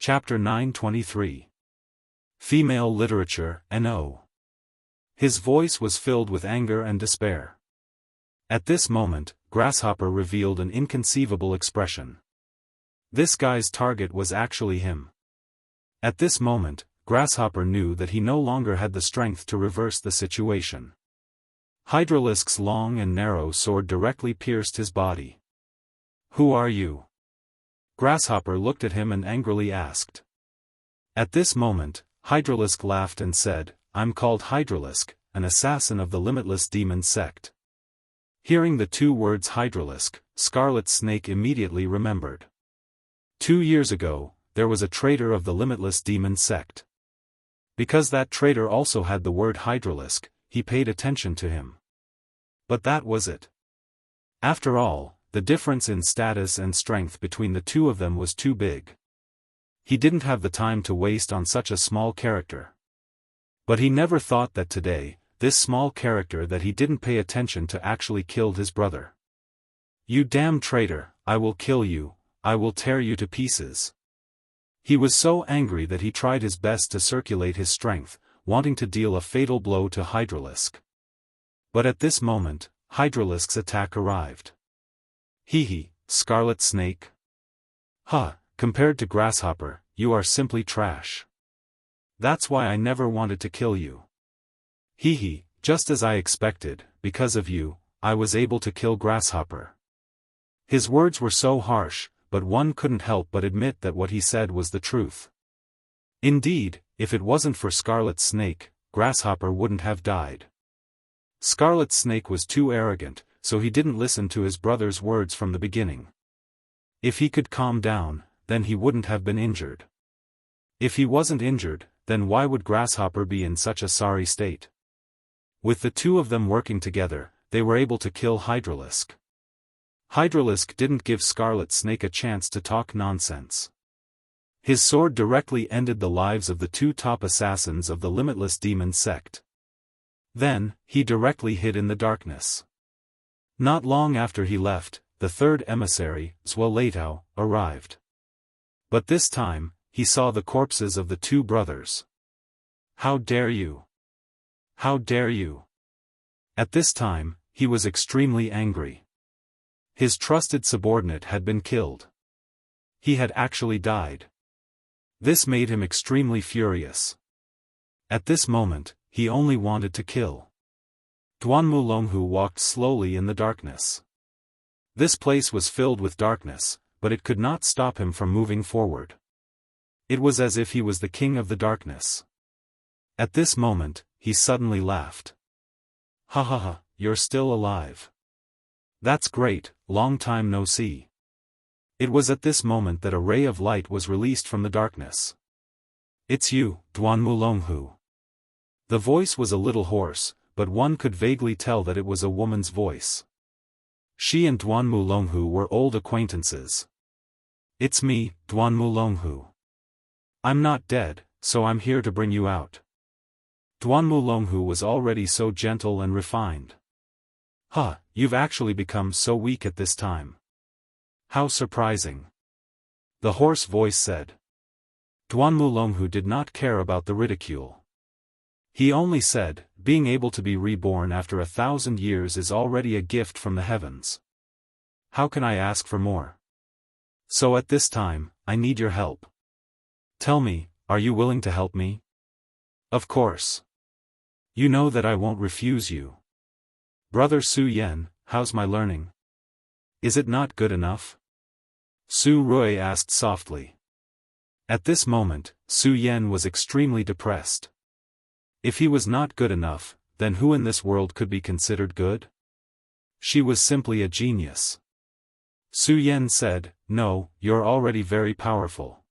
Chapter 923. Female Literature, N.O. His voice was filled with anger and despair. At this moment, Grasshopper revealed an inconceivable expression. This guy's target was actually him. At this moment, Grasshopper knew that he no longer had the strength to reverse the situation. Hydralisk's long and narrow sword directly pierced his body. "Who are you?" Grasshopper looked at him and angrily asked. At this moment, Hydralisk laughed and said, "I'm called Hydralisk, an assassin of the Limitless Demon sect." Hearing the two words Hydralisk, Scarlet Snake immediately remembered. 2 years ago, there was a traitor of the Limitless Demon sect. Because that traitor also had the word Hydralisk, he paid attention to him. But that was it. After all, the difference in status and strength between the two of them was too big. He didn't have the time to waste on such a small character. But he never thought that today, this small character that he didn't pay attention to actually killed his brother. "You damn traitor, I will kill you, I will tear you to pieces." He was so angry that he tried his best to circulate his strength, wanting to deal a fatal blow to Hydralisk. But at this moment, Hydralisk's attack arrived. "Hee, Scarlet Snake. Huh, compared to Grasshopper, you are simply trash. That's why I never wanted to kill you. Hee, just as I expected, because of you, I was able to kill Grasshopper." His words were so harsh, but one couldn't help but admit that what he said was the truth. Indeed, if it wasn't for Scarlet Snake, Grasshopper wouldn't have died. Scarlet Snake was too arrogant, so he didn't listen to his brother's words from the beginning. If he could calm down, then he wouldn't have been injured. If he wasn't injured, then why would Grasshopper be in such a sorry state? With the two of them working together, they were able to kill Hydralisk. Hydralisk didn't give Scarlet Snake a chance to talk nonsense. His sword directly ended the lives of the two top assassins of the Limitless Demon sect. Then, he directly hid in the darkness. Not long after he left, the third emissary, Zwolatow, arrived. But this time, he saw the corpses of the two brothers. "How dare you? How dare you?" At this time, he was extremely angry. His trusted subordinate had been killed. He had actually died. This made him extremely furious. At this moment, he only wanted to kill. Duanmulonghu walked slowly in the darkness. This place was filled with darkness, but it could not stop him from moving forward. It was as if he was the king of the darkness. At this moment, he suddenly laughed. "Ha ha ha, you're still alive. That's great, long time no see." It was at this moment that a ray of light was released from the darkness. "It's you, Duanmulonghu." The voice was a little hoarse, but one could vaguely tell that it was a woman's voice. She and Duanmulonghu were old acquaintances. "It's me, Duanmulonghu. I'm not dead, so I'm here to bring you out." Duanmulonghu was already so gentle and refined. "Huh, you've actually become so weak at this time. How surprising," the hoarse voice said. Duanmulonghu did not care about the ridicule. He only said, "Being able to be reborn after 1,000 years is already a gift from the heavens. How can I ask for more? So at this time, I need your help. Tell me, are you willing to help me?" "Of course. You know that I won't refuse you." "Brother Su Yen, how's my learning? Is it not good enough?" Su Rui asked softly. At this moment, Su Yen was extremely depressed. If he was not good enough, then who in this world could be considered good? She was simply a genius. Su Yen said, "No, you're already very powerful.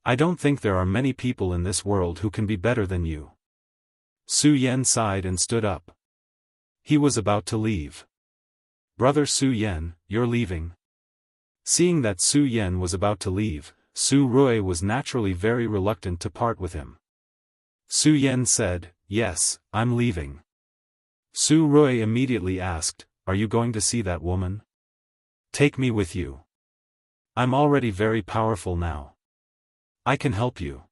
I don't think there are many people in this world who can be better than you." Su Yen sighed and stood up. He was about to leave. "Brother Su Yen, you're leaving?" Seeing that Su Yen was about to leave, Su Rui was naturally very reluctant to part with him. Su Yen said, "Yes, I'm leaving." Su Rui immediately asked, "Are you going to see that woman?" "Take me with you. I'm already very powerful now." I can help you.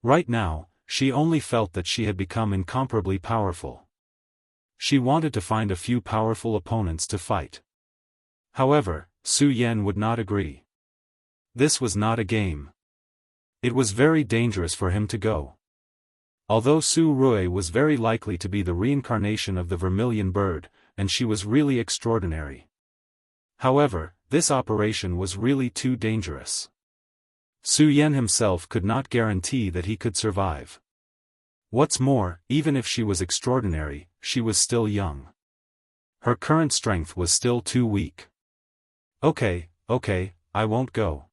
Right now, she only felt that she had become incomparably powerful. She wanted to find a few powerful opponents to fight. However, Su Yan would not agree. This was not a game. It was very dangerous for him to go. Although Su Rui was very likely to be the reincarnation of the vermilion bird, and she was really extraordinary. However, this operation was really too dangerous. Su Yan himself could not guarantee that he could survive. What's more, even if she was extraordinary, she was still young. Her current strength was still too weak. Okay, I won't go.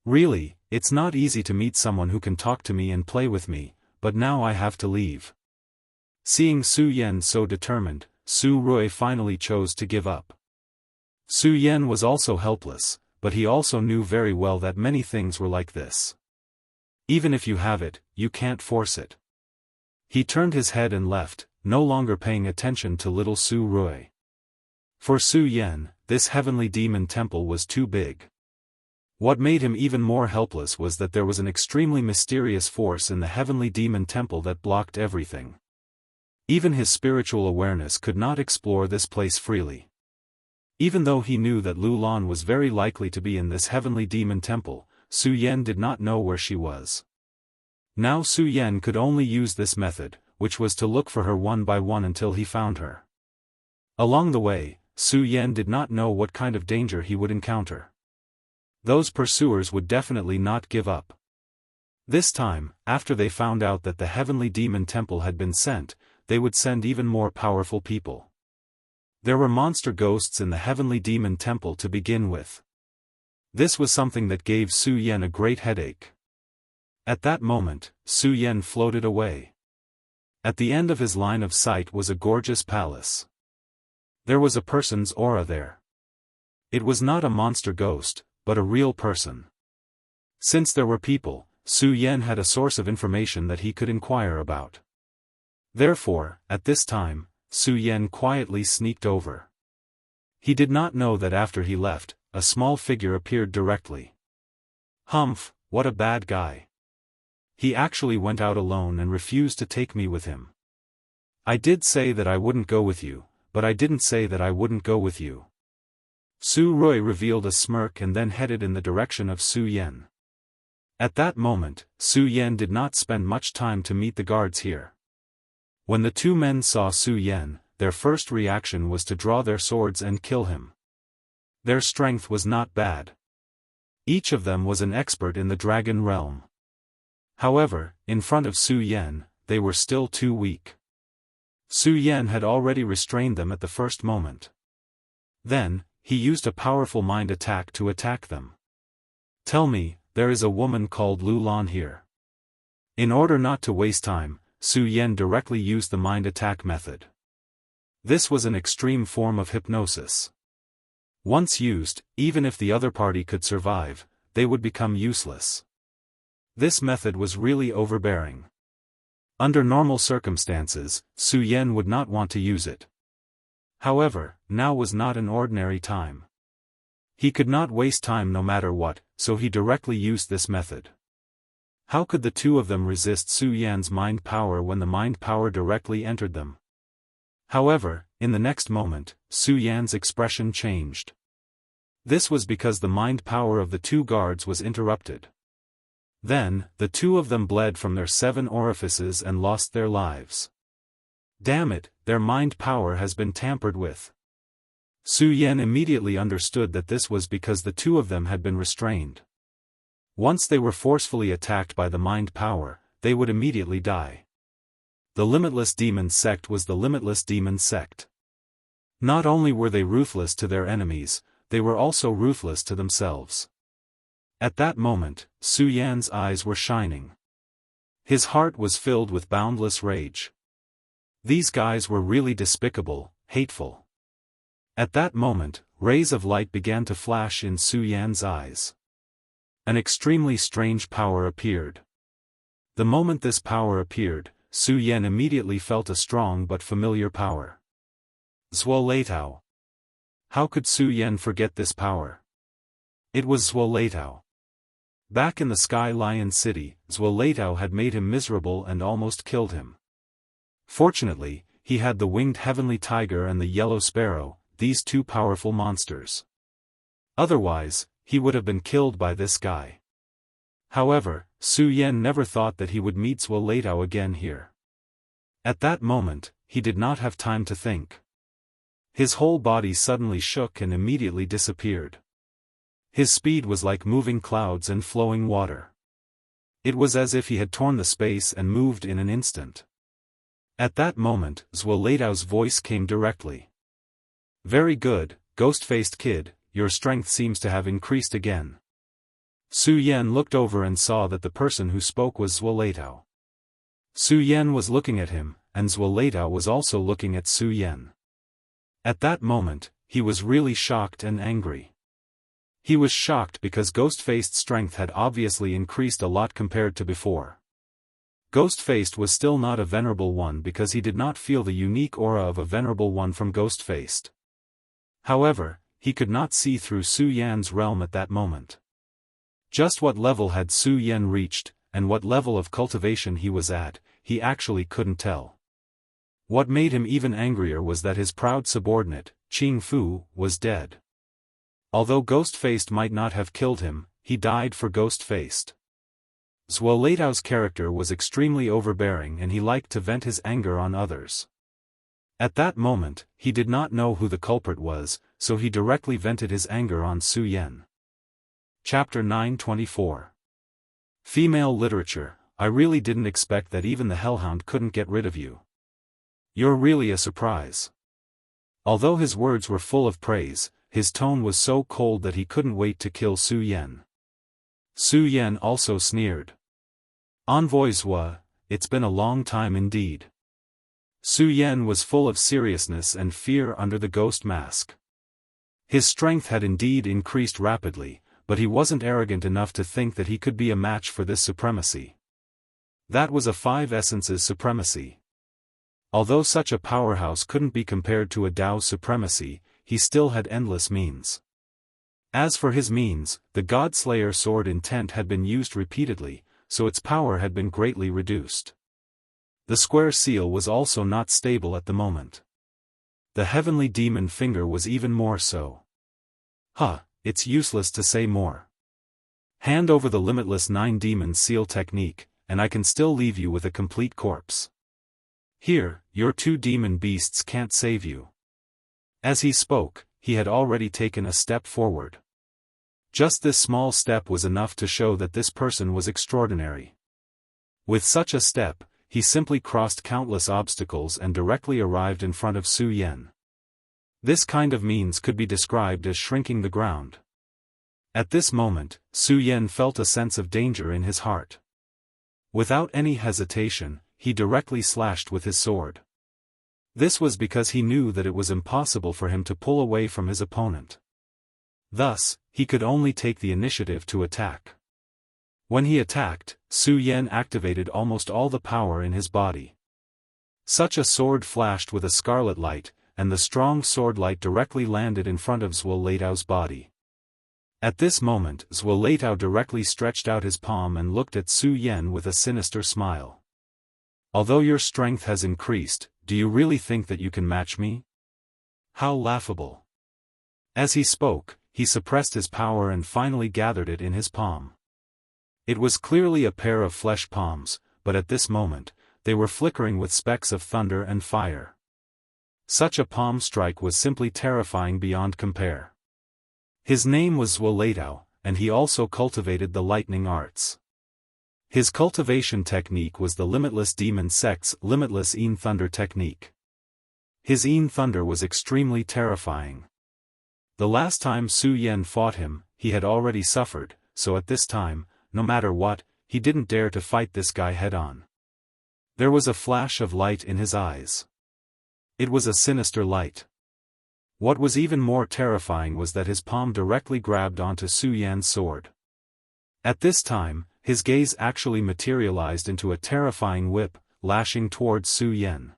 Really, it's not easy to meet someone who can talk to me and play with me, but now I have to leave. Seeing Su Yan so determined, Su Rui finally chose to give up. Su Yan was also helpless, but he also knew very well that many things were like this. Even if you have it, you can't force it. He turned his head and left, no longer paying attention to little Su Rui. For Su Yan, this heavenly demon temple was too big. What made him even more helpless was that there was an extremely mysterious force in the heavenly demon temple that blocked everything. Even his spiritual awareness could not explore this place freely. Even though he knew that Lu Lan was very likely to be in this heavenly demon temple, Su Yan did not know where she was. Now Su Yan could only use this method, which was to look for her one by one until he found her. Along the way, Su Yan did not know what kind of danger he would encounter. Those pursuers would definitely not give up. This time, after they found out that the heavenly demon temple had been sent, they would send even more powerful people. There were monster ghosts in the heavenly demon temple to begin with. This was something that gave Su Yan a great headache. At that moment, Su Yan floated away. At the end of his line of sight was a gorgeous palace. There was a person's aura there. It was not a monster ghost, but a real person. Since there were people, Su Yan had a source of information that he could inquire about. Therefore, at this time, Su Yan quietly sneaked over. He did not know that after he left, a small figure appeared directly. Humph, what a bad guy. He actually went out alone and refused to take me with him. I did say that I wouldn't go with you, but I didn't say that I wouldn't go with you. Su Rui revealed a smirk and then headed in the direction of Su Yan. At that moment, Su Yan did not spend much time to meet the guards here. When the two men saw Su Yan, their first reaction was to draw their swords and kill him. Their strength was not bad. Each of them was an expert in the dragon realm. However, in front of Su Yan, they were still too weak. Su Yan had already restrained them at the first moment. Then, he used a powerful mind attack to attack them. Tell me, there is a woman called Lu Lan here. In order not to waste time, Su Yan directly used the mind attack method. This was an extreme form of hypnosis. Once used, even if the other party could survive, they would become useless. This method was really overbearing. Under normal circumstances, Su Yan would not want to use it. However, now was not an ordinary time. He could not waste time no matter what, so he directly used this method. How could the two of them resist Su Yan's mind power when the mind power directly entered them? However, in the next moment, Su Yan's expression changed. This was because the mind power of the two guards was interrupted. Then, the two of them bled from their 7 orifices and lost their lives. Damn it, their mind power has been tampered with. Su Yan immediately understood that this was because the two of them had been restrained. Once they were forcefully attacked by the mind power, they would immediately die. The Limitless Demon Sect was the Limitless Demon Sect. Not only were they ruthless to their enemies, they were also ruthless to themselves. At that moment, Su Yan's eyes were shining. His heart was filled with boundless rage. These guys were really despicable, hateful. At that moment, rays of light began to flash in Su Yan's eyes. An extremely strange power appeared. The moment this power appeared, Su Yan immediately felt a strong but familiar power. Zwoleitao. How could Su Yan forget this power? It was Zwoleitao. Back in the Sky Lion City, Zuoleitao had made him miserable and almost killed him. Fortunately, he had the winged heavenly tiger and the yellow sparrow, these two powerful monsters. Otherwise, he would have been killed by this guy. However, Su Yan never thought that he would meet Zuoleitao again here. At that moment, he did not have time to think. His whole body suddenly shook and immediately disappeared. His speed was like moving clouds and flowing water. It was as if he had torn the space and moved in an instant. At that moment, Zuoleitao's voice came directly. "Very good, ghost-faced kid, your strength seems to have increased again." Su Yan looked over and saw that the person who spoke was Zuoleitao. Su Yan was looking at him, and Zuoleitao was also looking at Su Yan. At that moment, he was really shocked and angry. He was shocked because Ghost-Faced strength had obviously increased a lot compared to before. Ghost-Faced was still not a venerable one because he did not feel the unique aura of a venerable one from Ghost-Faced. However, he could not see through Su Yan's realm at that moment. Just what level had Su Yan reached, and what level of cultivation he was at, he actually couldn't tell. What made him even angrier was that his proud subordinate, Qing Fu, was dead. Although Ghost-Faced might not have killed him, he died for Ghost-Faced. Zuoleitao's character was extremely overbearing and he liked to vent his anger on others. At that moment, he did not know who the culprit was, so he directly vented his anger on Su Yan. Chapter 924. Female Literature. I really didn't expect that even the Hellhound couldn't get rid of you. You're really a surprise. Although his words were full of praise, his tone was so cold that he couldn't wait to kill Su Yan. Su Yan also sneered. Envoy Zhua, it's been a long time indeed. Su Yan was full of seriousness and fear under the ghost mask. His strength had indeed increased rapidly, but he wasn't arrogant enough to think that he could be a match for this supremacy. That was a 5 essences supremacy. Although such a powerhouse couldn't be compared to a Dao supremacy, he still had endless means. As for his means, the Godslayer sword intent had been used repeatedly, so its power had been greatly reduced. The square seal was also not stable at the moment. The heavenly demon finger was even more so. It's useless to say more. Hand over the limitless 9 demon seal technique, and I can still leave you with a complete corpse. Here, your 2 demon beasts can't save you. As he spoke, he had already taken a step forward. Just this small step was enough to show that this person was extraordinary. With such a step, he simply crossed countless obstacles and directly arrived in front of Su Yan. This kind of means could be described as shrinking the ground. At this moment, Su Yan felt a sense of danger in his heart. Without any hesitation, he directly slashed with his sword. This was because he knew that it was impossible for him to pull away from his opponent. Thus, he could only take the initiative to attack. When he attacked, Su Yan activated almost all the power in his body. Such a sword flashed with a scarlet light, and the strong sword light directly landed in front of Zuoleitao's body. At this moment, Zuoleitao directly stretched out his palm and looked at Su Yan with a sinister smile. Although your strength has increased, do you really think that you can match me? How laughable. As he spoke, he suppressed his power and finally gathered it in his palm. It was clearly a pair of flesh palms, but at this moment, they were flickering with specks of thunder and fire. Such a palm strike was simply terrifying beyond compare. His name was Zuoleitao, and he also cultivated the lightning arts. His cultivation technique was the Limitless Demon Sects' Limitless Een Thunder technique. His Een Thunder was extremely terrifying. The last time Su Yan fought him, he had already suffered, so at this time, no matter what, he didn't dare to fight this guy head-on. There was a flash of light in his eyes. It was a sinister light. What was even more terrifying was that his palm directly grabbed onto Su Yan's sword. At this time, his gaze actually materialized into a terrifying whip, lashing towards Su Yan.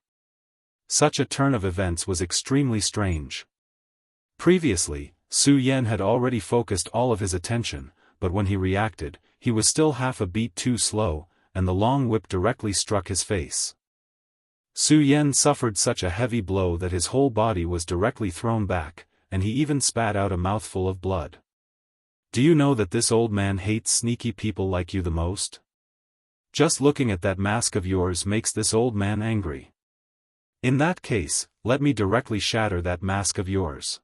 Such a turn of events was extremely strange. Previously, Su Yan had already focused all of his attention, but when he reacted, he was still half a beat too slow, and the long whip directly struck his face. Su Yan suffered such a heavy blow that his whole body was directly thrown back, and he even spat out a mouthful of blood. Do you know that this old man hates sneaky people like you the most? Just looking at that mask of yours makes this old man angry. In that case, let me directly shatter that mask of yours.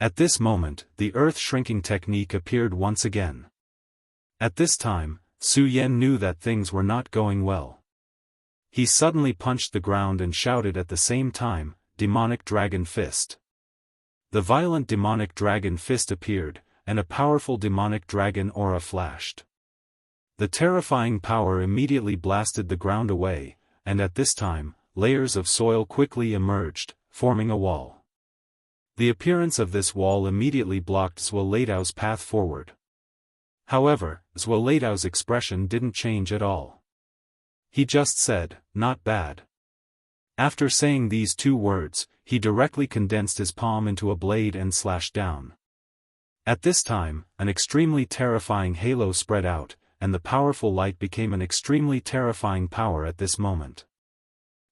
At this moment, the earth-shrinking technique appeared once again. At this time, Su Yan knew that things were not going well. He suddenly punched the ground and shouted at the same time, "Demonic Dragon Fist." The violent demonic dragon fist appeared, and a powerful demonic dragon aura flashed. The terrifying power immediately blasted the ground away, and at this time, layers of soil quickly emerged, forming a wall. The appearance of this wall immediately blocked Zhuo path forward. However, Zhuo expression didn't change at all. He just said, "Not bad." After saying these two words, he directly condensed his palm into a blade and slashed down. At this time, an extremely terrifying halo spread out, and the powerful light became an extremely terrifying power at this moment.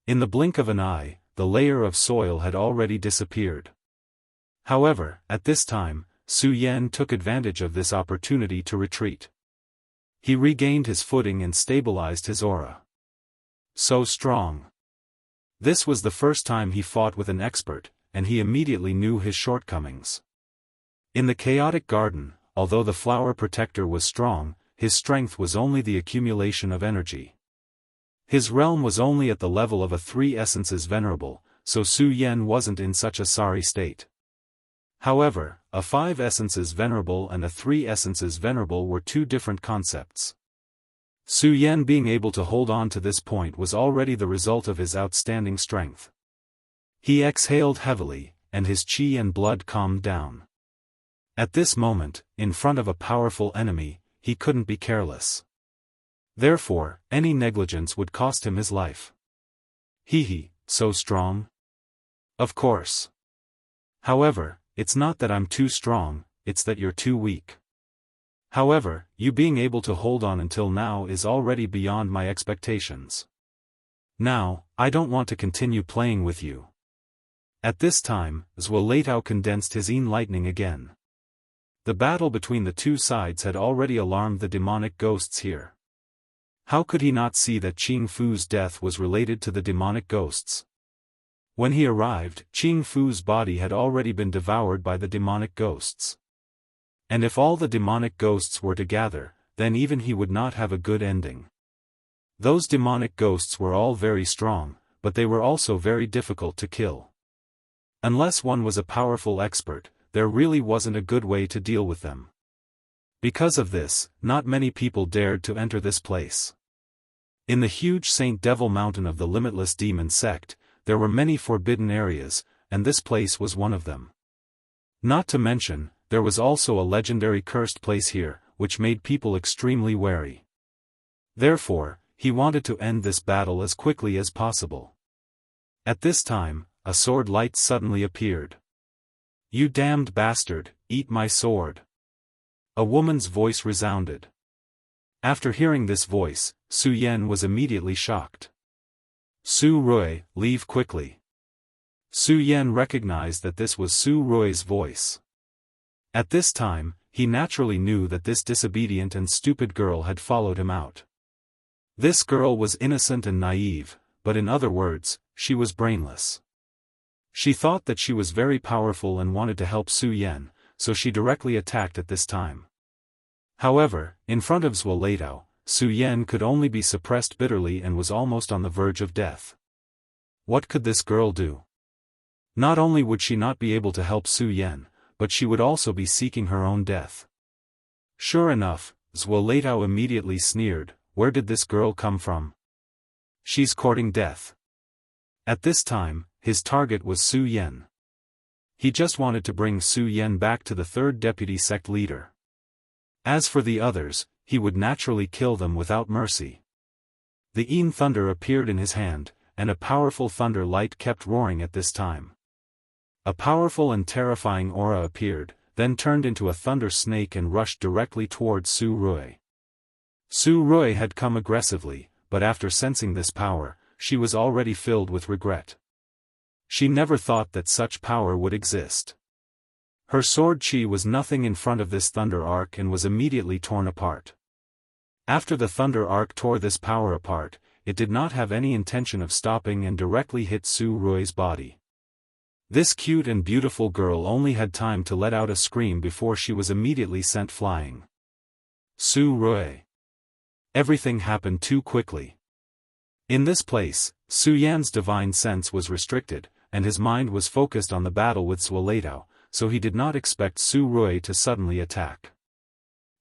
In the blink of an eye, the layer of soil had already disappeared. However, at this time, Su Yan took advantage of this opportunity to retreat. He regained his footing and stabilized his aura. So strong. This was the first time he fought with an expert, and he immediately knew his shortcomings. In the chaotic garden, although the flower protector was strong, his strength was only the accumulation of energy. His realm was only at the level of a 3 essences venerable, so Su Yan wasn't in such a sorry state. However, a 5 essences venerable and a 3 essences venerable were two different concepts. Su Yan being able to hold on to this point was already the result of his outstanding strength. He exhaled heavily, and his qi and blood calmed down. At this moment, in front of a powerful enemy, he couldn't be careless. Therefore, any negligence would cost him his life. He, so strong? Of course. However, it's not that I'm too strong, it's that you're too weak. However, you being able to hold on until now is already beyond my expectations. Now, I don't want to continue playing with you. At this time, Zhuo condensed his lightning again. The battle between the two sides had already alarmed the demonic ghosts here. How could he not see that Qing Fu's death was related to the demonic ghosts? When he arrived, Qing Fu's body had already been devoured by the demonic ghosts. And if all the demonic ghosts were to gather, then even he would not have a good ending. Those demonic ghosts were all very strong, but they were also very difficult to kill. Unless one was a powerful expert, there really wasn't a good way to deal with them. Because of this, not many people dared to enter this place. In the huge Saint Devil Mountain of the Limitless Demon Sect, there were many forbidden areas, and this place was one of them. Not to mention, there was also a legendary cursed place here, which made people extremely wary. Therefore, he wanted to end this battle as quickly as possible. At this time, a sword light suddenly appeared. "You damned bastard, eat my sword." A woman's voice resounded. After hearing this voice, Su Yan was immediately shocked. "Su Rui, leave quickly." Su Yan recognized that this was Su Rui's voice. At this time, he naturally knew that this disobedient and stupid girl had followed him out. This girl was innocent and naive, but in other words, she was brainless. She thought that she was very powerful and wanted to help Su Yan, so she directly attacked at this time. However, in front of Zhuo, Su Yan could only be suppressed bitterly and was almost on the verge of death. What could this girl do? Not only would she not be able to help Su Yan, but she would also be seeking her own death. Sure enough, Zhuo immediately sneered, "Where did this girl come from? She's courting death." At this time, his target was Su Yan. He just wanted to bring Su Yan back to the third deputy sect leader. As for the others, he would naturally kill them without mercy. The Yin thunder appeared in his hand, and a powerful thunder light kept roaring at this time. A powerful and terrifying aura appeared, then turned into a thunder snake and rushed directly towards Su Rui. Su Rui had come aggressively, but after sensing this power, she was already filled with regret. She never thought that such power would exist. Her sword chi was nothing in front of this thunder arc and was immediately torn apart. After the thunder arc tore this power apart, it did not have any intention of stopping and directly hit Su Rui's body. This cute and beautiful girl only had time to let out a scream before she was immediately sent flying. Su Rui. Everything happened too quickly. In this place, Su Yan's divine sense was restricted, and his mind was focused on the battle with Zuoleitao, so he did not expect Su Rui to suddenly attack.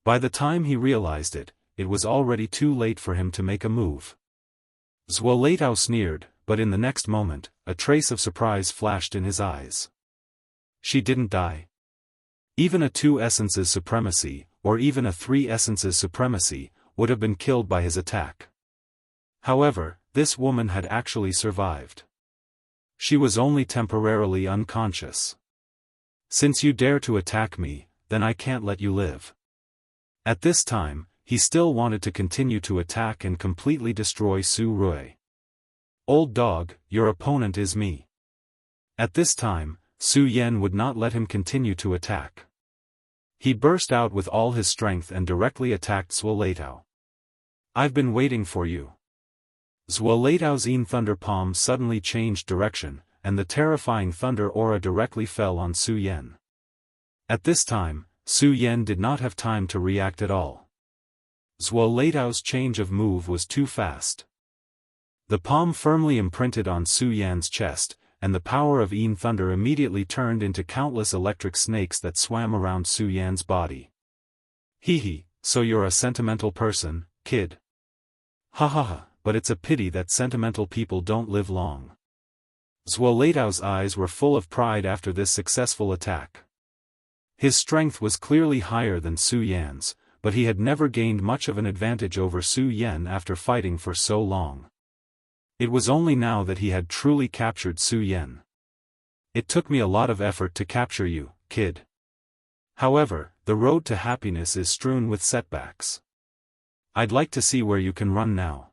By the time he realized it, it was already too late for him to make a move. Zuoleitao sneered, but in the next moment, a trace of surprise flashed in his eyes. She didn't die. Even a 2 essences supremacy, or even a 3 essences supremacy, would have been killed by his attack. However, this woman had actually survived. She was only temporarily unconscious. Since you dare to attack me, then I can't let you live. At this time, he still wanted to continue to attack and completely destroy Su Rui. Old dog, your opponent is me. At this time, Su Yan would not let him continue to attack. He burst out with all his strength and directly attacked Zuoleitao. I've been waiting for you. Zuoleitao's thunder palm suddenly changed direction, and the terrifying thunder aura directly fell on Su Yan. At this time, Su Yan did not have time to react at all. Zuoleitao's change of move was too fast. The palm firmly imprinted on Su Yan's chest, and the power of thunder immediately turned into countless electric snakes that swam around Su Yan's body. Hee, so you're a sentimental person, kid. Ha ha ha, but it's a pity that sentimental people don't live long. Zuoleitao's eyes were full of pride after this successful attack. His strength was clearly higher than Su Yan's, but he had never gained much of an advantage over Su Yan after fighting for so long. It was only now that he had truly captured Su Yan. It took me a lot of effort to capture you, kid. However, the road to happiness is strewn with setbacks. I'd like to see where you can run now.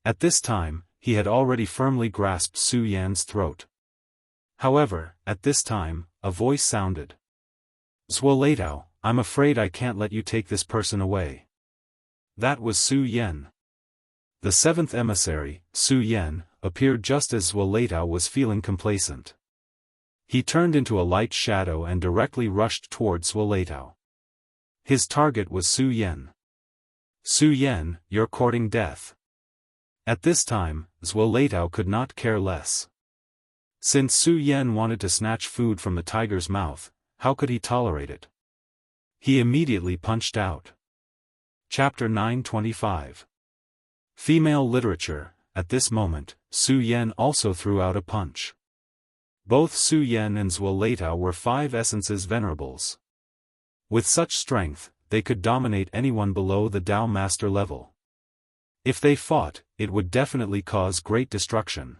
At this time, he had already firmly grasped Su Yan's throat. However, at this time, a voice sounded. Zuoleitao, I'm afraid I can't let you take this person away. That was Su Yan. The 7th emissary, Su Yan, appeared just as Zuoleitao was feeling complacent. He turned into a light shadow and directly rushed towards Zuoleitao. His target was Su Yan. Su Yan, you're courting death. At this time, Zuoleitao could not care less. Since Su Yan wanted to snatch food from the tiger's mouth, how could he tolerate it? He immediately punched out. Chapter 925. Female literature. At this moment, Su Yan also threw out a punch. Both Su Yan and Zuoleitao were 5 essences venerables. With such strength, they could dominate anyone below the Dao Master level. If they fought, it would definitely cause great destruction.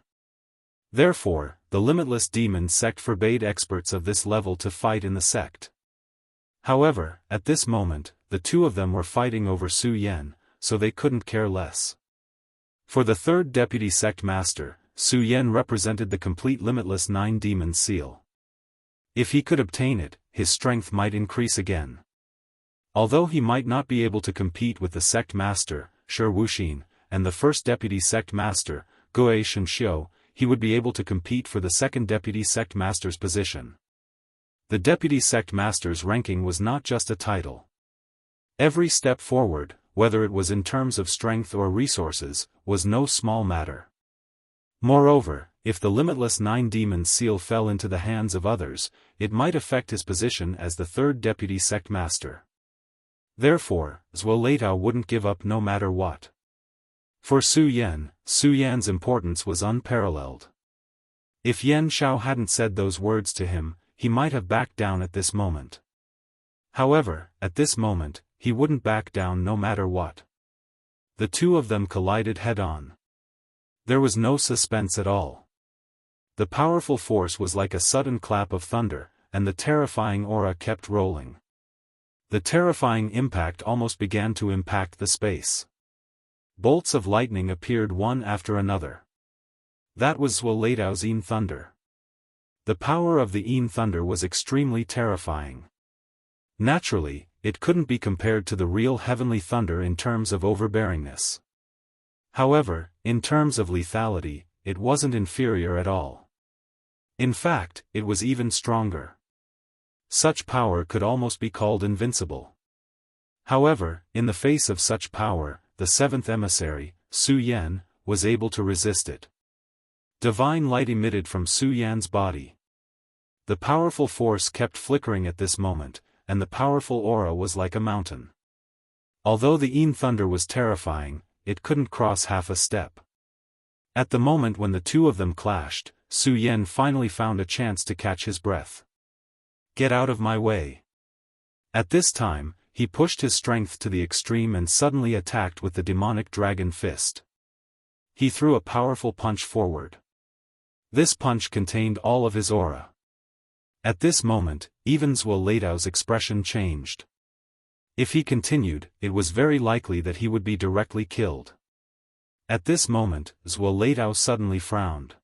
Therefore, the Limitless Demon sect forbade experts of this level to fight in the sect. However, at this moment, the 2 of them were fighting over Su Yan, so they couldn't care less. For the 3rd Deputy Sect Master, Su Yan represented the complete Limitless 9 Demon seal. If he could obtain it, his strength might increase again. Although he might not be able to compete with the Sect Master, Shi Wuxin, and the 1st Deputy Sect Master, Wuxia Xianxia, he would be able to compete for the 2nd Deputy Sect Master's position. The Deputy Sect Master's ranking was not just a title. Every step forward, whether it was in terms of strength or resources, was no small matter. Moreover, if the Limitless 9 Demon seal fell into the hands of others, it might affect his position as the 3rd Deputy Sect Master. Therefore, Zuoleitao wouldn't give up no matter what. For Su Yan's importance was unparalleled. If Yan Xiao hadn't said those words to him, he might have backed down at this moment. However, at this moment, he wouldn't back down no matter what. The 2 of them collided head-on. There was no suspense at all. The powerful force was like a sudden clap of thunder, and the terrifying aura kept rolling. The terrifying impact almost began to impact the space. Bolts of lightning appeared one after another. That was Zhuo Yin thunder. The power of the Yin thunder was extremely terrifying. Naturally, it couldn't be compared to the real heavenly thunder in terms of overbearingness. However, in terms of lethality, it wasn't inferior at all. In fact, it was even stronger. Such power could almost be called invincible. However, in the face of such power, the seventh emissary, Su Yan, was able to resist it. Divine light emitted from Su Yan's body. The powerful force kept flickering at this moment, and the powerful aura was like a mountain. Although the Yin thunder was terrifying, it couldn't cross half a step. At the moment when the two of them clashed, Su Yan finally found a chance to catch his breath. "Get out of my way." At this time, he pushed his strength to the extreme and suddenly attacked with the demonic dragon fist. He threw a powerful punch forward. This punch contained all of his aura. At this moment, even Zhuo expression changed. If he continued, it was very likely that he would be directly killed. At this moment, Zhuo suddenly frowned.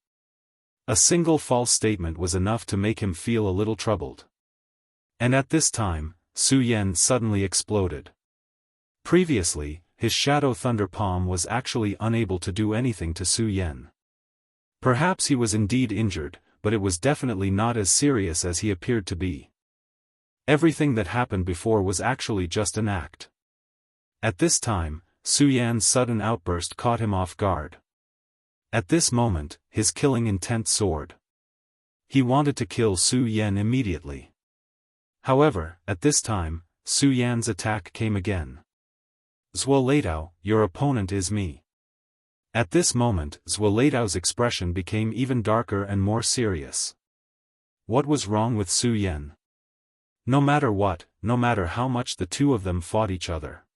A single false statement was enough to make him feel a little troubled. And at this time, Su Yan suddenly exploded. Previously, his shadow thunder palm was actually unable to do anything to Su Yan. Perhaps he was indeed injured, but it was definitely not as serious as he appeared to be. Everything that happened before was actually just an act. At this time, Su Yan's sudden outburst caught him off guard. At this moment, his killing intent soared. He wanted to kill Su Yan immediately. However, at this time, Su Yan's attack came again. "Zhuo, your opponent is me." At this moment, Zhuo's expression became even darker and more serious. What was wrong with Su Yan? No matter what, no matter how much the two of them fought each other.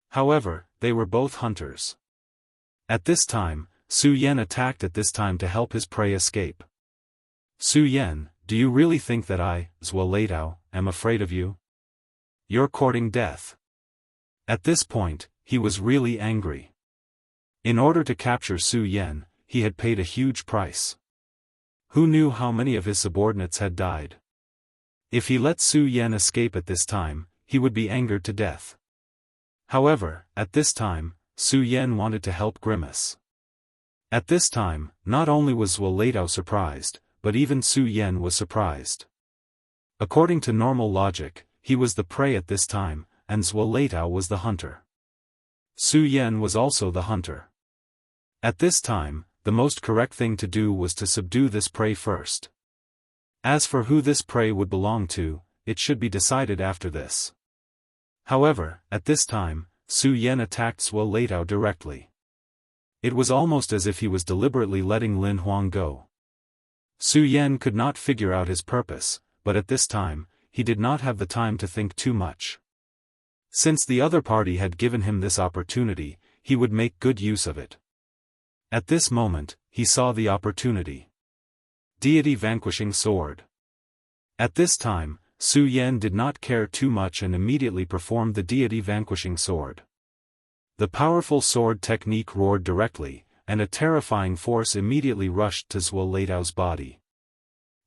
However, they were both hunters. At this time, Su Yan attacked at this time to help his prey escape. "Su Yan, do you really think that I, Zhuo, am afraid of you? You're courting death." At this point, he was really angry. In order to capture Su Yan, he had paid a huge price. Who knew how many of his subordinates had died? If he let Su Yan escape at this time, he would be angered to death. However, at this time, Su Yan wanted to help Grimace. At this time, not only was Zhuo surprised, but even Su Yan was surprised. According to normal logic, he was the prey at this time, and Zhuo was the hunter. Su Yan was also the hunter. At this time, the most correct thing to do was to subdue this prey first. As for who this prey would belong to, it should be decided after this. However, at this time, Su Yan attacked Zhuo directly. It was almost as if he was deliberately letting Lin Huang go. Su Yan could not figure out his purpose, but at this time, he did not have the time to think too much. Since the other party had given him this opportunity, he would make good use of it. At this moment, he saw the opportunity. Deity Vanquishing Sword. At this time, Su Yan did not care too much and immediately performed the Deity Vanquishing Sword. The powerful sword technique roared directly, and a terrifying force immediately rushed to Zhuo's body.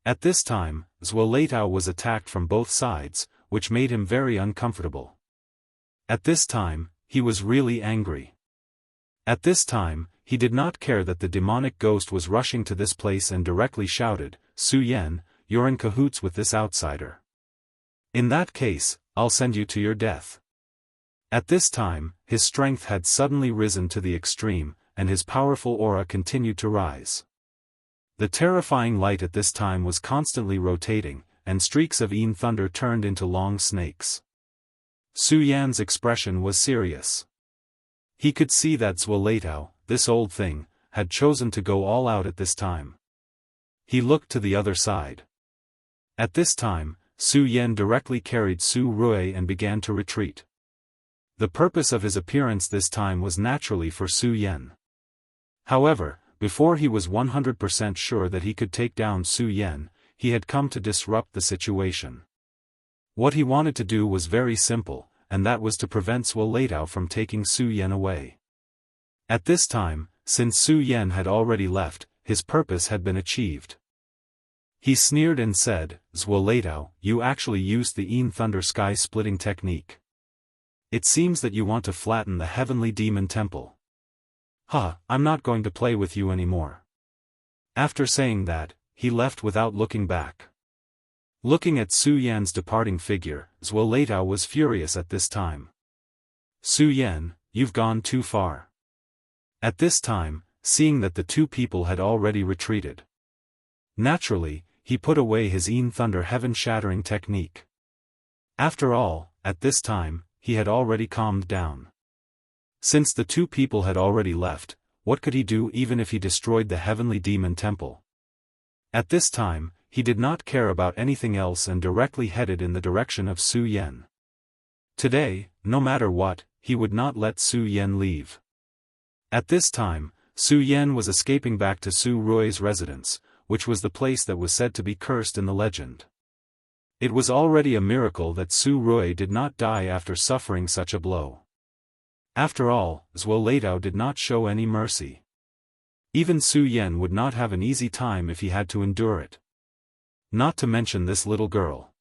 At this time, Zhuo was attacked from both sides, which made him very uncomfortable. At this time, he was really angry. At this time, he did not care that the demonic ghost was rushing to this place and directly shouted, "Su Yan, you're in cahoots with this outsider. In that case, I'll send you to your death." At this time, his strength had suddenly risen to the extreme, and his powerful aura continued to rise. The terrifying light at this time was constantly rotating, and streaks of Yin thunder turned into long snakes. Su Yan's expression was serious. He could see that Zhuo, this old thing, had chosen to go all out at this time. He looked to the other side. At this time, Su Yan directly carried Su Rui and began to retreat. The purpose of his appearance this time was naturally for Su Yan. However, before he was 100% sure that he could take down Su Yan, he had come to disrupt the situation. What he wanted to do was very simple, and that was to prevent Zuoleitao from taking Su Yan away. At this time, since Su Yan had already left, his purpose had been achieved. He sneered and said, "Zuoleitao, you actually used the Yin Thunder sky-splitting technique. It seems that you want to flatten the heavenly demon temple. I'm not going to play with you anymore." After saying that, he left without looking back. Looking at Su Yan's departing figure, Zuoleitao was furious at this time. "Su Yan, you've gone too far." At this time, seeing that the two people had already retreated. Naturally, he put away his Yin Thunder heaven-shattering technique. After all, at this time, he had already calmed down. Since the two people had already left, what could he do even if he destroyed the heavenly demon temple? At this time, he did not care about anything else and directly headed in the direction of Su Yan. Today, no matter what, he would not let Su Yan leave. At this time, Su Yan was escaping back to Su Rui's residence, which was the place that was said to be cursed in the legend. It was already a miracle that Su Rui did not die after suffering such a blow. After all, Zuoleitao did not show any mercy. Even Su Yan would not have an easy time if he had to endure it. Not to mention this little girl.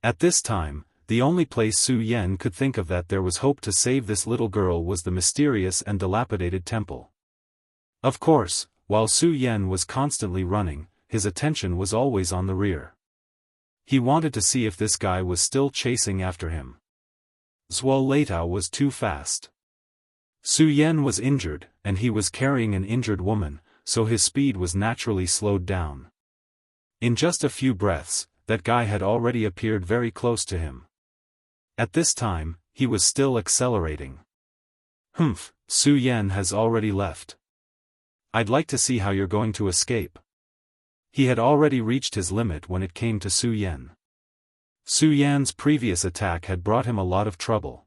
At this time, the only place Su Yan could think of that there was hope to save this little girl was the mysterious and dilapidated temple. Of course, while Su Yan was constantly running, his attention was always on the rear. He wanted to see if this guy was still chasing after him. Zuoleitao was too fast. Su Yan was injured, and he was carrying an injured woman, so his speed was naturally slowed down. In just a few breaths, that guy had already appeared very close to him. At this time, he was still accelerating. Su Yan has already left. I'd like to see how you're going to escape. He had already reached his limit when it came to Su Yan. Su Yan's previous attack had brought him a lot of trouble.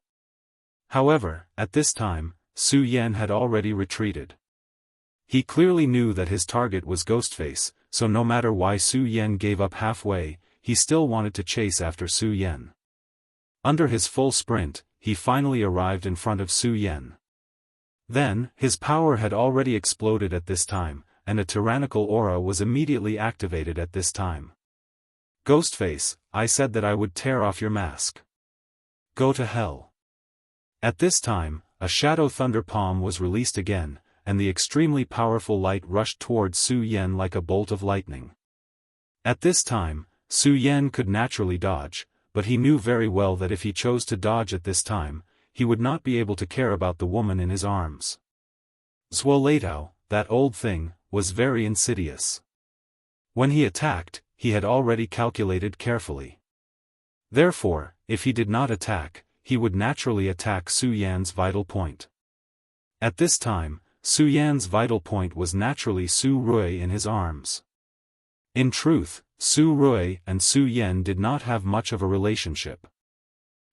However, at this time, Su Yan had already retreated. He clearly knew that his target was Ghostface, so no matter why Su Yan gave up halfway, he still wanted to chase after Su Yan. Under his full sprint, he finally arrived in front of Su Yan. Then, his power had already exploded at this time, and a tyrannical aura was immediately activated at this time. "Ghostface, I said that I would tear off your mask. Go to hell." At this time, a shadow thunder palm was released again, and the extremely powerful light rushed towards Su Yan like a bolt of lightning. At this time, Su Yan could naturally dodge, but he knew very well that if he chose to dodge at this time, he would not be able to care about the woman in his arms. Zuoleitao, that old thing, was very insidious. When he attacked, he had already calculated carefully. Therefore, if he did not attack, he would naturally attack Su Yan's vital point. At this time, Su Yan's vital point was naturally Su Rui in his arms. In truth, Su Rui and Su Yan did not have much of a relationship.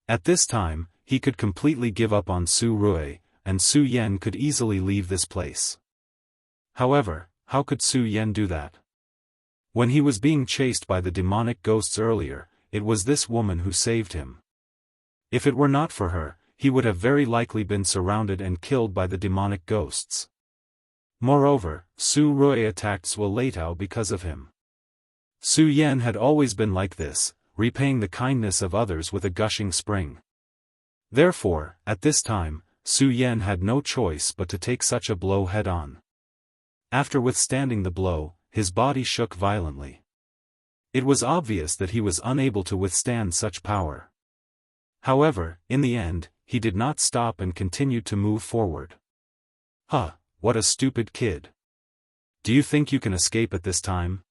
At this time, he could completely give up on Su Rui, and Su Yan could easily leave this place. However, how could Su Yan do that? When he was being chased by the demonic ghosts earlier, it was this woman who saved him. If it were not for her, he would have very likely been surrounded and killed by the demonic ghosts. Moreover, Su Rui attacked Zuoleitao because of him. Su Yan had always been like this, repaying the kindness of others with a gushing spring. Therefore, at this time, Su Yan had no choice but to take such a blow head-on. After withstanding the blow, his body shook violently. It was obvious that he was unable to withstand such power. However, in the end, he did not stop and continued to move forward. What a stupid kid. Do you think you can escape at this time?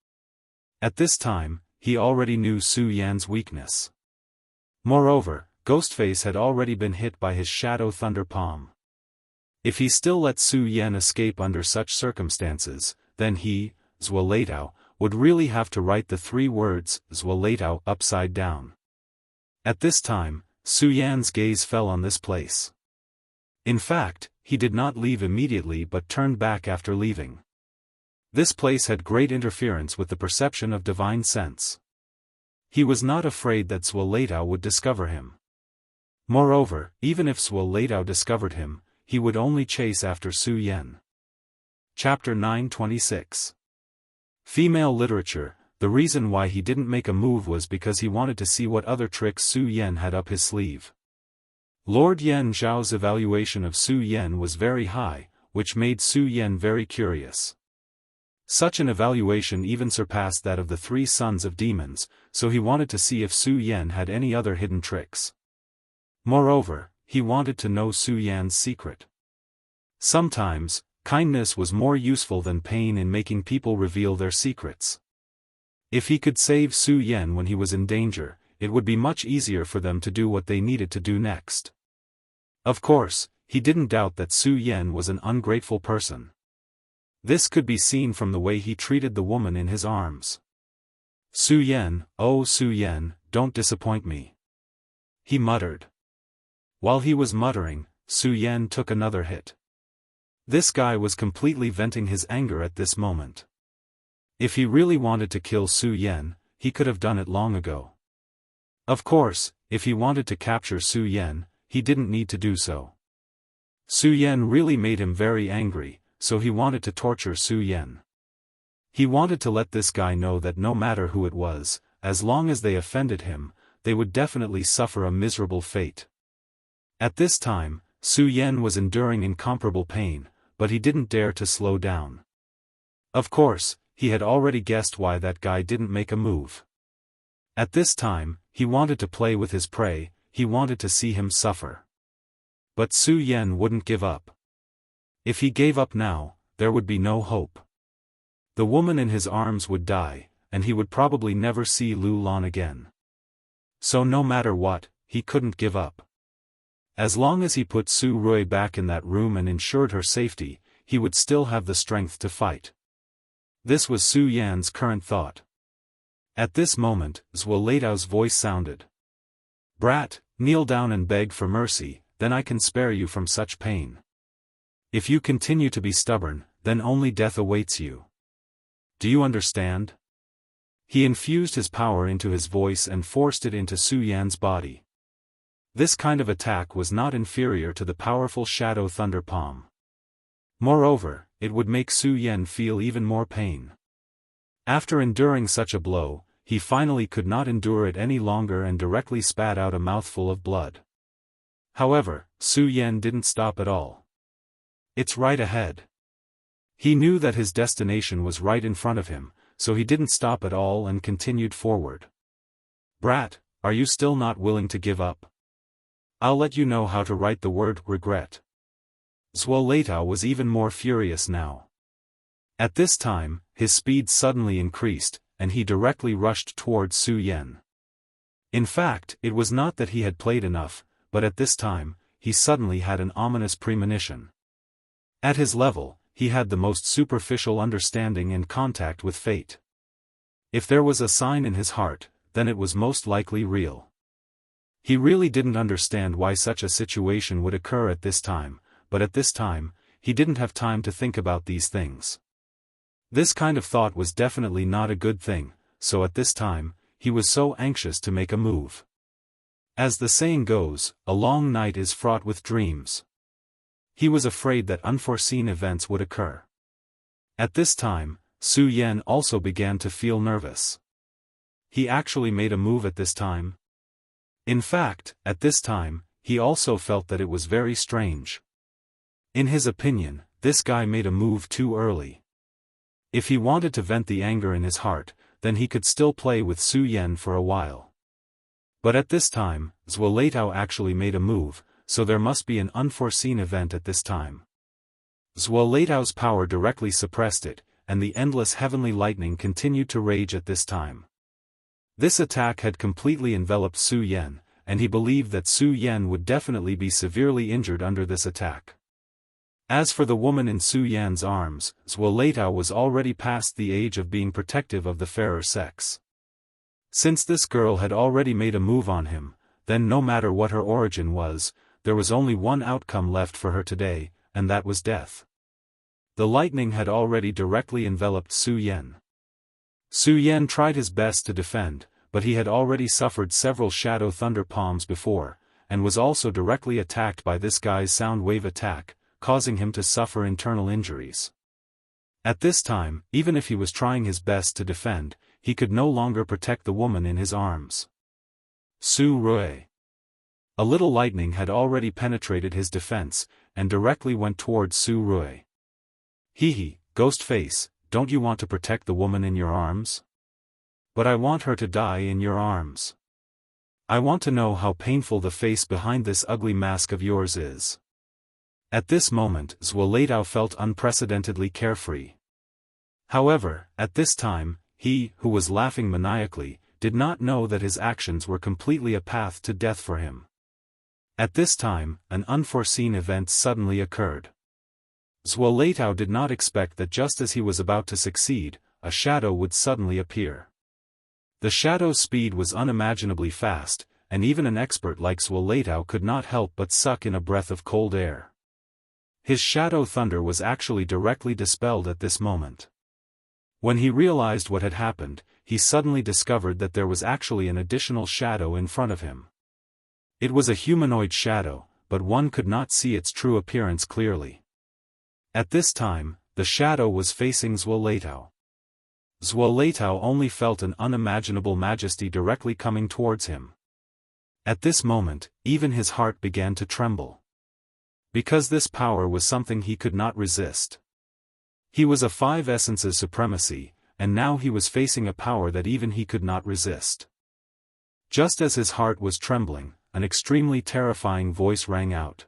At this time, he already knew Su Yan's weakness. Moreover, Ghostface had already been hit by his shadow thunder palm. If he still let Su Yan escape under such circumstances, then he, Zuoleitao, would really have to write the 3 words, Zuoleitao, upside down. At this time, Su Yan's gaze fell on this place. In fact, he did not leave immediately but turned back after leaving. This place had great interference with the perception of divine sense. He was not afraid that Zhuo would discover him. Moreover, even if Zhuo discovered him, he would only chase after Su Yan. Chapter 926. Female literature. The reason why he didn't make a move was because he wanted to see what other tricks Su Yan had up his sleeve. Lord Yan Zhao's evaluation of Su Yan was very high, which made Su Yan very curious. Such an evaluation even surpassed that of the 3 sons of demons, so he wanted to see if Su Yan had any other hidden tricks. Moreover, he wanted to know Su Yan's secret. Sometimes, kindness was more useful than pain in making people reveal their secrets. If he could save Su Yan when he was in danger, it would be much easier for them to do what they needed to do next. Of course, he didn't doubt that Su Yan was an ungrateful person. This could be seen from the way he treated the woman in his arms. Su Yan, oh Su Yan, don't disappoint me, he muttered. While he was muttering, Su Yan took another hit. This guy was completely venting his anger at this moment. If he really wanted to kill Su Yan, he could have done it long ago. Of course, if he wanted to capture Su Yan, he didn't need to do so. Su Yan really made him very angry, so he wanted to torture Su Yan. He wanted to let this guy know that no matter who it was, as long as they offended him, they would definitely suffer a miserable fate. At this time, Su Yan was enduring incomparable pain, but he didn't dare to slow down. Of course, he had already guessed why that guy didn't make a move. At this time, he wanted to play with his prey, he wanted to see him suffer. But Su Yan wouldn't give up. If he gave up now, there would be no hope. The woman in his arms would die, and he would probably never see Lu Lan again. So no matter what, he couldn't give up. As long as he put Su Rui back in that room and ensured her safety, he would still have the strength to fight. This was Su Yan's current thought. At this moment, Zhuo voice sounded. "Brat, kneel down and beg for mercy, then I can spare you from such pain. If you continue to be stubborn, then only death awaits you. Do you understand?" He infused his power into his voice and forced it into Su Yan's body. This kind of attack was not inferior to the powerful Shadow Thunder Palm. Moreover, it would make Su Yan feel even more pain. After enduring such a blow, he finally could not endure it any longer and directly spat out a mouthful of blood. However, Su Yan didn't stop at all. It's right ahead. He knew that his destination was right in front of him, so he didn't stop at all and continued forward. "Brat, are you still not willing to give up? I'll let you know how to write the word regret." Zhuo was even more furious now. At this time, his speed suddenly increased, and he directly rushed towards Su Yan. In fact, it was not that he had played enough, but at this time, he suddenly had an ominous premonition. At his level, he had the most superficial understanding and contact with fate. If there was a sign in his heart, then it was most likely real. He really didn't understand why such a situation would occur at this time, but at this time, he didn't have time to think about these things. This kind of thought was definitely not a good thing, so at this time, he was so anxious to make a move. As the saying goes, a long night is fraught with dreams. He was afraid that unforeseen events would occur. At this time, Su Yan also began to feel nervous. He actually made a move at this time. In fact, at this time, he also felt that it was very strange. In his opinion, this guy made a move too early. If he wanted to vent the anger in his heart, then he could still play with Su Yan for a while. But at this time, Zhuo actually made a move, so there must be an unforeseen event at this time. Zhuo's power directly suppressed it, and the endless heavenly lightning continued to rage at this time. This attack had completely enveloped Su Yan, and he believed that Su Yan would definitely be severely injured under this attack. As for the woman in Su Yan's arms, Zhuo was already past the age of being protective of the fairer sex. Since this girl had already made a move on him, then no matter what her origin was, there was only one outcome left for her today, and that was death. The lightning had already directly enveloped Su Yan. Su Yan tried his best to defend, but he had already suffered several shadow thunder palms before, and was also directly attacked by this guy's sound wave attack, causing him to suffer internal injuries. At this time, even if he was trying his best to defend, he could no longer protect the woman in his arms. Su Rui. A little lightning had already penetrated his defense, and directly went towards Su Rui. Hee, ghost face, don't you want to protect the woman in your arms? But I want her to die in your arms. I want to know how painful the face behind this ugly mask of yours is. At this moment, Zuoleitao felt unprecedentedly carefree. However, at this time, he, who was laughing maniacally, did not know that his actions were completely a path to death for him. At this time, an unforeseen event suddenly occurred. Zuoleitao did not expect that just as he was about to succeed, a shadow would suddenly appear. The shadow's speed was unimaginably fast, and even an expert like Zuoleitao could not help but suck in a breath of cold air. His shadow thunder was actually directly dispelled at this moment. When he realized what had happened, he suddenly discovered that there was actually an additional shadow in front of him. It was a humanoid shadow, but one could not see its true appearance clearly. At this time, the shadow was facing Zuoleitao. Zuoleitao only felt an unimaginable majesty directly coming towards him. At this moment, even his heart began to tremble. Because this power was something he could not resist. He was a 5 essences supremacy, and now he was facing a power that even he could not resist. Just as his heart was trembling, an extremely terrifying voice rang out.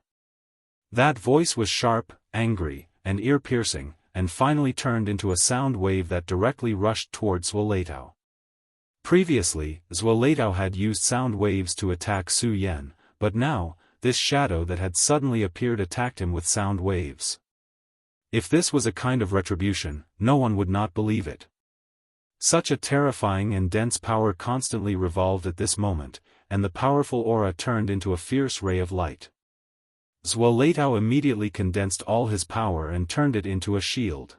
That voice was sharp, angry, and ear-piercing, and finally turned into a sound wave that directly rushed towards Zuoleitao. Previously, Zuoleitao had used sound waves to attack Su Yan, but now, this shadow that had suddenly appeared attacked him with sound waves. If this was a kind of retribution, no one would not believe it. Such a terrifying and dense power constantly revolved at this moment, and the powerful aura turned into a fierce ray of light. Zuoleitao immediately condensed all his power and turned it into a shield.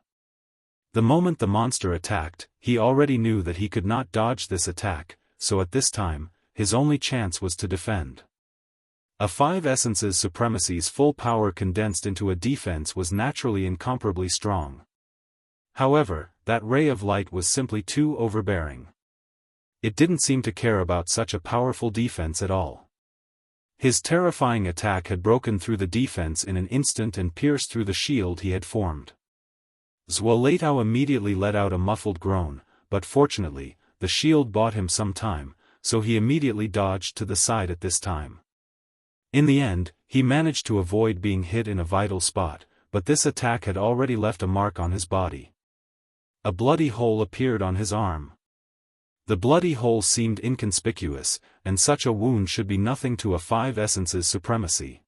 The moment the monster attacked, he already knew that he could not dodge this attack, so at this time, his only chance was to defend. A 5 essences supremacy's full power condensed into a defense was naturally incomparably strong. However, that ray of light was simply too overbearing. It didn't seem to care about such a powerful defense at all. His terrifying attack had broken through the defense in an instant and pierced through the shield he had formed. Zuoleitao immediately let out a muffled groan, but fortunately, the shield bought him some time, so he immediately dodged to the side at this time. In the end, he managed to avoid being hit in a vital spot, but this attack had already left a mark on his body. A bloody hole appeared on his arm. The bloody hole seemed inconspicuous, and such a wound should be nothing to a 5 essences supremacy.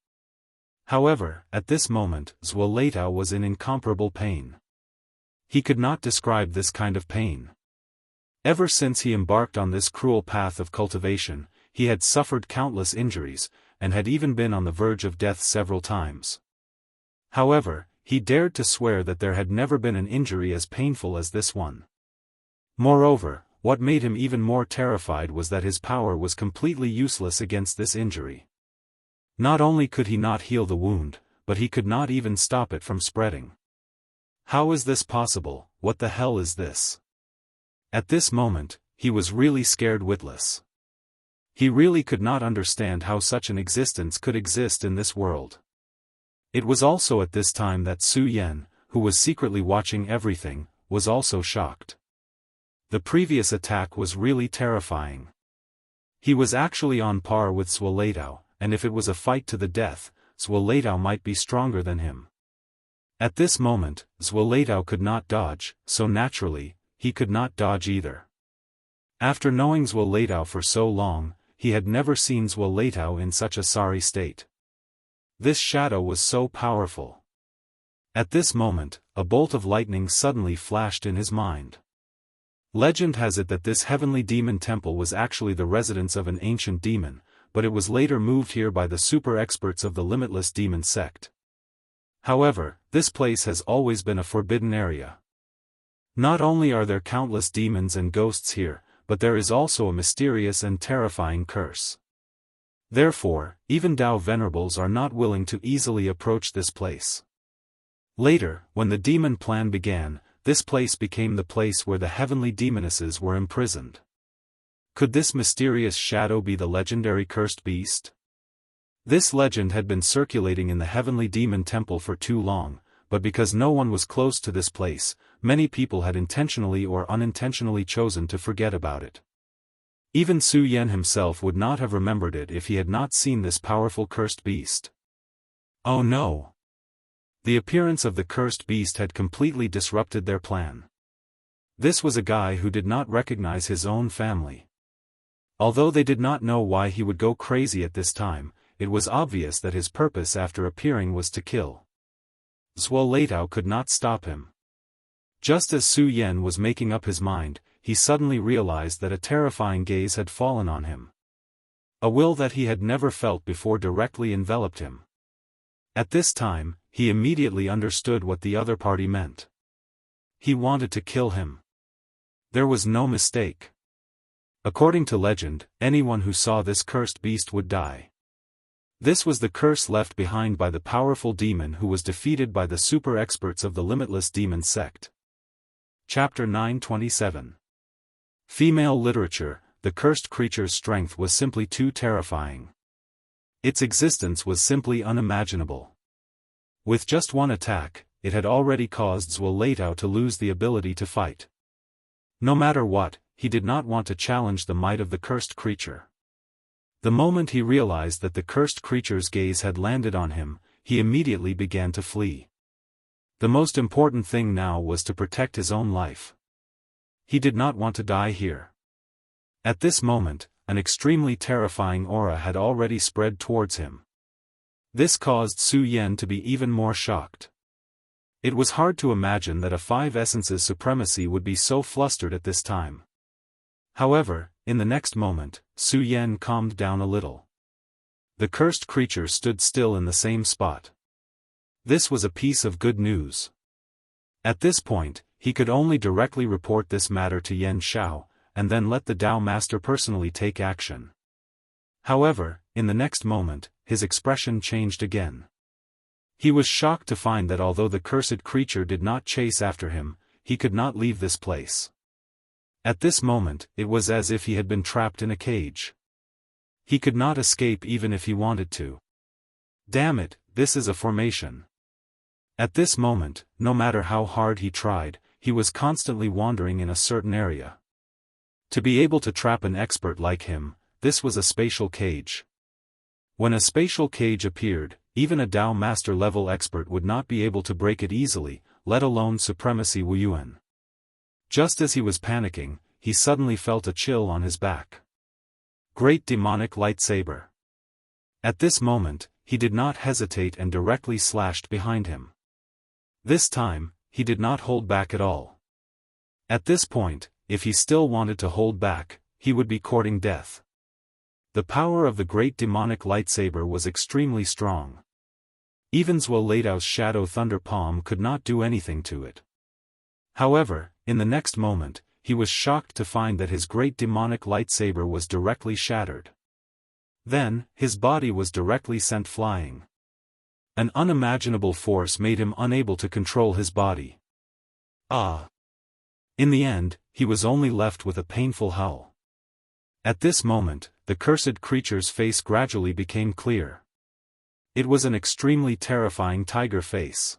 However, at this moment, Zuoleitao was in incomparable pain. He could not describe this kind of pain. Ever since he embarked on this cruel path of cultivation, he had suffered countless injuries, and had even been on the verge of death several times. However, he dared to swear that there had never been an injury as painful as this one. Moreover, what made him even more terrified was that his power was completely useless against this injury. Not only could he not heal the wound, but he could not even stop it from spreading. How is this possible? What the hell is this? At this moment, he was really scared witless. He really could not understand how such an existence could exist in this world. It was also at this time that Su Yan, who was secretly watching everything, was also shocked. The previous attack was really terrifying. He was actually on par with Zuoleitao, and if it was a fight to the death, Zuoleitao might be stronger than him. At this moment, Zuoleitao could not dodge, so naturally, he could not dodge either. After knowing Zuoleitao for so long, he had never seen Zuoleitao in such a sorry state. This shadow was so powerful. At this moment, a bolt of lightning suddenly flashed in his mind. Legend has it that this heavenly demon temple was actually the residence of an ancient demon, but it was later moved here by the super experts of the Limitless Demon sect. However, this place has always been a forbidden area. Not only are there countless demons and ghosts here, but there is also a mysterious and terrifying curse. Therefore, even Dao venerables are not willing to easily approach this place. Later, when the demon plan began, this place became the place where the heavenly demonesses were imprisoned. Could this mysterious shadow be the legendary cursed beast? This legend had been circulating in the heavenly demon temple for too long, but because no one was close to this place, many people had intentionally or unintentionally chosen to forget about it. Even Su Yan himself would not have remembered it if he had not seen this powerful cursed beast. Oh no! The appearance of the cursed beast had completely disrupted their plan. This was a guy who did not recognize his own family. Although they did not know why he would go crazy at this time, it was obvious that his purpose after appearing was to kill. Zhuo could not stop him. Just as Su Yan was making up his mind, he suddenly realized that a terrifying gaze had fallen on him. A will that he had never felt before directly enveloped him. At this time, he immediately understood what the other party meant. He wanted to kill him. There was no mistake. According to legend, anyone who saw this cursed beast would die. This was the curse left behind by the powerful demon who was defeated by the super experts of the limitless demon sect. Chapter 927. Female literature. The cursed creature's strength was simply too terrifying. Its existence was simply unimaginable. With just one attack, it had already caused Zhuo to lose the ability to fight. No matter what, he did not want to challenge the might of the cursed creature. The moment he realized that the cursed creature's gaze had landed on him, he immediately began to flee. The most important thing now was to protect his own life. He did not want to die here. At this moment, an extremely terrifying aura had already spread towards him. This caused Su Yan to be even more shocked. It was hard to imagine that a five essences supremacy would be so flustered at this time. However, in the next moment, Su Yan calmed down a little. The cursed creature stood still in the same spot. This was a piece of good news. At this point, he could only directly report this matter to Yan Xiao, and then let the Dao Master personally take action. However, in the next moment, his expression changed again. He was shocked to find that although the cursed creature did not chase after him, he could not leave this place. At this moment, it was as if he had been trapped in a cage. He could not escape even if he wanted to. Damn it, this is a formation. At this moment, no matter how hard he tried, he was constantly wandering in a certain area. To be able to trap an expert like him, this was a spatial cage. When a spatial cage appeared, even a Dao Master level expert would not be able to break it easily, let alone Supremacy Wuyuan. Just as he was panicking, he suddenly felt a chill on his back. Great demonic lightsaber. At this moment, he did not hesitate and directly slashed behind him. This time, he did not hold back at all. At this point, if he still wanted to hold back, he would be courting death. The power of the great demonic lightsaber was extremely strong. Even Zhuo shadow thunder palm could not do anything to it. However, in the next moment, he was shocked to find that his great demonic lightsaber was directly shattered. Then, his body was directly sent flying. An unimaginable force made him unable to control his body. In the end, he was only left with a painful howl. At this moment, the cursed creature's face gradually became clear. It was an extremely terrifying tiger face.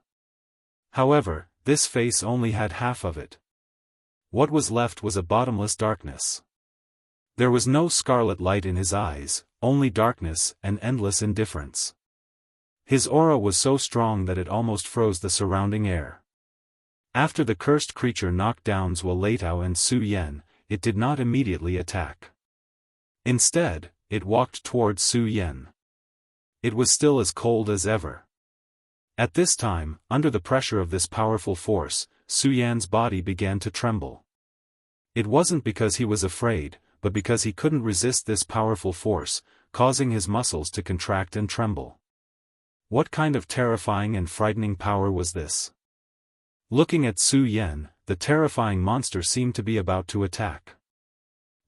However, this face only had half of it. What was left was a bottomless darkness. There was no scarlet light in his eyes, only darkness and endless indifference. His aura was so strong that it almost froze the surrounding air. After the cursed creature knocked down Zhuo and Su Yan, it did not immediately attack. Instead, it walked towards Su Yan. It was still as cold as ever. At this time, under the pressure of this powerful force, Su Yan's body began to tremble. It wasn't because he was afraid, but because he couldn't resist this powerful force, causing his muscles to contract and tremble. What kind of terrifying and frightening power was this? Looking at Su Yan, the terrifying monster seemed to be about to attack.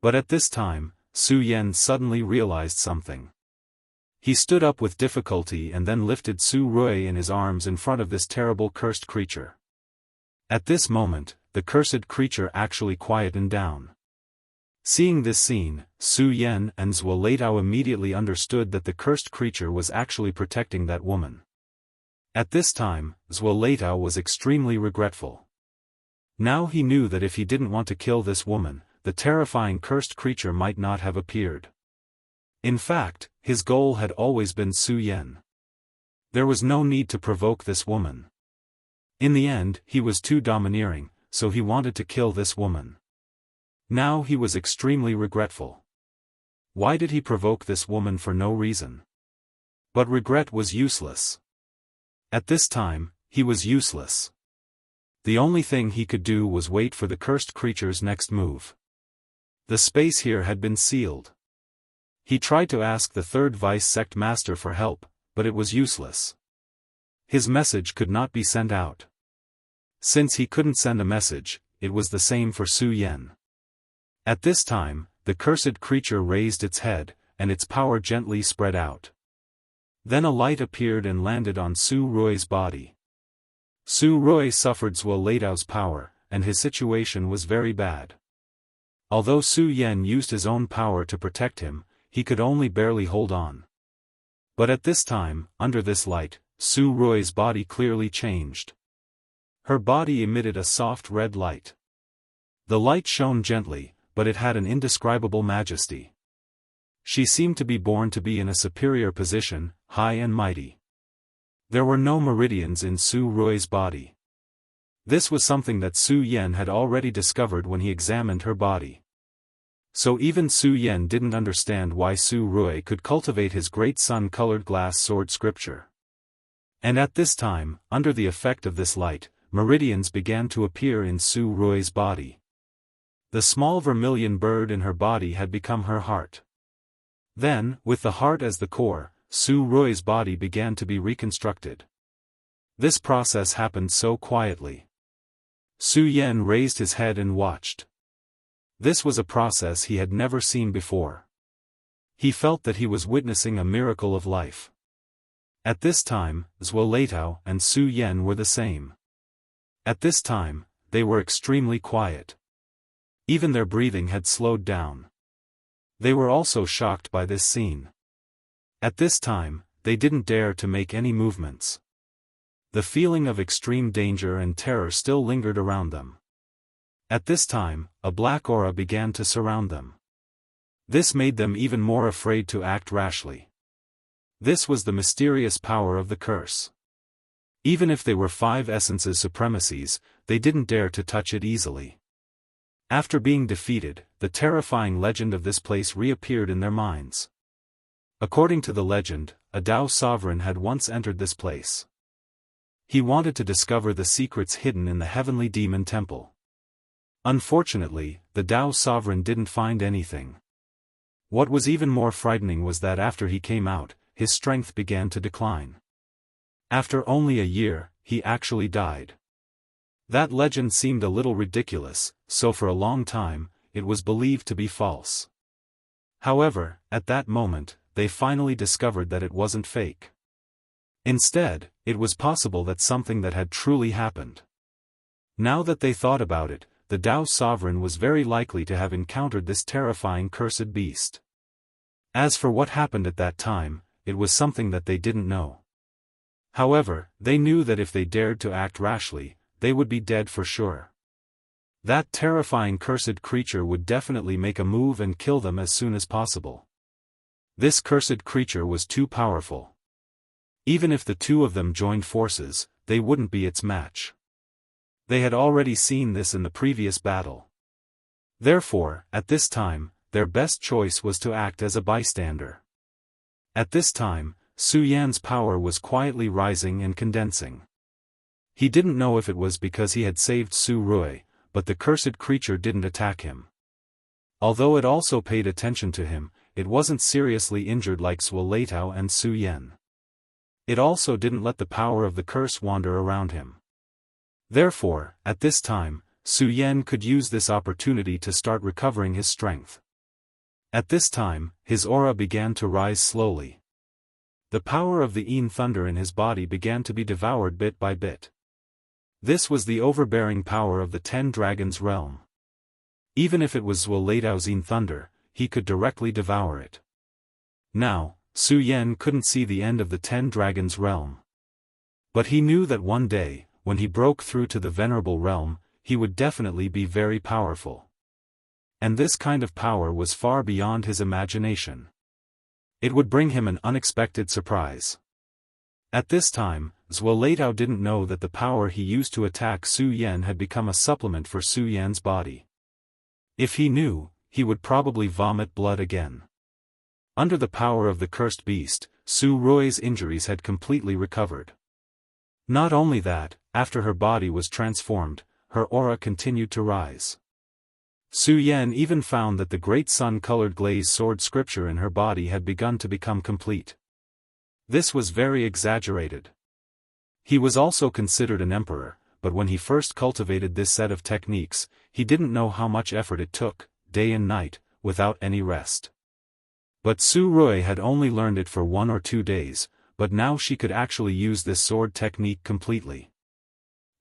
But at this time, Su Yan suddenly realized something. He stood up with difficulty and then lifted Su Rui in his arms in front of this terrible cursed creature. At this moment, the cursed creature actually quietened down. Seeing this scene, Su Yan and Zuoleitao immediately understood that the cursed creature was actually protecting that woman. At this time, Zuoleitao was extremely regretful. Now he knew that if he didn't want to kill this woman, the terrifying cursed creature might not have appeared. In fact, his goal had always been Su Yan. There was no need to provoke this woman. In the end, he was too domineering, so he wanted to kill this woman. Now he was extremely regretful. Why did he provoke this woman for no reason? But regret was useless. At this time, he was useless. The only thing he could do was wait for the cursed creature's next move. The space here had been sealed. He tried to ask the third vice sect master for help, but it was useless. His message could not be sent out. Since he couldn't send a message, it was the same for Su Yan. At this time, the cursed creature raised its head, and its power gently spread out. Then a light appeared and landed on Su Rui's body. Su Rui suffered Zuoleitao's power, and his situation was very bad. Although Su Yan used his own power to protect him, he could only barely hold on. But at this time, under this light, Su Rui's body clearly changed. Her body emitted a soft red light. The light shone gently, but it had an indescribable majesty. She seemed to be born to be in a superior position, high and mighty. There were no meridians in Su Rui's body. This was something that Su Yan had already discovered when he examined her body. So even Su Yan didn't understand why Su Rui could cultivate his great sun-colored glass sword scripture. And at this time, under the effect of this light, meridians began to appear in Su Rui's body. The small vermilion bird in her body had become her heart. Then, with the heart as the core, Su Rui's body began to be reconstructed. This process happened so quietly. Su Yan raised his head and watched. This was a process he had never seen before. He felt that he was witnessing a miracle of life. At this time, Zuoleitao and Su Yan were the same. At this time, they were extremely quiet. Even their breathing had slowed down. They were also shocked by this scene. At this time, they didn't dare to make any movements. The feeling of extreme danger and terror still lingered around them. At this time, a black aura began to surround them. This made them even more afraid to act rashly. This was the mysterious power of the curse. Even if they were 5 essences supremacies, they didn't dare to touch it easily. After being defeated, the terrifying legend of this place reappeared in their minds. According to the legend, a Dao sovereign had once entered this place. He wanted to discover the secrets hidden in the heavenly demon temple. Unfortunately, the Dao sovereign didn't find anything. What was even more frightening was that after he came out, his strength began to decline. After only a year, he actually died. That legend seemed a little ridiculous, so for a long time, it was believed to be false. However, at that moment, they finally discovered that it wasn't fake. Instead, it was possible that something that had truly happened. Now that they thought about it, the Dao sovereign was very likely to have encountered this terrifying cursed beast. As for what happened at that time, it was something that they didn't know. However, they knew that if they dared to act rashly, they would be dead for sure. That terrifying cursed creature would definitely make a move and kill them as soon as possible. This cursed creature was too powerful. Even if the two of them joined forces, they wouldn't be its match. They had already seen this in the previous battle. Therefore, at this time, their best choice was to act as a bystander. At this time, Su Yan's power was quietly rising and condensing. He didn't know if it was because he had saved Su Rui, but the cursed creature didn't attack him. Although it also paid attention to him, it wasn't seriously injured like Zuoleitao and Su Yan. It also didn't let the power of the curse wander around him. Therefore, at this time, Su Yan could use this opportunity to start recovering his strength. At this time, his aura began to rise slowly. The power of the Yin thunder in his body began to be devoured bit by bit. This was the overbearing power of the 10 Dragons realm. Even if it was Zuo Yin thunder, he could directly devour it. Now, Su Yan couldn't see the end of the 10 Dragons realm. But he knew that one day, when he broke through to the Venerable realm, he would definitely be very powerful. And this kind of power was far beyond his imagination. It would bring him an unexpected surprise. At this time, Zuo didn't know that the power he used to attack Su Yan had become a supplement for Su Yan's body. If he knew, he would probably vomit blood again. Under the power of the cursed beast, Su Rui's injuries had completely recovered. Not only that, after her body was transformed, her aura continued to rise. Su Yan even found that the great sun-colored glazed sword scripture in her body had begun to become complete. This was very exaggerated. He was also considered an emperor, but when he first cultivated this set of techniques, he didn't know how much effort it took, day and night, without any rest. But Su Rui had only learned it for 1 or 2 days, but now she could actually use this sword technique completely.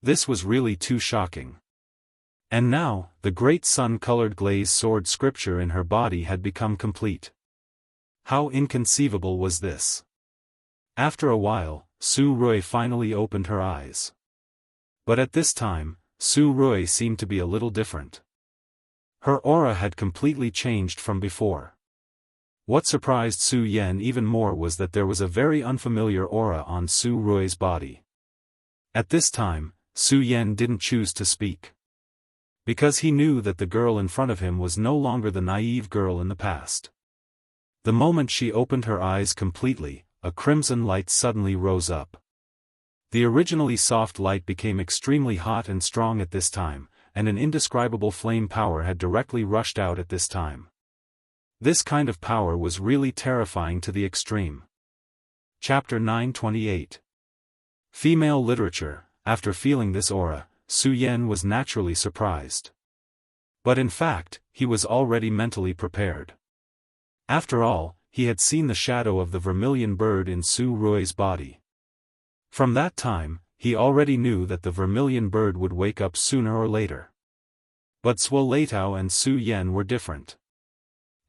This was really too shocking. And now, the great sun-colored glazed sword scripture in her body had become complete. How inconceivable was this? After a while, Su Rui finally opened her eyes. But at this time, Su Rui seemed to be a little different. Her aura had completely changed from before. What surprised Su Yan even more was that there was a very unfamiliar aura on Su Rui's body. At this time, Su Yan didn't choose to speak. Because he knew that the girl in front of him was no longer the naive girl in the past. The moment she opened her eyes completely, a crimson light suddenly rose up. The originally soft light became extremely hot and strong at this time, and an indescribable flame power had directly rushed out at this time. This kind of power was really terrifying to the extreme. Chapter 928. Female Literature. After feeling this aura, Su Yan was naturally surprised. But in fact, he was already mentally prepared. After all, he had seen the shadow of the vermilion bird in Su Rui's body. From that time, he already knew that the vermilion bird would wake up sooner or later. But Zuo and Su Yan were different.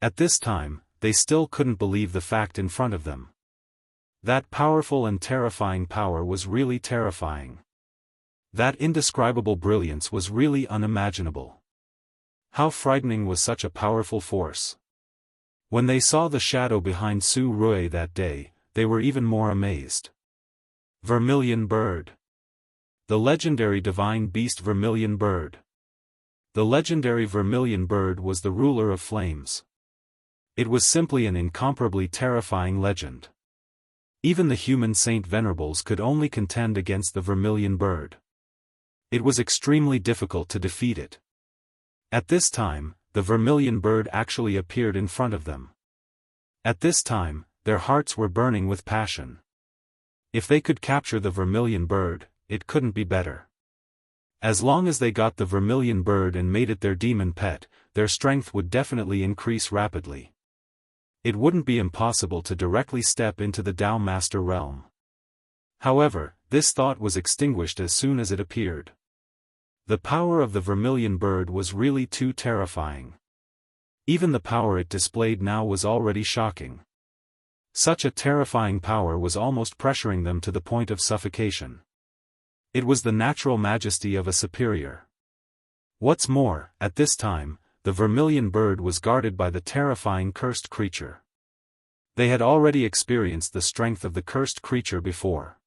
At this time, they still couldn't believe the fact in front of them. That powerful and terrifying power was really terrifying. That indescribable brilliance was really unimaginable. How frightening was such a powerful force? When they saw the shadow behind Su Rui that day, they were even more amazed. Vermilion Bird. The legendary divine beast Vermilion Bird. The legendary Vermilion Bird was the ruler of flames. It was simply an incomparably terrifying legend. Even the human saint venerables could only contend against the Vermilion Bird. It was extremely difficult to defeat it. At this time, the Vermilion Bird actually appeared in front of them. At this time, their hearts were burning with passion. If they could capture the Vermilion Bird, it couldn't be better. As long as they got the Vermilion Bird and made it their demon pet, their strength would definitely increase rapidly. It wouldn't be impossible to directly step into the Tao Master realm. However, this thought was extinguished as soon as it appeared. The power of the Vermilion Bird was really too terrifying. Even the power it displayed now was already shocking. Such a terrifying power was almost pressuring them to the point of suffocation. It was the natural majesty of a superior. What's more, at this time, the Vermilion Bird was guarded by the terrifying cursed creature. They had already experienced the strength of the cursed creature before.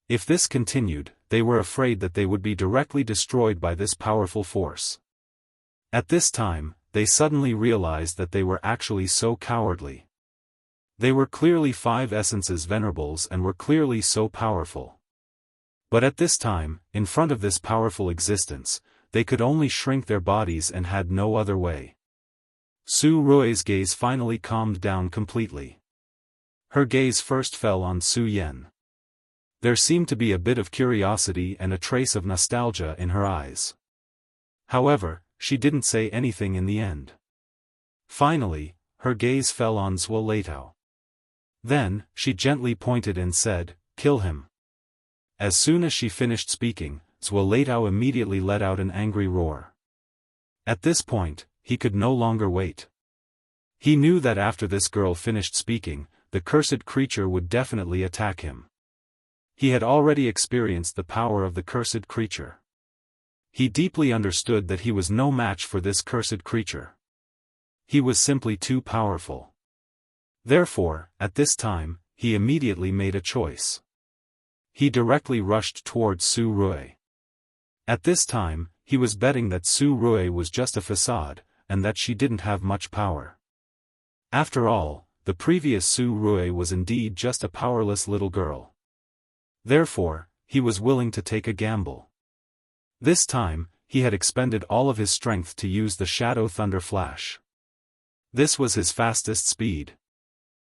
If this continued, they were afraid that they would be directly destroyed by this powerful force. At this time, they suddenly realized that they were actually so cowardly. They were clearly 5 essences venerables and were clearly so powerful. But at this time, in front of this powerful existence, they could only shrink their bodies and had no other way. Su Rui's gaze finally calmed down completely. Her gaze first fell on Su Yan. There seemed to be a bit of curiosity and a trace of nostalgia in her eyes. However, she didn't say anything in the end. Finally, her gaze fell on Zuoleitao. Then, she gently pointed and said, "Kill him." As soon as she finished speaking, Zuoleitao immediately let out an angry roar. At this point, he could no longer wait. He knew that after this girl finished speaking, the cursed creature would definitely attack him. He had already experienced the power of the cursed creature. He deeply understood that he was no match for this cursed creature. He was simply too powerful. Therefore, at this time, he immediately made a choice. He directly rushed towards Su Rui. At this time, he was betting that Su Rui was just a facade, and that she didn't have much power. After all, the previous Su Rui was indeed just a powerless little girl. Therefore, he was willing to take a gamble. This time, he had expended all of his strength to use the Shadow Thunder Flash. This was his fastest speed.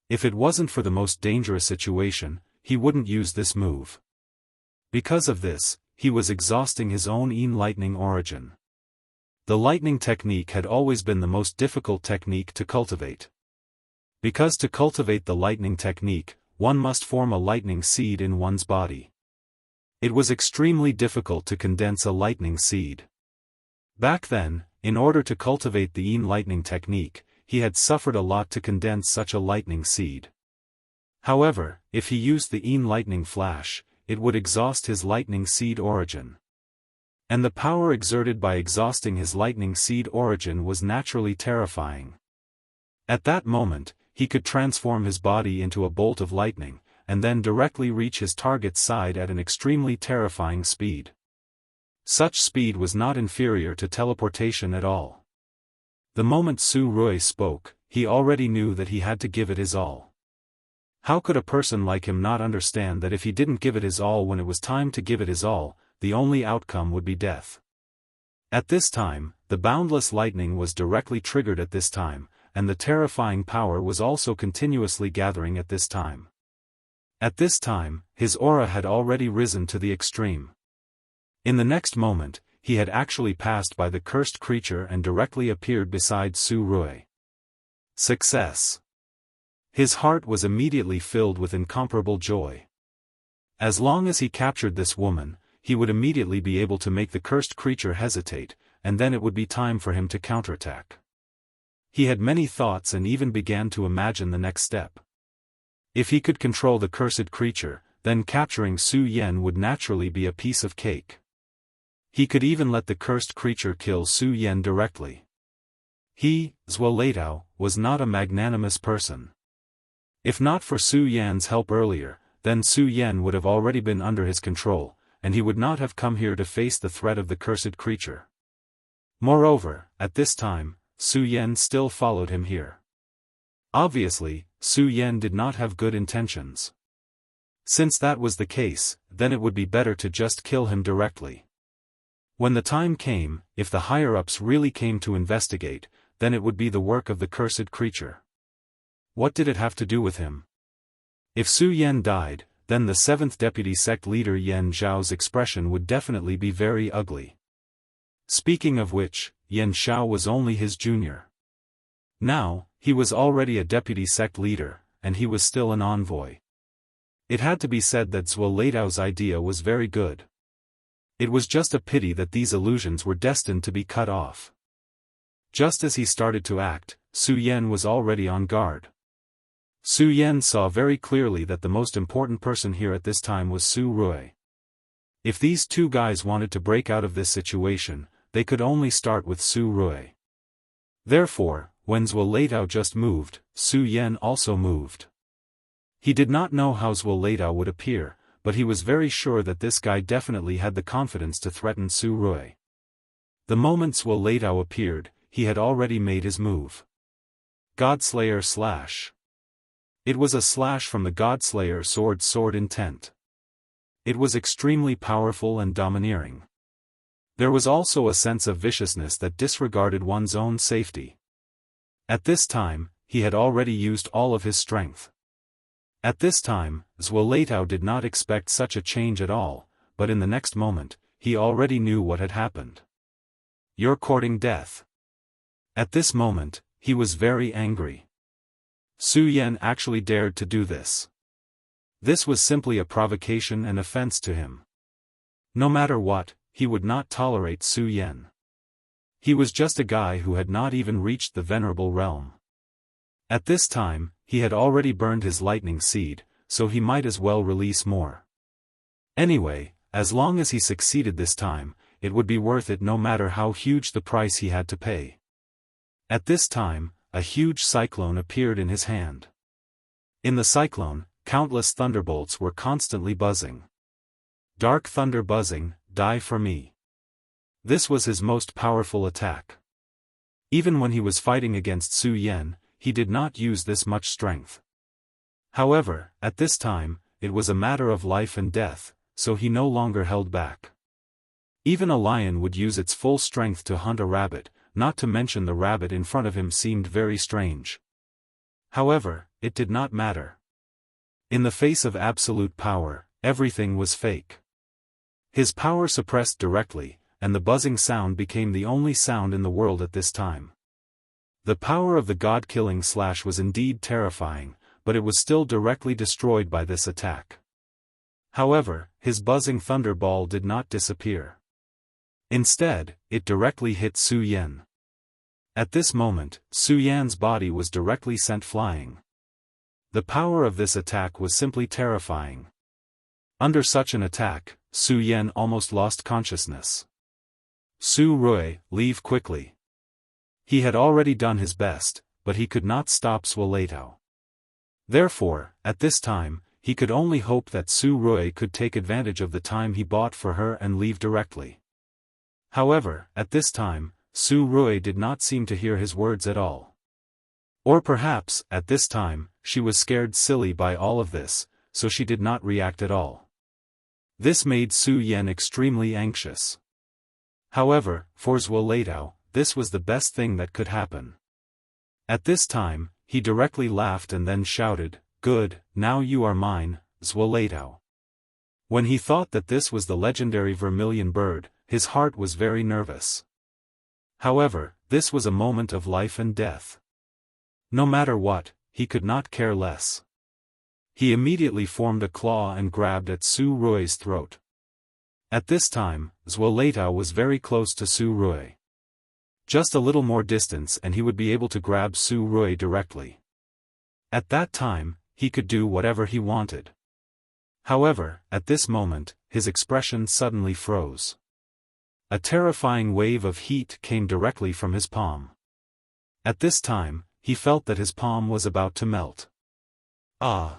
If it wasn't for the most dangerous situation, he wouldn't use this move. Because of this, he was exhausting his own lightning origin. The lightning technique had always been the most difficult technique to cultivate. Because to cultivate the lightning technique, one must form a lightning seed in one's body. It was extremely difficult to condense a lightning seed. Back then, in order to cultivate the lightning technique, he had suffered a lot to condense such a lightning seed. However, if he used the lightning flash, it would exhaust his lightning seed origin. And the power exerted by exhausting his lightning seed origin was naturally terrifying. At that moment, he could transform his body into a bolt of lightning, and then directly reach his target's side at an extremely terrifying speed. Such speed was not inferior to teleportation at all. The moment Su Rui spoke, he already knew that he had to give it his all. How could a person like him not understand that if he didn't give it his all when it was time to give it his all, the only outcome would be death? At this time, the boundless lightning was directly triggered at this time, and the terrifying power was also continuously gathering at this time. At this time, his aura had already risen to the extreme. In the next moment, he had actually passed by the cursed creature and directly appeared beside Su Rui. Success! His heart was immediately filled with incomparable joy. As long as he captured this woman, he would immediately be able to make the cursed creature hesitate, and then it would be time for him to counterattack. He had many thoughts and even began to imagine the next step. If he could control the cursed creature, then capturing Su Yen would naturally be a piece of cake. He could even let the cursed creature kill Su Yen directly. He, Zuoleitao, was not a magnanimous person. If not for Su Yan's help earlier, then Su Yen would have already been under his control, and he would not have come here to face the threat of the cursed creature. Moreover, at this time, Su Yen still followed him here. Obviously, Su Yen did not have good intentions. Since that was the case, then it would be better to just kill him directly. When the time came, if the higher-ups really came to investigate, then it would be the work of the cursed creature. What did it have to do with him? If Su Yen died, then the 7th deputy sect leader Yen Zhao's expression would definitely be very ugly. Speaking of which, Yen Zhao was only his junior. Now, he was already a deputy sect leader, and he was still an envoy. It had to be said that Zuoleitao's idea was very good. It was just a pity that these illusions were destined to be cut off. Just as he started to act, Su Yen was already on guard. Su Yen saw very clearly that the most important person here at this time was Su Rui. If these two guys wanted to break out of this situation, they could only start with Su Rui. Therefore, when Zuoleitao just moved, Su Yen also moved. He did not know how Zuoleitao would appear, but he was very sure that this guy definitely had the confidence to threaten Su Rui. The moment Zuoleitao appeared, he had already made his move. Godslayer slash. It was a slash from the Godslayer sword intent. It was extremely powerful and domineering. There was also a sense of viciousness that disregarded one's own safety. At this time, he had already used all of his strength. At this time, Zuoleitao did not expect such a change at all, but in the next moment, he already knew what had happened. "You're courting death." At this moment, he was very angry. Su Yan actually dared to do this. This was simply a provocation and offense to him. No matter what, he would not tolerate Su Yan. He was just a guy who had not even reached the venerable realm. At this time, he had already burned his lightning seed, so he might as well release more. Anyway, as long as he succeeded this time, it would be worth it no matter how huge the price he had to pay. At this time, a huge cyclone appeared in his hand. In the cyclone, countless thunderbolts were constantly buzzing. Dark thunder buzzing, die for me. This was his most powerful attack. Even when he was fighting against Su Yan, he did not use this much strength. However, at this time, it was a matter of life and death, so he no longer held back. Even a lion would use its full strength to hunt a rabbit, not to mention the rabbit in front of him seemed very strange. However, it did not matter. In the face of absolute power, everything was fake. His power suppressed directly, and the buzzing sound became the only sound in the world at this time. The power of the god-killing slash was indeed terrifying, but it was still directly destroyed by this attack. However, his buzzing thunderball did not disappear. Instead, it directly hit Su Yan. At this moment, Su Yan's body was directly sent flying. The power of this attack was simply terrifying. Under such an attack, Su Yan almost lost consciousness. Su Rui, leave quickly. He had already done his best, but he could not stop Zhuoleitao. Therefore, at this time, he could only hope that Su Rui could take advantage of the time he bought for her and leave directly. However, at this time, Su Rui did not seem to hear his words at all. Or perhaps, at this time, she was scared silly by all of this, so she did not react at all. This made Su Yan extremely anxious. However, for Zhuoleitao, this was the best thing that could happen. At this time, he directly laughed and then shouted, "Good, now you are mine, Zhuoleitao." When he thought that this was the legendary vermilion bird, his heart was very nervous. However, this was a moment of life and death. No matter what, he could not care less. He immediately formed a claw and grabbed at Su Rui's throat. At this time, Zhuoleitao was very close to Su Rui. Just a little more distance and he would be able to grab Su Rui directly. At that time, he could do whatever he wanted. However, at this moment, his expression suddenly froze. A terrifying wave of heat came directly from his palm. At this time, he felt that his palm was about to melt. Ah!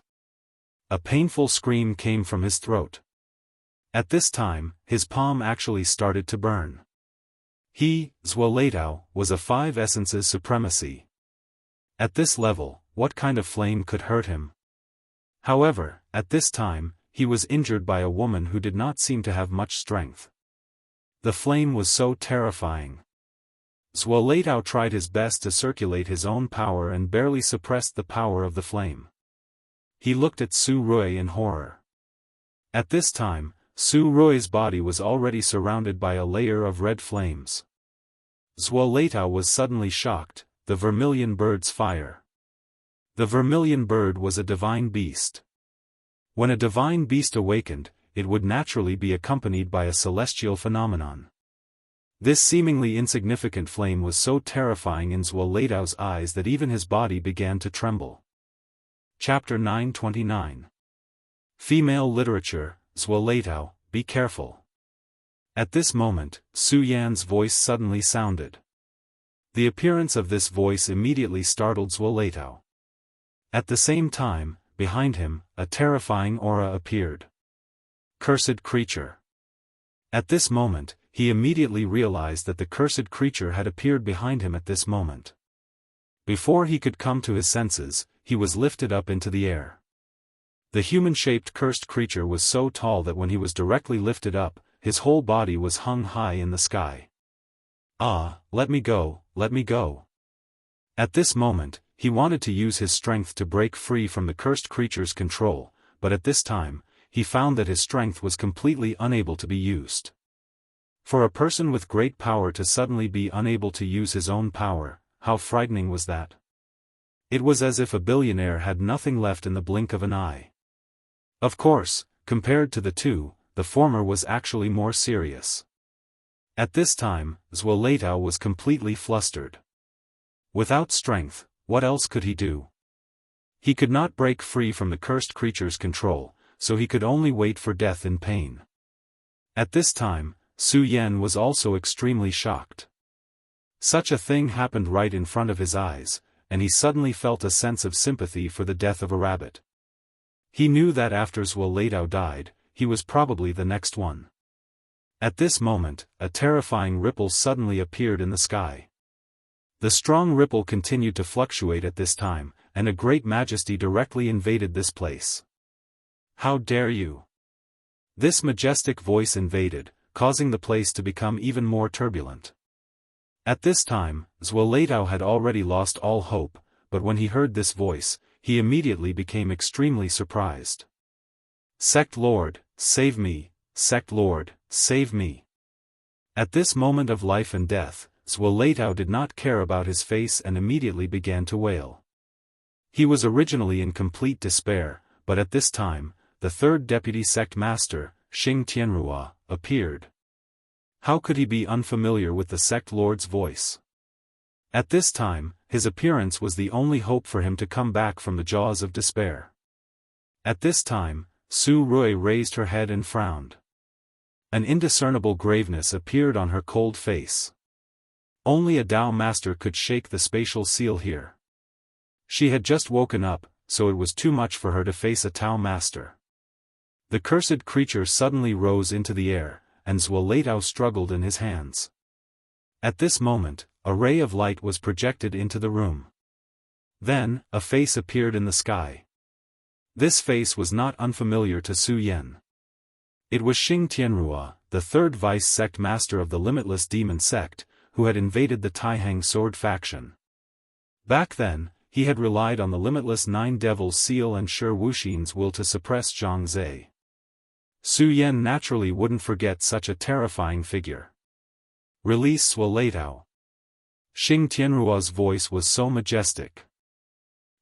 A painful scream came from his throat. At this time, his palm actually started to burn. He, Zhuoleitao, was a 5 essences supremacy. At this level, what kind of flame could hurt him? However, at this time, he was injured by a woman who did not seem to have much strength. The flame was so terrifying. Zhuoleitao tried his best to circulate his own power and barely suppressed the power of the flame. He looked at Su Rui in horror. At this time, Su Rui's body was already surrounded by a layer of red flames. Zhuoleitao was suddenly shocked, the vermilion bird's fire. The vermilion bird was a divine beast. When a divine beast awakened, it would naturally be accompanied by a celestial phenomenon. This seemingly insignificant flame was so terrifying in Zhuoleitao's eyes that even his body began to tremble. Chapter 929. Female Literature, Zhuoleitao, be careful. At this moment, Su Yan's voice suddenly sounded. The appearance of this voice immediately startled Zhuoleitao. At the same time, behind him, a terrifying aura appeared. Cursed creature. At this moment, he immediately realized that the cursed creature had appeared behind him at this moment. Before he could come to his senses, he was lifted up into the air. The human-shaped cursed creature was so tall that when he was directly lifted up, his whole body was hung high in the sky. Ah, let me go, let me go. At this moment, he wanted to use his strength to break free from the cursed creature's control, but at this time, he found that his strength was completely unable to be used. For a person with great power to suddenly be unable to use his own power, how frightening was that? It was as if a billionaire had nothing left in the blink of an eye. Of course, compared to the two, the former was actually more serious. At this time, Zwolatow was completely flustered. Without strength, what else could he do? He could not break free from the cursed creature's control, so he could only wait for death in pain. At this time, Su Yan was also extremely shocked. Such a thing happened right in front of his eyes, and he suddenly felt a sense of sympathy for the death of a rabbit. He knew that after Zwolatow died, he was probably the next one. At this moment, a terrifying ripple suddenly appeared in the sky. The strong ripple continued to fluctuate at this time, and a great majesty directly invaded this place. "How dare you?" This majestic voice invaded, causing the place to become even more turbulent. At this time, Zwolatow had already lost all hope, but when he heard this voice, he immediately became extremely surprised. "Sect Lord, save me! Sect Lord, save me!" At this moment of life and death, Zwolatow did not care about his face and immediately began to wail. He was originally in complete despair, but at this time, the third deputy sect master, Xing Tianrua, appeared. How could he be unfamiliar with the sect lord's voice? At this time, his appearance was the only hope for him to come back from the jaws of despair. At this time, Su Rui raised her head and frowned. An indiscernible graveness appeared on her cold face. Only a Dao master could shake the spatial seal here. She had just woken up, so it was too much for her to face a Tao master. The cursed creature suddenly rose into the air, and Zwolatow struggled in his hands. At this moment, a ray of light was projected into the room. Then, a face appeared in the sky. This face was not unfamiliar to Su Yan. It was Xing Tianrua, the third vice-sect master of the Limitless Demon Sect, who had invaded the Taihang Sword faction. Back then, he had relied on the Limitless Nine Devils seal and Shi Wuxin's will to suppress Zhang Zhe. Su Yan naturally wouldn't forget such a terrifying figure. "Release Zwolatow." Xing Tianrua's voice was so majestic.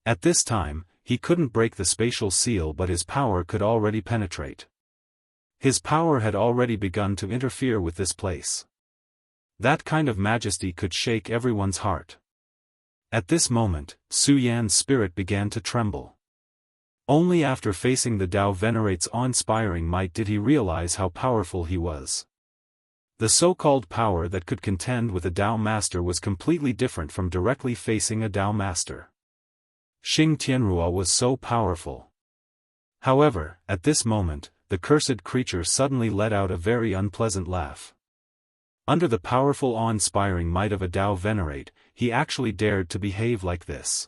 At this time, he couldn't break the spatial seal, but his power could already penetrate. His power had already begun to interfere with this place. That kind of majesty could shake everyone's heart. At this moment, Su Yan's spirit began to tremble. Only after facing the Tao Venerate's awe-inspiring might did he realize how powerful he was. The so-called power that could contend with a Tao master was completely different from directly facing a Tao master. Xing Tianrua was so powerful. However, at this moment, the cursed creature suddenly let out a very unpleasant laugh. Under the powerful awe-inspiring might of a Tao Venerate, he actually dared to behave like this.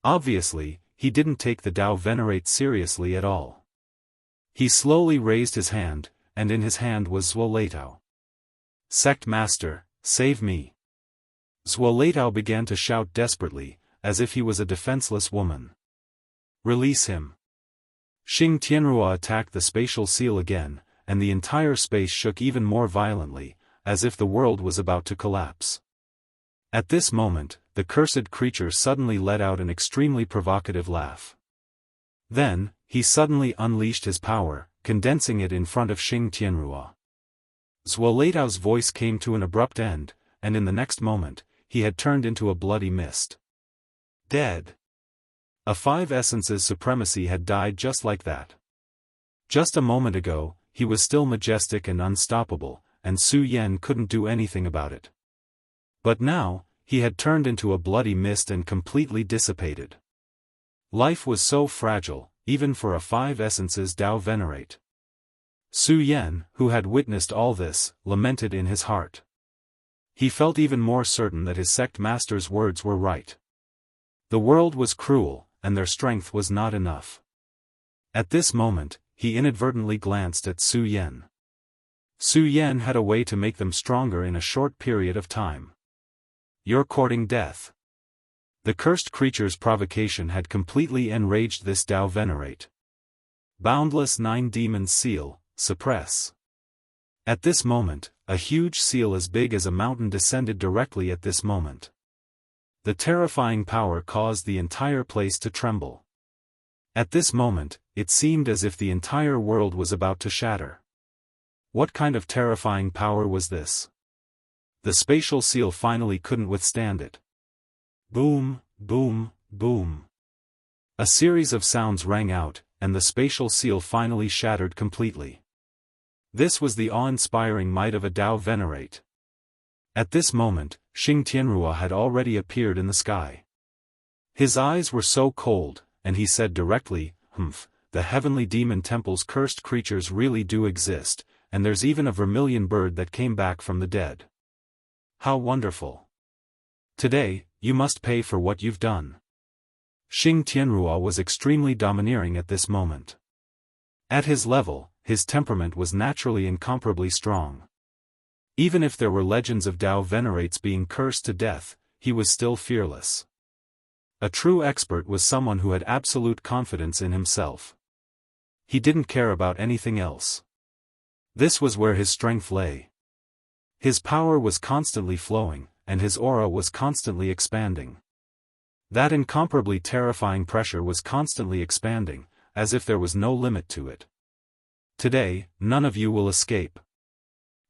Obviously, he didn't take the Tao Venerate seriously at all. He slowly raised his hand, and in his hand was Zwolatow. "Sect Master, save me!" Zwolatow began to shout desperately, as if he was a defenseless woman. "Release him!" Xing Tianrua attacked the spatial seal again, and the entire space shook even more violently, as if the world was about to collapse. At this moment, the cursed creature suddenly let out an extremely provocative laugh. Then, he suddenly unleashed his power, condensing it in front of Xing Tianrua. Zwolatow's voice came to an abrupt end, and in the next moment, he had turned into a bloody mist. Dead. A five essences supremacy had died just like that. Just a moment ago, he was still majestic and unstoppable, and Su Yan couldn't do anything about it. But now, he had turned into a bloody mist and completely dissipated. Life was so fragile, even for a five essences Tao Venerate. Su Yan, who had witnessed all this, lamented in his heart. He felt even more certain that his sect master's words were right. The world was cruel, and their strength was not enough. At this moment, he inadvertently glanced at Su Yan. Su Yan had a way to make them stronger in a short period of time. "You're courting death." The cursed creature's provocation had completely enraged this Tao Venerate. Boundless Nine Demons seal, suppress. At this moment, a huge seal as big as a mountain descended directly at this moment. the terrifying power caused the entire place to tremble. At this moment, it seemed as if the entire world was about to shatter. What kind of terrifying power was this? The spatial seal finally couldn't withstand it. Boom, boom, boom. A series of sounds rang out, and the spatial seal finally shattered completely. This was the awe-inspiring might of a Dao Venerate. At this moment, Xing Tianrua had already appeared in the sky. His eyes were so cold, and he said directly, "Humph, the heavenly demon temple's cursed creatures really do exist, and there's even a vermilion bird that came back from the dead. How wonderful. Today, you must pay for what you've done." Xing Tianrua was extremely domineering at this moment. At his level, his temperament was naturally incomparably strong. Even if there were legends of Dao Venerates being cursed to death, he was still fearless. A true expert was someone who had absolute confidence in himself. He didn't care about anything else. This was where his strength lay. His power was constantly flowing, and his aura was constantly expanding. That incomparably terrifying pressure was constantly expanding, as if there was no limit to it. Today, none of you will escape.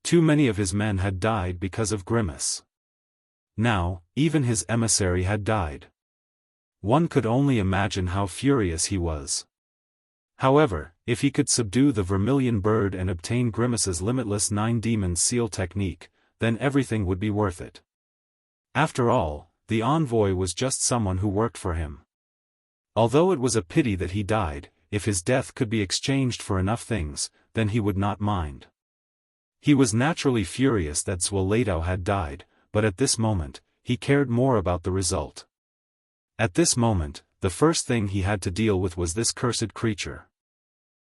Too many of his men had died because of Grimace. Now, even his emissary had died. One could only imagine how furious he was. However, if he could subdue the vermilion bird and obtain Grimace's limitless 9-demon seal technique, then everything would be worth it. After all, the envoy was just someone who worked for him. Although it was a pity that he died, if his death could be exchanged for enough things, then he would not mind. He was naturally furious that SwordWill had died, but at this moment, he cared more about the result. At this moment, the first thing he had to deal with was this cursed creature.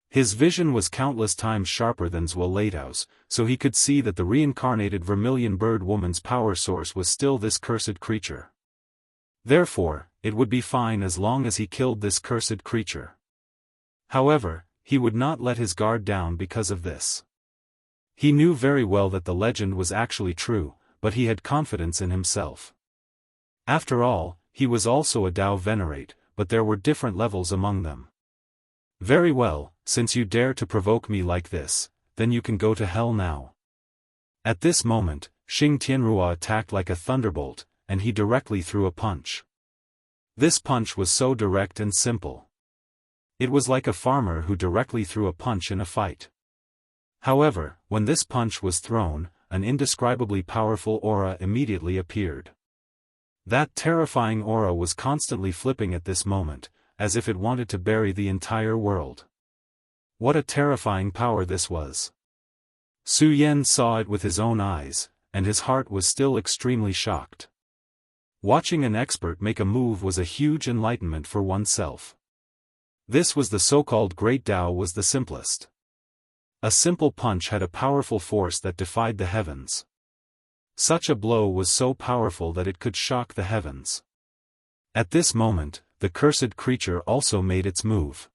His vision was countless times sharper than SwordWill's, so he could see that the reincarnated vermilion bird woman's power source was still this cursed creature. Therefore, it would be fine as long as he killed this cursed creature. However, he would not let his guard down because of this. He knew very well that the legend was actually true, but he had confidence in himself. After all, he was also a Dao Venerate, but there were different levels among them. Very well, since you dare to provoke me like this, then you can go to hell now. At this moment, Xing Tianrua attacked like a thunderbolt, and he directly threw a punch. This punch was so direct and simple. It was like a farmer who directly threw a punch in a fight. However, when this punch was thrown, an indescribably powerful aura immediately appeared. That terrifying aura was constantly flipping at this moment, as if it wanted to bury the entire world. What a terrifying power this was. Su Yan saw it with his own eyes, and his heart was still extremely shocked. Watching an expert make a move was a huge enlightenment for oneself. This was the so-called Great Dao was the simplest. A simple punch had a powerful force that defied the heavens. Such a blow was so powerful that it could shock the heavens. At this moment, the cursed creature also made its move.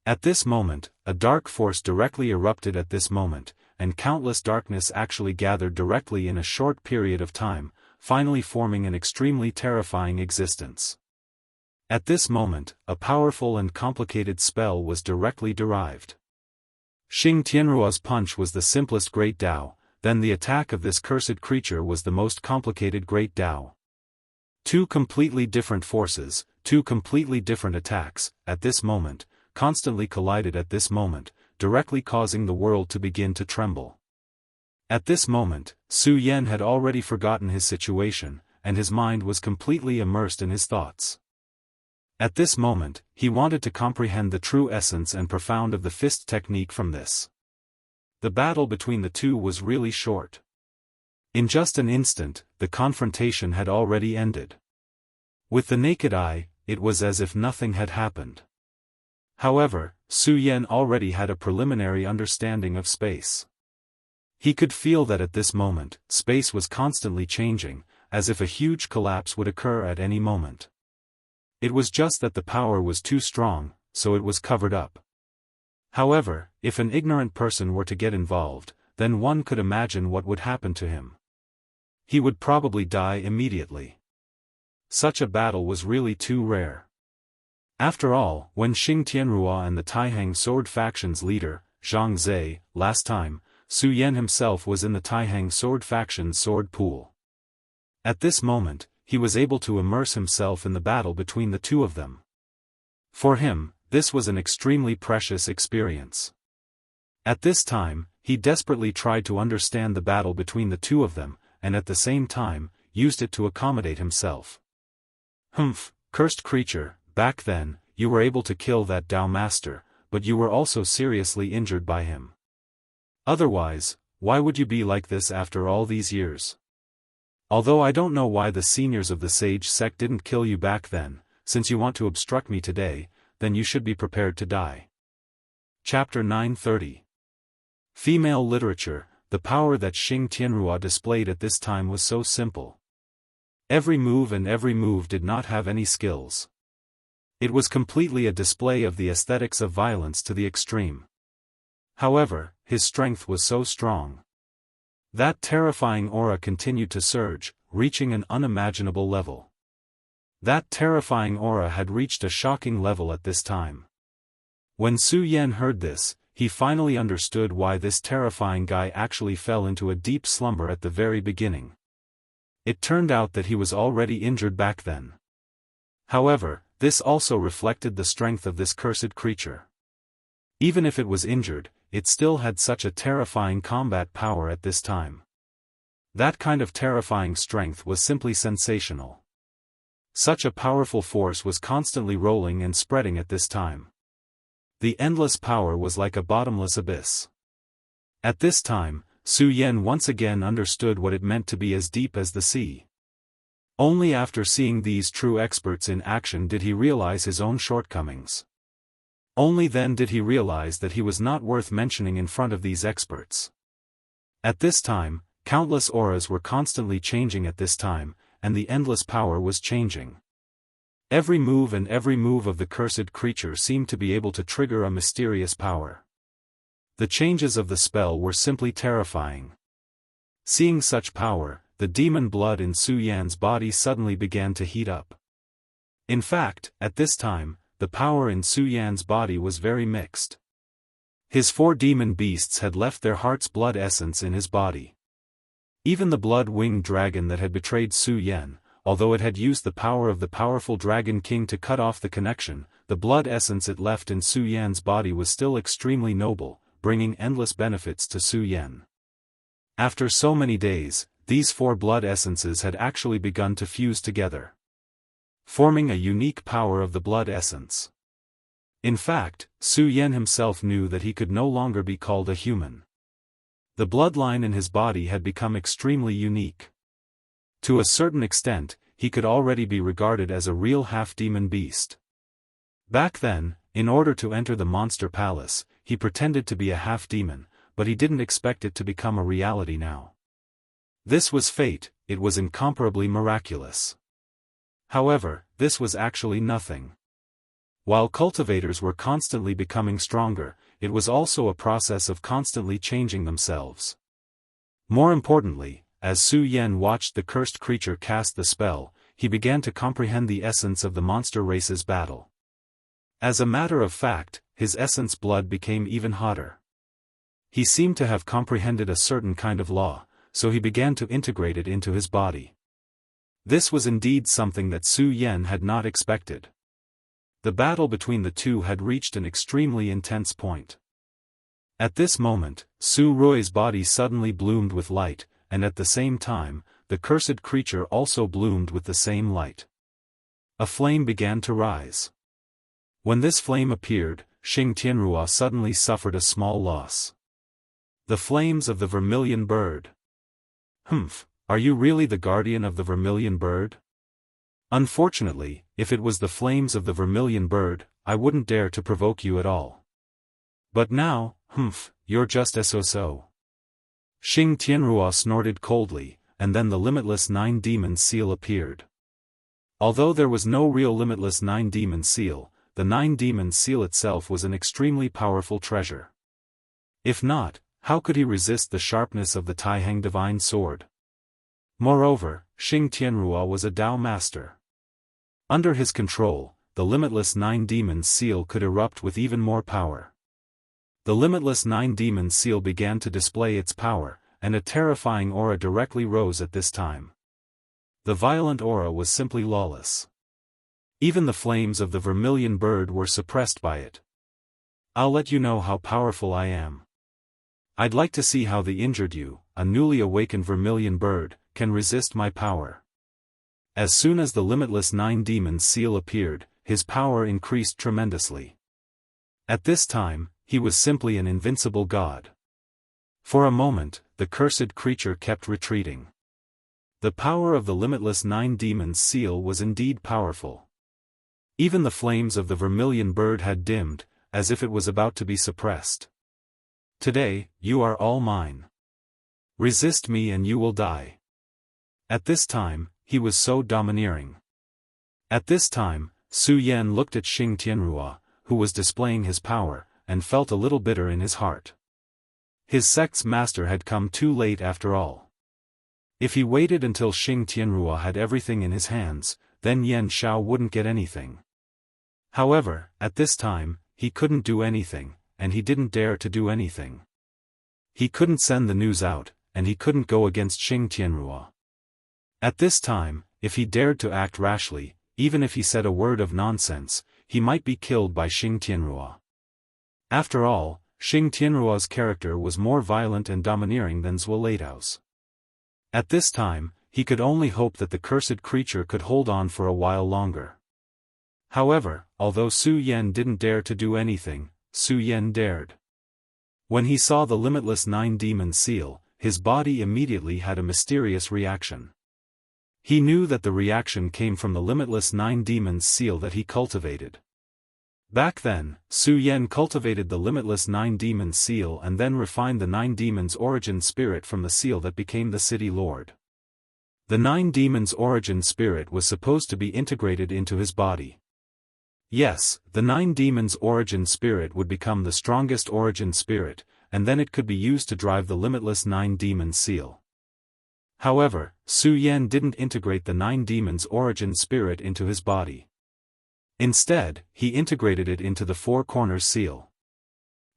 At this moment, a dark force directly erupted at this moment, and countless darkness actually gathered directly in a short period of time, finally forming an extremely terrifying existence. At this moment, a powerful and complicated spell was directly derived. Xing Tianrua's punch was the simplest Great Dao, then the attack of this cursed creature was the most complicated Great Dao. Two completely different forces, two completely different attacks, at this moment, constantly collided at this moment, directly causing the world to begin to tremble. At this moment, Su Yan had already forgotten his situation, and his mind was completely immersed in his thoughts. At this moment, he wanted to comprehend the true essence and profound of the fist technique from this. The battle between the two was really short. In just an instant, the confrontation had already ended. With the naked eye, it was as if nothing had happened. However, Su Yan already had a preliminary understanding of space. He could feel that at this moment, space was constantly changing, as if a huge collapse would occur at any moment. It was just that the power was too strong, so it was covered up. However, if an ignorant person were to get involved, then one could imagine what would happen to him. He would probably die immediately. Such a battle was really too rare. After all, when Xing Tianrua and the Taihang sword faction's leader, Zhang Zhe, last time, Su Yan himself was in the Taihang sword faction's sword pool. At this moment, he was able to immerse himself in the battle between the two of them. For him, this was an extremely precious experience. At this time, he desperately tried to understand the battle between the two of them, and at the same time, used it to accommodate himself. Humph, cursed creature, back then, you were able to kill that Dao master, but you were also seriously injured by him. Otherwise, why would you be like this after all these years? Although I don't know why the seniors of the Sage sect didn't kill you back then, since you want to obstruct me today, then you should be prepared to die. Chapter 930. Female literature. The power that Xing Tianrua displayed at this time was so simple. Every move did not have any skills. It was completely a display of the aesthetics of violence to the extreme. However, his strength was so strong. That terrifying aura continued to surge, reaching an unimaginable level. That terrifying aura had reached a shocking level at this time. When Su Yan heard this, he finally understood why this terrifying guy actually fell into a deep slumber at the very beginning. It turned out that he was already injured back then. However, this also reflected the strength of this cursed creature. Even if it was injured, it still had such a terrifying combat power at this time. That kind of terrifying strength was simply sensational. Such a powerful force was constantly rolling and spreading at this time. The endless power was like a bottomless abyss. At this time, Su Yan once again understood what it meant to be as deep as the sea. Only after seeing these true experts in action did he realize his own shortcomings. Only then did he realize that he was not worth mentioning in front of these experts. At this time, countless auras were constantly changing at this time, and the endless power was changing. Every move of the cursed creature seemed to be able to trigger a mysterious power. The changes of the spell were simply terrifying. Seeing such power, the demon blood in Su Yan's body suddenly began to heat up. In fact, at this time, the power in Su Yan's body was very mixed. His 4 demon beasts had left their heart's blood essence in his body. Even the blood-winged dragon that had betrayed Su Yan, although it had used the power of the powerful Dragon King to cut off the connection, the blood essence it left in Su Yan's body was still extremely noble, bringing endless benefits to Su Yan. After so many days, these 4 blood essences had actually begun to fuse together, forming a unique power of the blood essence. In fact, Su Yan himself knew that he could no longer be called a human. The bloodline in his body had become extremely unique. To a certain extent, he could already be regarded as a real half-demon beast. Back then, in order to enter the monster palace, he pretended to be a half-demon, but he didn't expect it to become a reality now. This was fate, it was incomparably miraculous. However, this was actually nothing. While cultivators were constantly becoming stronger, it was also a process of constantly changing themselves. More importantly, as Su Yan watched the cursed creature cast the spell, he began to comprehend the essence of the monster race's battle. As a matter of fact, his essence blood became even hotter. He seemed to have comprehended a certain kind of law, so he began to integrate it into his body. This was indeed something that Su Yan had not expected. The battle between the two had reached an extremely intense point. At this moment, Su Rui's body suddenly bloomed with light, and at the same time, the cursed creature also bloomed with the same light. A flame began to rise. When this flame appeared, Xing Tianrua suddenly suffered a small loss. The flames of the vermilion bird. Humph, are you really the guardian of the vermilion bird? Unfortunately, if it was the flames of the vermilion bird, I wouldn't dare to provoke you at all. But now, humph, you're just so. Xing Tianrua snorted coldly, and then the limitless 9-demon seal appeared. Although there was no real limitless 9-demon seal, the 9-demon seal itself was an extremely powerful treasure. If not, how could he resist the sharpness of the Taihang divine sword? Moreover, Xing Tianrua was a Dao master. Under his control, the limitless Nine Demons seal could erupt with even more power. The limitless Nine Demons seal began to display its power, and a terrifying aura directly rose at this time. The violent aura was simply lawless. Even the flames of the vermilion bird were suppressed by it. I'll let you know how powerful I am. I'd like to see how the injured you, a newly awakened vermilion bird, can resist my power. As soon as the limitless Nine Demons seal appeared, his power increased tremendously. At this time, he was simply an invincible god. For a moment, the cursed creature kept retreating. The power of the limitless Nine Demons seal was indeed powerful. Even the flames of the vermilion bird had dimmed, as if it was about to be suppressed. Today, you are all mine. Resist me and you will die. At this time, he was so domineering. At this time, Su Yan looked at Xing Tianrua, who was displaying his power, and felt a little bitter in his heart. His sect's master had come too late after all. If he waited until Xing Tianrua had everything in his hands, then Yan Shao wouldn't get anything. However, at this time, he couldn't do anything, and he didn't dare to do anything. He couldn't send the news out, and he couldn't go against Xing Tianrua. At this time, if he dared to act rashly, even if he said a word of nonsense, he might be killed by Xing Tianrua. After all, Xing Tianrua's character was more violent and domineering than Zuoleidou's. At this time, he could only hope that the cursed creature could hold on for a while longer. However, although Su Yan didn't dare to do anything, Su Yan dared. When he saw the limitless Nine Demons seal, his body immediately had a mysterious reaction. He knew that the reaction came from the limitless Nine Demons seal that he cultivated. Back then, Su Yan cultivated the limitless Nine Demons seal and then refined the Nine Demons origin spirit from the seal that became the city lord. The Nine Demons origin spirit was supposed to be integrated into his body. Yes, the Nine Demons origin spirit would become the strongest origin spirit, and then it could be used to drive the limitless Nine Demons seal. However, Su Yan didn't integrate the Nine Demons origin spirit into his body. Instead, he integrated it into the Four Corners seal.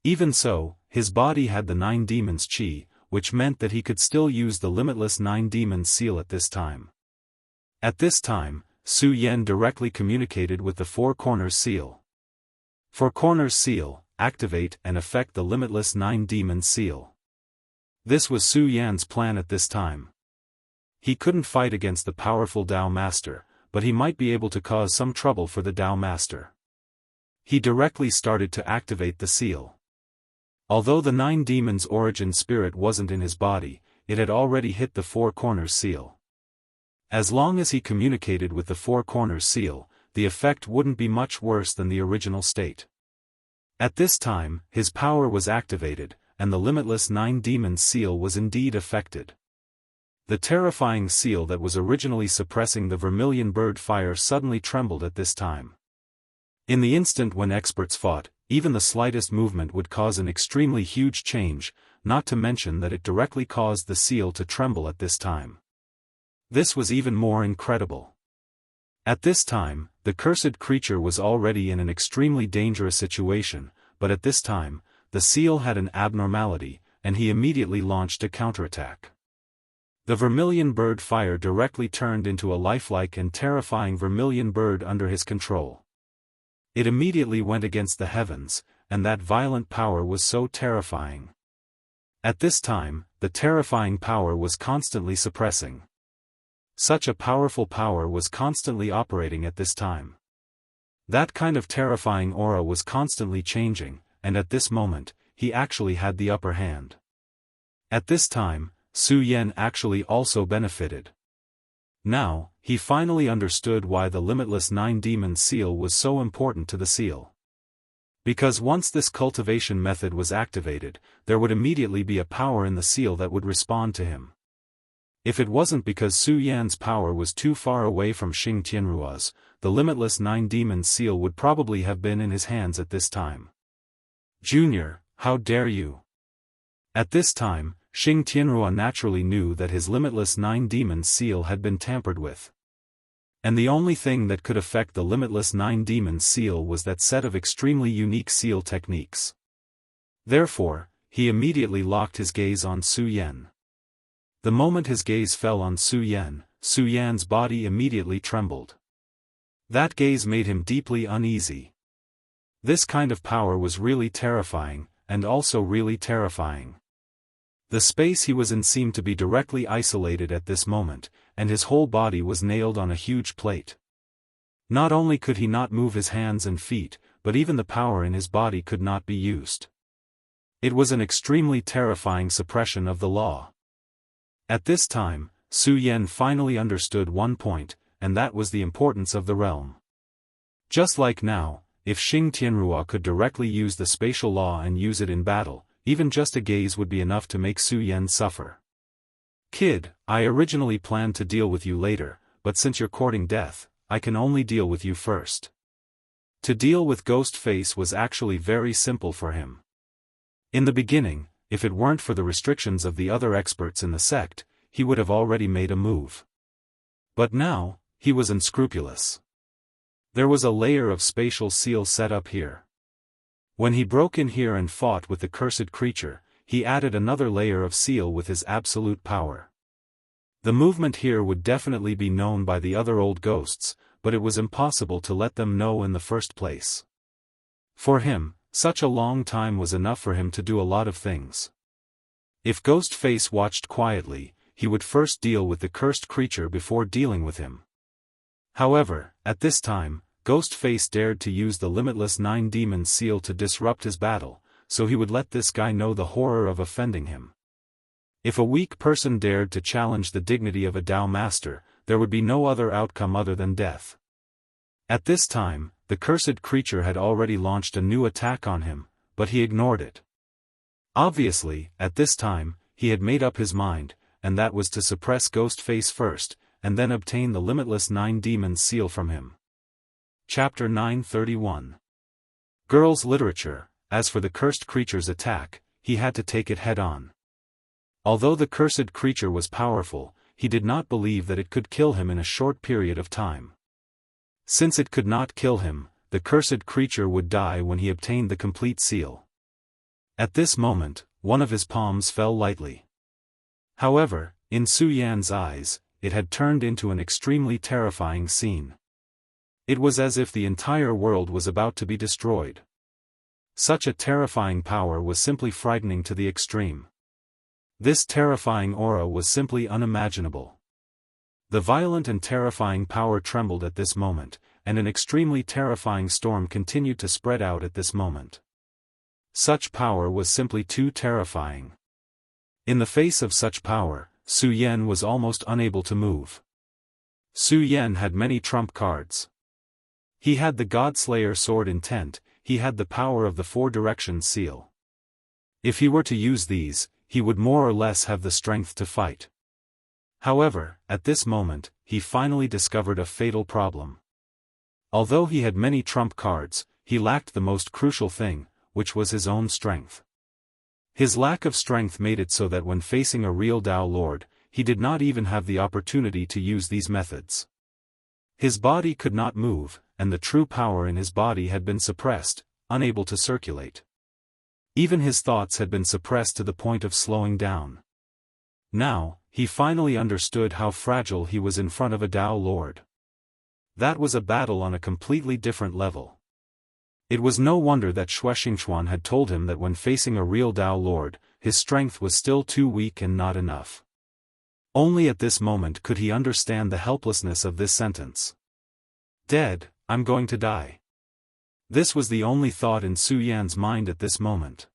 Even so, his body had the Nine Demons chi, which meant that he could still use the limitless Nine Demons seal at this time. At this time, Su Yan directly communicated with the Four Corners seal. Four Corners seal, activate and affect the limitless Nine Demons seal. This was Su Yan's plan at this time. He couldn't fight against the powerful Dao Master, but he might be able to cause some trouble for the Dao Master. He directly started to activate the seal. Although the Nine Demons origin spirit wasn't in his body, it had already hit the Four Corners seal. As long as he communicated with the Four Corners seal, the effect wouldn't be much worse than the original state. At this time, his power was activated, and the limitless Nine Demons seal was indeed affected. The terrifying seal that was originally suppressing the vermilion bird fire suddenly trembled at this time. In the instant when experts fought, even the slightest movement would cause an extremely huge change, not to mention that it directly caused the seal to tremble at this time. This was even more incredible. At this time, the cursed creature was already in an extremely dangerous situation, but at this time, the seal had an abnormality, and he immediately launched a counterattack. The vermilion bird fire directly turned into a lifelike and terrifying vermilion bird under his control. It immediately went against the heavens, and that violent power was so terrifying. At this time, the terrifying power was constantly suppressing. Such a powerful power was constantly operating at this time. That kind of terrifying aura was constantly changing, and at this moment, he actually had the upper hand. At this time, Su Yan actually also benefited. Now, he finally understood why the limitless Nine Demons seal was so important to the seal. Because once this cultivation method was activated, there would immediately be a power in the seal that would respond to him. If it wasn't because Su Yan's power was too far away from Xing Tianrua's, the limitless Nine Demons seal would probably have been in his hands at this time. Junior, how dare you? At this time, Xing Tianrua naturally knew that his limitless Nine Demons seal had been tampered with. And the only thing that could affect the limitless 9 demons seal was that set of extremely unique seal techniques. Therefore, he immediately locked his gaze on Su Yan. The moment his gaze fell on Su Yan's body immediately trembled. That gaze made him deeply uneasy. This kind of power was really terrifying, and also really terrifying. The space he was in seemed to be directly isolated at this moment, and his whole body was nailed on a huge plate. Not only could he not move his hands and feet, but even the power in his body could not be used. It was an extremely terrifying suppression of the law. At this time, Su Yan finally understood one point, and that was the importance of the realm. Just like now, if Xing Tianrua could directly use the spatial law and use it in battle, even just a gaze would be enough to make Su Yan suffer. Kid, I originally planned to deal with you later, but since you're courting death, I can only deal with you first. To deal with Ghost Face was actually very simple for him. In the beginning, if it weren't for the restrictions of the other experts in the sect, he would have already made a move. But now, he was unscrupulous. There was a layer of spatial seal set up here. When he broke in here and fought with the cursed creature, he added another layer of seal with his absolute power. The movement here would definitely be known by the other old ghosts, but it was impossible to let them know in the first place. For him, such a long time was enough for him to do a lot of things. If Ghost Face watched quietly, he would first deal with the cursed creature before dealing with him. However, at this time, Ghost Face dared to use the limitless 9 demon seal to disrupt his battle, so he would let this guy know the horror of offending him. If a weak person dared to challenge the dignity of a Dao master, there would be no other outcome other than death. At this time, the cursed creature had already launched a new attack on him, but he ignored it. Obviously, at this time, he had made up his mind, and that was to suppress Ghost Face first, and then obtain the limitless 9 demons seal from him. Chapter 931. Girls' Literature. As for the cursed creature's attack, he had to take it head-on. Although the cursed creature was powerful, he did not believe that it could kill him in a short period of time. Since it could not kill him, the cursed creature would die when he obtained the complete seal. At this moment, one of his palms fell lightly. However, in Su Yan's eyes, it had turned into an extremely terrifying scene. It was as if the entire world was about to be destroyed. Such a terrifying power was simply frightening to the extreme. This terrifying aura was simply unimaginable. The violent and terrifying power trembled at this moment, and an extremely terrifying storm continued to spread out at this moment. Such power was simply too terrifying. In the face of such power, Su Yan was almost unable to move. Su Yan had many trump cards. He had the Godslayer sword intent, he had the power of the 4 directions seal. If he were to use these, he would more or less have the strength to fight. However, at this moment, he finally discovered a fatal problem. Although he had many trump cards, he lacked the most crucial thing, which was his own strength. His lack of strength made it so that when facing a real Dao Lord, he did not even have the opportunity to use these methods. His body could not move, and the true power in his body had been suppressed, unable to circulate. Even his thoughts had been suppressed to the point of slowing down. Now, he finally understood how fragile he was in front of a Dao Lord. That was a battle on a completely different level. It was no wonder that Xue Xingchuan had told him that when facing a real Dao Lord, his strength was still too weak and not enough. Only at this moment could he understand the helplessness of this sentence. Dead, I'm going to die. This was the only thought in Su Yan's mind at this moment.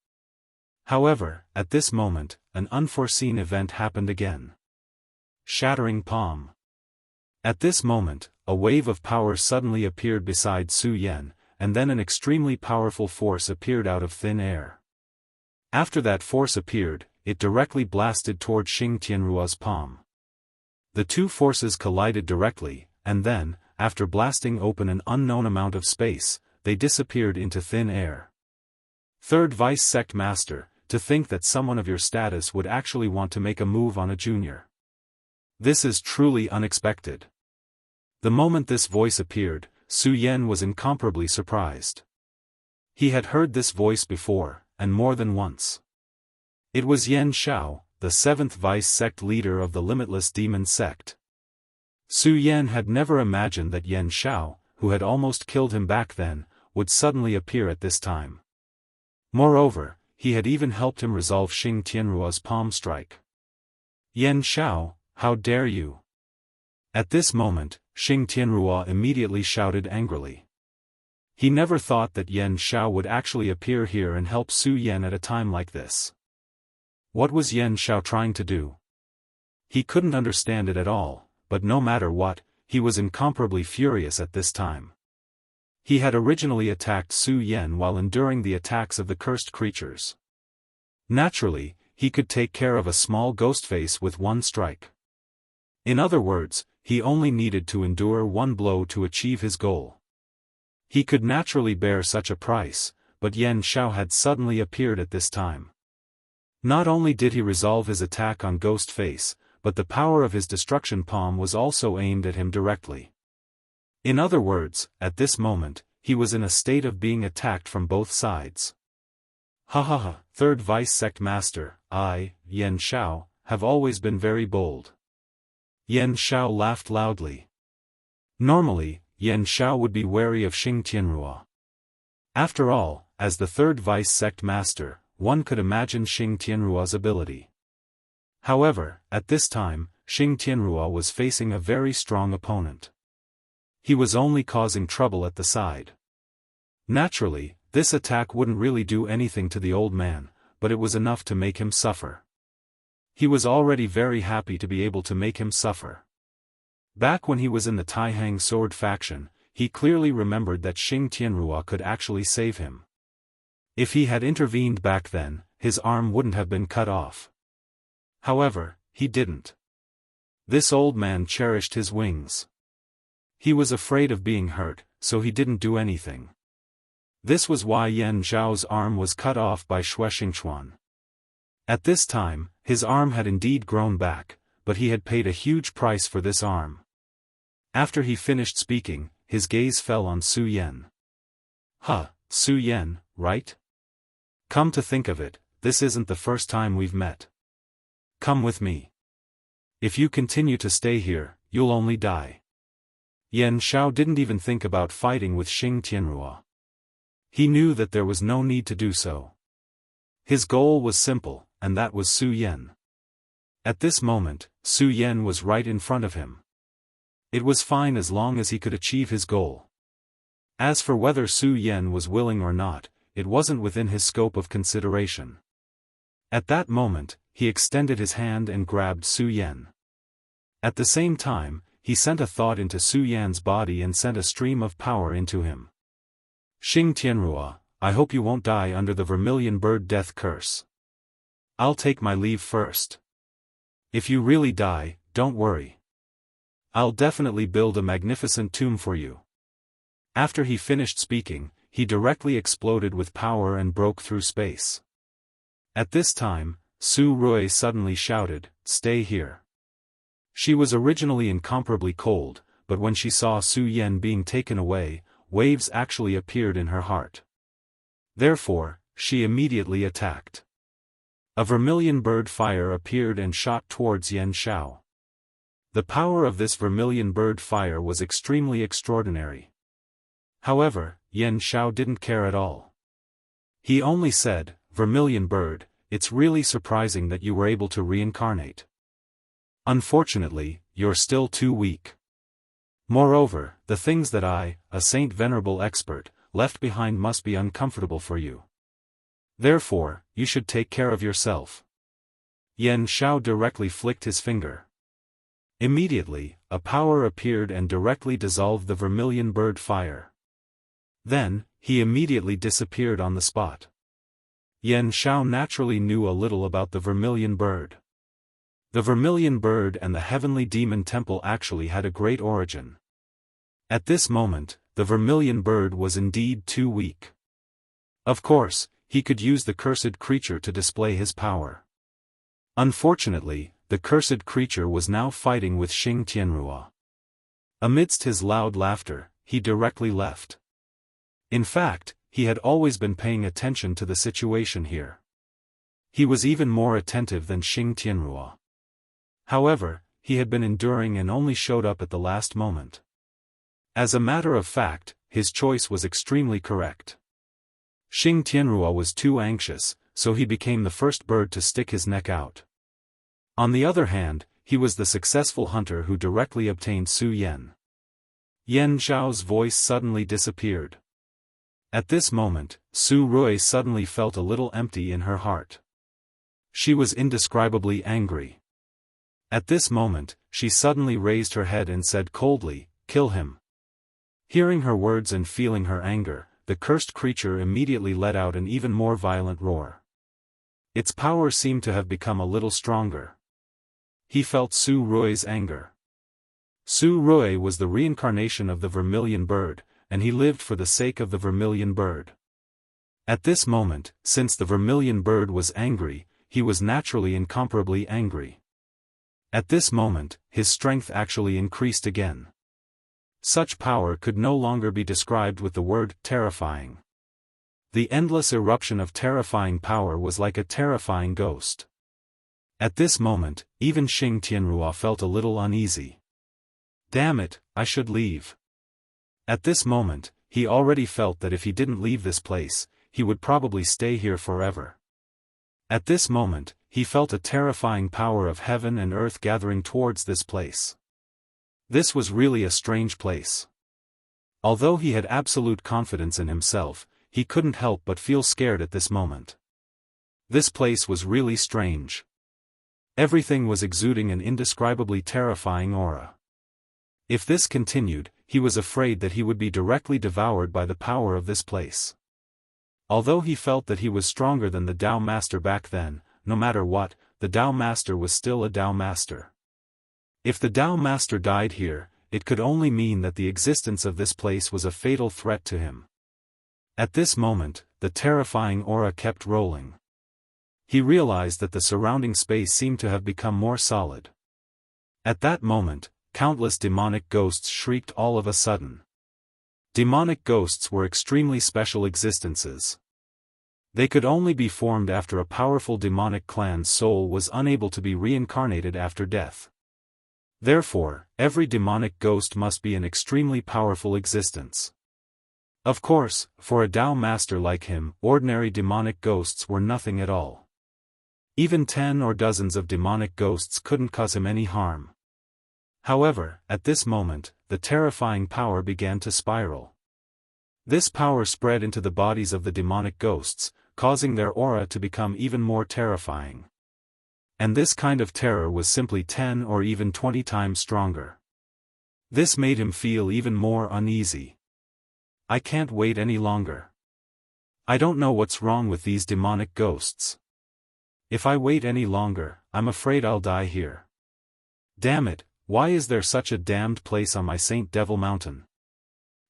However, at this moment, an unforeseen event happened again. Shattering palm. At this moment, a wave of power suddenly appeared beside Su Yan, and then an extremely powerful force appeared out of thin air. After that force appeared, it directly blasted toward Xing Tianrua's palm. The two forces collided directly, and then, after blasting open an unknown amount of space, they disappeared into thin air. Third Vice Sect Master, to think that someone of your status would actually want to make a move on a junior. This is truly unexpected. The moment this voice appeared, Su Yan was incomparably surprised. He had heard this voice before, and more than once. It was Yan Shao, the 7th vice sect leader of the Limitless Demon sect. Su Yan had never imagined that Yan Shao, who had almost killed him back then, would suddenly appear at this time. Moreover, he had even helped him resolve Xing Tianruo's palm strike. Yan Shao, how dare you? At this moment, Xing Tianruo immediately shouted angrily. He never thought that Yan Shao would actually appear here and help Su Yan at a time like this. What was Yan Shao trying to do? He couldn't understand it at all, but no matter what, he was incomparably furious at this time. He had originally attacked Su Yan while enduring the attacks of the cursed creatures. Naturally, he could take care of a small ghost face with one strike. In other words, he only needed to endure one blow to achieve his goal. He could naturally bear such a price, but Yan Shao had suddenly appeared at this time. Not only did he resolve his attack on Ghost Face, but the power of his destruction palm was also aimed at him directly. In other words, at this moment, he was in a state of being attacked from both sides. Ha ha ha, 3rd Vice Sect Master, I, Yan Shao, have always been very bold. Yan Shao laughed loudly. Normally, Yan Shao would be wary of Xing Tianruo. After all, as the 3rd Vice Sect Master, one could imagine Xing Tianruo's ability. However, at this time, Xing Tianruo was facing a very strong opponent. He was only causing trouble at the side. Naturally, this attack wouldn't really do anything to the old man, but it was enough to make him suffer. He was already very happy to be able to make him suffer. Back when he was in the Taihang sword faction, he clearly remembered that Xing Tianruo could actually save him. If he had intervened back then, his arm wouldn't have been cut off. However, he didn't. This old man cherished his wings. He was afraid of being hurt, so he didn't do anything. This was why Yan Zhao's arm was cut off by Xue Xingchuan. At this time, his arm had indeed grown back, but he had paid a huge price for this arm. After he finished speaking, his gaze fell on Su Yan. Huh, Su Yan, right? Come to think of it, this isn't the first time we've met. Come with me. If you continue to stay here, you'll only die. Yan Shao didn't even think about fighting with Xing Tianruo. He knew that there was no need to do so. His goal was simple, and that was Su Yan. At this moment, Su Yan was right in front of him. It was fine as long as he could achieve his goal. As for whether Su Yan was willing or not, it wasn't within his scope of consideration. At that moment, he extended his hand and grabbed Su Yan. At the same time, he sent a thought into Su Yan's body and sent a stream of power into him. Xing Tianruo, I hope you won't die under the vermilion bird death curse. I'll take my leave first. If you really die, don't worry. I'll definitely build a magnificent tomb for you. After he finished speaking, he directly exploded with power and broke through space. At this time, Su Rui suddenly shouted, "Stay here." She was originally incomparably cold, but when she saw Su Yan being taken away, waves actually appeared in her heart. Therefore, she immediately attacked. A vermilion bird fire appeared and shot towards Yan Shao. The power of this vermilion bird fire was extremely extraordinary. However, Yan Shao didn't care at all. He only said, "Vermilion bird, it's really surprising that you were able to reincarnate. Unfortunately, you're still too weak. Moreover, the things that I, a Saint Venerable expert, left behind must be uncomfortable for you. Therefore, you should take care of yourself." Yan Shao directly flicked his finger. Immediately, a power appeared and directly dissolved the vermilion bird fire. Then, he immediately disappeared on the spot. Yan Shao naturally knew a little about the vermilion bird. The vermilion bird and the heavenly demon temple actually had a great origin. At this moment, the vermilion bird was indeed too weak. Of course, he could use the cursed creature to display his power. Unfortunately, the cursed creature was now fighting with Xing Tianruo. Amidst his loud laughter, he directly left. In fact, he had always been paying attention to the situation here. He was even more attentive than Xing Tianruo. However, he had been enduring and only showed up at the last moment. As a matter of fact, his choice was extremely correct. Xing Tianruo was too anxious, so he became the first bird to stick his neck out. On the other hand, he was the successful hunter who directly obtained Su Yan. Yan Zhao's voice suddenly disappeared. At this moment, Su Rui suddenly felt a little empty in her heart. She was indescribably angry. At this moment, she suddenly raised her head and said coldly, "Kill him." Hearing her words and feeling her anger, the cursed creature immediately let out an even more violent roar. Its power seemed to have become a little stronger. He felt Su Rui's anger. Su Rui was the reincarnation of the vermilion bird, and he lived for the sake of the vermilion bird. At this moment, since the vermilion bird was angry, he was naturally incomparably angry. At this moment, his strength actually increased again. Such power could no longer be described with the word terrifying. The endless eruption of terrifying power was like a terrifying ghost. At this moment, even Xing Tianruo felt a little uneasy. Damn it, I should leave. At this moment, he already felt that if he didn't leave this place, he would probably stay here forever. At this moment, he felt a terrifying power of heaven and earth gathering towards this place. This was really a strange place. Although he had absolute confidence in himself, he couldn't help but feel scared at this moment. This place was really strange. Everything was exuding an indescribably terrifying aura. If this continued, he was afraid that he would be directly devoured by the power of this place. Although he felt that he was stronger than the Dao Master back then, no matter what, the Dao Master was still a Dao Master. If the Dao Master died here, it could only mean that the existence of this place was a fatal threat to him. At this moment, the terrifying aura kept rolling. He realized that the surrounding space seemed to have become more solid. At that moment, countless demonic ghosts shrieked all of a sudden. Demonic ghosts were extremely special existences. They could only be formed after a powerful demonic clan's soul was unable to be reincarnated after death. Therefore, every demonic ghost must be an extremely powerful existence. Of course, for a Dao Master like him, ordinary demonic ghosts were nothing at all. Even 10 or dozens of demonic ghosts couldn't cause him any harm. However, at this moment, the terrifying power began to spiral. This power spread into the bodies of the demonic ghosts, causing their aura to become even more terrifying. And this kind of terror was simply 10 or even 20 times stronger. This made him feel even more uneasy. I can't wait any longer. I don't know what's wrong with these demonic ghosts. If I wait any longer, I'm afraid I'll die here. Damn it, why is there such a damned place on my Saint Devil Mountain?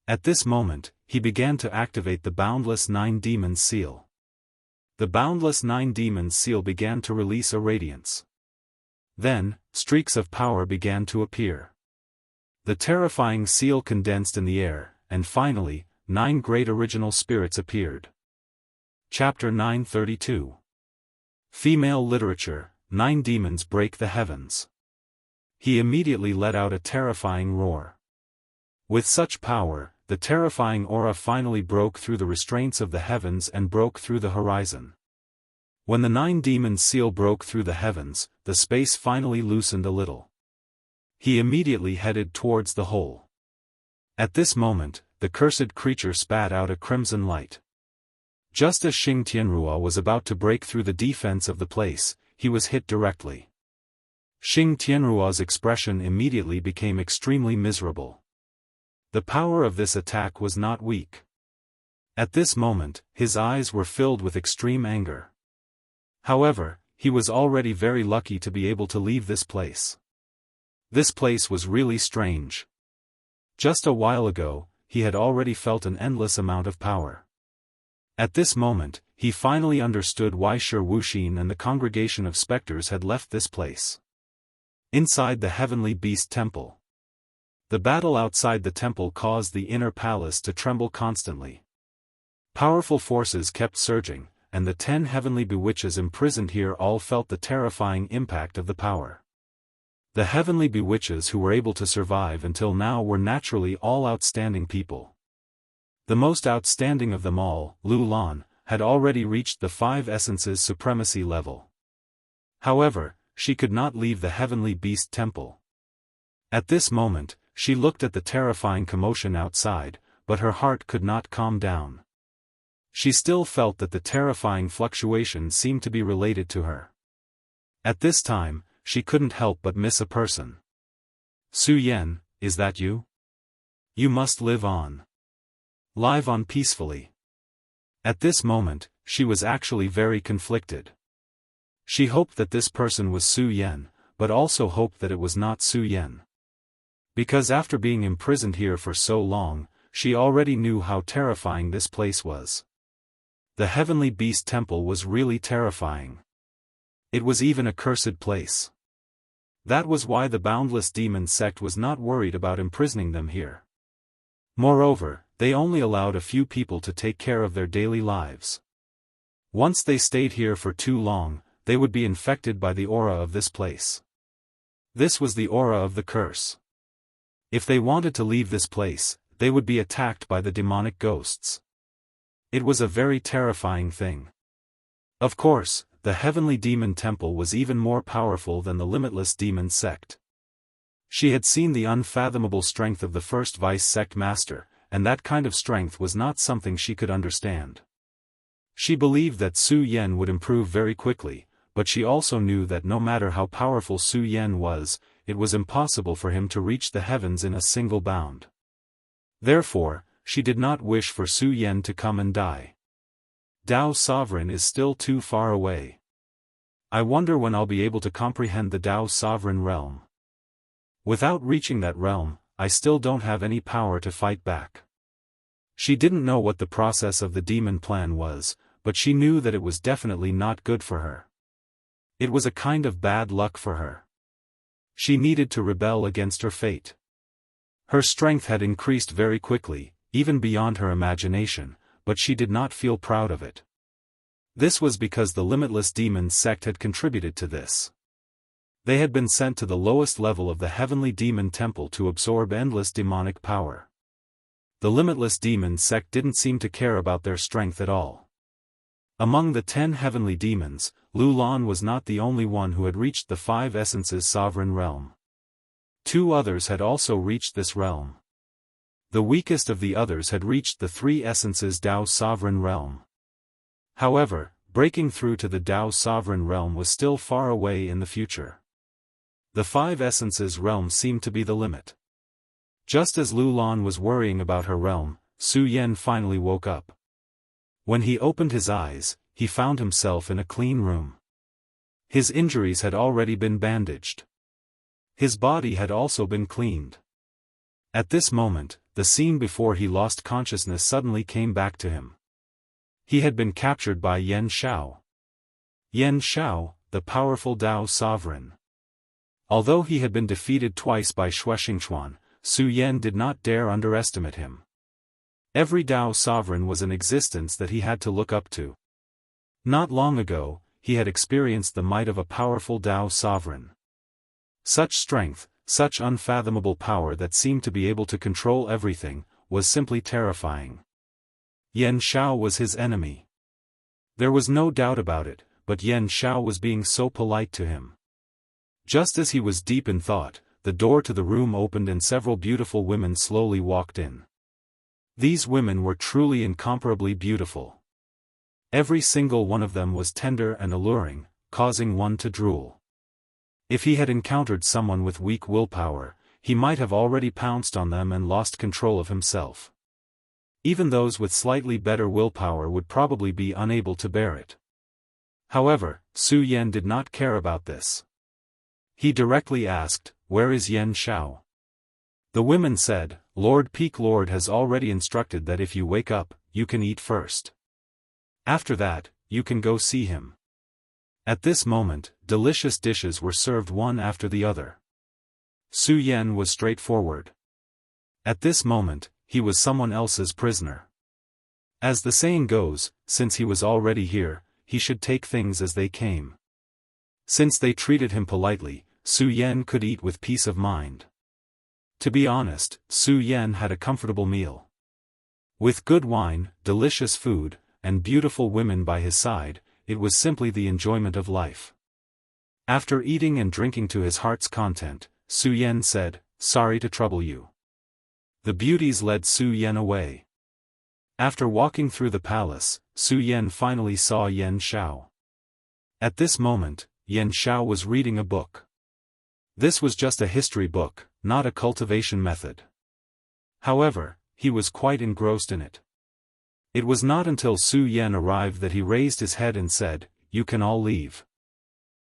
At this moment, he began to activate the Boundless 9 Demons seal. The Boundless 9 Demons seal began to release a radiance. Then, streaks of power began to appear. The terrifying seal condensed in the air, and finally, 9 great original spirits appeared. Chapter 932. Female Literature, 9 Demons Break the Heavens. He immediately let out a terrifying roar. With such power, the terrifying aura finally broke through the restraints of the heavens and broke through the horizon. When the 9 Demons seal broke through the heavens, the space finally loosened a little. He immediately headed towards the hole. At this moment, the cursed creature spat out a crimson light. Just as Xing Tianruo was about to break through the defense of the place, he was hit directly. Xing Tianruo's expression immediately became extremely miserable. The power of this attack was not weak. At this moment, his eyes were filled with extreme anger. However, he was already very lucky to be able to leave this place. This place was really strange. Just a while ago, he had already felt an endless amount of power. At this moment, he finally understood why Shi Wuxin and the congregation of specters had left this place. Inside the Heavenly Beast Temple. The battle outside the temple caused the inner palace to tremble constantly. Powerful forces kept surging, and the 10 heavenly bewitches imprisoned here all felt the terrifying impact of the power. The heavenly bewitches who were able to survive until now were naturally all outstanding people. The most outstanding of them all, Lu Lan, had already reached the 5 essences supremacy level. However, she could not leave the heavenly beast temple. At this moment, she looked at the terrifying commotion outside, but her heart could not calm down. She still felt that the terrifying fluctuation seemed to be related to her. At this time, she couldn't help but miss a person. Su Yan, is that you? You must live on. Live on peacefully. At this moment, she was actually very conflicted. She hoped that this person was Su Yan, but also hoped that it was not Su Yan. Because after being imprisoned here for so long, she already knew how terrifying this place was. The Heavenly Beast Temple was really terrifying. It was even a cursed place. That was why the Boundless Demon sect was not worried about imprisoning them here. Moreover, they only allowed a few people to take care of their daily lives. Once they stayed here for too long, they would be infected by the aura of this place. This was the aura of the curse. If they wanted to leave this place, they would be attacked by the demonic ghosts. It was a very terrifying thing. Of course, the Heavenly Demon Temple was even more powerful than the Limitless Demon sect. She had seen the unfathomable strength of the first Vice Sect Master, and that kind of strength was not something she could understand. She believed that Su Yan would improve very quickly, but she also knew that no matter how powerful Su Yan was, it was impossible for him to reach the heavens in a single bound. Therefore, she did not wish for Su Yan to come and die. Dao Sovereign is still too far away. I wonder when I'll be able to comprehend the Dao Sovereign realm. Without reaching that realm, I still don't have any power to fight back. She didn't know what the process of the demon plan was, but she knew that it was definitely not good for her. It was a kind of bad luck for her. She needed to rebel against her fate. Her strength had increased very quickly, even beyond her imagination, but she did not feel proud of it. This was because the Limitless Demon sect had contributed to this. They had been sent to the lowest level of the Heavenly Demon Temple to absorb endless demonic power. The Limitless Demon sect didn't seem to care about their strength at all. Among the 10 heavenly demons, Lu Lan was not the only one who had reached the 5 essences sovereign realm. 2 others had also reached this realm. The weakest of the others had reached the 3 essences Dao sovereign realm. However, breaking through to the Dao sovereign realm was still far away in the future. The 5 essences realm seemed to be the limit. Just as Lu Lan was worrying about her realm, Su Yan finally woke up. When he opened his eyes, he found himself in a clean room. His injuries had already been bandaged. His body had also been cleaned. At this moment, the scene before he lost consciousness suddenly came back to him. He had been captured by Yan Shao. Yan Shao, the powerful Dao sovereign. Although he had been defeated twice by Shuexingchuan, Su Yan did not dare underestimate him. Every Dao sovereign was an existence that he had to look up to. Not long ago, he had experienced the might of a powerful Dao sovereign. Such strength, such unfathomable power that seemed to be able to control everything, was simply terrifying. Yan Shao was his enemy. There was no doubt about it, but Yan Shao was being so polite to him. Just as he was deep in thought, the door to the room opened and several beautiful women slowly walked in. These women were truly incomparably beautiful. Every single one of them was tender and alluring, causing one to drool. If he had encountered someone with weak willpower, he might have already pounced on them and lost control of himself. Even those with slightly better willpower would probably be unable to bear it. However, Su Yan did not care about this. He directly asked, "Where is Yan Shao?" The women said, "Lord Peak Lord has already instructed that if you wake up, you can eat first. After that, you can go see him." At this moment, delicious dishes were served one after the other. Su Yan was straightforward. At this moment, he was someone else's prisoner. As the saying goes, since he was already here, he should take things as they came. Since they treated him politely, Su Yan could eat with peace of mind. To be honest, Su Yan had a comfortable meal. With good wine, delicious food, and beautiful women by his side, it was simply the enjoyment of life. After eating and drinking to his heart's content, Su Yan said, "Sorry to trouble you." The beauties led Su Yan away. After walking through the palace, Su Yan finally saw Yan Shao. At this moment, Yan Shao was reading a book. This was just a history book, not a cultivation method. However, he was quite engrossed in it. It was not until Su Yan arrived that he raised his head and said, "You can all leave."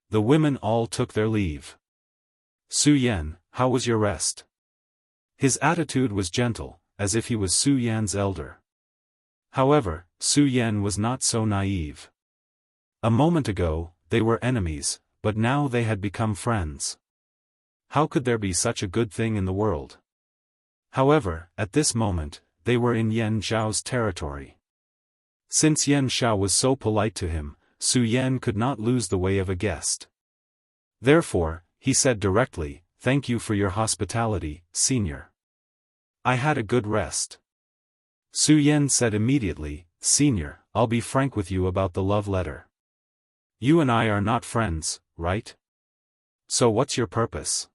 The women all took their leave. "Su Yan, how was your rest?" His attitude was gentle, as if he was Su Yan's elder. However, Su Yan was not so naive. A moment ago, they were enemies, but now they had become friends. How could there be such a good thing in the world? However, at this moment, they were in Yan Shao's territory. Since Yan Shao was so polite to him, Su Yan could not lose the way of a guest. Therefore, he said directly, "Thank you for your hospitality, Senior. I had a good rest." Su Yan said immediately, "Senior, I'll be frank with you about the love letter. You and I are not friends, right? So what's your purpose?"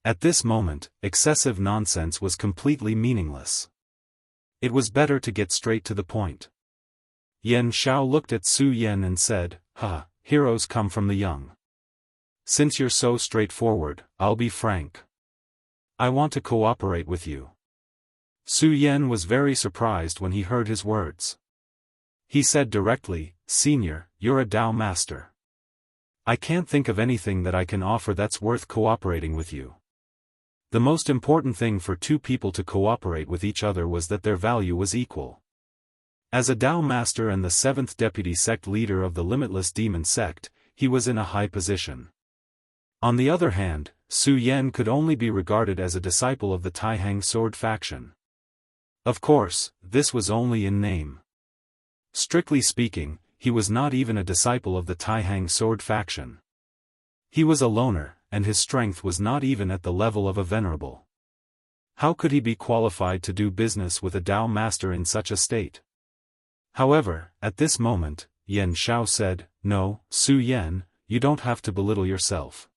At this moment, excessive nonsense was completely meaningless. It was better to get straight to the point. Yan Shao looked at Su Yan and said, Heroes come from the young. Since you're so straightforward, I'll be frank. I want to cooperate with you." Su Yan was very surprised when he heard his words. He said directly, "Senior, you're a Dao master. I can't think of anything that I can offer that's worth cooperating with you." The most important thing for two people to cooperate with each other was that their value was equal. As a Dao master and the 7th deputy sect leader of the Limitless Demon sect, he was in a high position. On the other hand, Su Yan could only be regarded as a disciple of the Taihang sword faction. Of course, this was only in name. Strictly speaking, he was not even a disciple of the Taihang sword faction. He was a loner, and his strength was not even at the level of a venerable. How could he be qualified to do business with a Dao master in such a state? However, at this moment, Yan Shao said, "No, Su Yan, you don't have to belittle yourself.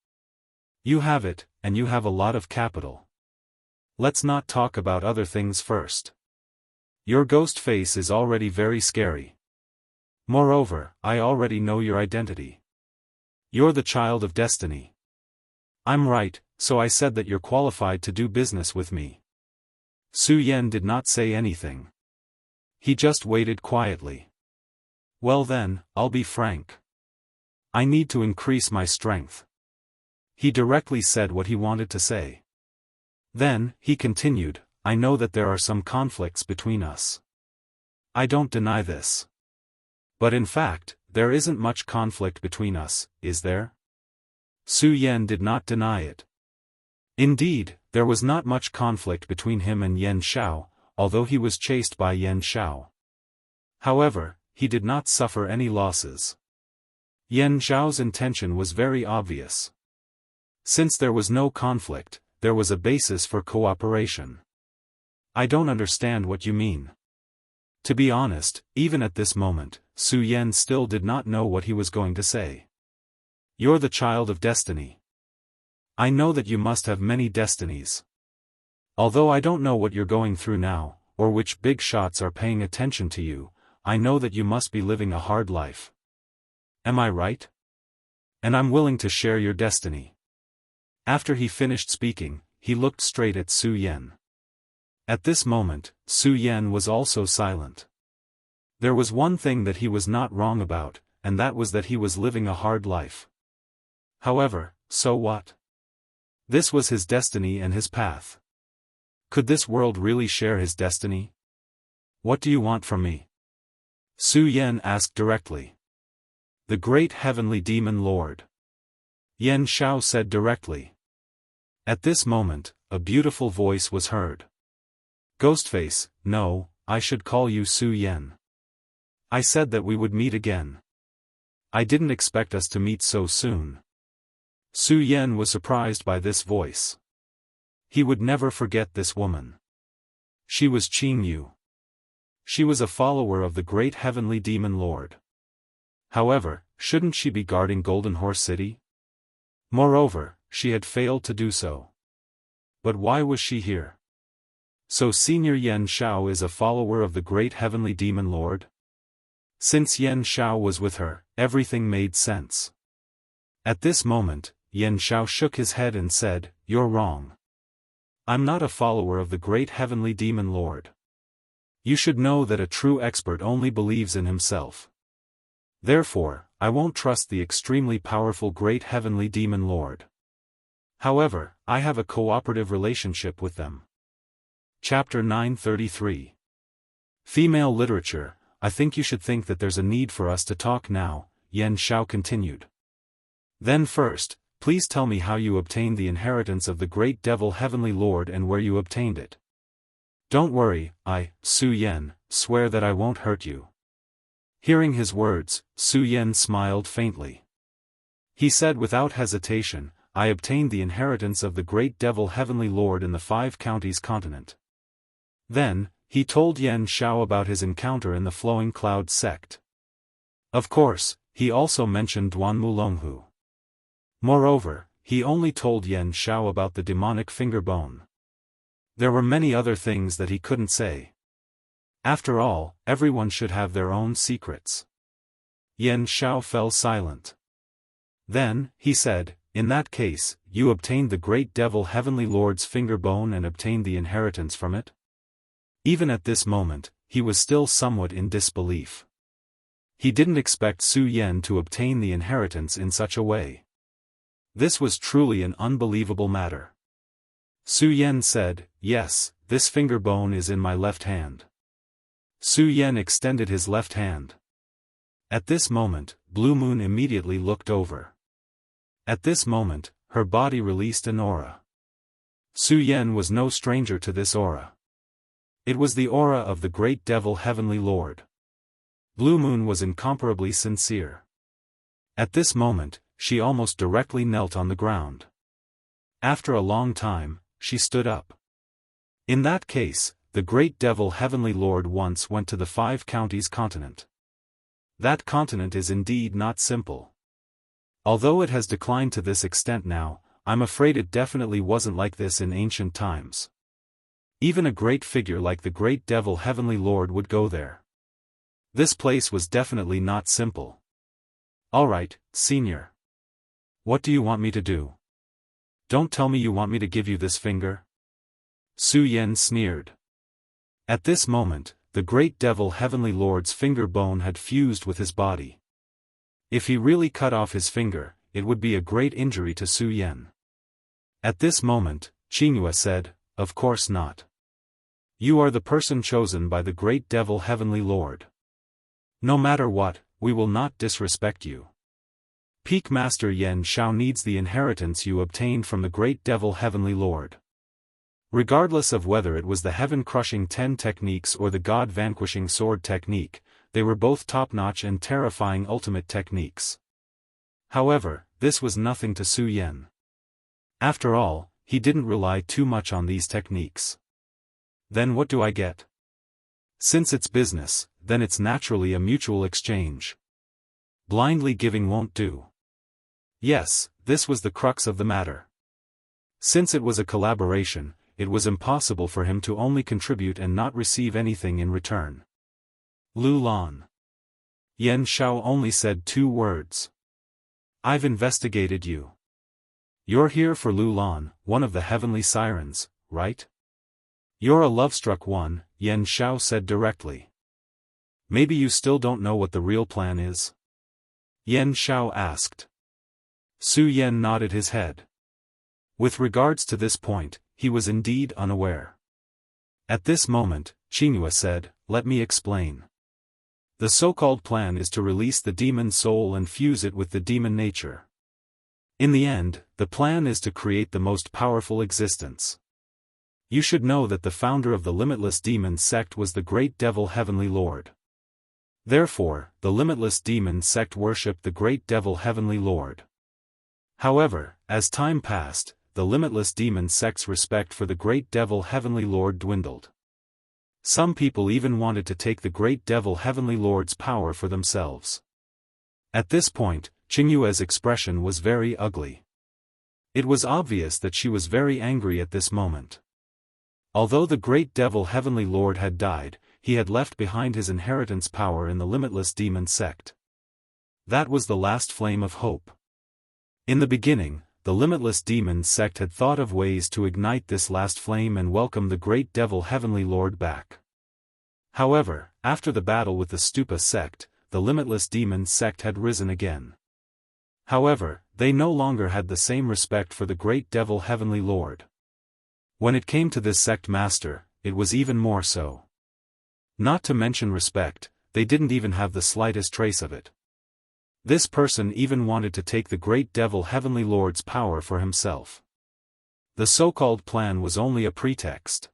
You have it, and you have a lot of capital. Let's not talk about other things first. Your ghost face is already very scary. Moreover, I already know your identity. You're the child of destiny. I'm right, so I said that you're qualified to do business with me." Su Yan did not say anything. He just waited quietly. "Well then, I'll be frank. I need to increase my strength." He directly said what he wanted to say. Then, he continued, "I know that there are some conflicts between us. I don't deny this. But in fact, there isn't much conflict between us, is there?" Su Yan did not deny it. Indeed, there was not much conflict between him and Yan Shao, although he was chased by Yan Shao. However, he did not suffer any losses. Yan Shao's intention was very obvious. Since there was no conflict, there was a basis for cooperation. "I don't understand what you mean." To be honest, even at this moment, Su Yan still did not know what he was going to say. "You're the child of destiny. I know that you must have many destinies. Although I don't know what you're going through now, or which big shots are paying attention to you, I know that you must be living a hard life. Am I right? And I'm willing to share your destiny." After he finished speaking, he looked straight at Su Yan. At this moment, Su Yan was also silent. There was one thing that he was not wrong about, and that was that he was living a hard life. However, so what? This was his destiny and his path. Could this world really share his destiny? "What do you want from me?" Su Yan asked directly. "The great heavenly demon lord." Yan Shao said directly. At this moment, a beautiful voice was heard. Ghostface, no, I should call you Su Yen. I said that we would meet again. I didn't expect us to meet so soon. Su Yen was surprised by this voice. He would never forget this woman. She was Qing Yu. She was a follower of the great heavenly demon lord. However, shouldn't she be guarding Golden Horse City? Moreover, she had failed to do so. But why was she here? So Senior Yen Shao is a follower of the great heavenly demon lord? Since Yen Shao was with her, everything made sense. At this moment, Yen Shao shook his head and said, "You're wrong. I'm not a follower of the great heavenly demon lord. You should know that a true expert only believes in himself. Therefore, I won't trust the extremely powerful great heavenly demon lord. However, I have a cooperative relationship with them." Chapter 933. Female Literature. I think you should think that there's a need for us to talk now, Yen Shao continued. Then first, please tell me how you obtained the inheritance of the great devil heavenly lord and where you obtained it. Don't worry, I, Su Yen, swear that I won't hurt you. Hearing his words, Su Yen smiled faintly. He said without hesitation, I obtained the inheritance of the great devil heavenly lord in the 5 counties continent. Then, he told Yen Shao about his encounter in the Flowing Cloud sect. Of course, he also mentioned Duanmu Longhu. Moreover, he only told Yen Shao about the demonic finger bone. There were many other things that he couldn't say. After all, everyone should have their own secrets. Yen Shao fell silent. Then, he said, in that case, you obtained the great devil heavenly lord's finger bone and obtained the inheritance from it? Even at this moment, he was still somewhat in disbelief. He didn't expect Su Yen to obtain the inheritance in such a way. This was truly an unbelievable matter. Su Yen said, yes, this finger bone is in my left hand. Su Yen extended his left hand. At this moment, Blue Moon immediately looked over. At this moment, her body released an aura. Su Yen was no stranger to this aura. It was the aura of the great devil heavenly lord. Blue Moon was incomparably sincere. At this moment, she almost directly knelt on the ground. After a long time, she stood up. In that case, the great devil heavenly lord once went to the 5 counties continent. That continent is indeed not simple. Although it has declined to this extent now, I'm afraid it definitely wasn't like this in ancient times. Even a great figure like the great devil heavenly lord would go there. This place was definitely not simple. Alright, senior. What do you want me to do? Don't tell me you want me to give you this finger? Su Yen sneered. At this moment, the great devil heavenly lord's finger bone had fused with his body. If he really cut off his finger, it would be a great injury to Su Yen. At this moment, Qinghua said, of course not. You are the person chosen by the great devil heavenly lord. No matter what, we will not disrespect you. Peak Master Yen Shao needs the inheritance you obtained from the great devil heavenly lord. Regardless of whether it was the heaven-crushing 10 techniques or the god-vanquishing sword technique, they were both top-notch and terrifying ultimate techniques. However, this was nothing to Su Yen. After all, he didn't rely too much on these techniques. Then what do I get? Since it's business, then it's naturally a mutual exchange. Blindly giving won't do. Yes, this was the crux of the matter. Since it was a collaboration, it was impossible for him to only contribute and not receive anything in return. Lu Lan. Yen Shao only said 2 words. I've investigated you. You're here for Lu Lan, one of the heavenly sirens, right? You're a love-struck one, Yen Shao said directly. Maybe you still don't know what the real plan is? Yen Shao asked. Su Yen nodded his head. With regards to this point, he was indeed unaware. At this moment, Qinghua said, let me explain. The so-called plan is to release the demon soul and fuse it with the demon nature. In the end, the plan is to create the most powerful existence. You should know that the founder of the Limitless Demon sect was the great devil Heavenly Lord. Therefore, the Limitless Demon sect worshipped the great devil Heavenly Lord. However, as time passed, the Limitless Demon sect's respect for the great devil Heavenly Lord dwindled. Some people even wanted to take the great devil Heavenly Lord's power for themselves. At this point, Qingyue's expression was very ugly. It was obvious that she was very angry at this moment. Although the great devil Heavenly Lord had died, he had left behind his inheritance power in the Limitless Demon sect. That was the last flame of hope. In the beginning, the Limitless Demon sect had thought of ways to ignite this last flame and welcome the great devil Heavenly Lord back. However, after the battle with the Stupa sect, the Limitless Demon sect had risen again. However, they no longer had the same respect for the great devil Heavenly Lord. When it came to this sect master, it was even more so. Not to mention respect, they didn't even have the slightest trace of it. This person even wanted to take the great devil Heavenly Lord's power for himself. The so-called plan was only a pretext.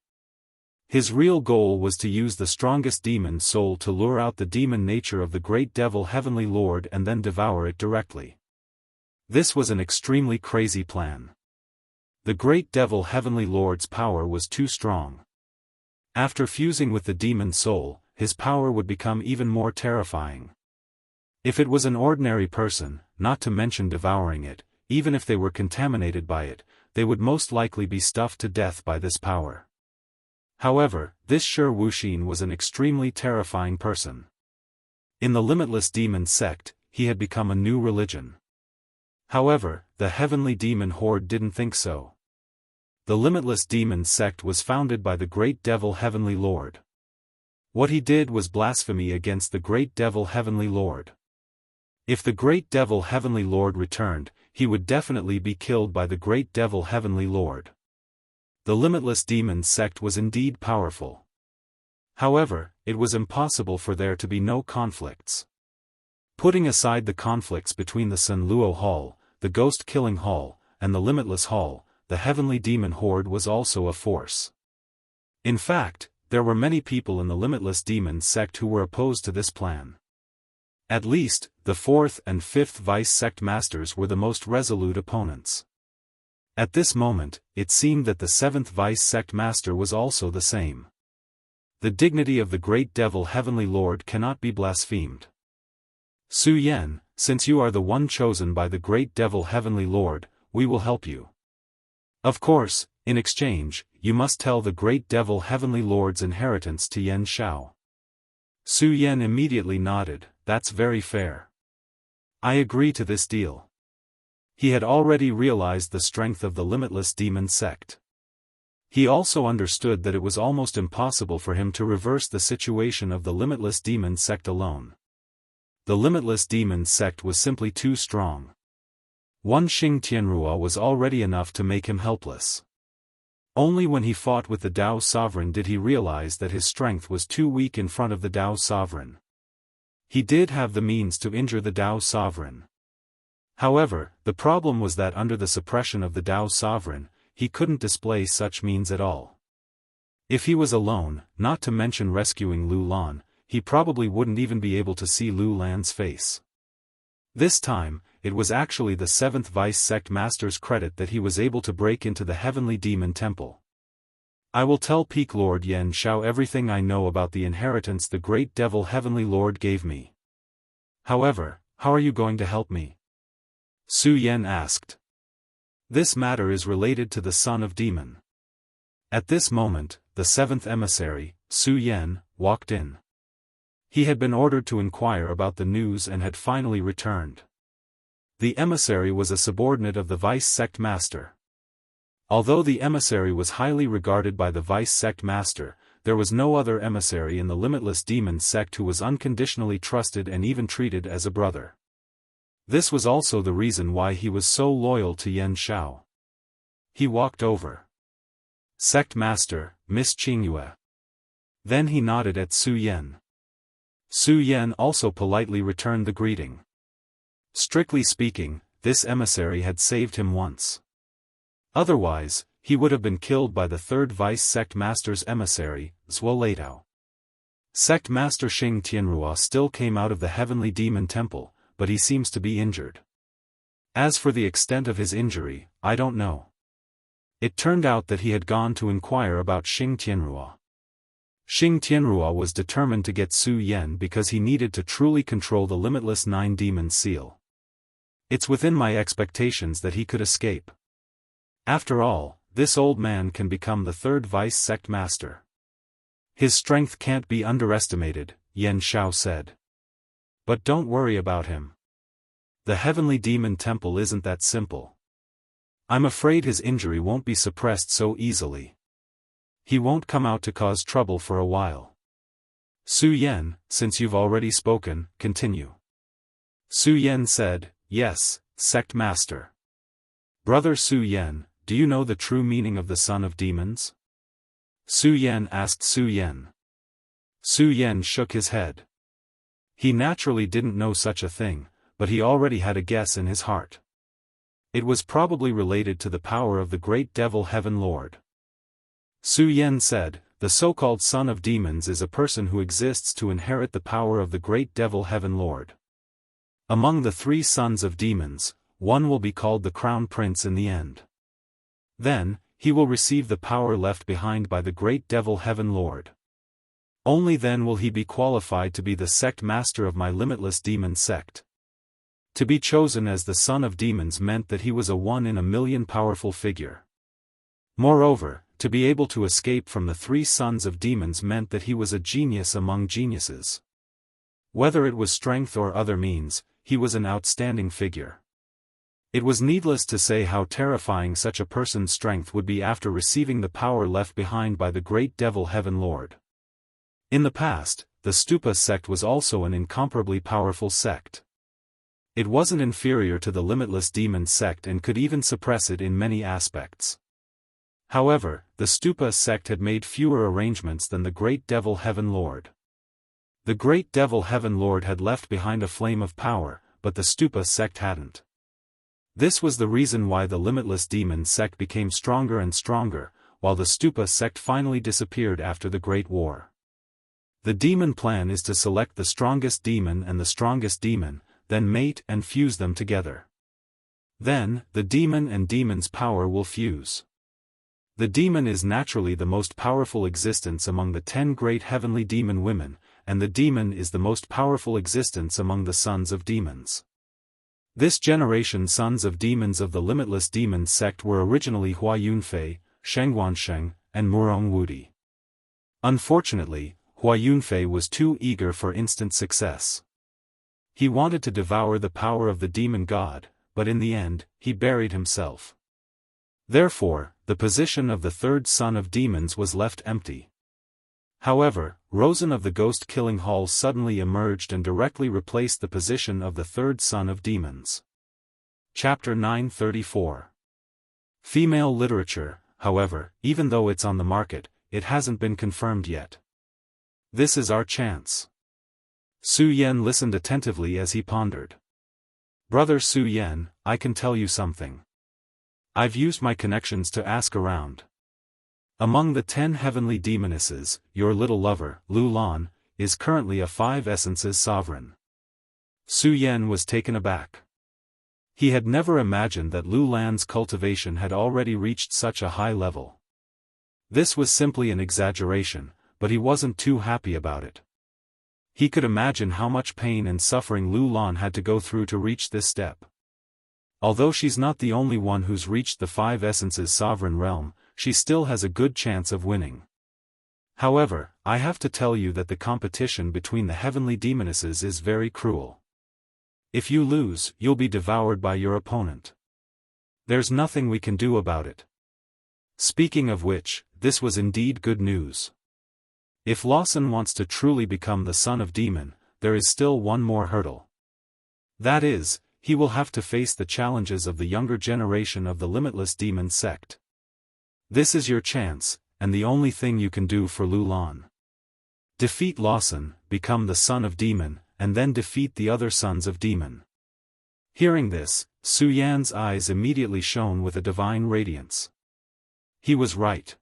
His real goal was to use the strongest demon soul to lure out the demon nature of the great devil Heavenly Lord and then devour it directly. This was an extremely crazy plan. The great devil Heavenly Lord's power was too strong. After fusing with the demon soul, his power would become even more terrifying. If it was an ordinary person, not to mention devouring it, even if they were contaminated by it, they would most likely be stuffed to death by this power. However, this Shi Wuxin was an extremely terrifying person. In the Limitless Demon sect, he had become a new religion. However, the Heavenly Demon Horde didn't think so. The Limitless Demon sect was founded by the great devil Heavenly Lord. What he did was blasphemy against the great devil Heavenly Lord. If the great devil Heavenly Lord returned, he would definitely be killed by the great devil Heavenly Lord. The Limitless Demon sect was indeed powerful. However, it was impossible for there to be no conflicts. Putting aside the conflicts between the Sun Luo Hall, the Ghost Killing Hall, and the Limitless Hall, the Heavenly Demon Horde was also a force. In fact, there were many people in the Limitless Demon sect who were opposed to this plan. At least, the 4th and 5th Vice Sect Masters were the most resolute opponents. At this moment, it seemed that the 7th Vice Sect Master was also the same. The dignity of the great devil Heavenly Lord cannot be blasphemed. Su Yan, since you are the one chosen by the great devil Heavenly Lord, we will help you. Of course, in exchange, you must tell the great devil Heavenly Lord's inheritance to Yan Shao. Su Yan immediately nodded. That's very fair. I agree to this deal. He had already realized the strength of the Limitless Demon sect. He also understood that it was almost impossible for him to reverse the situation of the Limitless Demon sect alone. The Limitless Demon sect was simply too strong. One Xing Tianrua was already enough to make him helpless. Only when he fought with the Dao Sovereign did he realize that his strength was too weak in front of the Dao Sovereign. He did have the means to injure the Dao Sovereign. However, the problem was that under the suppression of the Dao Sovereign, he couldn't display such means at all. If he was alone, not to mention rescuing Lu Lan, he probably wouldn't even be able to see Lu Lan's face. This time, it was actually the 7th Vice Sect Master's credit that he was able to break into the Heavenly Demon Temple. I will tell Peak Lord Yan Shao everything I know about the inheritance the great devil Heavenly Lord gave me. However, how are you going to help me? Su Yan asked. This matter is related to the son of demon. At this moment, the 7th emissary, Su Yan, walked in. He had been ordered to inquire about the news and had finally returned. The emissary was a subordinate of the Vice Sect Master. Although the emissary was highly regarded by the Vice Sect Master, there was no other emissary in the Limitless Demon sect who was unconditionally trusted and even treated as a brother. This was also the reason why he was so loyal to Yan Shao. He walked over. Sect Master, Miss Qingyue. Then he nodded at Su Yan. Su Yan also politely returned the greeting. Strictly speaking, this emissary had saved him once. Otherwise, he would have been killed by the third vice sect master's emissary, Zhuo. Sect master Xing Tianrua still came out of the heavenly demon temple, but he seems to be injured. As for the extent of his injury, I don't know. It turned out that he had gone to inquire about Xing Tianrua. Xing Tianrua was determined to get Su Yan because he needed to truly control the limitless Nine Demons seal. It's within my expectations that he could escape. After all, this old man can become the third vice sect master. His strength can't be underestimated, Yan Xiao said. But don't worry about him. The heavenly demon temple isn't that simple. I'm afraid his injury won't be suppressed so easily. He won't come out to cause trouble for a while. Su Yan, since you've already spoken, continue. Su Yan said, yes, sect master. Brother Su Yan, do you know the true meaning of the son of demons? Su Yan asked Su Yan. Su Yan shook his head. He naturally didn't know such a thing, but he already had a guess in his heart. It was probably related to the power of the great devil heaven lord. Su Yan said, the so-called son of demons is a person who exists to inherit the power of the great devil heaven lord. Among the three sons of demons, one will be called the crown prince in the end. Then, he will receive the power left behind by the great devil heaven lord. Only then will he be qualified to be the sect master of my limitless demon sect. To be chosen as the son of demons meant that he was a 1 in a million powerful figure. Moreover, to be able to escape from the three sons of demons meant that he was a genius among geniuses. Whether it was strength or other means, he was an outstanding figure. It was needless to say how terrifying such a person's strength would be after receiving the power left behind by the great devil heaven lord. In the past, the Stupa sect was also an incomparably powerful sect. It wasn't inferior to the limitless demon sect and could even suppress it in many aspects. However, the Stupa sect had made fewer arrangements than the great devil heaven lord. The great devil heaven lord had left behind a flame of power, but the Stupa sect hadn't. This was the reason why the limitless demon sect became stronger and stronger, while the Stupa sect finally disappeared after the Great War. The demon plan is to select the strongest demon and the strongest demon, then mate and fuse them together. Then, the demon and demon's power will fuse. The demon is naturally the most powerful existence among the 10 great heavenly demon women, and the demon is the most powerful existence among the sons of demons. This generation sons of demons of the limitless demon sect were originally Hua Yunfei, Sheng Wansheng, and Murong Wudi. Unfortunately, Hua Yunfei was too eager for instant success. He wanted to devour the power of the demon god, but in the end, he buried himself. Therefore, the position of the third son of demons was left empty. However, Rosen of the ghost-killing hall suddenly emerged and directly replaced the position of the third son of demons. Chapter 934. Female literature, however, even though it's on the market, it hasn't been confirmed yet. This is our chance. Su Yan listened attentively as he pondered. Brother Su Yan, I can tell you something. I've used my connections to ask around. Among the 10 heavenly demonesses, your little lover, Lu Lan, is currently a 5 essences sovereign. Su Yan was taken aback. He had never imagined that Lu Lan's cultivation had already reached such a high level. This was simply an exaggeration, but he wasn't too happy about it. He could imagine how much pain and suffering Lu Lan had to go through to reach this step. Although she's not the only one who's reached the 5 essences sovereign realm, she still has a good chance of winning. However, I have to tell you that the competition between the heavenly demonesses is very cruel. If you lose, you'll be devoured by your opponent. There's nothing we can do about it. Speaking of which, this was indeed good news. If Lawson wants to truly become the son of demon, there is still one more hurdle. That is, he will have to face the challenges of the younger generation of the limitless demon sect. This is your chance, and the only thing you can do for Lu Lan. Defeat Lawson, become the son of demon, and then defeat the other sons of demon. Hearing this, Su Yan's eyes immediately shone with a divine radiance. He was right.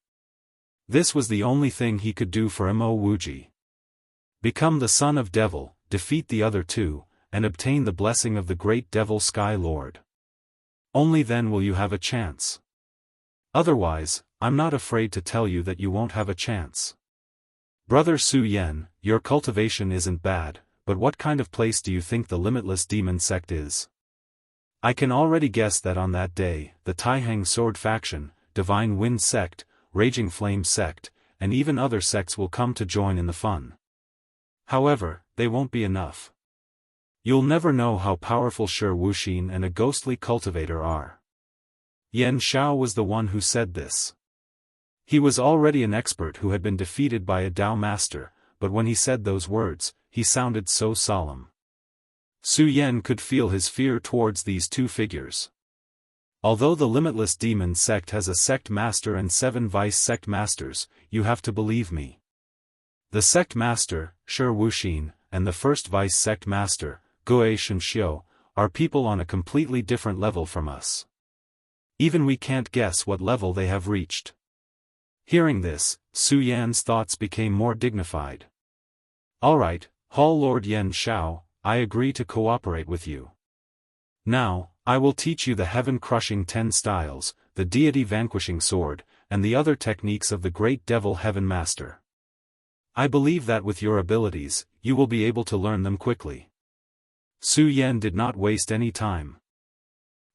This was the only thing he could do for Mo Wuji. Become the son of devil, defeat the other two, and obtain the blessing of the great devil Sky Lord. Only then will you have a chance. Otherwise, I'm not afraid to tell you that you won't have a chance. Brother Su Yan, your cultivation isn't bad, but what kind of place do you think the Limitless Demon sect is? I can already guess that on that day, the Taihang Sword faction, Divine Wind sect, Raging Flame sect, and even other sects will come to join in the fun. However, they won't be enough. You'll never know how powerful Shi Wuxin and a ghostly cultivator are. Yan Xiao was the one who said this. He was already an expert who had been defeated by a Dao master, but when he said those words, he sounded so solemn. Su Yan could feel his fear towards these two figures. Although the Limitless Demon sect has a sect master and 7 vice sect masters, you have to believe me. The sect master, Shi Wuxin, and the first vice sect master, Wuxia Xianxia, are people on a completely different level from us. Even we can't guess what level they have reached. Hearing this, Su Yan's thoughts became more dignified. Alright, Hall Lord Yan Xiao, I agree to cooperate with you. Now, I will teach you the heaven-crushing 10 styles, the deity-vanquishing sword, and the other techniques of the great devil heaven master. I believe that with your abilities, you will be able to learn them quickly. Su Yan did not waste any time.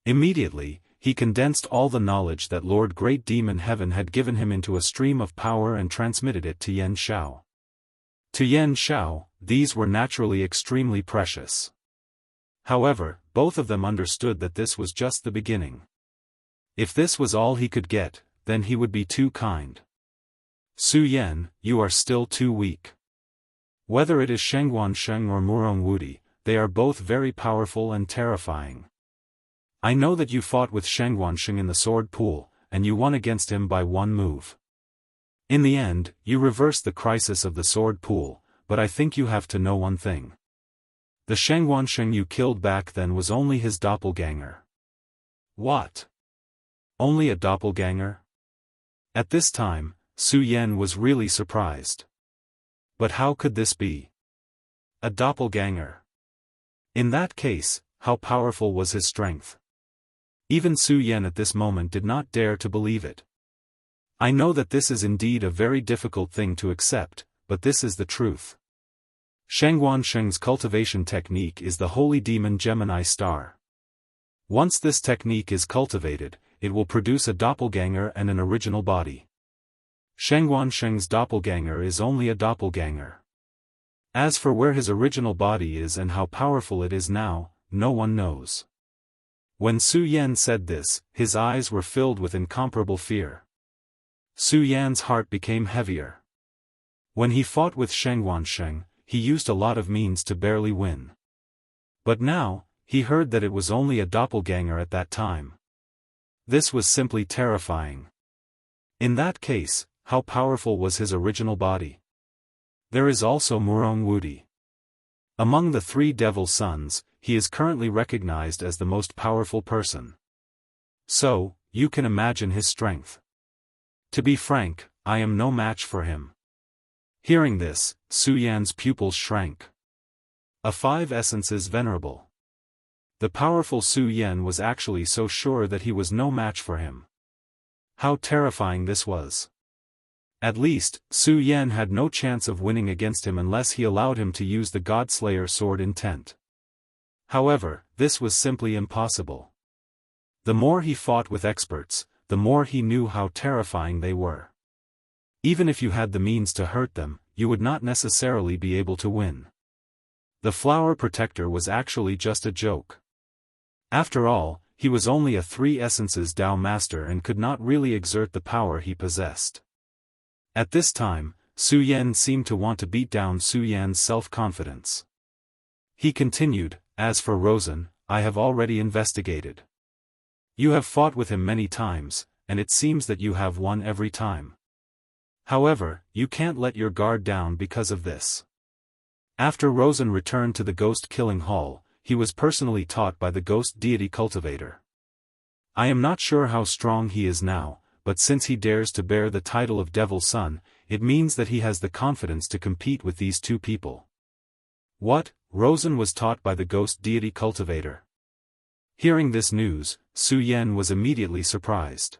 Immediately, he condensed all the knowledge that Lord Great Demon Heaven had given him into a stream of power and transmitted it to Yan Xiao. To Yan Xiao, these were naturally extremely precious. However, both of them understood that this was just the beginning. If this was all he could get, then he would be too kind. Su Yan, you are still too weak. Whether it is Shengguan Sheng or Murong Wudi, they are both very powerful and terrifying. I know that you fought with Shengguan Sheng in the sword pool, and you won against him by one move. In the end, you reversed the crisis of the sword pool, but I think you have to know one thing. The Shengguan Sheng you killed back then was only his doppelganger. What? Only a doppelganger? At this time, Su Yan was really surprised. But how could this be? A doppelganger. In that case, how powerful was his strength? Even Su Yan at this moment did not dare to believe it. I know that this is indeed a very difficult thing to accept, but this is the truth. Shengguan Sheng's cultivation technique is the Holy Demon Gemini Star. Once this technique is cultivated, it will produce a doppelganger and an original body. Shengguan Sheng's doppelganger is only a doppelganger. As for where his original body is and how powerful it is now, no one knows. When Su Yan said this, his eyes were filled with incomparable fear. Su Yan's heart became heavier. When he fought with Shengguan Sheng, he used a lot of means to barely win. But now, he heard that it was only a doppelganger at that time. This was simply terrifying. In that case, how powerful was his original body? There is also Murong Wudi. Among the 3 devil sons, he is currently recognized as the most powerful person. So, you can imagine his strength. To be frank, I am no match for him. Hearing this, Su Yan's pupils shrank. A 5 essences venerable. The powerful Su Yan was actually so sure that he was no match for him. How terrifying this was. At least, Su Yan had no chance of winning against him unless he allowed him to use the Godslayer sword intent. However, this was simply impossible. The more he fought with experts, the more he knew how terrifying they were. Even if you had the means to hurt them, you would not necessarily be able to win. The flower protector was actually just a joke. After all, he was only a 3 essences Dao master and could not really exert the power he possessed. At this time, Su Yan seemed to want to beat down Su Yan's self-confidence. He continued, as for Rosen, I have already investigated. You have fought with him many times, and it seems that you have won every time. However, you can't let your guard down because of this. After Rosen returned to the Ghost Killing Hall, he was personally taught by the Ghost Deity Cultivator. I am not sure how strong he is now, but since he dares to bear the title of Devil's Son, it means that he has the confidence to compete with these two people. What? Rosen was taught by the ghost deity Cultivator. Hearing this news, Su Yan was immediately surprised.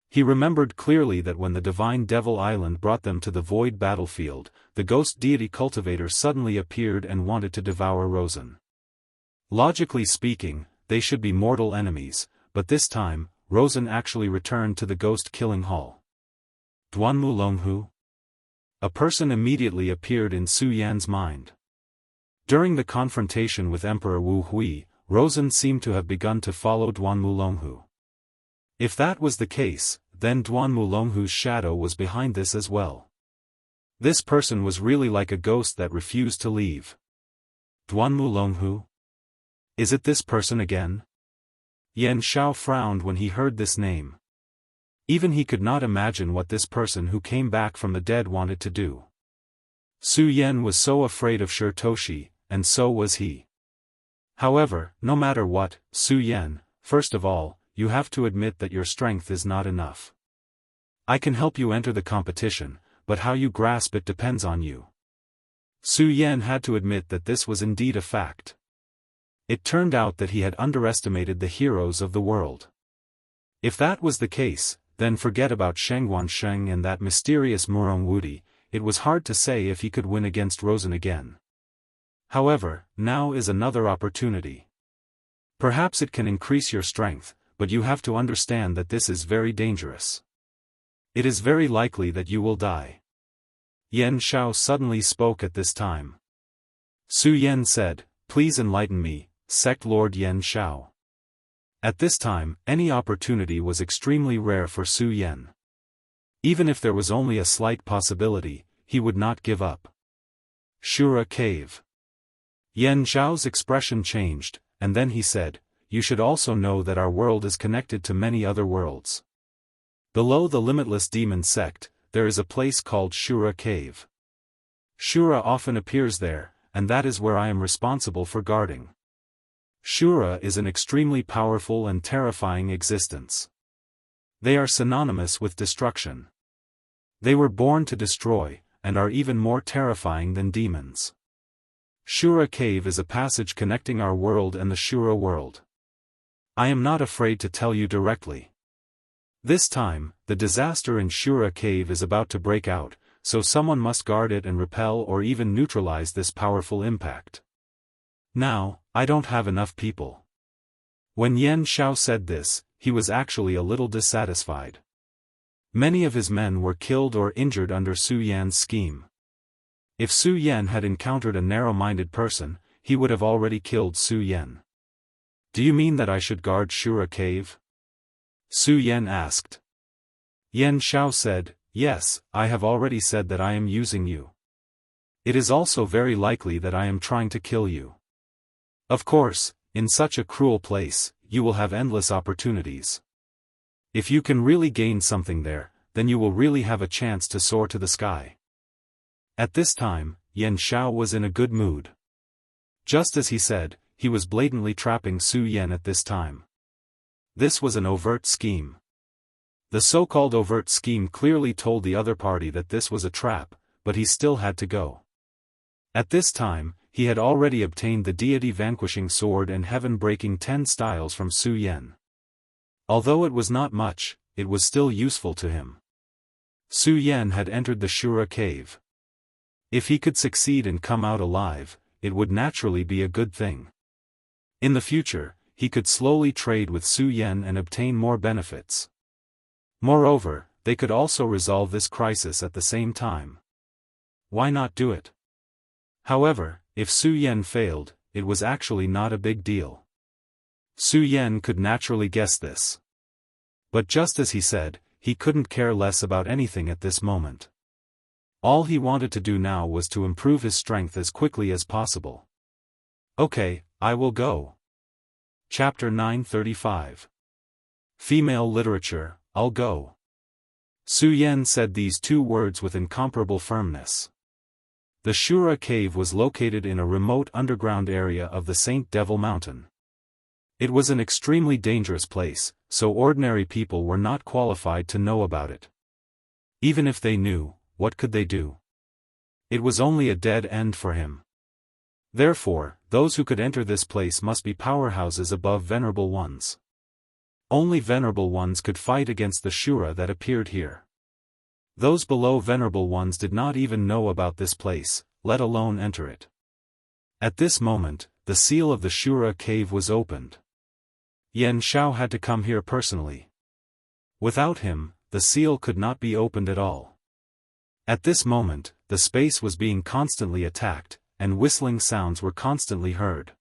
He remembered clearly that when the divine Devil Island brought them to the void battlefield, the ghost deity Cultivator suddenly appeared and wanted to devour Rosen. Logically speaking, they should be mortal enemies, but this time, Rosen actually returned to the ghost-killing hall. Duanmu Longhu? A person immediately appeared in Su Yan's mind. During the confrontation with Emperor Wu Hui, Rosen seemed to have begun to follow Duanmu Longhu. If that was the case, then Duanmu Longhu's shadow was behind this as well. This person was really like a ghost that refused to leave. Duanmu Longhu? Is it this person again? Yan Shao frowned when he heard this name. Even he could not imagine what this person who came back from the dead wanted to do. Su Yan was so afraid of Shitoshi, and so was he. However, no matter what, Su Yan, first of all, you have to admit that your strength is not enough. I can help you enter the competition, but how you grasp it depends on you. Su Yan had to admit that this was indeed a fact. It turned out that he had underestimated the heroes of the world. If that was the case, then forget about Shengguan Sheng and that mysterious Murong Wudi. It was hard to say if he could win against Rosen again. However, now is another opportunity. Perhaps it can increase your strength, but you have to understand that this is very dangerous. It is very likely that you will die. Yan Shao suddenly spoke at this time. Su Yan said, "Please enlighten me, Sect Lord Yan Shao." At this time, any opportunity was extremely rare for Su Yan. Even if there was only a slight possibility, he would not give up. Shura Cave. Yan Shao's expression changed, and then he said, "You should also know that our world is connected to many other worlds. Below the Limitless Demon Sect, there is a place called Shura Cave. Shura often appears there, and that is where I am responsible for guarding. Shura is an extremely powerful and terrifying existence. They are synonymous with destruction. They were born to destroy, and are even more terrifying than demons. Shura Cave is a passage connecting our world and the Shura world. I am not afraid to tell you directly. This time, the disaster in Shura Cave is about to break out, so someone must guard it and repel or even neutralize this powerful impact. Now, I don't have enough people." When Yan Shao said this, he was actually a little dissatisfied. Many of his men were killed or injured under Su Yan's scheme. If Su Yan had encountered a narrow-minded person, he would have already killed Su Yan. "Do you mean that I should guard Shura Cave?" Su Yan asked. Yan Shao said, "Yes, I have already said that I am using you. It is also very likely that I am trying to kill you. Of course, in such a cruel place, you will have endless opportunities. If you can really gain something there, then you will really have a chance to soar to the sky." At this time, Yan Shao was in a good mood. Just as he said, he was blatantly trapping Su Yan at this time. This was an overt scheme. The so-called overt scheme clearly told the other party that this was a trap, but he still had to go. At this time, he had already obtained the deity vanquishing sword and heaven-breaking 10 styles from Su Yan. Although it was not much, it was still useful to him. Su Yan had entered the Shura Cave. If he could succeed and come out alive, it would naturally be a good thing. In the future, he could slowly trade with Su Yan and obtain more benefits. Moreover, they could also resolve this crisis at the same time. Why not do it? However, if Su Yan failed, it was actually not a big deal. Su Yan could naturally guess this. But just as he said, he couldn't care less about anything at this moment. All he wanted to do now was to improve his strength as quickly as possible. "Okay, I will go." Chapter 935. Female Literature, I'll go. Su Yan said these two words with incomparable firmness. The Shura Cave was located in a remote underground area of the Saint Devil Mountain. It was an extremely dangerous place, so ordinary people were not qualified to know about it. Even if they knew, what could they do? It was only a dead end for him. Therefore, those who could enter this place must be powerhouses above venerable ones. Only venerable ones could fight against the Shura that appeared here. Those below venerable ones did not even know about this place, let alone enter it. At this moment, the seal of the Shura cave was opened. Yan Shao had to come here personally. Without him, the seal could not be opened at all. At this moment, the space was being constantly attacked, and whistling sounds were constantly heard.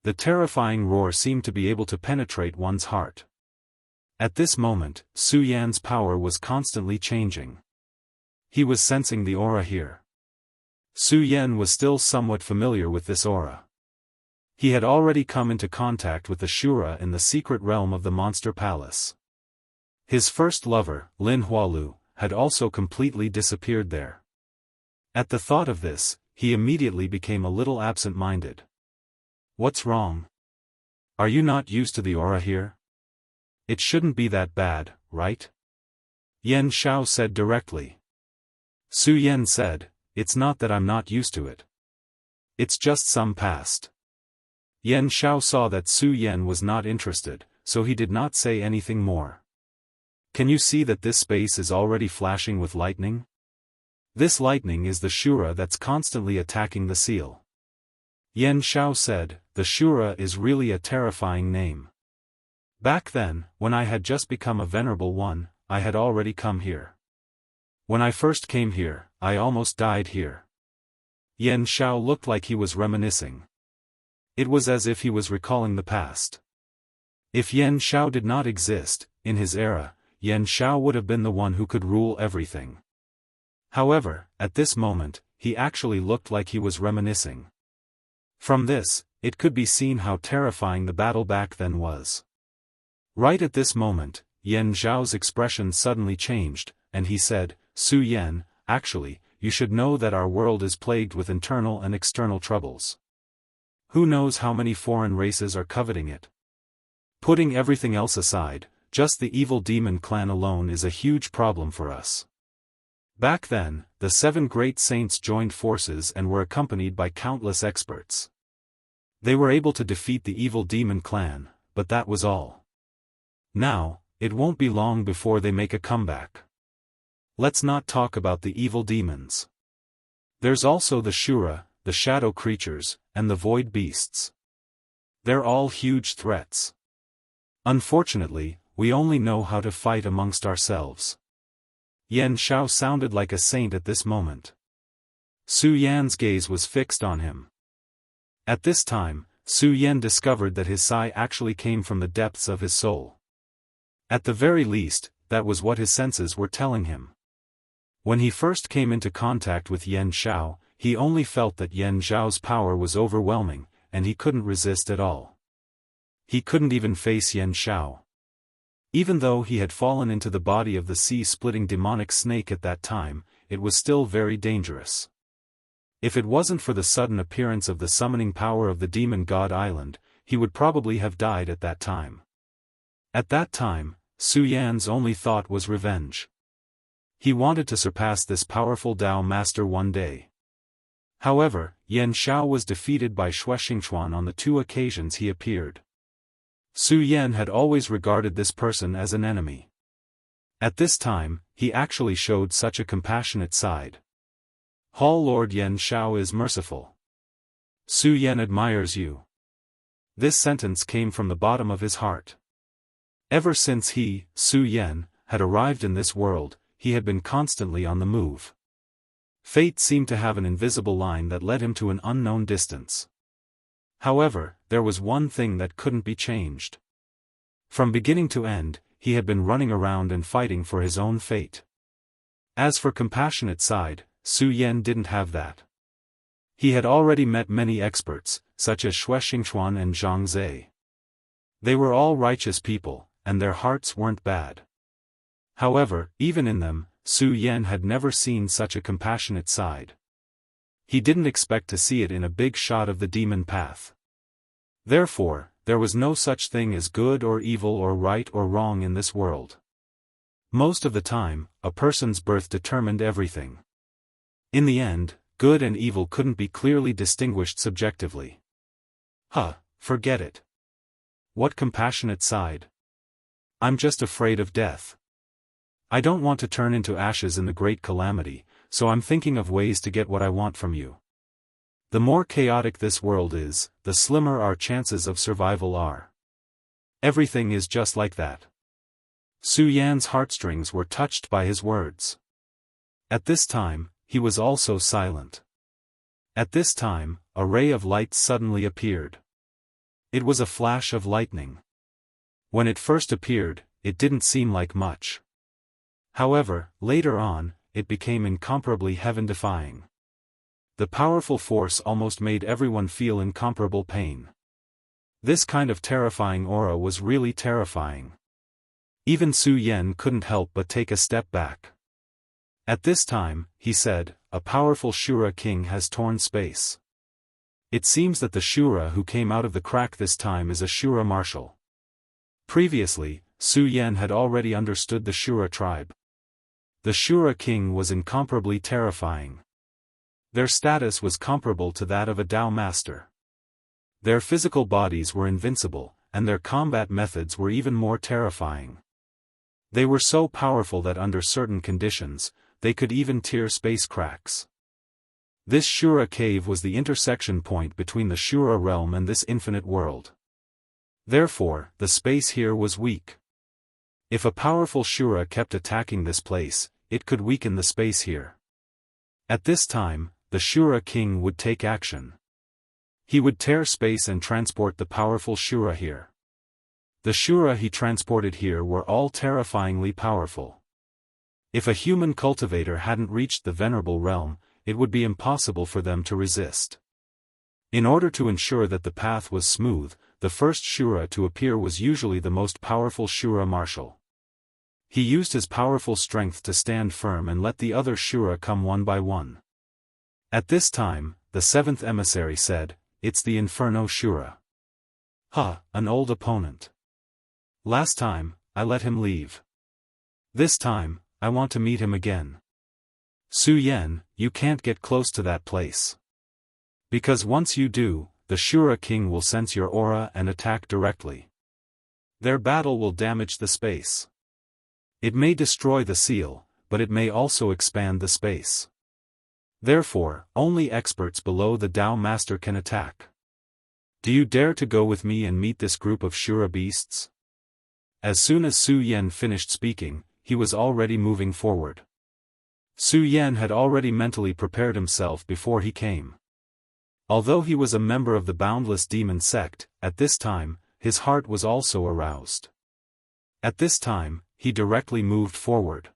The terrifying roar seemed to be able to penetrate one's heart. At this moment, Su Yan's power was constantly changing. He was sensing the aura here. Su Yan was still somewhat familiar with this aura. He had already come into contact with the Shura in the secret realm of the Monster Palace. His first lover, Lin Hualu, had also completely disappeared there. At the thought of this, he immediately became a little absent-minded. What's wrong? Are you not used to the aura here? It shouldn't be that bad, right? Yan Shao said directly. Su Yan said, it's not that I'm not used to it. It's just some past. Yan Shao saw that Su Yan was not interested, so he did not say anything more. Can you see that this space is already flashing with lightning? This lightning is the Shura that's constantly attacking the seal. Yan Shao said, the Shura is really a terrifying name. Back then, when I had just become a venerable one, I had already come here. When I first came here, I almost died here. Yan Shao looked like he was reminiscing. It was as if he was recalling the past. If Yan Shao did not exist, in his era, Yan Shao would have been the one who could rule everything. However, at this moment, he actually looked like he was reminiscing. From this, it could be seen how terrifying the battle back then was. Right at this moment, Yan Zhao's expression suddenly changed, and he said, Su Yan, actually, you should know that our world is plagued with internal and external troubles. Who knows how many foreign races are coveting it? Putting everything else aside, just the evil demon clan alone is a huge problem for us. Back then, the 7 great saints joined forces and were accompanied by countless experts. They were able to defeat the evil demon clan, but that was all. Now, it won't be long before they make a comeback. Let's not talk about the evil demons. There's also the Shura, the shadow creatures, and the void beasts. They're all huge threats. Unfortunately, we only know how to fight amongst ourselves. Yan Shao sounded like a saint at this moment. Su Yan's gaze was fixed on him. At this time, Su Yan discovered that his sigh actually came from the depths of his soul. At the very least, that was what his senses were telling him. When he first came into contact with Yan Shao, he only felt that Yan Zhao's power was overwhelming, and he couldn't resist at all. He couldn't even face Yan Shao. Even though he had fallen into the body of the sea-splitting demonic snake at that time, it was still very dangerous. If it wasn't for the sudden appearance of the summoning power of the demon god island, he would probably have died at that time. At that time, Su Yan's only thought was revenge. He wanted to surpass this powerful Dao master one day. However, Yan Shao was defeated by Shuexingchuan on the 2 occasions he appeared. Su Yan had always regarded this person as an enemy. At this time, he actually showed such a compassionate side. Hall Lord Yan Shao is merciful. Su Yan admires you. This sentence came from the bottom of his heart. Ever since he, Su Yan, had arrived in this world, he had been constantly on the move. Fate seemed to have an invisible line that led him to an unknown distance. However, there was one thing that couldn't be changed. From beginning to end, he had been running around and fighting for his own fate. As for compassionate side, Su Yan didn't have that. He had already met many experts, such as Shuexingchuan and Zhang Zhe. They were all righteous people, and their hearts weren't bad. However, even in them, Su Yan had never seen such a compassionate side. He didn't expect to see it in a big shot of the demon path. Therefore, there was no such thing as good or evil or right or wrong in this world. Most of the time, a person's birth determined everything. In the end, good and evil couldn't be clearly distinguished subjectively. Forget it. What compassionate side. I'm just afraid of death. I don't want to turn into ashes in the great calamity, so I'm thinking of ways to get what I want from you. The more chaotic this world is, the slimmer our chances of survival are. Everything is just like that. Su Yan's heartstrings were touched by his words. At this time, he was also silent. At this time, a ray of light suddenly appeared. It was a flash of lightning. When it first appeared, it didn't seem like much. However, later on, it became incomparably heaven-defying. The powerful force almost made everyone feel incomparable pain. This kind of terrifying aura was really terrifying. Even Su Yan couldn't help but take a step back. At this time, he said, a powerful Shura king has torn space. It seems that the Shura who came out of the crack this time is a Shura marshal. Previously, Su Yan had already understood the Shura tribe. The Shura king was incomparably terrifying. Their status was comparable to that of a Dao master. Their physical bodies were invincible, and their combat methods were even more terrifying. They were so powerful that under certain conditions, they could even tear space cracks. This Shura cave was the intersection point between the Shura realm and this infinite world. Therefore, the space here was weak. If a powerful Shura kept attacking this place, it could weaken the space here. At this time, the Shura king would take action. He would tear space and transport the powerful Shura here. The Shura he transported here were all terrifyingly powerful. If a human cultivator hadn't reached the venerable realm, it would be impossible for them to resist. In order to ensure that the path was smooth, the first Shura to appear was usually the most powerful Shura marshal. He used his powerful strength to stand firm and let the other Shura come one by one. At this time, the seventh emissary said, "It's the Inferno Shura." An old opponent. Last time, I let him leave. This time, I want to meet him again. Su Yan, you can't get close to that place. Because once you do, the Shura king will sense your aura and attack directly. Their battle will damage the space. It may destroy the seal, but it may also expand the space. Therefore, only experts below the Dao Master can attack. Do you dare to go with me and meet this group of Shura beasts? As soon as Su Yan finished speaking, he was already moving forward. Su Yan had already mentally prepared himself before he came. Although he was a member of the Boundless Demon sect, at this time, his heart was also aroused. At this time, he directly moved forward.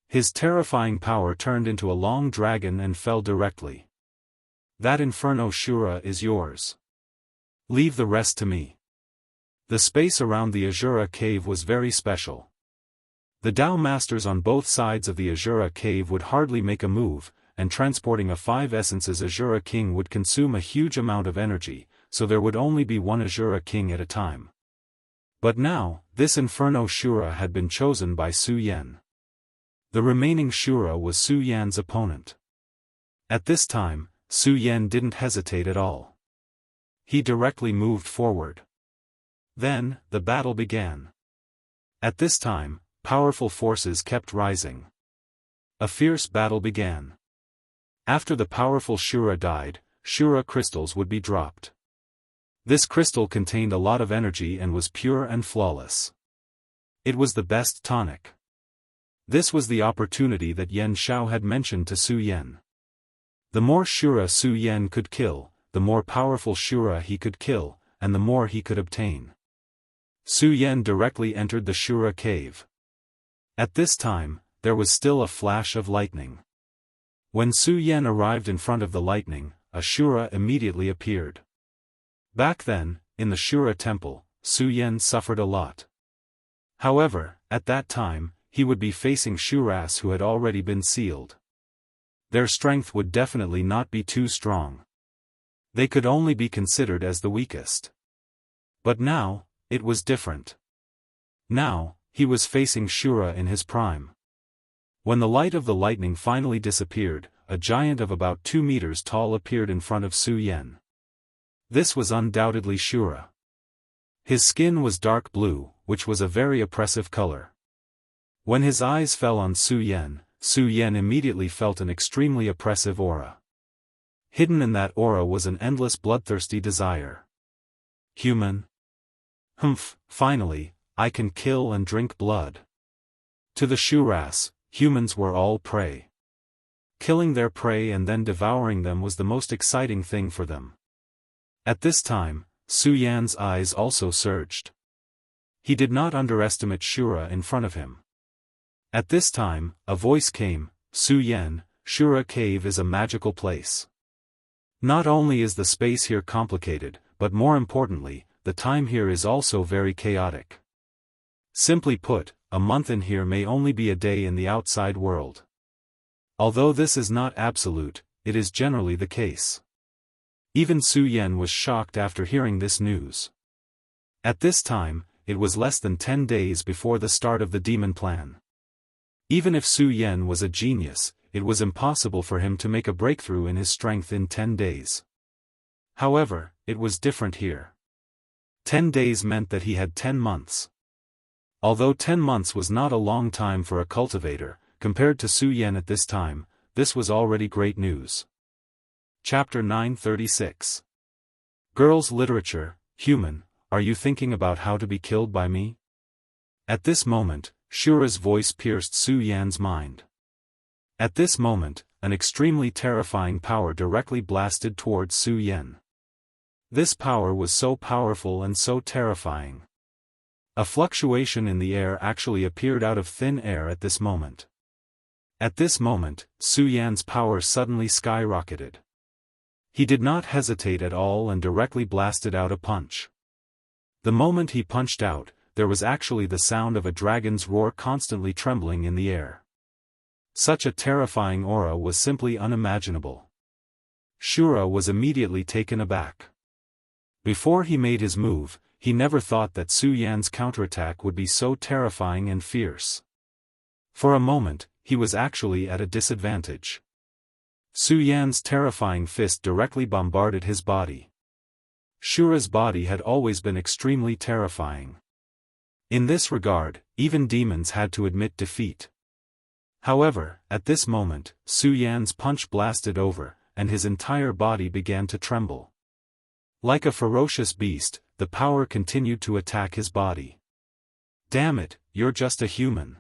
His terrifying power turned into a long dragon and fell directly. That Inferno Shura is yours. Leave the rest to me. The space around the Azura cave was very special. The Dao masters on both sides of the Azura cave would hardly make a move, and transporting a 5 essences Azura king would consume a huge amount of energy, so there would only be one Azura king at a time. But now, this Inferno Shura had been chosen by Su Yan. The remaining Shura was Su Yan's opponent. At this time, Su Yan didn't hesitate at all. He directly moved forward. Then, the battle began. At this time, powerful forces kept rising. A fierce battle began. After the powerful Shura died, Shura crystals would be dropped. This crystal contained a lot of energy and was pure and flawless. It was the best tonic. This was the opportunity that Yan Shao had mentioned to Su Yan. The more Shura Su Yan could kill, the more powerful Shura he could kill, and the more he could obtain. Su Yan directly entered the Shura cave. At this time, there was still a flash of lightning. When Su Yan arrived in front of the lightning, a Shura immediately appeared. Back then, in the Shura temple, Su Yan suffered a lot. However, at that time, he would be facing Shuras who had already been sealed. Their strength would definitely not be too strong. They could only be considered as the weakest. But now, it was different. Now, he was facing Shura in his prime. When the light of the lightning finally disappeared, a giant of about 2 meters tall appeared in front of Su Yan. This was undoubtedly Shura. His skin was dark blue, which was a very oppressive color. When his eyes fell on Su Yan immediately felt an extremely oppressive aura. Hidden in that aura was an endless bloodthirsty desire. Human? Humph, finally, I can kill and drink blood. To the Shuras, humans were all prey. Killing their prey and then devouring them was the most exciting thing for them. At this time, Su Yan's eyes also surged. He did not underestimate Shura in front of him. At this time, a voice came, Su Yan, Shura Cave is a magical place. Not only is the space here complicated, but more importantly, the time here is also very chaotic. Simply put, a month in here may only be a day in the outside world. Although this is not absolute, it is generally the case. Even Su Yan was shocked after hearing this news. At this time, it was less than 10 days before the start of the demon plan. Even if Su Yan was a genius, it was impossible for him to make a breakthrough in his strength in 10 days. However, it was different here. 10 days meant that he had 10 months. Although 10 months was not a long time for a cultivator, compared to Su Yan at this time, this was already great news. Chapter 936. Girls' Literature, Human, are you thinking about how to be killed by me? At this moment, Shura's voice pierced Su Yan's mind. At this moment, an extremely terrifying power directly blasted towards Su Yan. This power was so powerful and so terrifying. A fluctuation in the air actually appeared out of thin air at this moment. At this moment, Su Yan's power suddenly skyrocketed. He did not hesitate at all and directly blasted out a punch. The moment he punched out, there was actually the sound of a dragon's roar constantly trembling in the air. Such a terrifying aura was simply unimaginable. Shura was immediately taken aback. Before he made his move, he never thought that Su Yan's counterattack would be so terrifying and fierce. For a moment, he was actually at a disadvantage. Su Yan's terrifying fist directly bombarded his body. Shura's body had always been extremely terrifying. In this regard, even demons had to admit defeat. However, at this moment, Su Yan's punch blasted over, and his entire body began to tremble. Like a ferocious beast, the power continued to attack his body. Damn it, you're just a human.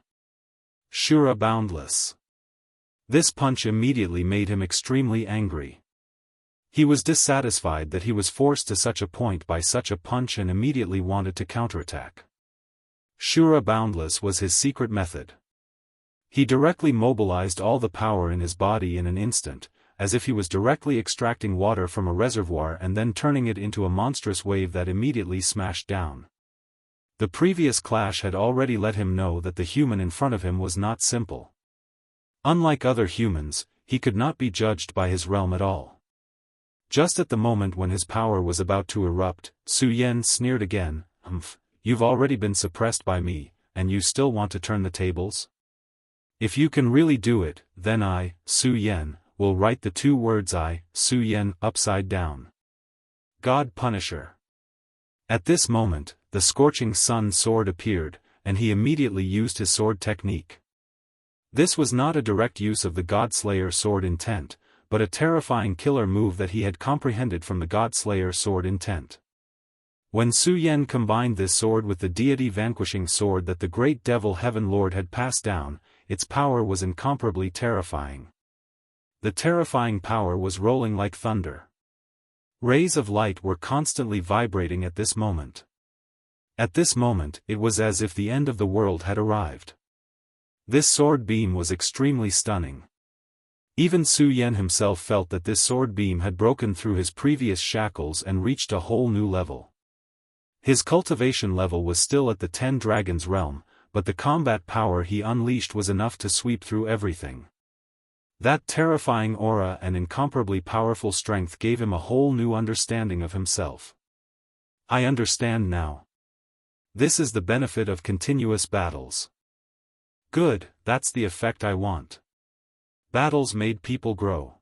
Shura boundless. This punch immediately made him extremely angry. He was dissatisfied that he was forced to such a point by such a punch and immediately wanted to counterattack. Shura boundless was his secret method. He directly mobilized all the power in his body in an instant, as if he was directly extracting water from a reservoir and then turning it into a monstrous wave that immediately smashed down. The previous clash had already let him know that the human in front of him was not simple. Unlike other humans, he could not be judged by his realm at all. Just at the moment when his power was about to erupt, Su Yan sneered again, "Humph, you've already been suppressed by me, and you still want to turn the tables? If you can really do it, then I, Su Yan, will write the 2 words I, Su Yan, upside down. God Punisher." At this moment, the scorching sun sword appeared, and he immediately used his sword technique. This was not a direct use of the God-Slayer sword intent, but a terrifying killer move that he had comprehended from the God-Slayer sword intent. When Su Yan combined this sword with the deity-vanquishing sword that the great devil Heaven Lord had passed down, its power was incomparably terrifying. The terrifying power was rolling like thunder. Rays of light were constantly vibrating at this moment. At this moment, it was as if the end of the world had arrived. This sword beam was extremely stunning. Even Su Yan himself felt that this sword beam had broken through his previous shackles and reached a whole new level. His cultivation level was still at the 10 Dragons realm, but the combat power he unleashed was enough to sweep through everything. That terrifying aura and incomparably powerful strength gave him a whole new understanding of himself. I understand now. This is the benefit of continuous battles. Good, that's the effect I want. Battles made people grow.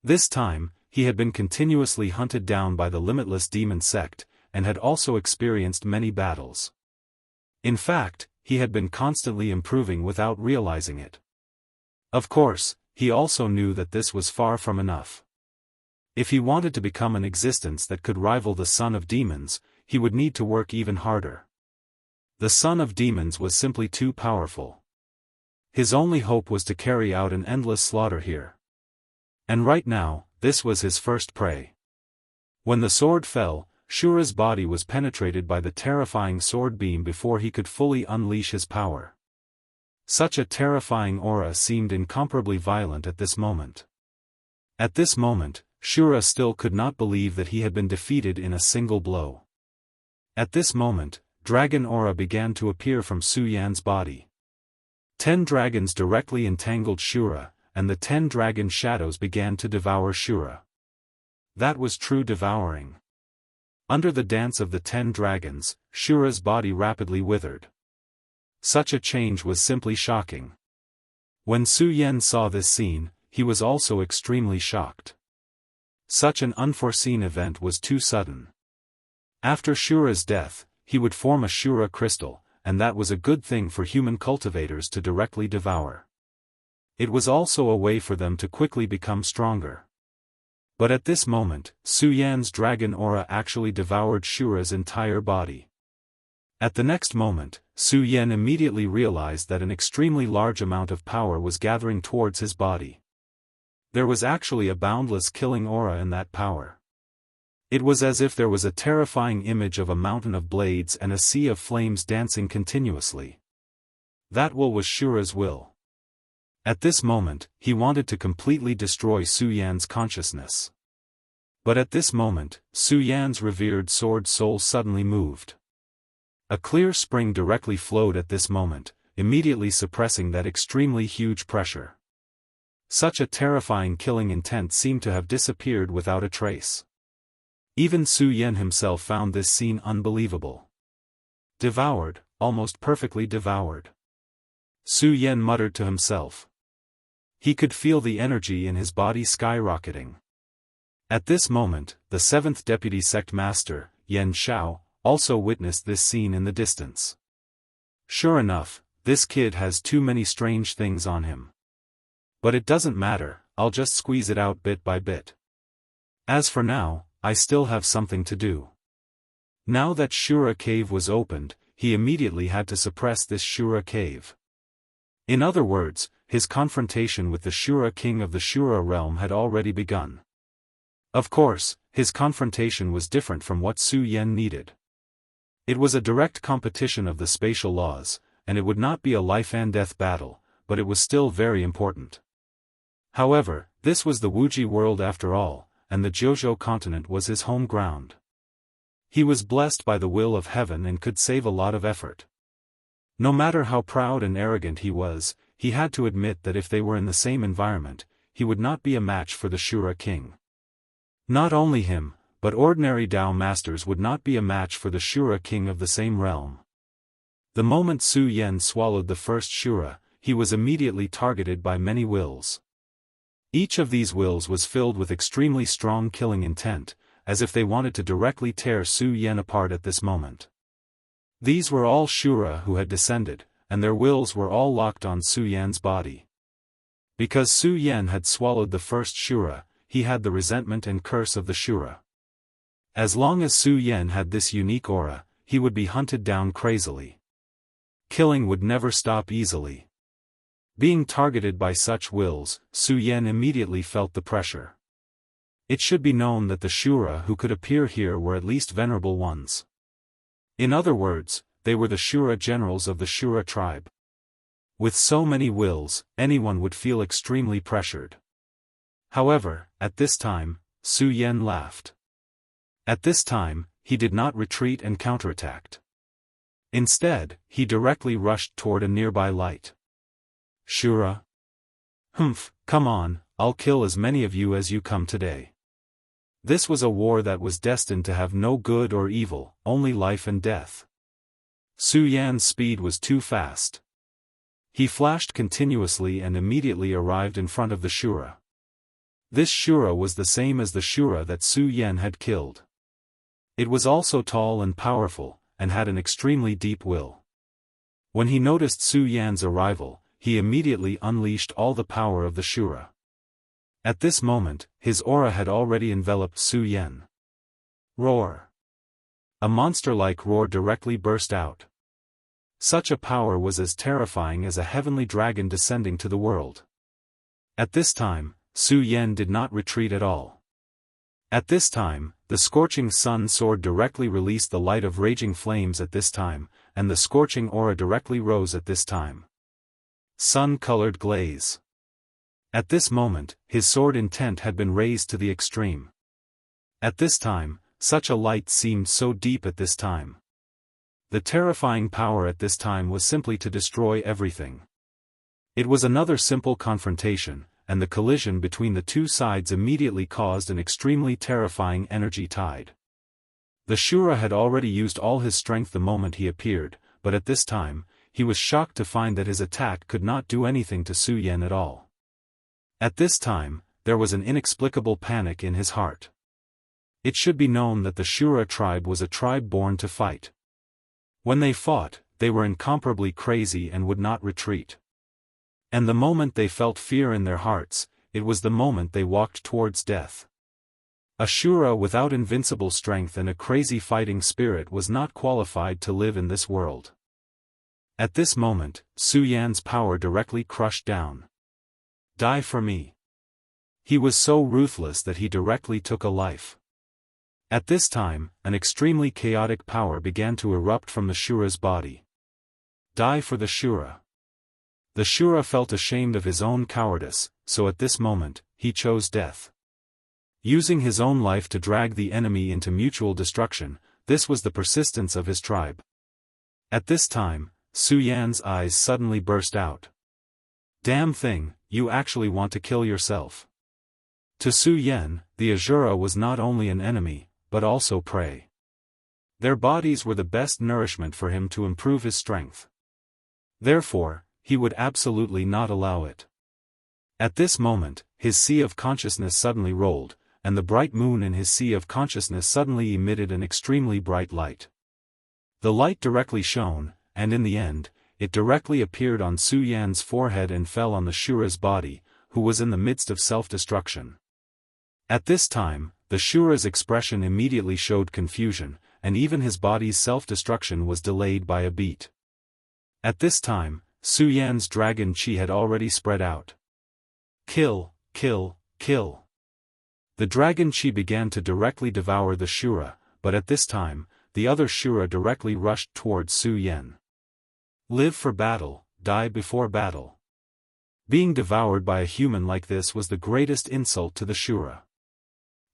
This time, he had been continuously hunted down by the limitless demon sect, and had also experienced many battles. In fact, he had been constantly improving without realizing it. Of course, he also knew that this was far from enough. If he wanted to become an existence that could rival the son of demons, he would need to work even harder. The son of demons was simply too powerful. His only hope was to carry out an endless slaughter here. And right now, this was his first prey. When the sword fell, Shura's body was penetrated by the terrifying sword beam before he could fully unleash his power. Such a terrifying aura seemed incomparably violent at this moment. At this moment, Shura still could not believe that he had been defeated in a single blow. At this moment, dragon aura began to appear from Su Yan's body. 10 dragons directly entangled Shura, and the 10 dragon shadows began to devour Shura. That was true devouring. Under the dance of the 10 dragons, Shura's body rapidly withered. Such a change was simply shocking. When Su Yan saw this scene, he was also extremely shocked. Such an unforeseen event was too sudden. After Shura's death, he would form a Shura crystal, and that was a good thing for human cultivators to directly devour. It was also a way for them to quickly become stronger. But at this moment, Su Yan's dragon aura actually devoured Shura's entire body. At the next moment, Su Yan immediately realized that an extremely large amount of power was gathering towards his body. There was actually a boundless killing aura in that power. It was as if there was a terrifying image of a mountain of blades and a sea of flames dancing continuously. That will was Shura's will. At this moment, he wanted to completely destroy Su Yan's consciousness. But at this moment, Su Yan's revered sword soul suddenly moved. A clear spring directly flowed at this moment, immediately suppressing that extremely huge pressure. Such a terrifying killing intent seemed to have disappeared without a trace. Even Su Yan himself found this scene unbelievable. Devoured, almost perfectly devoured. Su Yan muttered to himself. He could feel the energy in his body skyrocketing. At this moment, the 7th Deputy Sect Master, Yan Shao, also witnessed this scene in the distance. Sure enough, this kid has too many strange things on him. But it doesn't matter, I'll just squeeze it out bit by bit. As for now, I still have something to do. Now that Shura Cave was opened, he immediately had to suppress this Shura Cave. In other words, his confrontation with the Shura King of the Shura realm had already begun. Of course, his confrontation was different from what Su Yan needed. It was a direct competition of the spatial laws, and it would not be a life-and-death battle, but it was still very important. However, this was the Wuji world after all, and the Jiuzhou continent was his home ground. He was blessed by the will of heaven and could save a lot of effort. No matter how proud and arrogant he was, he had to admit that if they were in the same environment, he would not be a match for the Shura king. Not only him, but ordinary Dao masters would not be a match for the Shura king of the same realm. The moment Su Yan swallowed the first Shura, he was immediately targeted by many wills. Each of these wills was filled with extremely strong killing intent, as if they wanted to directly tear Su Yan apart at this moment. These were all Shura who had descended, and their wills were all locked on Su Yan's body. Because Su Yan had swallowed the first Shura, he had the resentment and curse of the Shura. As long as Su Yan had this unique aura, he would be hunted down crazily. Killing would never stop easily. Being targeted by such wills, Su Yan immediately felt the pressure. It should be known that the Shura who could appear here were at least venerable ones. In other words, they were the Shura generals of the Shura tribe. With so many wills, anyone would feel extremely pressured. However, at this time, Su Yan laughed. At this time, he did not retreat and counterattacked. Instead, he directly rushed toward a nearby light. Shura? Humph, come on, I'll kill as many of you as you come today. This was a war that was destined to have no good or evil, only life and death. Su Yan's speed was too fast. He flashed continuously and immediately arrived in front of the Shura. This Shura was the same as the Shura that Su Yan had killed. It was also tall and powerful, and had an extremely deep will. When he noticed Su Yan's arrival, he immediately unleashed all the power of the Shura. At this moment, his aura had already enveloped Su Yan. Roar! A monster-like roar directly burst out. Such a power was as terrifying as a heavenly dragon descending to the world. At this time, Su Yan did not retreat at all. At this time, the scorching sun sword directly released the light of raging flames at this time, and the scorching aura directly rose at this time. Sun-colored glaze. At this moment, his sword intent had been raised to the extreme. At this time, such a light seemed so deep at this time. The terrifying power at this time was simply to destroy everything. It was another simple confrontation, and the collision between the two sides immediately caused an extremely terrifying energy tide. The Shura had already used all his strength the moment he appeared, but at this time, he was shocked to find that his attack could not do anything to Su Yan at all. At this time, there was an inexplicable panic in his heart. It should be known that the Shura tribe was a tribe born to fight. When they fought, they were incomparably crazy and would not retreat. And the moment they felt fear in their hearts, it was the moment they walked towards death. A Shura without invincible strength and a crazy fighting spirit was not qualified to live in this world. At this moment, Su Yan's power directly crushed down. Die for me. He was so ruthless that he directly took a life. At this time, an extremely chaotic power began to erupt from the Shura's body. Die for the Shura. The Shura felt ashamed of his own cowardice, so at this moment, he chose death. Using his own life to drag the enemy into mutual destruction, this was the persistence of his tribe. At this time, Su Yan's eyes suddenly burst out. Damn thing, you actually want to kill yourself. To Su Yan, the Azura was not only an enemy, but also prey. Their bodies were the best nourishment for him to improve his strength. Therefore, he would absolutely not allow it. At this moment, his sea of consciousness suddenly rolled, and the bright moon in his sea of consciousness suddenly emitted an extremely bright light. The light directly shone, and in the end, it directly appeared on Su Yan's forehead and fell on the Shura's body, who was in the midst of self-destruction. At this time, the Shura's expression immediately showed confusion, and even his body's self-destruction was delayed by a beat. At this time, Su Yan's dragon chi had already spread out. Kill, kill, kill. The dragon chi began to directly devour the Shura, but at this time, the other Shura directly rushed towards Su Yan. Live for battle, die before battle. Being devoured by a human like this was the greatest insult to the Shura.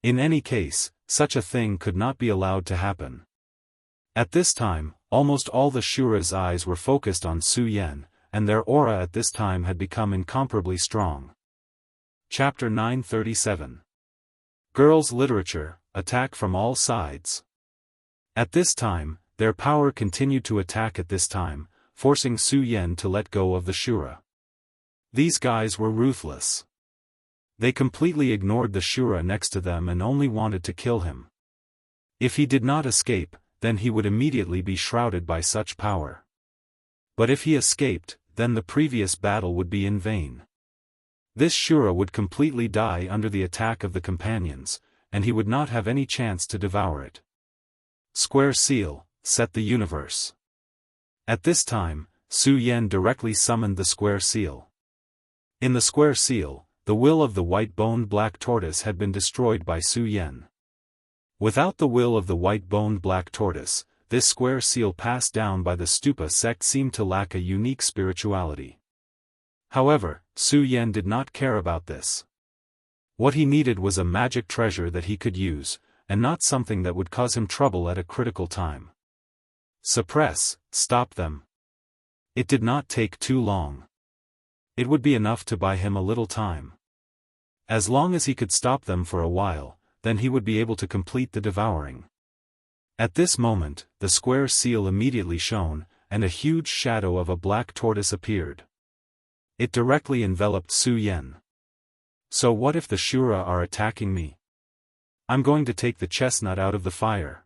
In any case, such a thing could not be allowed to happen. At this time, almost all the Shura's eyes were focused on Su Yan, and their aura at this time had become incomparably strong. Chapter 937. Girls' Literature, Attack from All Sides. At this time, their power continued to attack at this time, forcing Su Yan to let go of the Shura. These guys were ruthless. They completely ignored the Shura next to them and only wanted to kill him. If he did not escape, then he would immediately be shrouded by such power. But if he escaped, then the previous battle would be in vain. This Shura would completely die under the attack of the companions, and he would not have any chance to devour it. Square Seal, set the universe. At this time, Su Yan directly summoned the Square Seal. In the Square Seal, the will of the white-boned black tortoise had been destroyed by Su Yan. Without the will of the white-boned black tortoise, this Square Seal passed down by the Stupa sect seemed to lack a unique spirituality. However, Su Yan did not care about this. What he needed was a magic treasure that he could use, and not something that would cause him trouble at a critical time. Suppress, stop them. It did not take too long. It would be enough to buy him a little time. As long as he could stop them for a while, then he would be able to complete the devouring. At this moment, the square seal immediately shone, and a huge shadow of a black tortoise appeared. It directly enveloped Su Yan. So what if the Shura are attacking me? I'm going to take the chestnut out of the fire.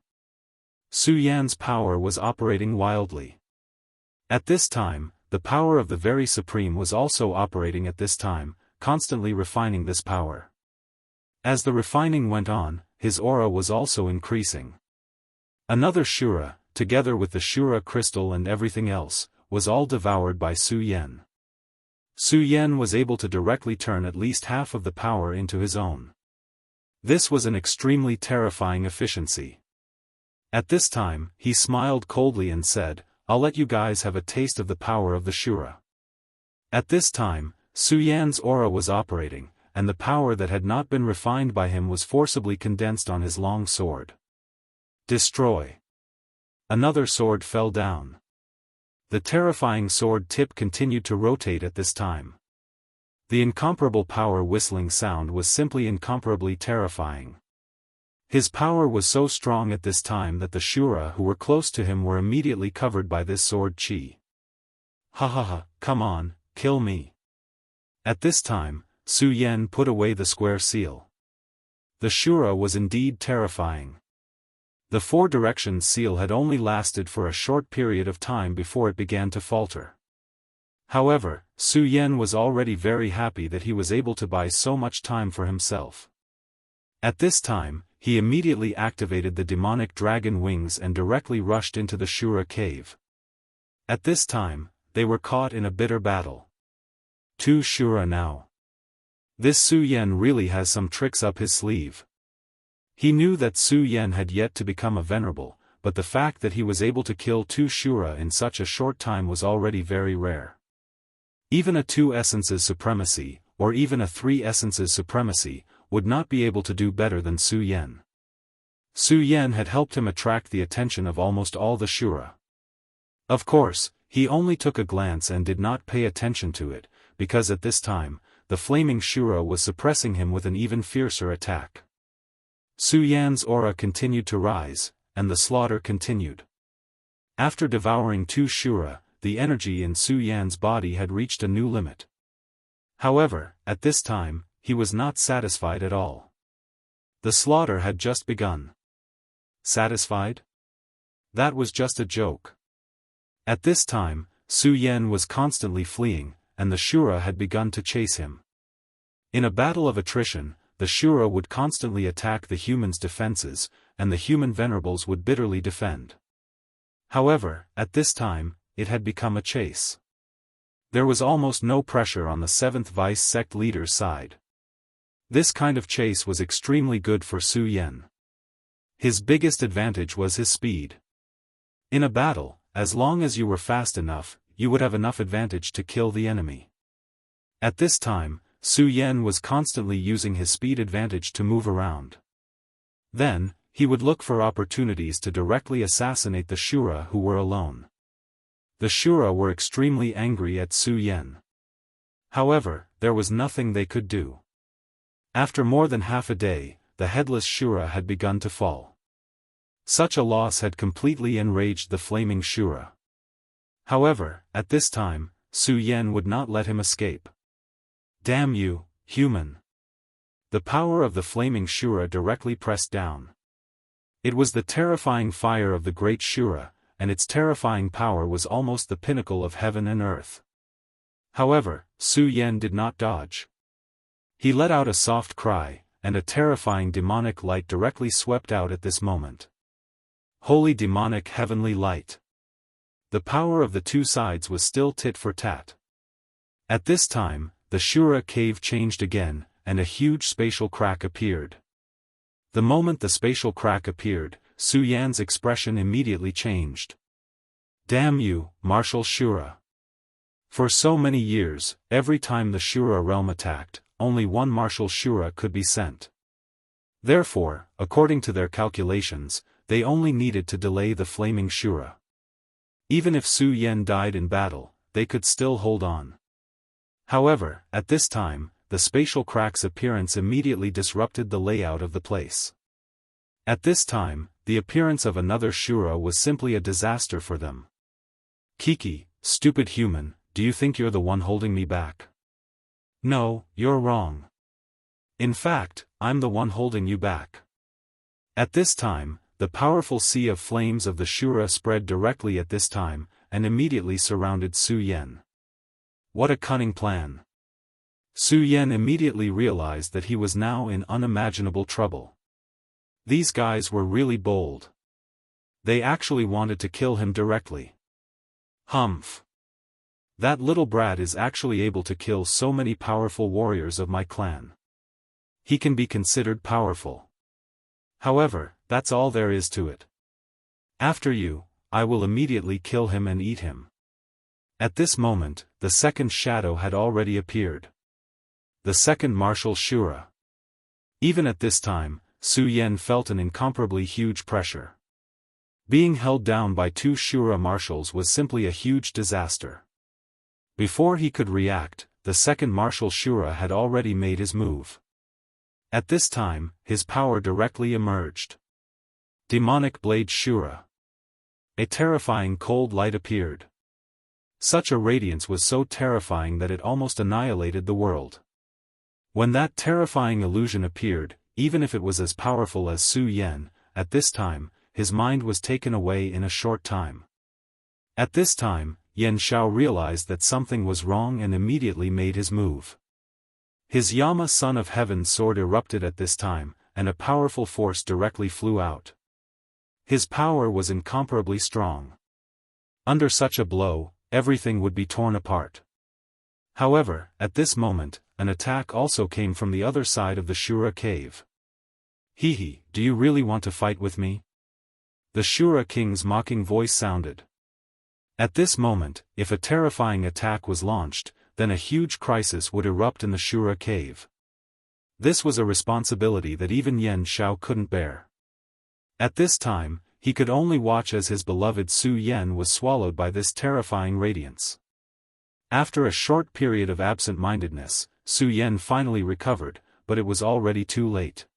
Su Yan's power was operating wildly. At this time, the power of the very supreme was also operating at this time, constantly refining this power. As the refining went on, his aura was also increasing. Another Shura, together with the Shura crystal and everything else, was all devoured by Su Yan. Su Yan was able to directly turn at least half of the power into his own. This was an extremely terrifying efficiency. At this time, he smiled coldly and said, "I'll let you guys have a taste of the power of the Shura." At this time, Su Yan's aura was operating, and the power that had not been refined by him was forcibly condensed on his long sword. Destroy. Another sword fell down. The terrifying sword tip continued to rotate at this time. The incomparable power whistling sound was simply incomparably terrifying. His power was so strong at this time that the Shura who were close to him were immediately covered by this sword chi. Ha ha ha, come on, kill me. At this time, Su Yan put away the square seal. The Shura was indeed terrifying. The four directions seal had only lasted for a short period of time before it began to falter. However, Su Yan was already very happy that he was able to buy so much time for himself. At this time, he immediately activated the demonic dragon wings and directly rushed into the Shura cave. At this time, they were caught in a bitter battle. Two Shura now. This Su Yan really has some tricks up his sleeve. He knew that Su Yan had yet to become a venerable, but the fact that he was able to kill two Shura in such a short time was already very rare. Even a 2 essences supremacy, or even a 3 essences supremacy, would not be able to do better than Su Yan. Su Yan had helped him attract the attention of almost all the Shura. Of course, he only took a glance and did not pay attention to it, because at this time, the flaming Shura was suppressing him with an even fiercer attack. Su Yan's aura continued to rise, and the slaughter continued. After devouring 2 Shura, the energy in Su Yan's body had reached a new limit. However, at this time, he was not satisfied at all. The slaughter had just begun. Satisfied? That was just a joke. At this time, Su Yan was constantly fleeing, and the Shura had begun to chase him. In a battle of attrition, the Shura would constantly attack the humans' defenses, and the human venerables would bitterly defend. However, at this time, it had become a chase. There was almost no pressure on the 7th Vice sect leader's side. This kind of chase was extremely good for Su Yan. His biggest advantage was his speed. In a battle, as long as you were fast enough, you would have enough advantage to kill the enemy. At this time, Su Yan was constantly using his speed advantage to move around. Then, he would look for opportunities to directly assassinate the Shura who were alone. The Shura were extremely angry at Su Yan. However, there was nothing they could do. After more than half a day, the headless Shura had begun to fall. Such a loss had completely enraged the flaming Shura. However, at this time, Su Yan would not let him escape. Damn you, human! The power of the flaming Shura directly pressed down. It was the terrifying fire of the great Shura, and its terrifying power was almost the pinnacle of heaven and earth. However, Su Yan did not dodge. He let out a soft cry, and a terrifying demonic light directly swept out at this moment. Holy demonic heavenly light! The power of the two sides was still tit for tat. At this time, the Shura cave changed again, and a huge spatial crack appeared. The moment the spatial crack appeared, Su Yan's expression immediately changed. Damn you, martial Shura! For so many years, every time the Shura realm attacked, only one martial Shura could be sent. Therefore, according to their calculations, they only needed to delay the flaming Shura. Even if Su Yan died in battle, they could still hold on. However, at this time, the spatial crack's appearance immediately disrupted the layout of the place. At this time, the appearance of another Shura was simply a disaster for them. Kiki, stupid human, do you think you're the one holding me back? No, you're wrong. In fact, I'm the one holding you back. At this time, the powerful sea of flames of the Shura spread directly at this time, and immediately surrounded Su Yan. What a cunning plan! Su Yan immediately realized that he was now in unimaginable trouble. These guys were really bold. They actually wanted to kill him directly. Humph! That little brat is actually able to kill so many powerful warriors of my clan. He can be considered powerful. However, that's all there is to it. After you, I will immediately kill him and eat him. At this moment, the second shadow had already appeared. The second martial Shura. Even at this time, Su Yan felt an incomparably huge pressure. Being held down by two Shura marshals was simply a huge disaster. Before he could react, the second martial Shura had already made his move. At this time, his power directly emerged. Demonic Blade Shura. A terrifying cold light appeared. Such a radiance was so terrifying that it almost annihilated the world. When that terrifying illusion appeared, even if it was as powerful as Su Yan, at this time, his mind was taken away in a short time. At this time, Yan Shao realized that something was wrong and immediately made his move. His Yama Son of Heaven sword erupted at this time, and a powerful force directly flew out. His power was incomparably strong. Under such a blow, everything would be torn apart. However, at this moment, an attack also came from the other side of the Shura cave. Hehe, do you really want to fight with me? The Shura king's mocking voice sounded. At this moment, if a terrifying attack was launched, then a huge crisis would erupt in the Shura cave. This was a responsibility that even Yan Shao couldn't bear. At this time, he could only watch as his beloved Su Yan was swallowed by this terrifying radiance. After a short period of absent-mindedness, Su Yan finally recovered, but it was already too late.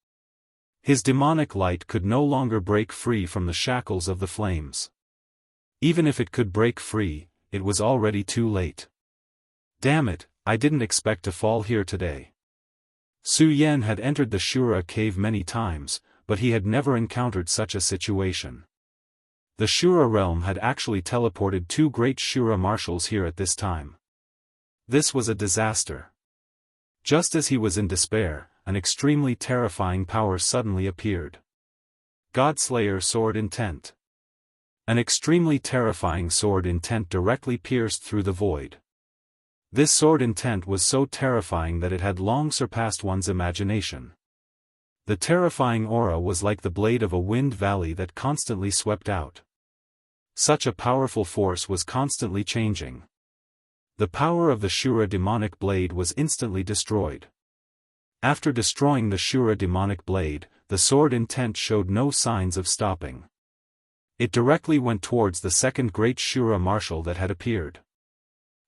His demonic light could no longer break free from the shackles of the flames. Even if it could break free, it was already too late. Damn it, I didn't expect to fall here today. Su Yan had entered the Shura cave many times, but he had never encountered such a situation. The Shura realm had actually teleported two great Shura marshals here at this time. This was a disaster. Just as he was in despair, an extremely terrifying power suddenly appeared. Godslayer Sword Intent. An extremely terrifying sword intent directly pierced through the void. This sword intent was so terrifying that it had long surpassed one's imagination. The terrifying aura was like the blade of a wind valley that constantly swept out. Such a powerful force was constantly changing. The power of the Shura demonic blade was instantly destroyed. After destroying the Shura demonic blade, the sword intent showed no signs of stopping. It directly went towards the second great Shura marshal that had appeared.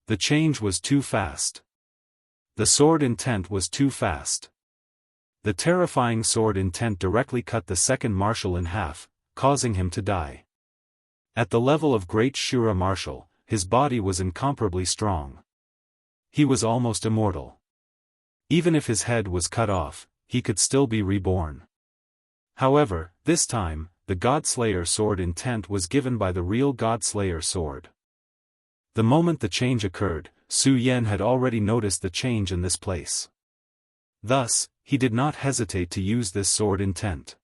The change was too fast. The sword intent was too fast. The terrifying sword intent directly cut the second marshal in half, causing him to die. At the level of great Shura marshal, his body was incomparably strong. He was almost immortal. Even if his head was cut off, he could still be reborn. However, this time, the Godslayer sword intent was given by the real Godslayer sword. The moment the change occurred, Su Yan had already noticed the change in this place. Thus, he did not hesitate to use this sword intent.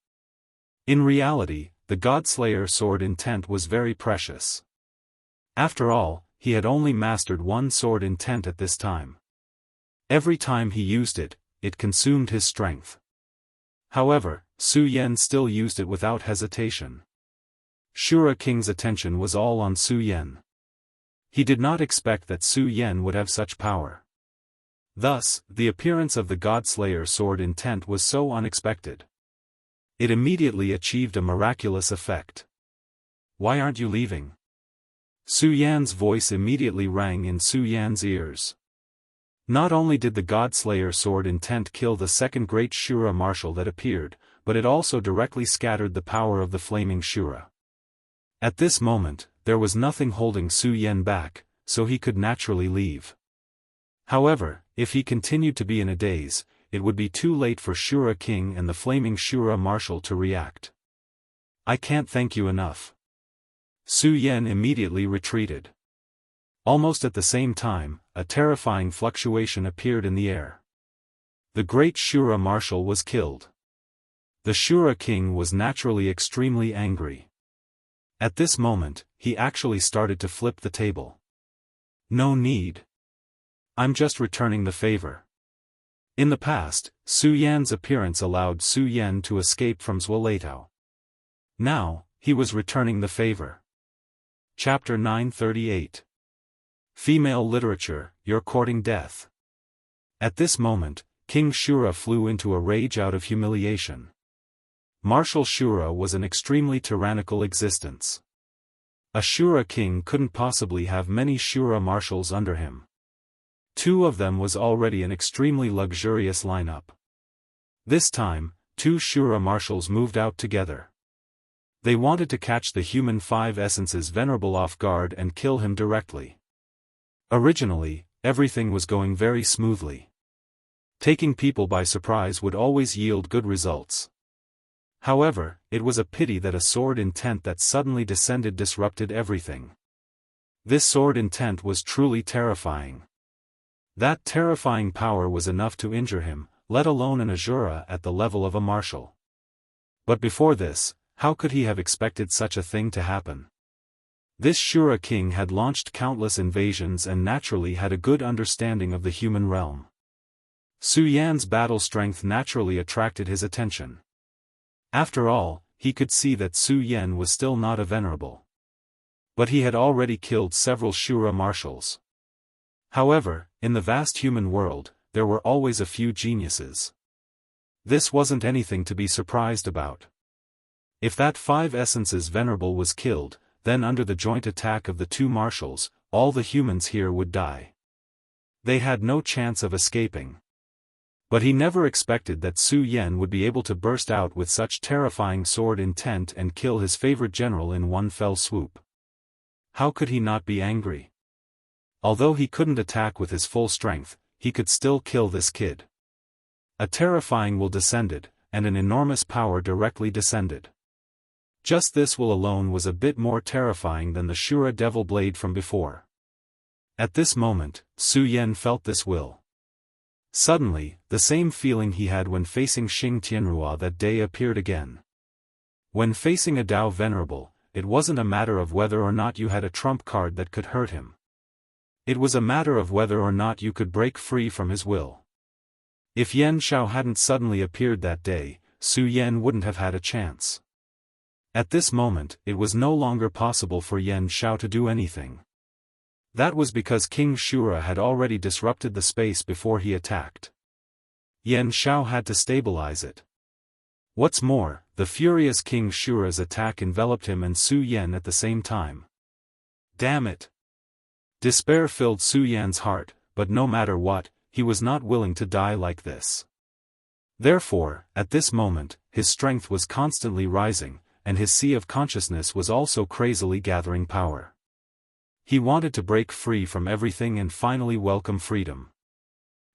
In reality, the Godslayer sword intent was very precious. After all, he had only mastered one sword intent at this time. Every time he used it, it consumed his strength. However, Su Yan still used it without hesitation. Shura King's attention was all on Su Yan. He did not expect that Su Yan would have such power. Thus, the appearance of the Godslayer sword intent was so unexpected. It immediately achieved a miraculous effect. Why aren't you leaving? Su Yan's voice immediately rang in Su Yan's ears. Not only did the Godslayer sword intent kill the second great Shura martial that appeared, but it also directly scattered the power of the flaming Shura. At this moment, there was nothing holding Su Yan back, so he could naturally leave. However, if he continued to be in a daze, it would be too late for Shura King and the flaming Shura marshal to react. I can't thank you enough. Su Yan immediately retreated. Almost at the same time, a terrifying fluctuation appeared in the air. The great Shura marshal was killed. The Shura King was naturally extremely angry. At this moment, he actually started to flip the table. No need. I'm just returning the favor. In the past, Su Yan's appearance allowed Su Yan to escape from Zhuoletao. Now, he was returning the favor. Chapter 938. Female Literature, You're Courting Death. At this moment, King Shura flew into a rage out of humiliation. Martial Shura was an extremely tyrannical existence. A Shura king couldn't possibly have many Shura marshals under him. Two of them was already an extremely luxurious lineup. This time, two Shura marshals moved out together. They wanted to catch the human five essences venerable off guard and kill him directly. Originally, everything was going very smoothly. Taking people by surprise would always yield good results. However, it was a pity that a sword intent that suddenly descended disrupted everything. This sword intent was truly terrifying. That terrifying power was enough to injure him, let alone an Azura at the level of a marshal. But before this, how could he have expected such a thing to happen? This Shura king had launched countless invasions and naturally had a good understanding of the human realm. Su Yan's battle strength naturally attracted his attention. After all, he could see that Su Yan was still not a venerable. But he had already killed several Shura marshals. However, in the vast human world, there were always a few geniuses. This wasn't anything to be surprised about. If that five essences venerable was killed, then under the joint attack of the two marshals, all the humans here would die. They had no chance of escaping. But he never expected that Su Yan would be able to burst out with such terrifying sword intent and kill his favorite general in one fell swoop. How could he not be angry? Although he couldn't attack with his full strength, he could still kill this kid. A terrifying will descended, and an enormous power directly descended. Just this will alone was a bit more terrifying than the Shura devil blade from before. At this moment, Su Yan felt this will. Suddenly, the same feeling he had when facing Xing Tianrua that day appeared again. When facing a Dao venerable, it wasn't a matter of whether or not you had a trump card that could hurt him. It was a matter of whether or not you could break free from his will. If Yan Shao hadn't suddenly appeared that day, Su Yan wouldn't have had a chance. At this moment, it was no longer possible for Yan Shao to do anything. That was because King Shura had already disrupted the space before he attacked. Yan Shao had to stabilize it. What's more, the furious King Shura's attack enveloped him and Su Yan at the same time. Damn it! Despair filled Su Yan's heart, but no matter what, he was not willing to die like this. Therefore, at this moment, his strength was constantly rising, and his sea of consciousness was also crazily gathering power. He wanted to break free from everything and finally welcome freedom.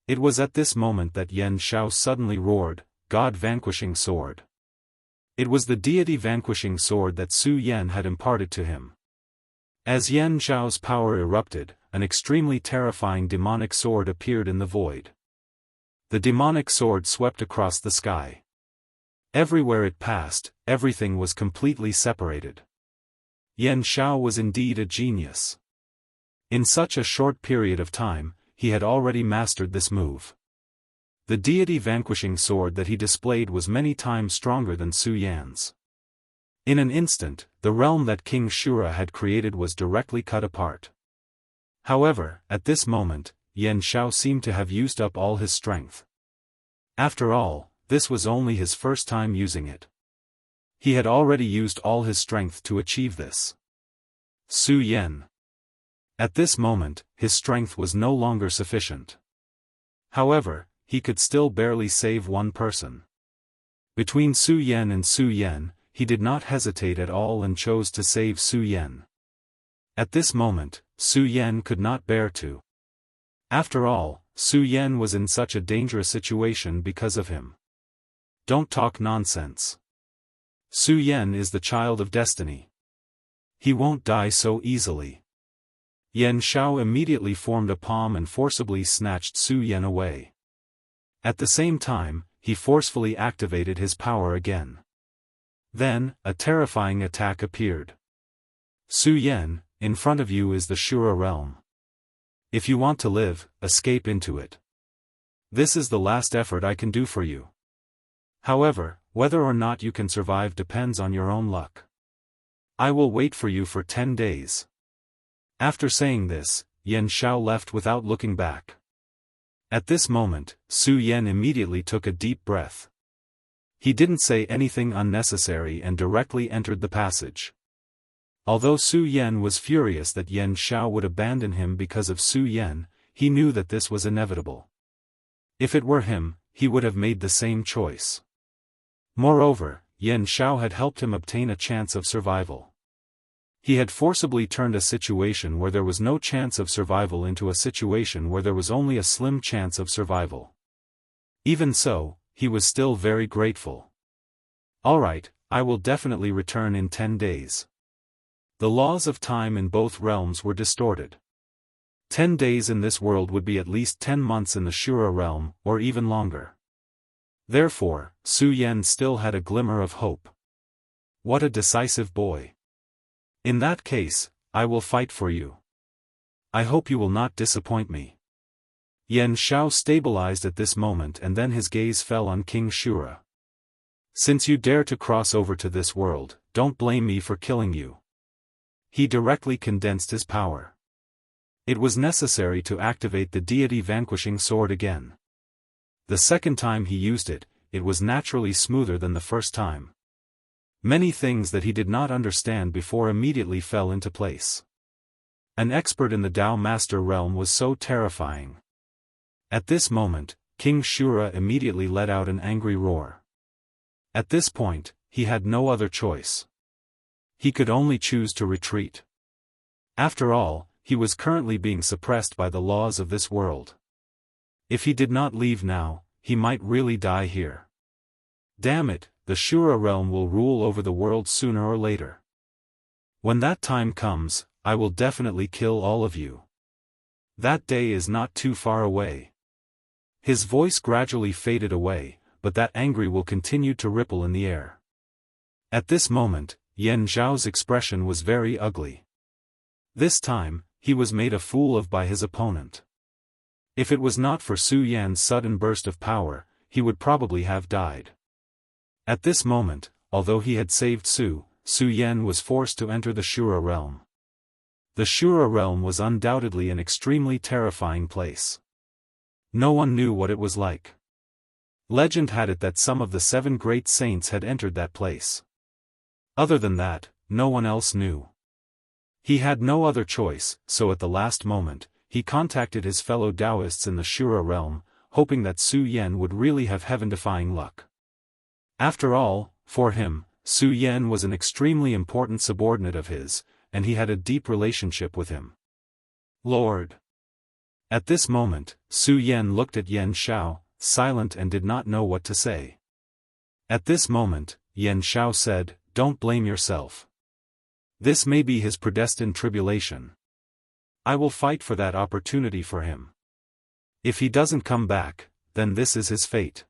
It was at this moment that Yan Shao suddenly roared, God vanquishing sword. It was the deity vanquishing sword that Su Yan had imparted to him. As Yan Shao's power erupted, an extremely terrifying demonic sword appeared in the void. The demonic sword swept across the sky. Everywhere it passed, everything was completely separated. Yan Shao was indeed a genius. In such a short period of time, he had already mastered this move. The deity vanquishing sword that he displayed was many times stronger than Su Yan's. In an instant, the realm that King Shura had created was directly cut apart. However, at this moment, Yan Shao seemed to have used up all his strength. After all, this was only his first time using it. He had already used all his strength to achieve this. Su Yan. At this moment, his strength was no longer sufficient. However, he could still barely save one person. Between Su Yan and Su Yan, he did not hesitate at all and chose to save Su Yan. At this moment, Su Yan could not bear to. After all, Su Yan was in such a dangerous situation because of him. Don't talk nonsense. Su Yan is the child of destiny. He won't die so easily. Yan Shao immediately formed a palm and forcibly snatched Su Yan away. At the same time, he forcefully activated his power again. Then, a terrifying attack appeared. Su Yan, in front of you is the Shura realm. If you want to live, escape into it. This is the last effort I can do for you. However, whether or not you can survive depends on your own luck. I will wait for you for 10 days. After saying this, Yan Shao left without looking back. At this moment, Su Yan immediately took a deep breath. He didn't say anything unnecessary and directly entered the passage. Although Su Yan was furious that Yan Shao would abandon him because of Su Yan, he knew that this was inevitable. If it were him, he would have made the same choice. Moreover, Yan Shao had helped him obtain a chance of survival. He had forcibly turned a situation where there was no chance of survival into a situation where there was only a slim chance of survival. Even so, he was still very grateful. Alright, I will definitely return in 10 days. The laws of time in both realms were distorted. 10 days in this world would be at least 10 months in the Shura realm, or even longer. Therefore, Su Yan still had a glimmer of hope. What a decisive boy. In that case, I will fight for you. I hope you will not disappoint me. Yan Shao stabilized at this moment and then his gaze fell on King Shura. Since you dare to cross over to this world, don't blame me for killing you. He directly condensed his power. It was necessary to activate the deity vanquishing sword again. The second time he used it, it was naturally smoother than the first time. Many things that he did not understand before immediately fell into place. An expert in the Dao Master realm was so terrifying. At this moment, King Shura immediately let out an angry roar. At this point, he had no other choice. He could only choose to retreat. After all, he was currently being suppressed by the laws of this world. If he did not leave now, he might really die here. Damn it, the Shura realm will rule over the world sooner or later. When that time comes, I will definitely kill all of you. That day is not too far away. His voice gradually faded away, but that anger will continue to ripple in the air. At this moment, Yan Zhao's expression was very ugly. This time, he was made a fool of by his opponent. If it was not for Su Yan's sudden burst of power, he would probably have died. At this moment, although he had saved Su Yan was forced to enter the Shura realm. The Shura realm was undoubtedly an extremely terrifying place. No one knew what it was like. Legend had it that some of the 7 great saints had entered that place. Other than that, no one else knew. He had no other choice, so at the last moment, he contacted his fellow Daoists in the Shura realm, hoping that Su Yan would really have heaven-defying luck. After all, for him, Su Yan was an extremely important subordinate of his, and he had a deep relationship with him. Lord. At this moment, Su Yan looked at Yan Shao, silent and did not know what to say. At this moment, Yan Shao said, "Don't blame yourself. This may be his predestined tribulation. I will fight for that opportunity for him. If he doesn't come back, then this is his fate.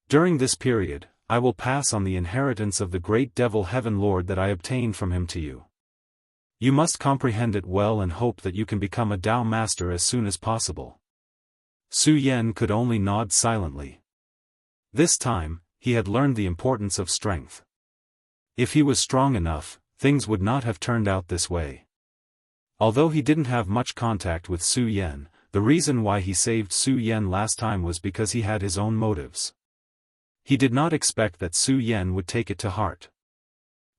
During this period, I will pass on the inheritance of the great devil Heaven Lord that I obtained from him to you. You must comprehend it well and hope that you can become a Dao Master as soon as possible." Su Yan could only nod silently. This time, he had learned the importance of strength. If he was strong enough, things would not have turned out this way. Although he didn't have much contact with Su Yan, the reason why he saved Su Yan last time was because he had his own motives. He did not expect that Su Yan would take it to heart.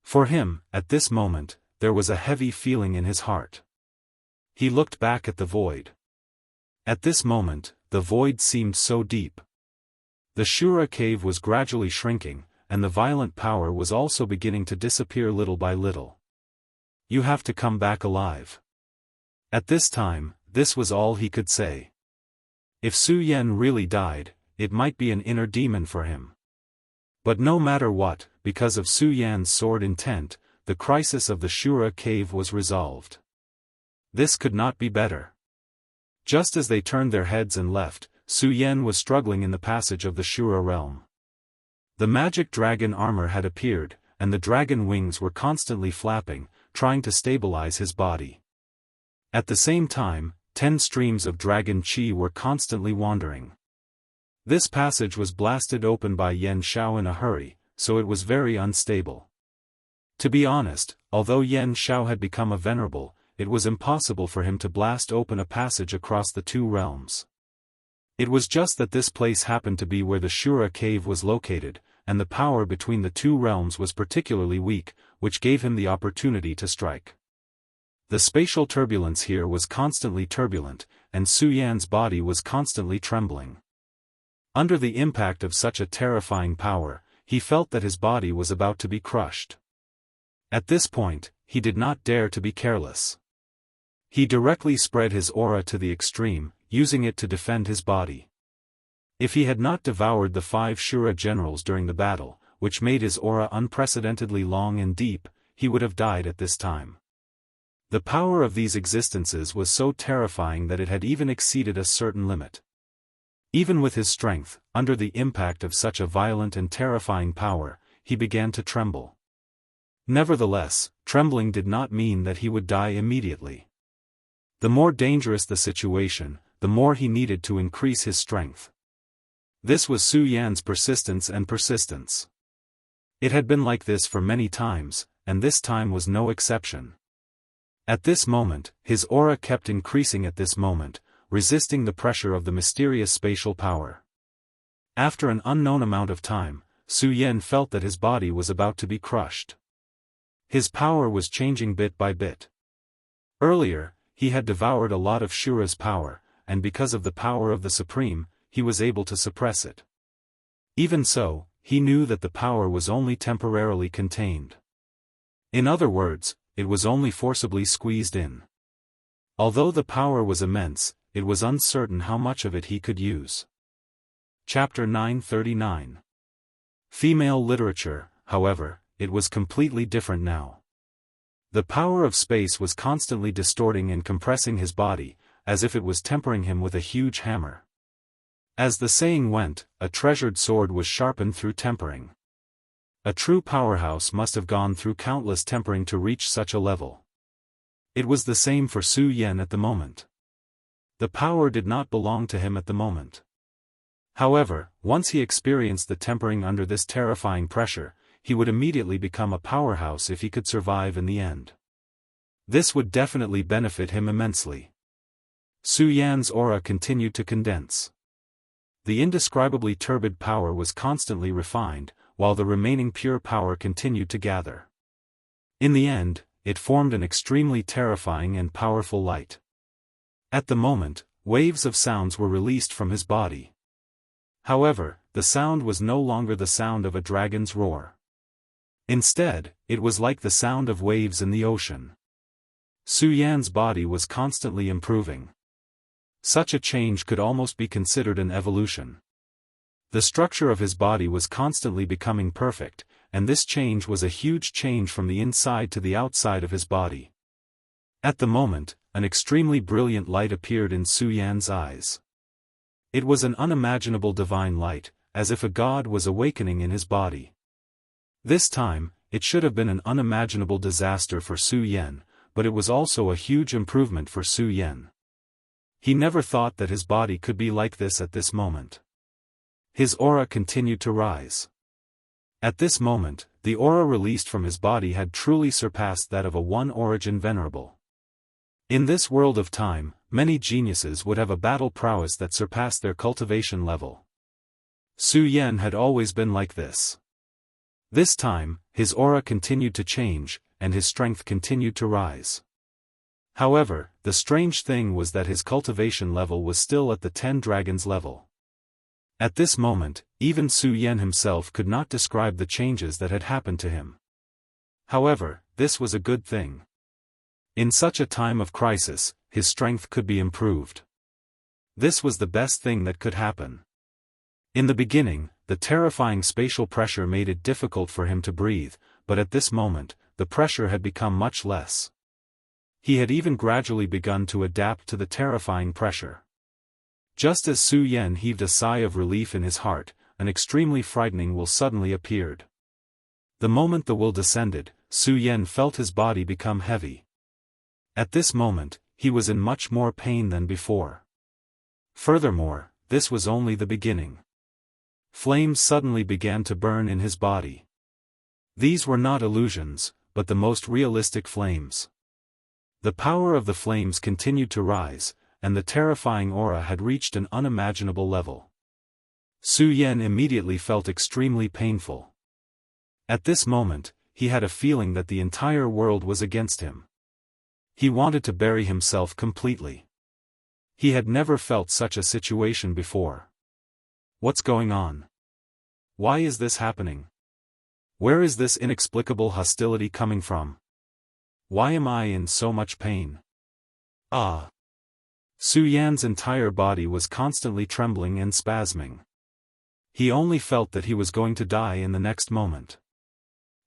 For him, at this moment, there was a heavy feeling in his heart. He looked back at the void. At this moment, the void seemed so deep. The Shura cave was gradually shrinking, and the violent power was also beginning to disappear little by little. You have to come back alive. At this time, this was all he could say. If Su Yan really died, it might be an inner demon for him. But no matter what, because of Su Yan's sword intent, the crisis of the Shura cave was resolved. This could not be better. Just as they turned their heads and left, Su Yan was struggling in the passage of the Shura realm. The magic dragon armor had appeared, and the dragon wings were constantly flapping, trying to stabilize his body. At the same time, 10 streams of dragon chi were constantly wandering. This passage was blasted open by Yan Xiao in a hurry, so it was very unstable. To be honest, although Yan Xiao had become a venerable, it was impossible for him to blast open a passage across the two realms. It was just that this place happened to be where the Shura cave was located, and the power between the two realms was particularly weak, which gave him the opportunity to strike. The spatial turbulence here was constantly turbulent, and Su Yan's body was constantly trembling. Under the impact of such a terrifying power, he felt that his body was about to be crushed. At this point, he did not dare to be careless. He directly spread his aura to the extreme, using it to defend his body. If he had not devoured the 5 Shura generals during the battle, which made his aura unprecedentedly long and deep, he would have died at this time. The power of these existences was so terrifying that it had even exceeded a certain limit. Even with his strength, under the impact of such a violent and terrifying power, he began to tremble. Nevertheless, trembling did not mean that he would die immediately. The more dangerous the situation, the more he needed to increase his strength. This was Su Yan's persistence and persistence. It had been like this for many times, and this time was no exception. At this moment, his aura kept increasing at this moment, resisting the pressure of the mysterious spatial power. After an unknown amount of time, Su Yan felt that his body was about to be crushed. His power was changing bit by bit. Earlier, he had devoured a lot of Shura's power, and because of the power of the Supreme, he was able to suppress it. Even so, he knew that the power was only temporarily contained. In other words, it was only forcibly squeezed in. Although the power was immense, it was uncertain how much of it he could use. Chapter 939. Female literature, however, it was completely different now. The power of space was constantly distorting and compressing his body, as if it was tempering him with a huge hammer. As the saying went, a treasured sword was sharpened through tempering. A true powerhouse must have gone through countless tempering to reach such a level. It was the same for Su Yan at the moment. The power did not belong to him at the moment. However, once he experienced the tempering under this terrifying pressure, he would immediately become a powerhouse if he could survive in the end. This would definitely benefit him immensely. Su Yan's aura continued to condense. The indescribably turbid power was constantly refined, while the remaining pure power continued to gather. In the end, it formed an extremely terrifying and powerful light. At the moment, waves of sounds were released from his body. However, the sound was no longer the sound of a dragon's roar. Instead, it was like the sound of waves in the ocean. Su Yan's body was constantly improving. Such a change could almost be considered an evolution. The structure of his body was constantly becoming perfect, and this change was a huge change from the inside to the outside of his body. At the moment, an extremely brilliant light appeared in Su Yan's eyes. It was an unimaginable divine light, as if a god was awakening in his body. This time, it should have been an unimaginable disaster for Su Yan, but it was also a huge improvement for Su Yan. He never thought that his body could be like this at this moment. His aura continued to rise. At this moment, the aura released from his body had truly surpassed that of a one-origin venerable. In this world of time, many geniuses would have a battle prowess that surpassed their cultivation level. Su Yan had always been like this. This time, his aura continued to change, and his strength continued to rise. However, the strange thing was that his cultivation level was still at the 10 dragons level. At this moment, even Su Yan himself could not describe the changes that had happened to him. However, this was a good thing. In such a time of crisis, his strength could be improved. This was the best thing that could happen. In the beginning, the terrifying spatial pressure made it difficult for him to breathe, but at this moment, the pressure had become much less. He had even gradually begun to adapt to the terrifying pressure. Just as Su Yan heaved a sigh of relief in his heart, an extremely frightening will suddenly appeared. The moment the will descended, Su Yan felt his body become heavy. At this moment, he was in much more pain than before. Furthermore, this was only the beginning. Flames suddenly began to burn in his body. These were not illusions, but the most realistic flames. The power of the flames continued to rise, and the terrifying aura had reached an unimaginable level. Su Yan immediately felt extremely painful. At this moment, he had a feeling that the entire world was against him. He wanted to bury himself completely. He had never felt such a situation before. What's going on? Why is this happening? Where is this inexplicable hostility coming from? Why am I in so much pain? Ah! Su Yan's entire body was constantly trembling and spasming. He only felt that he was going to die in the next moment.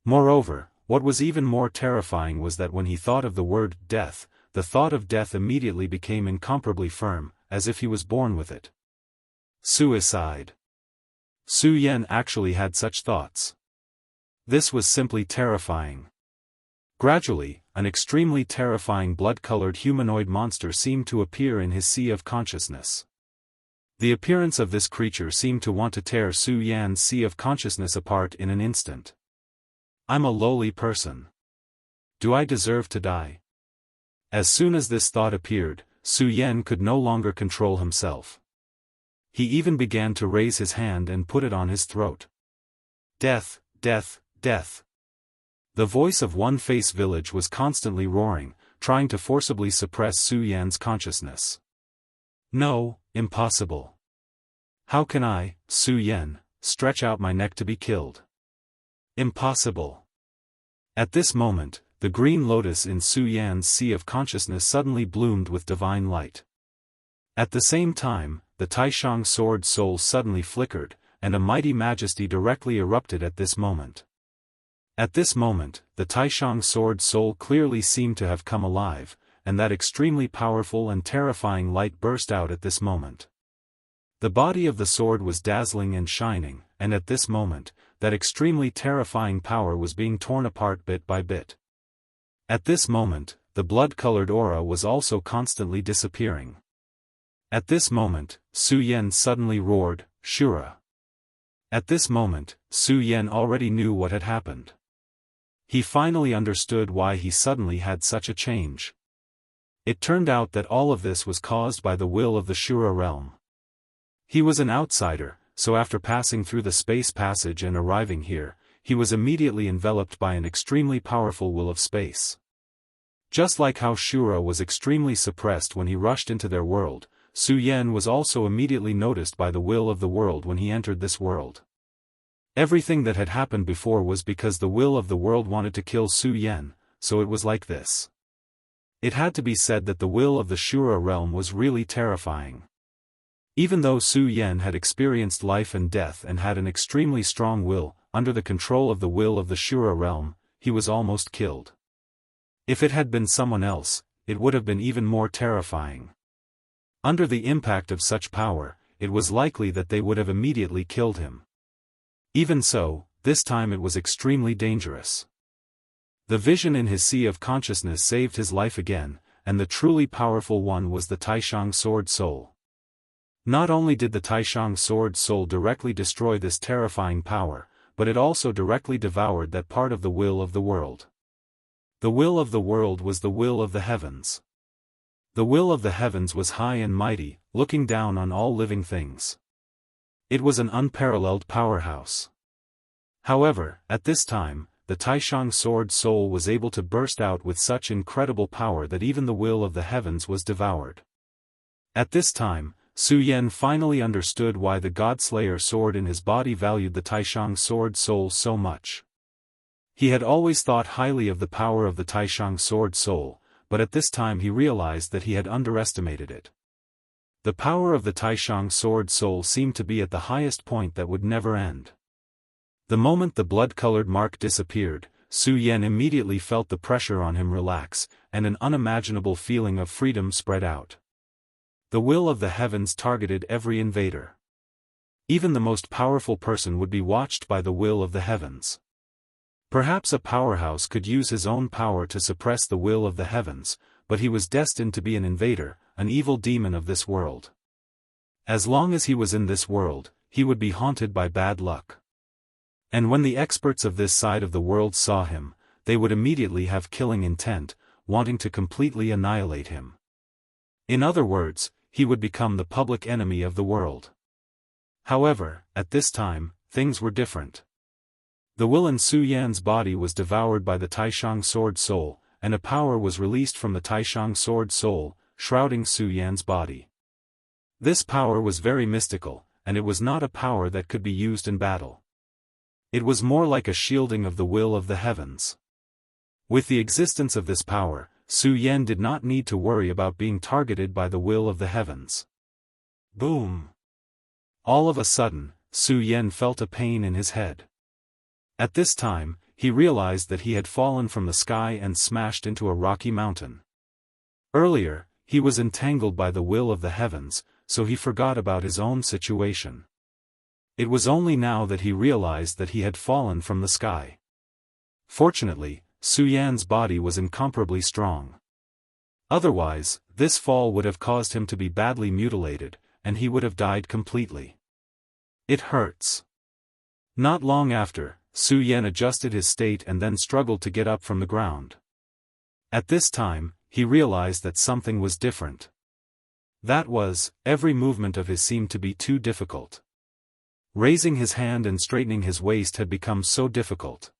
Moreover, what was even more terrifying was that when he thought of the word death, the thought of death immediately became incomparably firm, as if he was born with it. Suicide. Su Yan actually had such thoughts. This was simply terrifying. Gradually, an extremely terrifying blood-colored humanoid monster seemed to appear in his sea of consciousness. The appearance of this creature seemed to want to tear Su Yan's sea of consciousness apart in an instant. I'm a lowly person. Do I deserve to die? As soon as this thought appeared, Su Yan could no longer control himself. He even began to raise his hand and put it on his throat. Death, death, death. The voice of One Face Village was constantly roaring, trying to forcibly suppress Su Yan's consciousness. No, impossible. How can I, Su Yan, stretch out my neck to be killed? Impossible. At this moment, the green lotus in Su Yan's sea of consciousness suddenly bloomed with divine light. At the same time, the Taishang sword soul suddenly flickered, and a mighty majesty directly erupted at this moment. At this moment, the Taishang sword soul clearly seemed to have come alive, and that extremely powerful and terrifying light burst out at this moment. The body of the sword was dazzling and shining, and at this moment, that extremely terrifying power was being torn apart bit by bit. At this moment, the blood-colored aura was also constantly disappearing. At this moment, Su Yan suddenly roared, Shura. At this moment, Su Yan already knew what had happened. He finally understood why he suddenly had such a change. It turned out that all of this was caused by the will of the Shura realm. He was an outsider, so after passing through the space passage and arriving here, he was immediately enveloped by an extremely powerful will of space. Just like how Shura was extremely suppressed when he rushed into their world, Su Yan was also immediately noticed by the will of the world when he entered this world. Everything that had happened before was because the will of the world wanted to kill Su Yan, so it was like this. It had to be said that the will of the Shura realm was really terrifying. Even though Su Yan had experienced life and death and had an extremely strong will, under the control of the will of the Shura realm, he was almost killed. If it had been someone else, it would have been even more terrifying. Under the impact of such power, it was likely that they would have immediately killed him. Even so, this time it was extremely dangerous. The vision in his sea of consciousness saved his life again, and the truly powerful one was the Taishang sword soul. Not only did the Taishang sword soul directly destroy this terrifying power, but it also directly devoured that part of the will of the world. The will of the world was the will of the heavens. The will of the heavens was high and mighty, looking down on all living things. It was an unparalleled powerhouse. However, at this time, the Taishang sword soul was able to burst out with such incredible power that even the will of the heavens was devoured. At this time, Su Yan finally understood why the God-Slayer sword in his body valued the Taishang sword soul so much. He had always thought highly of the power of the Taishang sword soul, but at this time he realized that he had underestimated it. The power of the Taishang sword soul seemed to be at the highest point that would never end. The moment the blood-colored mark disappeared, Su Yan immediately felt the pressure on him relax, and an unimaginable feeling of freedom spread out. The will of the heavens targeted every invader. Even the most powerful person would be watched by the will of the heavens. Perhaps a powerhouse could use his own power to suppress the will of the heavens, but he was destined to be an invader, an evil demon of this world. As long as he was in this world, he would be haunted by bad luck. And when the experts of this side of the world saw him, they would immediately have killing intent, wanting to completely annihilate him. In other words, he would become the public enemy of the world. However, at this time, things were different. The will in Su Yan's body was devoured by the Taishang sword soul, and a power was released from the Taishang sword soul, shrouding Su Yan's body. This power was very mystical, and it was not a power that could be used in battle. It was more like a shielding of the will of the heavens. With the existence of this power, Su Yan did not need to worry about being targeted by the will of the heavens. Boom! All of a sudden, Su Yan felt a pain in his head. At this time, he realized that he had fallen from the sky and smashed into a rocky mountain. Earlier, he was entangled by the will of the heavens, so he forgot about his own situation. It was only now that he realized that he had fallen from the sky. Fortunately, Su Yan's body was incomparably strong. Otherwise, this fall would have caused him to be badly mutilated, and he would have died completely. It hurts. Not long after, Su Yan adjusted his state and then struggled to get up from the ground. At this time, he realized that something was different. That was, every movement of his seemed to be too difficult. Raising his hand and straightening his waist had become so difficult.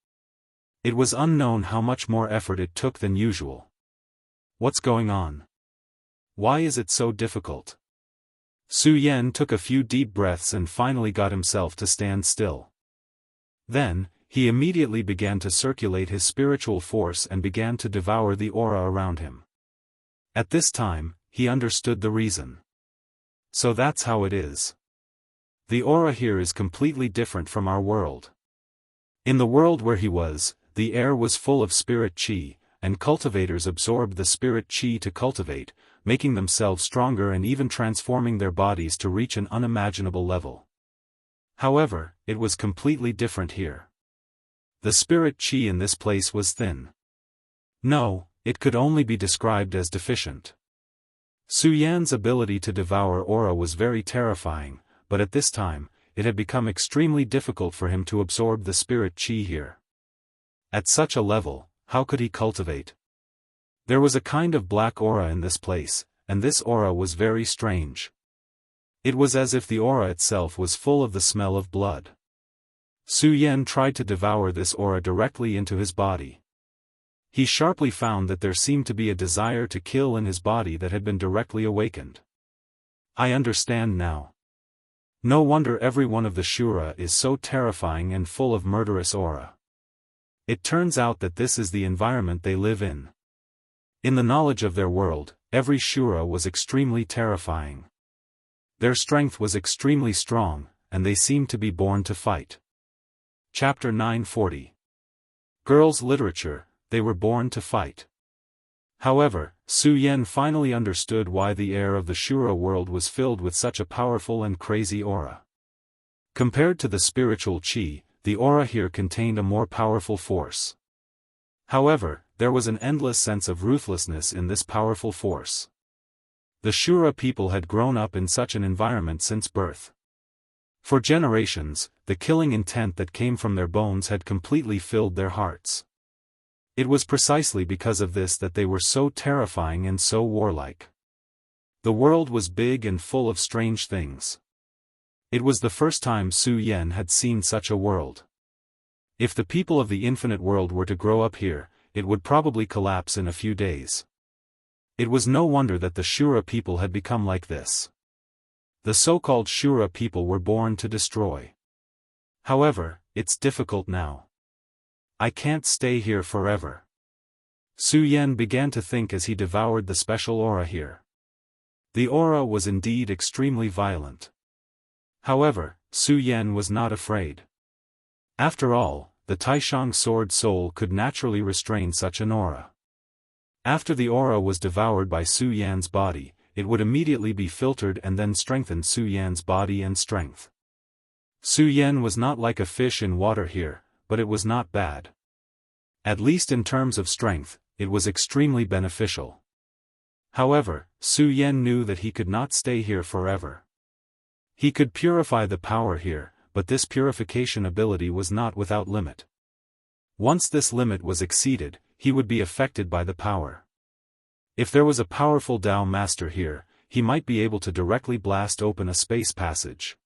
It was unknown how much more effort it took than usual. What's going on? Why is it so difficult? Su Yan took a few deep breaths and finally got himself to stand still. Then, he immediately began to circulate his spiritual force and began to devour the aura around him. At this time, he understood the reason. So that's how it is. The aura here is completely different from our world. In the world where he was, the air was full of spirit chi, and cultivators absorbed the spirit chi to cultivate, making themselves stronger and even transforming their bodies to reach an unimaginable level. However, it was completely different here. The spirit chi in this place was thin. No, it could only be described as deficient. Su Yan's ability to devour aura was very terrifying, but at this time, it had become extremely difficult for him to absorb the spirit chi here. At such a level, how could he cultivate? There was a kind of black aura in this place, and this aura was very strange. It was as if the aura itself was full of the smell of blood. Su Yan tried to devour this aura directly into his body. He sharply found that there seemed to be a desire to kill in his body that had been directly awakened. I understand now. No wonder every one of the Shura is so terrifying and full of murderous aura. It turns out that this is the environment they live in. In the knowledge of their world, every Shura was extremely terrifying. Their strength was extremely strong, and they seemed to be born to fight. Chapter 940. Girls' Literature, They Were Born to Fight. However, Su Yan finally understood why the air of the Shura world was filled with such a powerful and crazy aura. Compared to the spiritual chi, the aura here contained a more powerful force. However, there was an endless sense of ruthlessness in this powerful force. The Shura people had grown up in such an environment since birth. For generations, the killing intent that came from their bones had completely filled their hearts. It was precisely because of this that they were so terrifying and so warlike. The world was big and full of strange things. It was the first time Su Yan had seen such a world. If the people of the infinite world were to grow up here, it would probably collapse in a few days. It was no wonder that the Shura people had become like this. The so-called Shura people were born to destroy. However, it's difficult now. I can't stay here forever. Su Yan began to think as he devoured the special aura here. The aura was indeed extremely violent. However, Su Yan was not afraid. After all, the Taishang sword soul could naturally restrain such an aura. After the aura was devoured by Su Yan's body, it would immediately be filtered and then strengthen Su Yan's body and strength. Su Yan was not like a fish in water here, but it was not bad. At least in terms of strength, it was extremely beneficial. However, Su Yan knew that he could not stay here forever. He could purify the power here, but this purification ability was not without limit. Once this limit was exceeded, he would be affected by the power. If there was a powerful Dao master here, he might be able to directly blast open a space passage.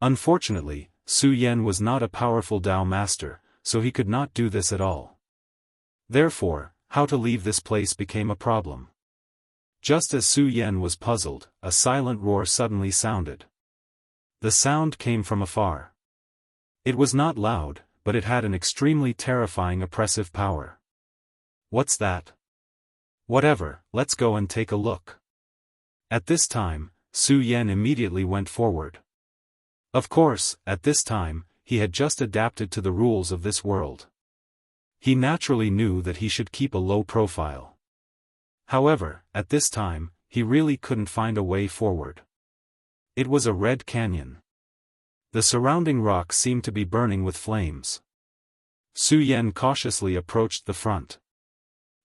Unfortunately, Su Yan was not a powerful Dao master, so he could not do this at all. Therefore, how to leave this place became a problem. Just as Su Yan was puzzled, a silent roar suddenly sounded. The sound came from afar. It was not loud, but it had an extremely terrifying oppressive power. What's that? Whatever, let's go and take a look. At this time, Su Yan immediately went forward. Of course, at this time, he had just adapted to the rules of this world. He naturally knew that he should keep a low profile. However, at this time, he really couldn't find a way forward. It was a red canyon. The surrounding rocks seemed to be burning with flames. Su Yan cautiously approached the front.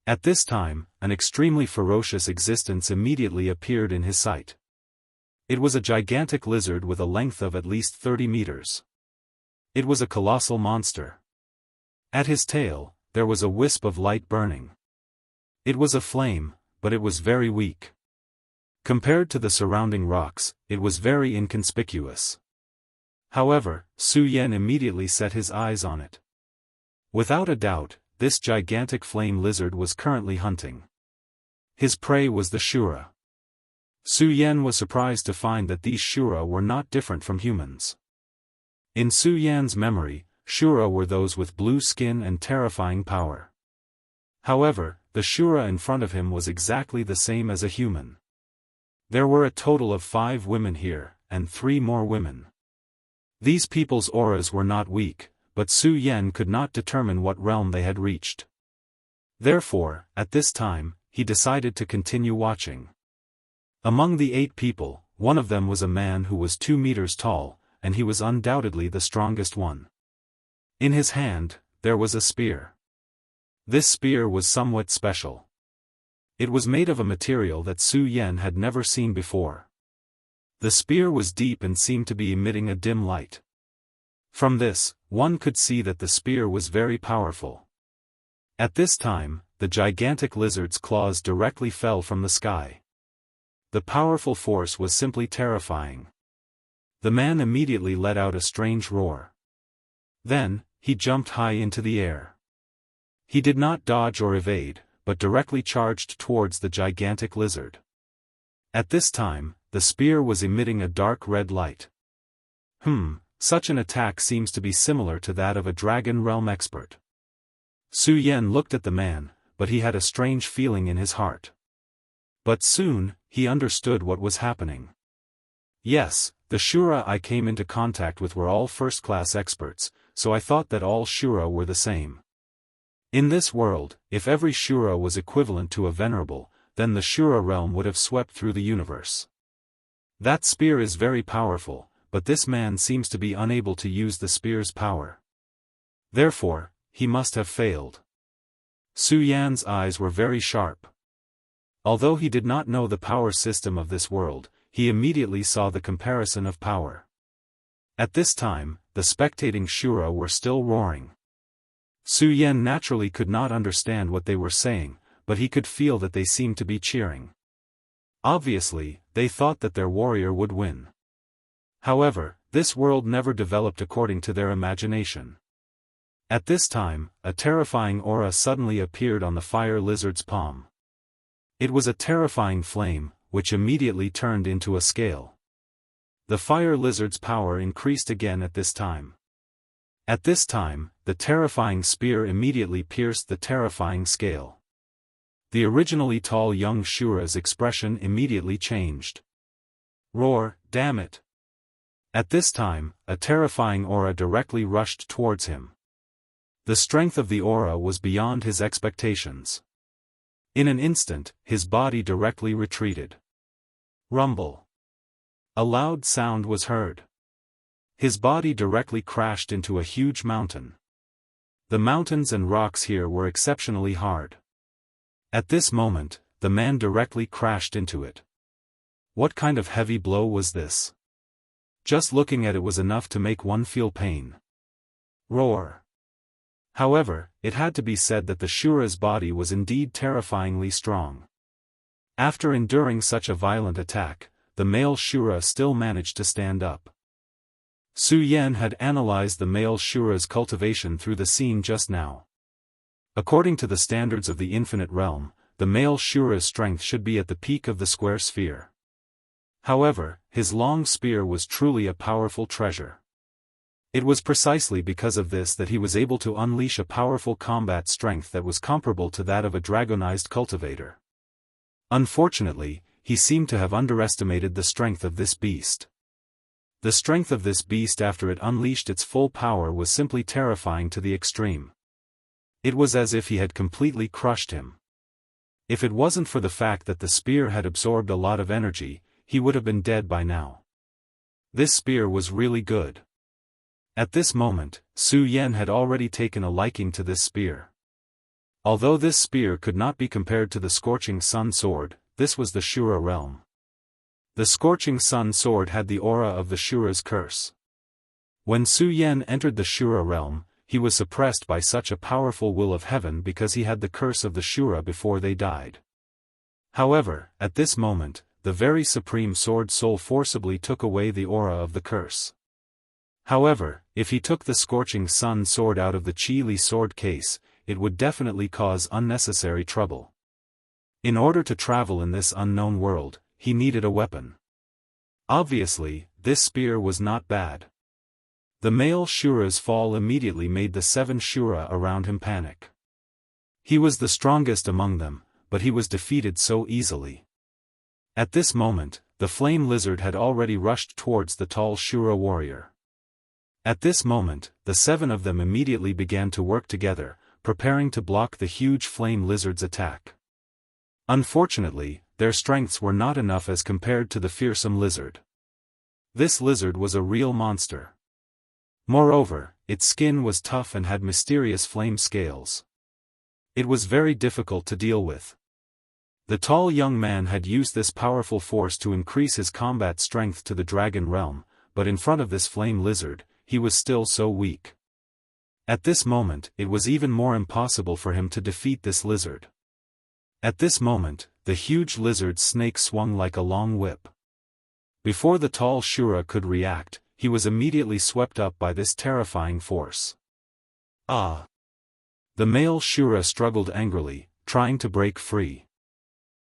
At this time, an extremely ferocious existence immediately appeared in his sight. It was a gigantic lizard with a length of at least 30 meters. It was a colossal monster. At his tail, there was a wisp of light burning. It was a flame, but it was very weak. Compared to the surrounding rocks, it was very inconspicuous. However, Su Yan immediately set his eyes on it. Without a doubt, this gigantic flame lizard was currently hunting. His prey was the Shura. Su Yan was surprised to find that these Shura were not different from humans. In Su Yan's memory, Shura were those with blue skin and terrifying power. However, the Shura in front of him was exactly the same as a human. There were a total of 5 women here, and 3 more women. These people's auras were not weak, but Su Yan could not determine what realm they had reached. Therefore, at this time, he decided to continue watching. Among the 8 people, one of them was a man who was 2 meters tall, and he was undoubtedly the strongest one. In his hand, there was a spear. This spear was somewhat special. It was made of a material that Su Yan had never seen before. The spear was deep and seemed to be emitting a dim light. From this, one could see that the spear was very powerful. At this time, the gigantic lizard's claws directly fell from the sky. The powerful force was simply terrifying. The man immediately let out a strange roar. Then, he jumped high into the air. He did not dodge or evade, but directly charged towards the gigantic lizard. At this time, the spear was emitting a dark red light. Such an attack seems to be similar to that of a Dragon Realm expert. Su Yan looked at the man, but he had a strange feeling in his heart. But soon, he understood what was happening. Yes, the Shura I came into contact with were all first-class experts, so I thought that all Shura were the same. In this world, if every Shura was equivalent to a venerable, then the Shura realm would have swept through the universe. That spear is very powerful, but this man seems to be unable to use the spear's power. Therefore, he must have failed. Su Yan's eyes were very sharp. Although he did not know the power system of this world, he immediately saw the comparison of power. At this time, the spectating Shura were still roaring. Su Yan naturally could not understand what they were saying, but he could feel that they seemed to be cheering. Obviously, they thought that their warrior would win. However, this world never developed according to their imagination. At this time, a terrifying aura suddenly appeared on the fire lizard's palm. It was a terrifying flame, which immediately turned into a scale. The fire lizard's power increased again at this time. At this time, the terrifying spear immediately pierced the terrifying scale. The originally tall young Shura's expression immediately changed. Roar, damn it! At this time, a terrifying aura directly rushed towards him. The strength of the aura was beyond his expectations. In an instant, his body directly retreated. Rumble. A loud sound was heard. His body directly crashed into a huge mountain. The mountains and rocks here were exceptionally hard. At this moment, the man directly crashed into it. What kind of heavy blow was this? Just looking at it was enough to make one feel pain. Roar. However, it had to be said that the Shura's body was indeed terrifyingly strong. After enduring such a violent attack, the male Shura still managed to stand up. Su Yan had analyzed the male Shura's cultivation through the scene just now. According to the standards of the infinite realm, the male Shura's strength should be at the peak of the square sphere. However, his long spear was truly a powerful treasure. It was precisely because of this that he was able to unleash a powerful combat strength that was comparable to that of a dragonized cultivator. Unfortunately, he seemed to have underestimated the strength of this beast. The strength of this beast after it unleashed its full power was simply terrifying to the extreme. It was as if he had completely crushed him. If it wasn't for the fact that the spear had absorbed a lot of energy, he would have been dead by now. This spear was really good. At this moment, Su Yan had already taken a liking to this spear. Although this spear could not be compared to the Scorching Sun sword, this was the Shura realm. The Scorching Sun sword had the aura of the Shura's curse. When Su Yan entered the Shura realm, he was suppressed by such a powerful will of heaven because he had the curse of the Shura before they died. However, at this moment, the very supreme sword soul forcibly took away the aura of the curse. However, if he took the Scorching Sun sword out of the Qi Li sword case, it would definitely cause unnecessary trouble. In order to travel in this unknown world, he needed a weapon. Obviously, this spear was not bad. The male Shura's fall immediately made the 7 Shura around him panic. He was the strongest among them, but he was defeated so easily. At this moment, the flame lizard had already rushed towards the tall Shura warrior. At this moment, the 7 of them immediately began to work together, preparing to block the huge flame lizard's attack. Unfortunately, their strengths were not enough as compared to the fearsome lizard. This lizard was a real monster. Moreover, its skin was tough and had mysterious flame scales. It was very difficult to deal with. The tall young man had used this powerful force to increase his combat strength to the dragon realm, but in front of this flame lizard, he was still so weak. At this moment, it was even more impossible for him to defeat this lizard. At this moment, the huge lizard's snake swung like a long whip. Before the tall Shura could react, he was immediately swept up by this terrifying force. Ah! The male Shura struggled angrily, trying to break free.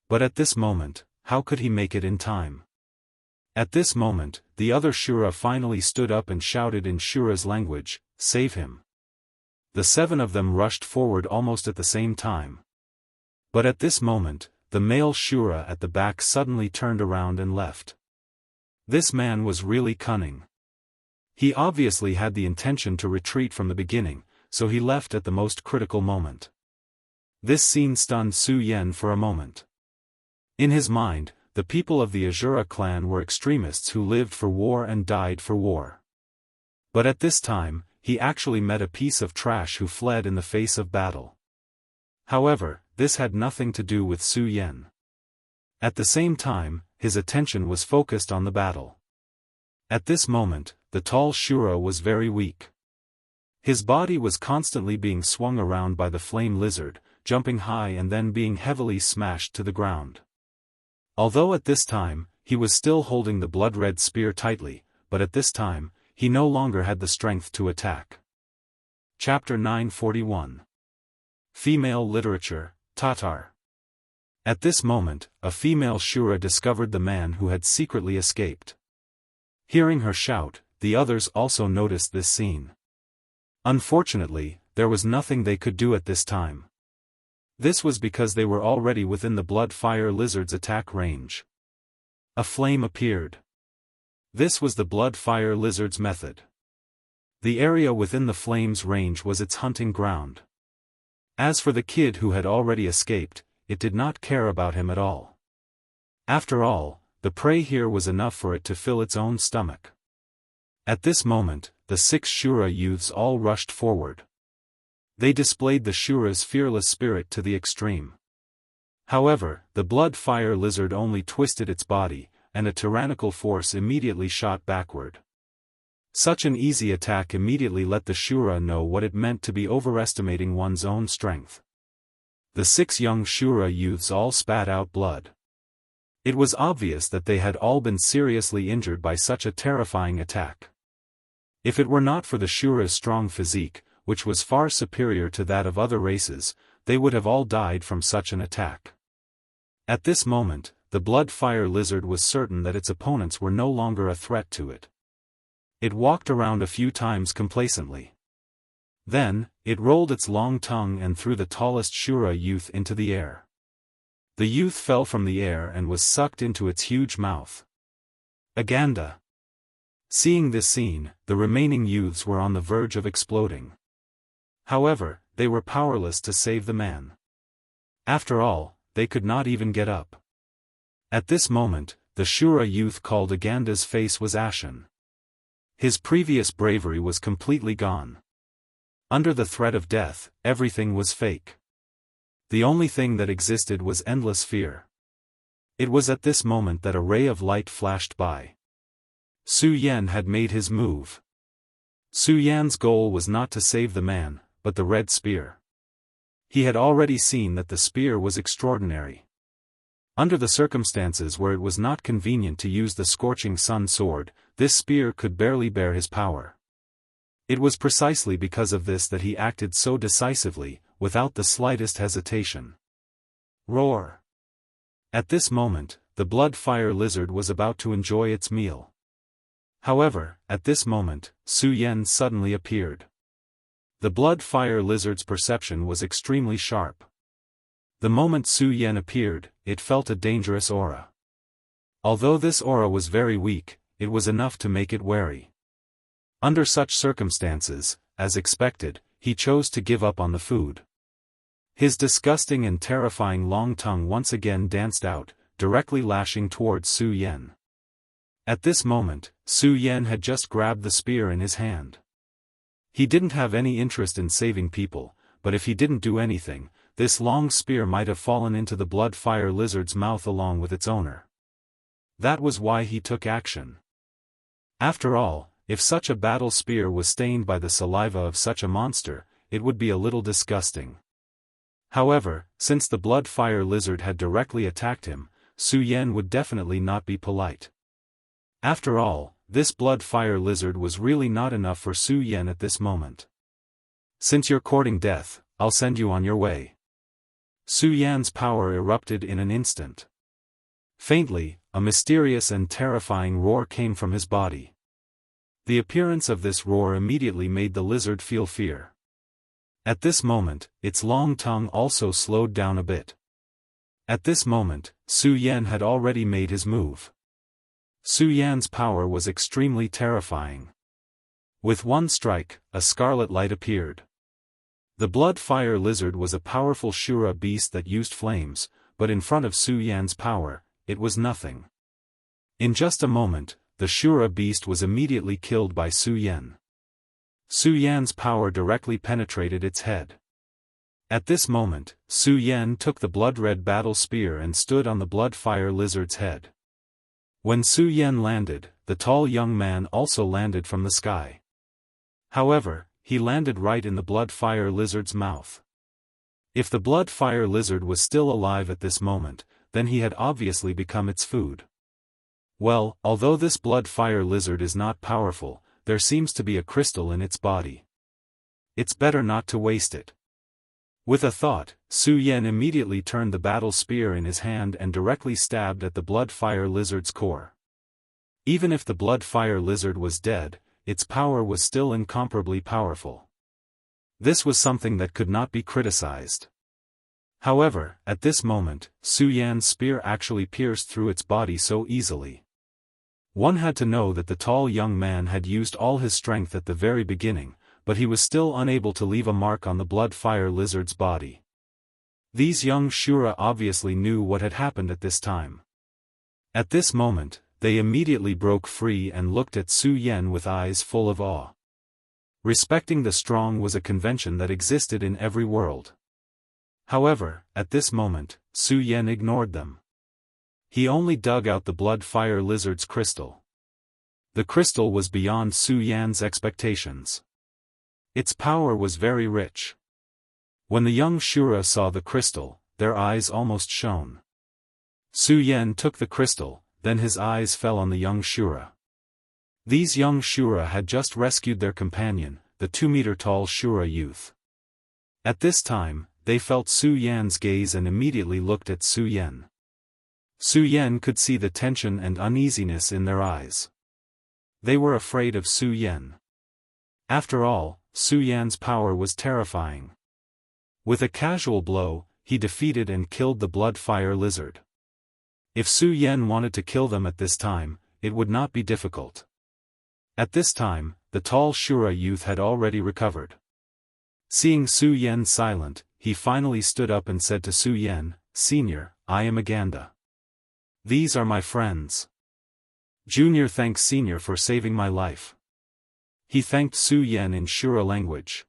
But at this moment, how could he make it in time? At this moment, the other Shura finally stood up and shouted in Shura's language, "Save him!" The 7 of them rushed forward almost at the same time. But at this moment, the male Shura at the back suddenly turned around and left. This man was really cunning. He obviously had the intention to retreat from the beginning, so he left at the most critical moment. This scene stunned Su Yan for a moment. In his mind, the people of the Azura clan were extremists who lived for war and died for war. But at this time, he actually met a piece of trash who fled in the face of battle. However, this had nothing to do with Su Yan. At the same time, his attention was focused on the battle. At this moment, the tall Shura was very weak. His body was constantly being swung around by the flame lizard, jumping high and then being heavily smashed to the ground. Although at this time, he was still holding the blood-red spear tightly, but at this time, he no longer had the strength to attack. Chapter 941. Female Literature, Tatar. At this moment, a female Shura discovered the man who had secretly escaped. Hearing her shout, the others also noticed this scene. Unfortunately, there was nothing they could do at this time. This was because they were already within the blood-fire lizard's attack range. A flame appeared. This was the blood-fire lizard's method. The area within the flame's range was its hunting ground. As for the kid who had already escaped, it did not care about him at all. After all, the prey here was enough for it to fill its own stomach. At this moment, the 6 Shura youths all rushed forward. They displayed the Shura's fearless spirit to the extreme. However, the blood-fire lizard only twisted its body, and a tyrannical force immediately shot backward. Such an easy attack immediately let the Shura know what it meant to be overestimating one's own strength. The 6 young Shura youths all spat out blood. It was obvious that they had all been seriously injured by such a terrifying attack. If it were not for the Shura's strong physique, which was far superior to that of other races, they would have all died from such an attack. At this moment, the blood-fire lizard was certain that its opponents were no longer a threat to it. It walked around a few times complacently. Then, it rolled its long tongue and threw the tallest Shura youth into the air. The youth fell from the air and was sucked into its huge mouth. Aganda. Seeing this scene, the remaining youths were on the verge of exploding. However, they were powerless to save the man. After all, they could not even get up. At this moment, the Shura youth called Aganda's face was ashen. His previous bravery was completely gone. Under the threat of death, everything was fake. The only thing that existed was endless fear. It was at this moment that a ray of light flashed by. Su Yan had made his move. Su Yan's goal was not to save the man, but the red spear. He had already seen that the spear was extraordinary. Under the circumstances where it was not convenient to use the scorching sun sword, this spear could barely bear his power. It was precisely because of this that he acted so decisively, without the slightest hesitation. Roar! At this moment, the blood-fire lizard was about to enjoy its meal. However, at this moment, Su Yan suddenly appeared. The blood-fire lizard's perception was extremely sharp. The moment Su Yan appeared, it felt a dangerous aura. Although this aura was very weak, it was enough to make it wary. Under such circumstances, as expected, he chose to give up on the food. His disgusting and terrifying long tongue once again danced out, directly lashing towards Su Yan. At this moment, Su Yan had just grabbed the spear in his hand. He didn't have any interest in saving people, but if he didn't do anything, this long spear might have fallen into the blood-fire lizard's mouth along with its owner. That was why he took action. After all, if such a battle spear was stained by the saliva of such a monster, it would be a little disgusting. However, since the blood-fire lizard had directly attacked him, Su Yan would definitely not be polite. After all, this blood-fire lizard was really not enough for Su Yan at this moment. Since you're courting death, I'll send you on your way. Su Yan's power erupted in an instant. Faintly, a mysterious and terrifying roar came from his body. The appearance of this roar immediately made the lizard feel fear. At this moment, its long tongue also slowed down a bit. At this moment, Su Yan had already made his move. Su Yan's power was extremely terrifying. With one strike, a scarlet light appeared. The blood-fire lizard was a powerful Shura beast that used flames, but in front of Su Yan's power, it was nothing. In just a moment, the Shura beast was immediately killed by Su Yan. Su Yan's power directly penetrated its head. At this moment, Su Yan took the blood-red battle spear and stood on the blood-fire lizard's head. When Su Yan landed, the tall young man also landed from the sky. However, he landed right in the blood-fire lizard's mouth. If the blood-fire lizard was still alive at this moment, then he had obviously become its food. Well, although this blood-fire lizard is not powerful, there seems to be a crystal in its body. It's better not to waste it. With a thought, Su Yan immediately turned the battle spear in his hand and directly stabbed at the blood-fire lizard's core. Even if the blood-fire lizard was dead, its power was still incomparably powerful. This was something that could not be criticized. However, at this moment, Su Yan's spear actually pierced through its body so easily. One had to know that the tall young man had used all his strength at the very beginning, but he was still unable to leave a mark on the blood-fire lizard's body. These young Shura obviously knew what had happened at this time. At this moment, they immediately broke free and looked at Su Yan with eyes full of awe. Respecting the strong was a convention that existed in every world. However, at this moment, Su Yan ignored them. He only dug out the blood-fire lizard's crystal. The crystal was beyond Su Yan's expectations. Its power was very rich. When the young Shura saw the crystal, their eyes almost shone. Su Yan took the crystal, then his eyes fell on the young Shura. These young Shura had just rescued their companion, the 2-meter-tall Shura youth. At this time, they felt Su Yan's gaze and immediately looked at Su Yan. Su Yan could see the tension and uneasiness in their eyes. They were afraid of Su Yan. After all, Su Yan's power was terrifying. With a casual blow, he defeated and killed the blood-fire lizard. If Su Yan wanted to kill them at this time, it would not be difficult. At this time, the tall Shura youth had already recovered. Seeing Su Yan silent, he finally stood up and said to Su Yan, "Senior, I am Aganda. These are my friends. Junior thanks Senior for saving my life." He thanked Su Yan in Shura language.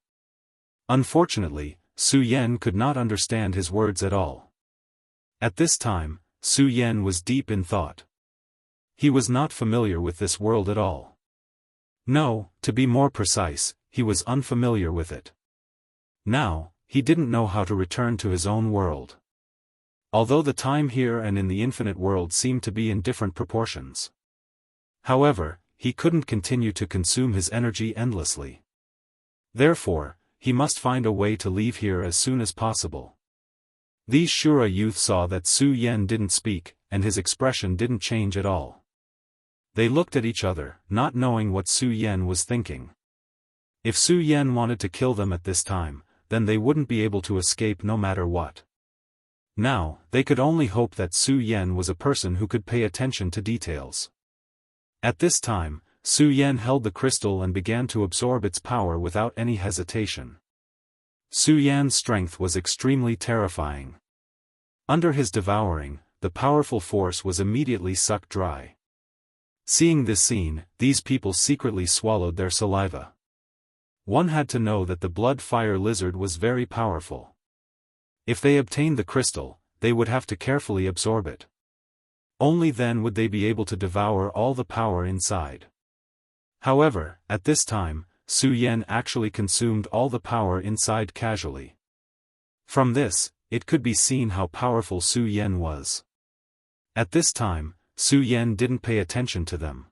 Unfortunately, Su Yan could not understand his words at all. At this time, Su Yan was deep in thought. He was not familiar with this world at all. No, to be more precise, he was unfamiliar with it. Now, he didn't know how to return to his own world. Although the time here and in the infinite world seemed to be in different proportions. However, he couldn't continue to consume his energy endlessly. Therefore, he must find a way to leave here as soon as possible. These Shura youth saw that Su Yan didn't speak, and his expression didn't change at all. They looked at each other, not knowing what Su Yan was thinking. If Su Yan wanted to kill them at this time, then they wouldn't be able to escape no matter what. Now, they could only hope that Su Yan was a person who could pay attention to details. At this time, Su Yan held the crystal and began to absorb its power without any hesitation. Su Yan's strength was extremely terrifying. Under his devouring, the powerful force was immediately sucked dry. Seeing this scene, these people secretly swallowed their saliva. One had to know that the blood-fire lizard was very powerful. If they obtained the crystal, they would have to carefully absorb it. Only then would they be able to devour all the power inside. However, at this time, Su Yan actually consumed all the power inside casually. From this, it could be seen how powerful Su Yan was. At this time, Su Yan didn't pay attention to them.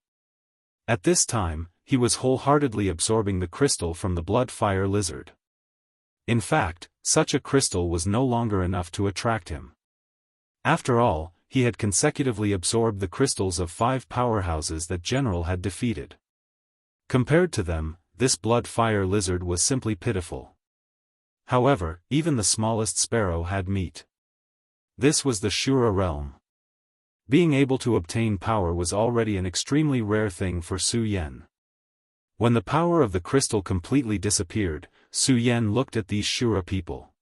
At this time, he was wholeheartedly absorbing the crystal from the blood-fire lizard. In fact, such a crystal was no longer enough to attract him. After all, he had consecutively absorbed the crystals of 5 powerhouses that General had defeated. Compared to them, this blood-fire lizard was simply pitiful. However, even the smallest sparrow had meat. This was the Shura realm. Being able to obtain power was already an extremely rare thing for Su Yan. When the power of the crystal completely disappeared, Su Yan looked at these Shura people.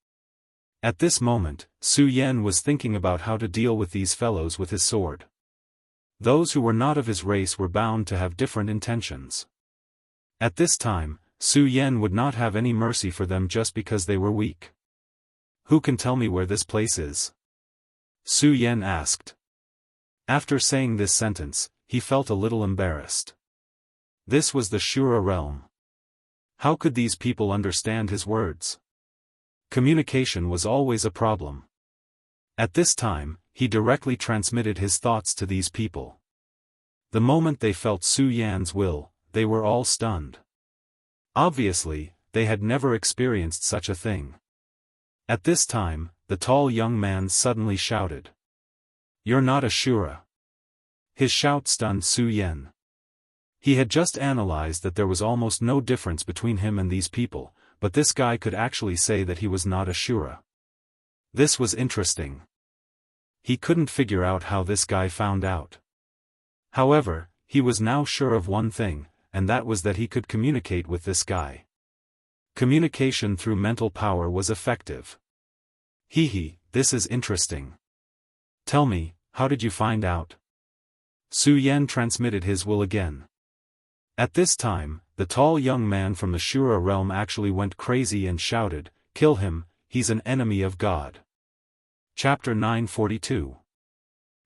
At this moment, Su Yan was thinking about how to deal with these fellows with his sword. Those who were not of his race were bound to have different intentions. At this time, Su Yan would not have any mercy for them just because they were weak. "Who can tell me where this place is?" Su Yan asked. After saying this sentence, he felt a little embarrassed. This was the Shura realm. How could these people understand his words? Communication was always a problem. At this time, he directly transmitted his thoughts to these people. The moment they felt Su Yan's will, they were all stunned. Obviously, they had never experienced such a thing. At this time, the tall young man suddenly shouted. "You're not a Shura." His shout stunned Su Yan. He had just analyzed that there was almost no difference between him and these people, but this guy could actually say that he was not a Shura. This was interesting. He couldn't figure out how this guy found out. However, he was now sure of one thing, and that was that he could communicate with this guy. Communication through mental power was effective. This is interesting. Tell me, how did you find out? Su Yan transmitted his will again. At this time, the tall young man from the Shura realm actually went crazy and shouted, "Kill him, he's an enemy of God." Chapter 942.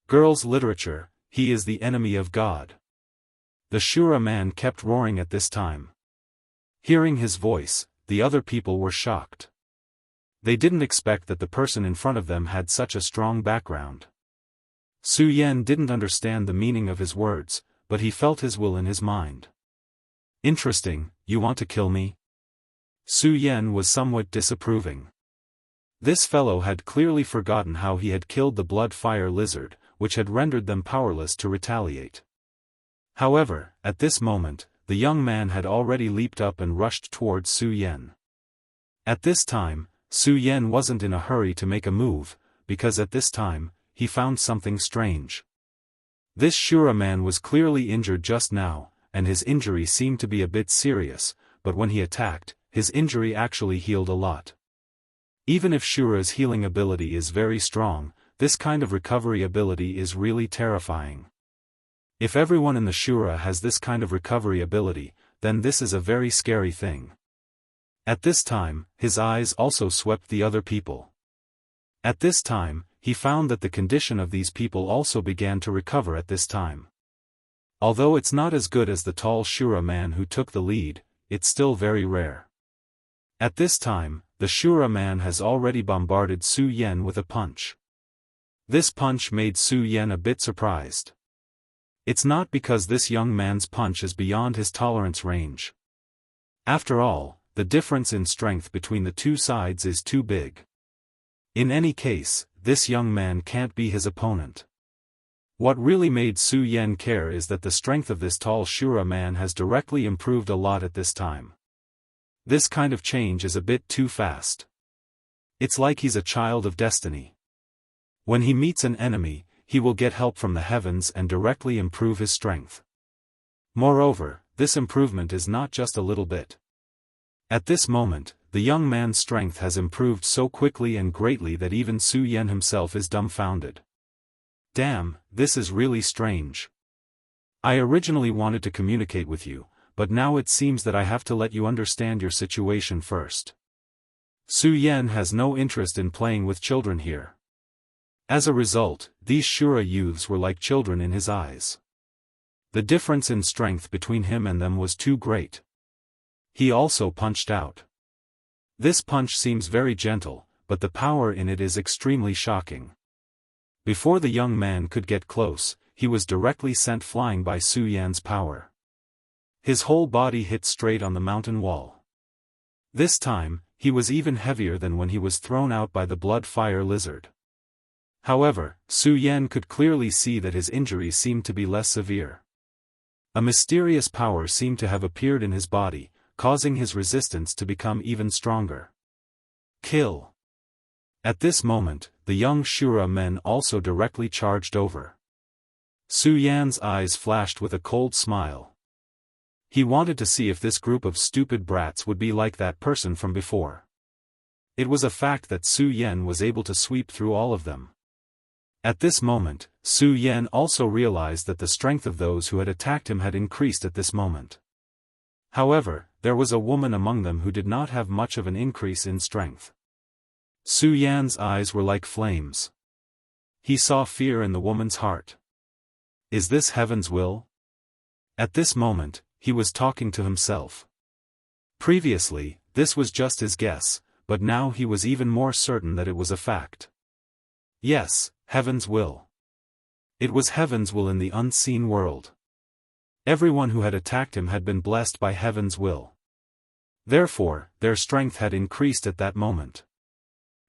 Girls' Literature, he is the enemy of God. The Shura man kept roaring at this time. Hearing his voice, the other people were shocked. They didn't expect that the person in front of them had such a strong background. Su Yan didn't understand the meaning of his words, but he felt his will in his mind. "Interesting, you want to kill me?" Su Yan was somewhat disapproving. This fellow had clearly forgotten how he had killed the blood fire lizard, which had rendered them powerless to retaliate. However, at this moment, the young man had already leaped up and rushed towards Su Yan. At this time, Su Yan wasn't in a hurry to make a move, because at this time, he found something strange. This Shura man was clearly injured just now, and his injury seemed to be a bit serious, but when he attacked, his injury actually healed a lot. Even if Shura's healing ability is very strong, this kind of recovery ability is really terrifying. If everyone in the Shura has this kind of recovery ability, then this is a very scary thing. At this time, his eyes also swept the other people. At this time, he found that the condition of these people also began to recover at this time. Although it's not as good as the tall Shura man who took the lead, it's still very rare. At this time, the Shura man has already bombarded Su Yan with a punch. This punch made Su Yan a bit surprised. It's not because this young man's punch is beyond his tolerance range. After all, the difference in strength between the two sides is too big. In any case, this young man can't be his opponent. What really made Su Yan care is that the strength of this tall Shura man has directly improved a lot at this time. This kind of change is a bit too fast. It's like he's a child of destiny. When he meets an enemy, he will get help from the heavens and directly improve his strength. Moreover, this improvement is not just a little bit. At this moment, the young man's strength has improved so quickly and greatly that even Su Yan himself is dumbfounded. Damn, this is really strange. I originally wanted to communicate with you, but now it seems that I have to let you understand your situation first. Su Yan has no interest in playing with children here. As a result, these Shura youths were like children in his eyes. The difference in strength between him and them was too great. He also punched out. This punch seems very gentle, but the power in it is extremely shocking. Before the young man could get close, he was directly sent flying by Su Yan's power. His whole body hit straight on the mountain wall. This time, he was even heavier than when he was thrown out by the blood fire lizard. However, Su Yan could clearly see that his injuries seemed to be less severe. A mysterious power seemed to have appeared in his body, causing his resistance to become even stronger. Kill! At this moment, the young Shura men also directly charged over. Su Yan's eyes flashed with a cold smile. He wanted to see if this group of stupid brats would be like that person from before. It was a fact that Su Yan was able to sweep through all of them. At this moment, Su Yan also realized that the strength of those who had attacked him had increased at this moment. However, there was a woman among them who did not have much of an increase in strength. Su Yan's eyes were like flames. He saw fear in the woman's heart. Is this heaven's will? At this moment, he was talking to himself. Previously, this was just his guess, but now he was even more certain that it was a fact. Yes, heaven's will. It was heaven's will in the unseen world. Everyone who had attacked him had been blessed by heaven's will. Therefore, their strength had increased at that moment.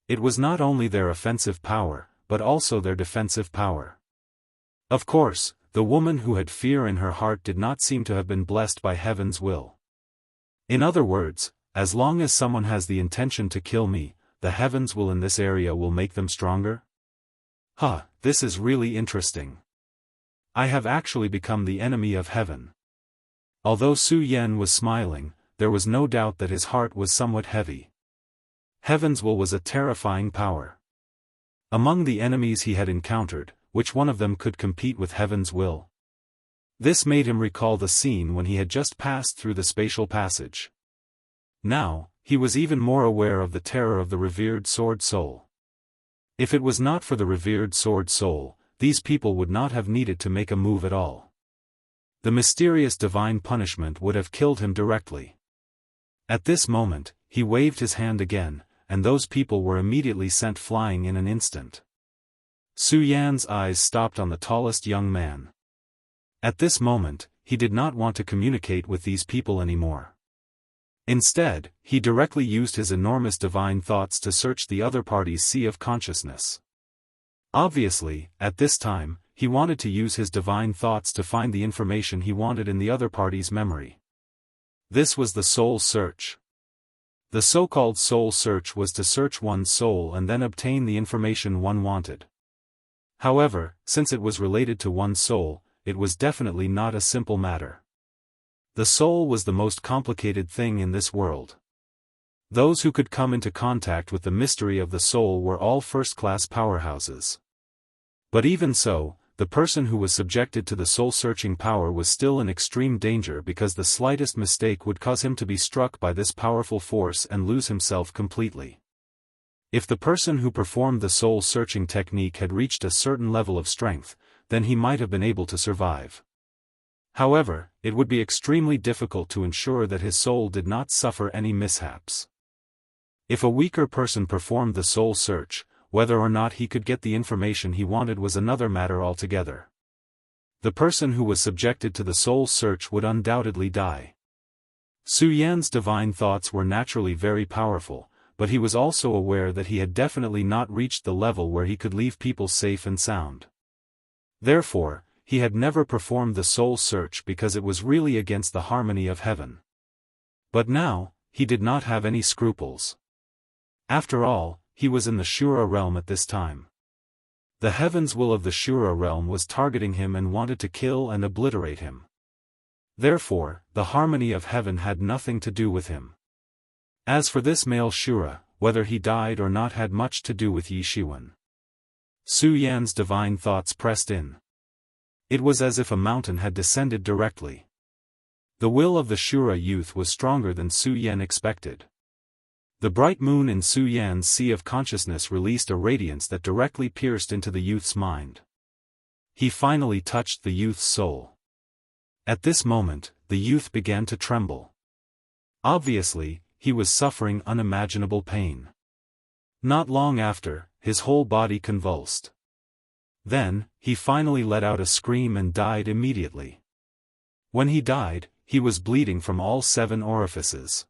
It was not only their offensive power, but also their defensive power. Of course, the woman who had fear in her heart did not seem to have been blessed by heaven's will. In other words, as long as someone has the intention to kill me, the heavens will in this area will make them stronger? Huh, this is really interesting. I have actually become the enemy of heaven. Although Su Yan was smiling, there was no doubt that his heart was somewhat heavy. Heaven's will was a terrifying power. Among the enemies he had encountered, which one of them could compete with heaven's will? This made him recall the scene when he had just passed through the spatial passage. Now, he was even more aware of the terror of the revered sword soul. If it was not for the revered sword soul, these people would not have needed to make a move at all. The mysterious divine punishment would have killed him directly. At this moment, he waved his hand again, and those people were immediately sent flying in an instant. Su Yan's eyes stopped on the tallest young man. At this moment, he did not want to communicate with these people anymore. Instead, he directly used his enormous divine thoughts to search the other party's sea of consciousness. Obviously, at this time, he wanted to use his divine thoughts to find the information he wanted in the other party's memory. This was the soul search. The so-called soul search was to search one's soul and then obtain the information one wanted. However, since it was related to one's soul, it was definitely not a simple matter. The soul was the most complicated thing in this world. Those who could come into contact with the mystery of the soul were all first-class powerhouses. But even so, the person who was subjected to the soul-searching power was still in extreme danger because the slightest mistake would cause him to be struck by this powerful force and lose himself completely. If the person who performed the soul-searching technique had reached a certain level of strength, then he might have been able to survive. However, it would be extremely difficult to ensure that his soul did not suffer any mishaps. If a weaker person performed the soul search, whether or not he could get the information he wanted was another matter altogether. The person who was subjected to the soul search would undoubtedly die. Su Yan's divine thoughts were naturally very powerful, but he was also aware that he had definitely not reached the level where he could leave people safe and sound. Therefore, he had never performed the soul search because it was really against the harmony of heaven. But now, he did not have any scruples. After all, he was in the Shura realm at this time. The heaven's will of the Shura realm was targeting him and wanted to kill and obliterate him. Therefore, the harmony of heaven had nothing to do with him. As for this male Shura, whether he died or not had much to do with Yi Shiwen. Su Yan's divine thoughts pressed in. It was as if a mountain had descended directly. The will of the Shura youth was stronger than Su Yan expected. The bright moon in Su Yan's sea of consciousness released a radiance that directly pierced into the youth's mind. He finally touched the youth's soul. At this moment, the youth began to tremble. Obviously, he was suffering unimaginable pain. Not long after, his whole body convulsed. Then, he finally let out a scream and died immediately. When he died, he was bleeding from all 7 orifices.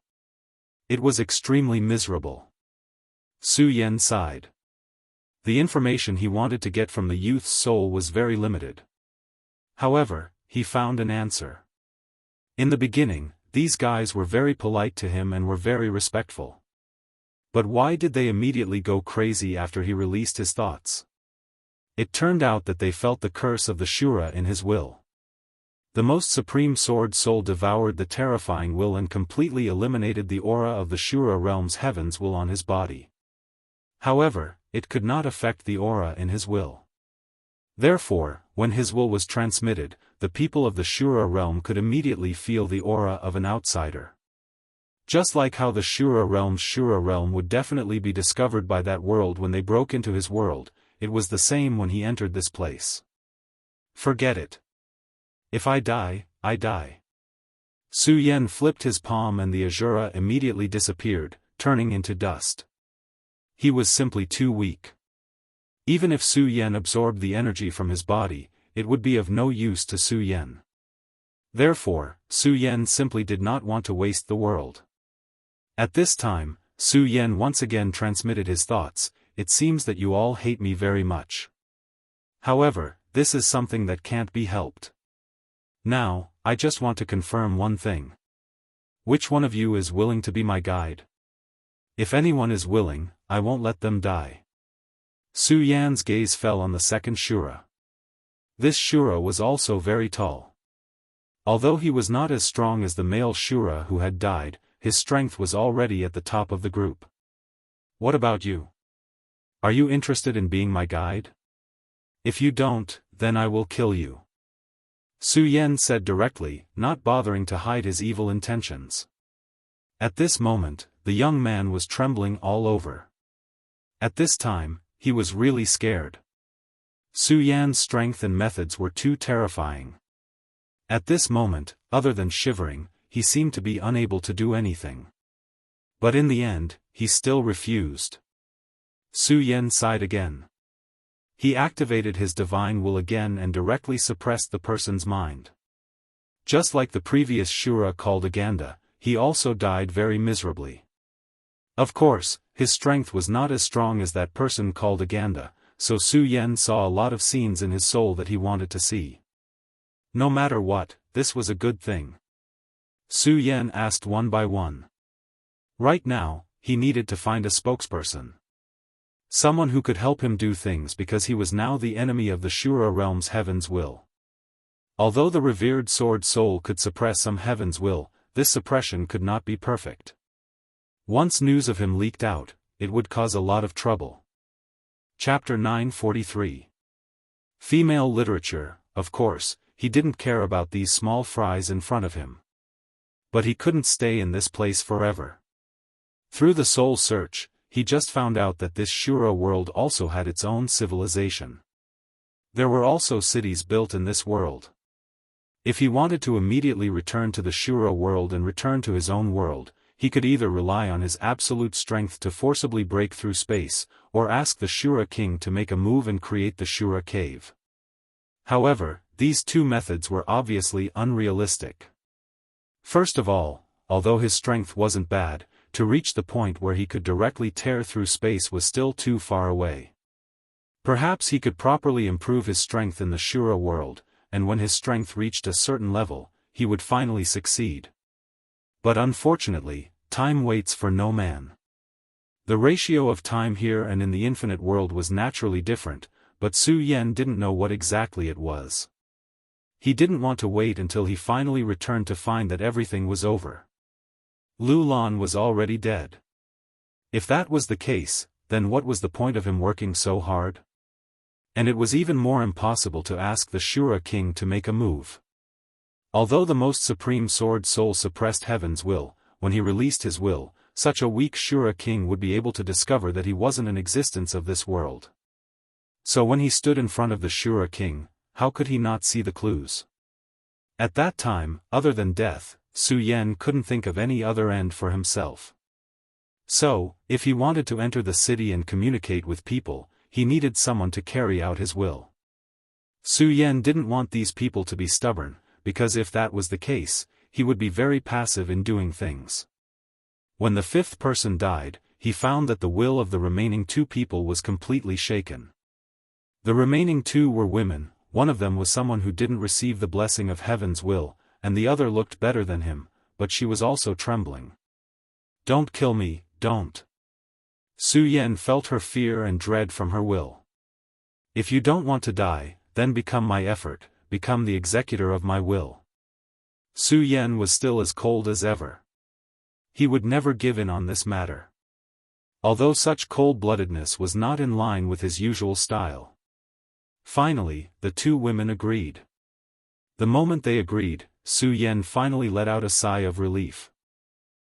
It was extremely miserable. Su Yan sighed. The information he wanted to get from the youth's soul was very limited. However, he found an answer. In the beginning, these guys were very polite to him and were very respectful. But why did they immediately go crazy after he released his thoughts? It turned out that they felt the curse of the Shura in his will. The most supreme sword soul devoured the terrifying will and completely eliminated the aura of the Shura realm's heaven's will on his body. However, it could not affect the aura in his will. Therefore, when his will was transmitted, the people of the Shura realm could immediately feel the aura of an outsider. Just like how the Shura realm would definitely be discovered by that world when they broke into his world, it was the same when he entered this place. Forget it. If I die, I die. Su Yan flipped his palm and the Azura immediately disappeared, turning into dust. He was simply too weak. Even if Su Yan absorbed the energy from his body, it would be of no use to Su Yan. Therefore, Su Yan simply did not want to waste the world. At this time, Su Yan once again transmitted his thoughts. It seems that you all hate me very much. However, this is something that can't be helped. Now, I just want to confirm one thing. Which one of you is willing to be my guide? If anyone is willing, I won't let them die. Su Yan's gaze fell on the second Shura. This Shura was also very tall. Although he was not as strong as the male Shura who had died, his strength was already at the top of the group. What about you? Are you interested in being my guide? If you don't, then I will kill you. Su Yan said directly, not bothering to hide his evil intentions. At this moment, the young man was trembling all over. At this time, he was really scared. Su Yan's strength and methods were too terrifying. At this moment, other than shivering, he seemed to be unable to do anything. But in the end, he still refused. Su Yan sighed again. He activated his divine will again and directly suppressed the person's mind. Just like the previous Shura called Aganda, he also died very miserably. Of course, his strength was not as strong as that person called Aganda, so Su Yan saw a lot of scenes in his soul that he wanted to see. No matter what, this was a good thing. Su Yan asked one by one. Right now, he needed to find a spokesperson. Someone who could help him do things because he was now the enemy of the Shura realm's heaven's will. Although the revered sword soul could suppress some heaven's will, this suppression could not be perfect. Once news of him leaked out, it would cause a lot of trouble. Chapter 943. Female literature. Of course, he didn't care about these small fries in front of him. But he couldn't stay in this place forever. Through the soul search, he just found out that this Shura world also had its own civilization. There were also cities built in this world. If he wanted to immediately return to the Shura world and return to his own world, he could either rely on his absolute strength to forcibly break through space, or ask the Shura king to make a move and create the Shura cave. However, these two methods were obviously unrealistic. First of all, although his strength wasn't bad, to reach the point where he could directly tear through space was still too far away. Perhaps he could properly improve his strength in the Shura world, and when his strength reached a certain level, he would finally succeed. But unfortunately, time waits for no man. The ratio of time here and in the infinite world was naturally different, but Su Yan didn't know what exactly it was. He didn't want to wait until he finally returned to find that everything was over. Lu Lan was already dead. If that was the case, then what was the point of him working so hard? And it was even more impossible to ask the Shura king to make a move. Although the most supreme sword soul suppressed heaven's will, when he released his will, such a weak Shura king would be able to discover that he wasn't an existence of this world. So when he stood in front of the Shura king, how could he not see the clues? At that time, other than death, Su Yan couldn't think of any other end for himself. So, if he wanted to enter the city and communicate with people, he needed someone to carry out his will. Su Yan didn't want these people to be stubborn, because if that was the case, he would be very passive in doing things. When the fifth person died, he found that the will of the remaining two people was completely shaken. The remaining two were women. One of them was someone who didn't receive the blessing of heaven's will, and the other looked better than him, but she was also trembling. Don't kill me, don't. Su Yan felt her fear and dread from her will. If you don't want to die, then become my effort, become the executor of my will. Su Yan was still as cold as ever. He would never give in on this matter. Although such cold-bloodedness was not in line with his usual style. Finally, the two women agreed. The moment they agreed, Su Yan finally let out a sigh of relief.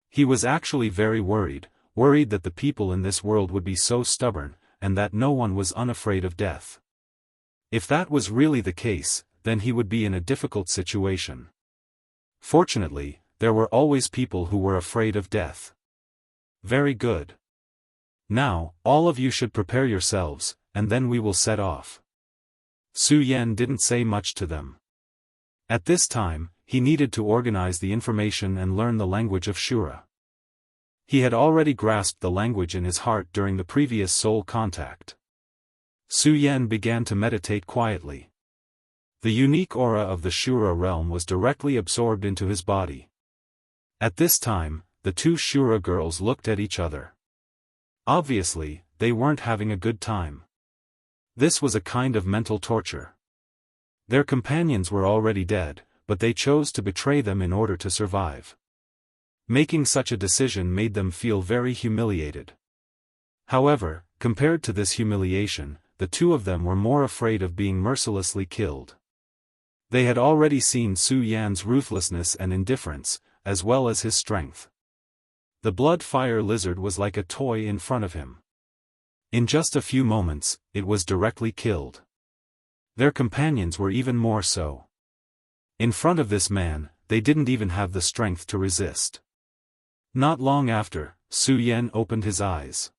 He was actually very worried that the people in this world would be so stubborn, and that no one was unafraid of death. If that was really the case, then he would be in a difficult situation. Fortunately, there were always people who were afraid of death. Very good. Now, all of you should prepare yourselves, and then we will set off. Su Yan didn't say much to them. At this time, he needed to organize the information and learn the language of Shura. He had already grasped the language in his heart during the previous soul contact. Su Yan began to meditate quietly. The unique aura of the Shura realm was directly absorbed into his body. At this time, the two Shura girls looked at each other. Obviously, they weren't having a good time. This was a kind of mental torture. Their companions were already dead, but they chose to betray them in order to survive. Making such a decision made them feel very humiliated. However, compared to this humiliation, the two of them were more afraid of being mercilessly killed. They had already seen Su Yan's ruthlessness and indifference, as well as his strength. The blood-fire lizard was like a toy in front of him. In just a few moments, it was directly killed. Their companions were even more so. In front of this man, they didn't even have the strength to resist. Not long after, Su Yan opened his eyes.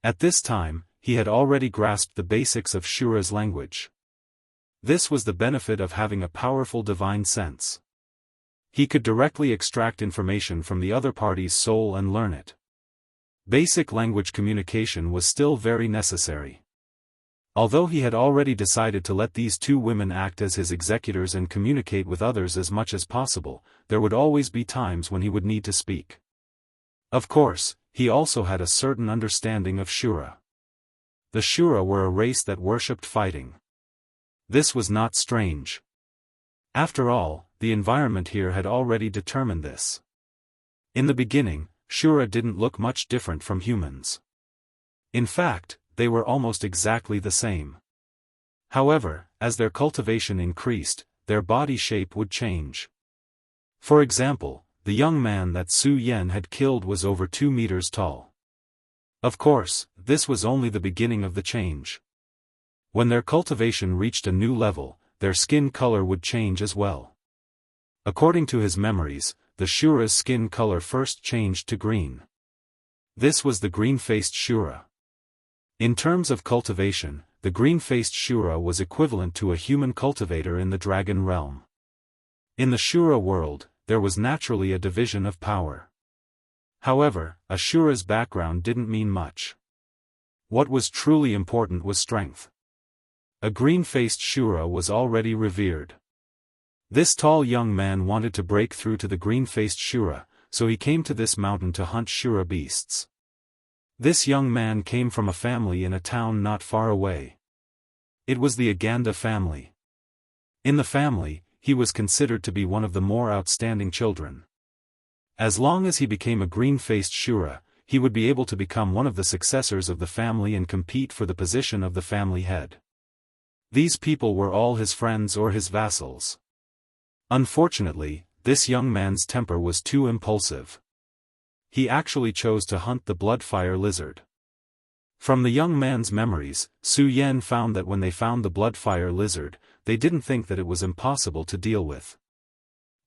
At this time, he had already grasped the basics of Shura's language. This was the benefit of having a powerful divine sense. He could directly extract information from the other party's soul and learn it. Basic language communication was still very necessary. Although he had already decided to let these two women act as his executors and communicate with others as much as possible, there would always be times when he would need to speak. Of course, he also had a certain understanding of Shura. The Shura were a race that worshipped fighting. This was not strange. After all, the environment here had already determined this. In the beginning, Shura didn't look much different from humans. In fact, they were almost exactly the same. However, as their cultivation increased, their body shape would change. For example, the young man that Su Yan had killed was over 2 meters tall. Of course, this was only the beginning of the change. When their cultivation reached a new level, their skin color would change as well. According to his memories, the Shura's skin color first changed to green. This was the green-faced Shura. In terms of cultivation, the green-faced Shura was equivalent to a human cultivator in the dragon realm. In the Shura world, there was naturally a division of power. However, a Shura's background didn't mean much. What was truly important was strength. A green-faced Shura was already revered. This tall young man wanted to break through to the green-faced Shura, so he came to this mountain to hunt Shura beasts. This young man came from a family in a town not far away. It was the Aganda family. In the family, he was considered to be one of the more outstanding children. As long as he became a green-faced Shura, he would be able to become one of the successors of the family and compete for the position of the family head. These people were all his friends or his vassals. Unfortunately, this young man's temper was too impulsive. He actually chose to hunt the blood-fire lizard. From the young man's memories, Su Yan found that when they found the blood-fire lizard, they didn't think that it was impossible to deal with.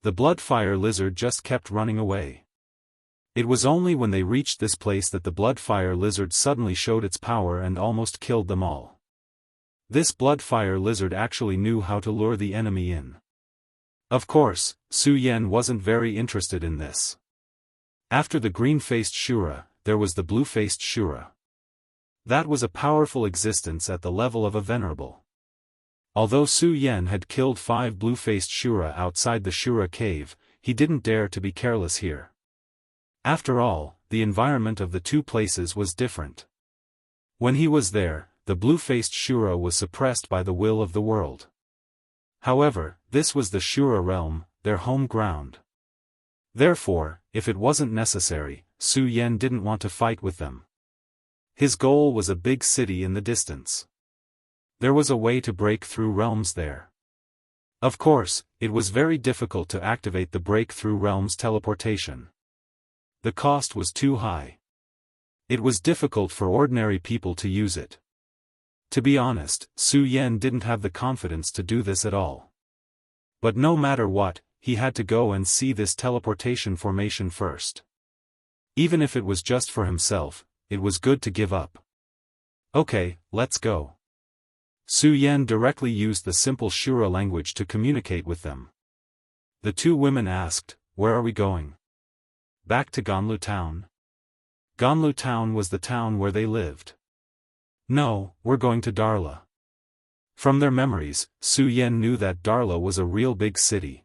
The blood-fire lizard just kept running away. It was only when they reached this place that the blood-fire lizard suddenly showed its power and almost killed them all. This blood-fire lizard actually knew how to lure the enemy in. Of course, Su Yan wasn't very interested in this. After the green-faced Shura, there was the blue-faced Shura. That was a powerful existence at the level of a venerable. Although Su Yan had killed 5 blue-faced Shura outside the Shura cave, he didn't dare to be careless here. After all, the environment of the two places was different. When he was there, the blue-faced Shura was suppressed by the will of the world. However, this was the Shura realm, their home ground. Therefore, if it wasn't necessary, Su Yan didn't want to fight with them. His goal was a big city in the distance. There was a way to break through realms there. Of course, it was very difficult to activate the breakthrough realms teleportation. The cost was too high. It was difficult for ordinary people to use it. To be honest, Su Yan didn't have the confidence to do this at all. But no matter what, he had to go and see this teleportation formation first. Even if it was just for himself, it was good to give up. Okay, let's go. Su Yan directly used the simple Shura language to communicate with them. The two women asked, "Where are we going?" "Back to Ganlu town." Ganlu town was the town where they lived. No, we're going to Darla. From their memories, Su Yan knew that Darla was a real big city.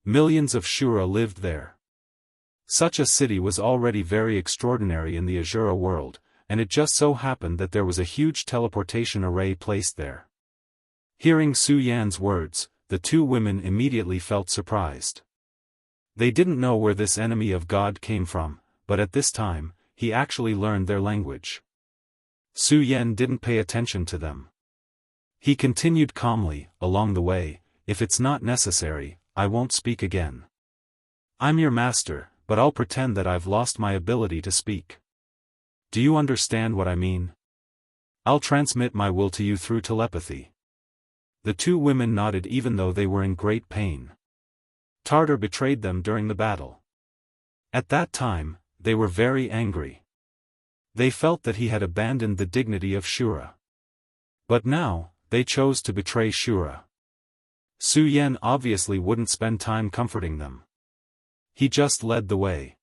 Millions of Shura lived there. Such a city was already very extraordinary in the Azura world, and it just so happened that there was a huge teleportation array placed there. Hearing Su Yan's words, the two women immediately felt surprised. They didn't know where this enemy of God came from, but at this time, he actually learned their language. Su Yan didn't pay attention to them. He continued calmly, along the way, if it's not necessary, I won't speak again. I'm your master, but I'll pretend that I've lost my ability to speak. Do you understand what I mean? I'll transmit my will to you through telepathy. The two women nodded even though they were in great pain. Tartar betrayed them during the battle. At that time, they were very angry. They felt that he had abandoned the dignity of Shura. But now, they chose to betray Shura. Su Yan obviously wouldn't spend time comforting them. He just led the way.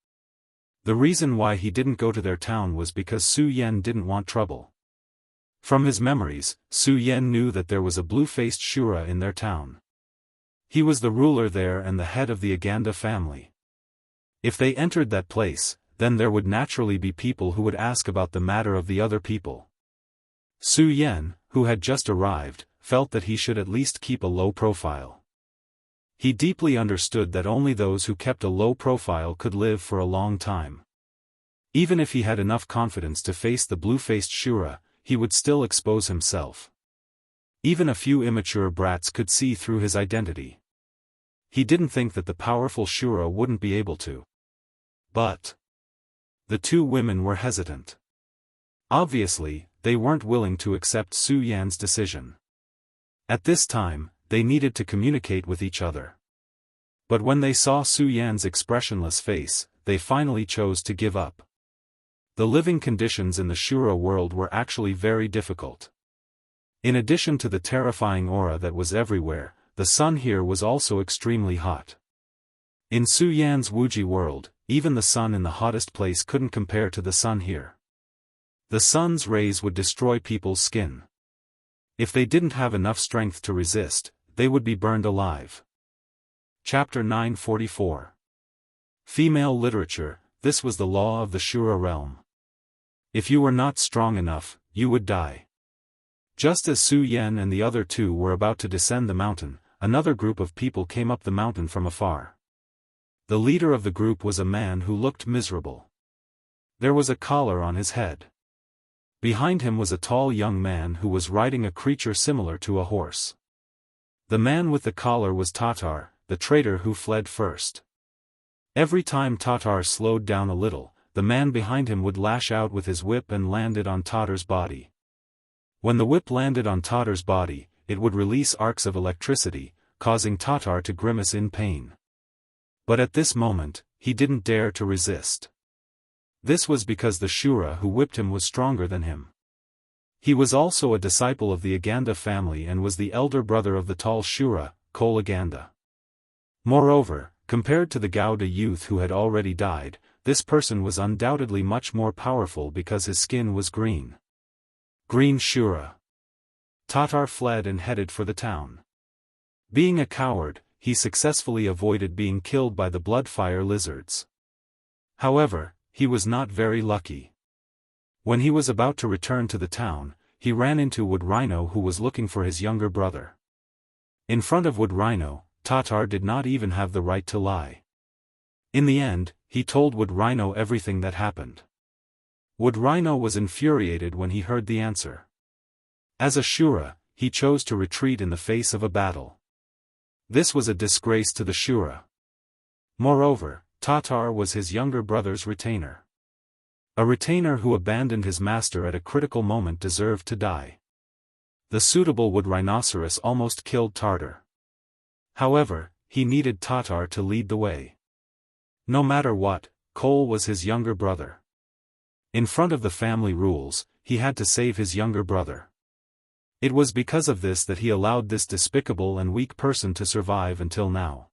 The reason why he didn't go to their town was because Su Yan didn't want trouble. From his memories, Su Yan knew that there was a blue-faced Shura in their town. He was the ruler there and the head of the Aganda family. If they entered that place, then there would naturally be people who would ask about the matter of the other people. Su Yan, who had just arrived, felt that he should at least keep a low profile. He deeply understood that only those who kept a low profile could live for a long time. Even if he had enough confidence to face the blue-faced Shura, he would still expose himself. Even a few immature brats could see through his identity. He didn't think that the powerful Shura wouldn't be able to. But the two women were hesitant. Obviously, they weren't willing to accept Su Yan's decision. At this time, they needed to communicate with each other. But when they saw Su Yan's expressionless face, they finally chose to give up. The living conditions in the Shura world were actually very difficult. In addition to the terrifying aura that was everywhere, the sun here was also extremely hot. In Su Yan's Wuji world, even the sun in the hottest place couldn't compare to the sun here. The sun's rays would destroy people's skin. If they didn't have enough strength to resist, they would be burned alive. Chapter 944. Female Literature. This was the law of the Shura realm. If you were not strong enough, you would die. Just as Su Yan and the other two were about to descend the mountain, another group of people came up the mountain from afar. The leader of the group was a man who looked miserable. There was a collar on his head. Behind him was a tall young man who was riding a creature similar to a horse. The man with the collar was Tatar, the traitor who fled first. Every time Tatar slowed down a little, the man behind him would lash out with his whip and land it on Tatar's body. When the whip landed on Tatar's body, it would release arcs of electricity, causing Tatar to grimace in pain. But at this moment, he didn't dare to resist. This was because the Shura who whipped him was stronger than him. He was also a disciple of the Aganda family and was the elder brother of the tall Shura, Kol Aganda. Moreover, compared to the Gauda youth who had already died, this person was undoubtedly much more powerful because his skin was green. Green Shura. Tatar fled and headed for the town. Being a coward, he successfully avoided being killed by the bloodfire lizards. However, he was not very lucky. When he was about to return to the town, he ran into Wood Rhino who was looking for his younger brother. In front of Wood Rhino, Tatar did not even have the right to lie. In the end, he told Wood Rhino everything that happened. Wood Rhino was infuriated when he heard the answer. As a Shura, he chose to retreat in the face of a battle. This was a disgrace to the Shura. Moreover, Tatar was his younger brother's retainer. A retainer who abandoned his master at a critical moment deserved to die. The suitable Wood Rhinoceros almost killed Tatar. However, he needed Tatar to lead the way. No matter what, Kol was his younger brother. In front of the family rules, he had to save his younger brother. It was because of this that he allowed this despicable and weak person to survive until now.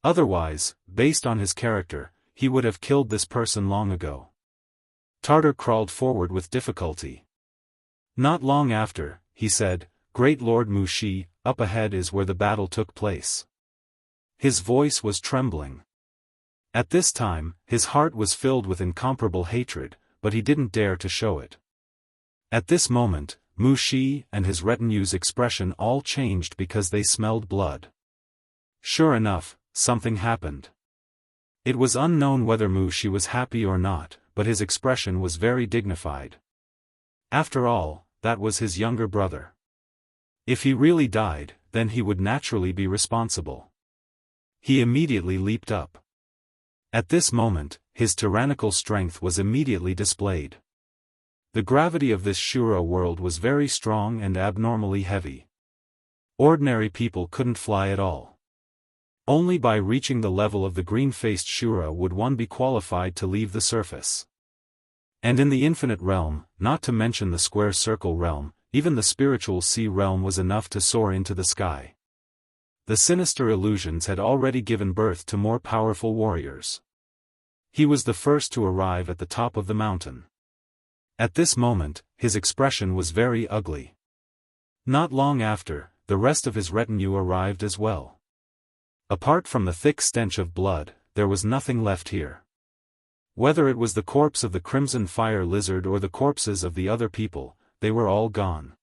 Otherwise, based on his character, he would have killed this person long ago. Tartar crawled forward with difficulty. Not long after, he said, "Great Lord Mu Shi, up ahead is where the battle took place." His voice was trembling. At this time, his heart was filled with incomparable hatred, but he didn't dare to show it. At this moment, Mu Shi and his retinue's expression all changed because they smelled blood. Sure enough, something happened. It was unknown whether Mu Shi was happy or not, but his expression was very dignified. After all, that was his younger brother. If he really died, then he would naturally be responsible. He immediately leaped up. At this moment, his tyrannical strength was immediately displayed. The gravity of this Shura world was very strong and abnormally heavy. Ordinary people couldn't fly at all. Only by reaching the level of the green-faced Shura would one be qualified to leave the surface. And in the infinite realm, not to mention the square circle realm, even the spiritual sea realm was enough to soar into the sky. The sinister illusions had already given birth to more powerful warriors. He was the first to arrive at the top of the mountain. At this moment, his expression was very ugly. Not long after, the rest of his retinue arrived as well. Apart from the thick stench of blood, there was nothing left here. Whether it was the corpse of the crimson fire lizard or the corpses of the other people, they were all gone.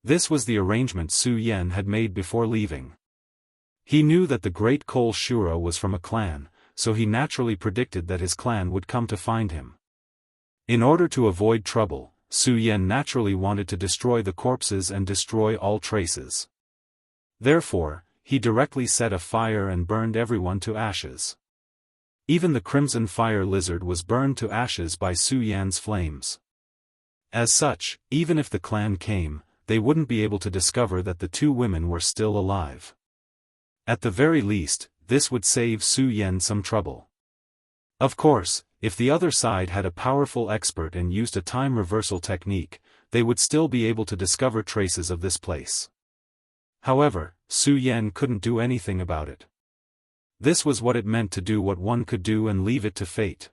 This was the arrangement Su Yen had made before leaving. He knew that the great Coal Shura was from a clan, so he naturally predicted that his clan would come to find him. In order to avoid trouble, Su Yen naturally wanted to destroy the corpses and destroy all traces. Therefore, he directly set a fire and burned everyone to ashes. Even the crimson fire lizard was burned to ashes by Su Yan's flames. As such, even if the clan came, they wouldn't be able to discover that the two women were still alive. At the very least, this would save Su Yen some trouble. Of course, if the other side had a powerful expert and used a time reversal technique, they would still be able to discover traces of this place. However, Su Yen couldn't do anything about it. This was what it meant to do what one could do and leave it to fate.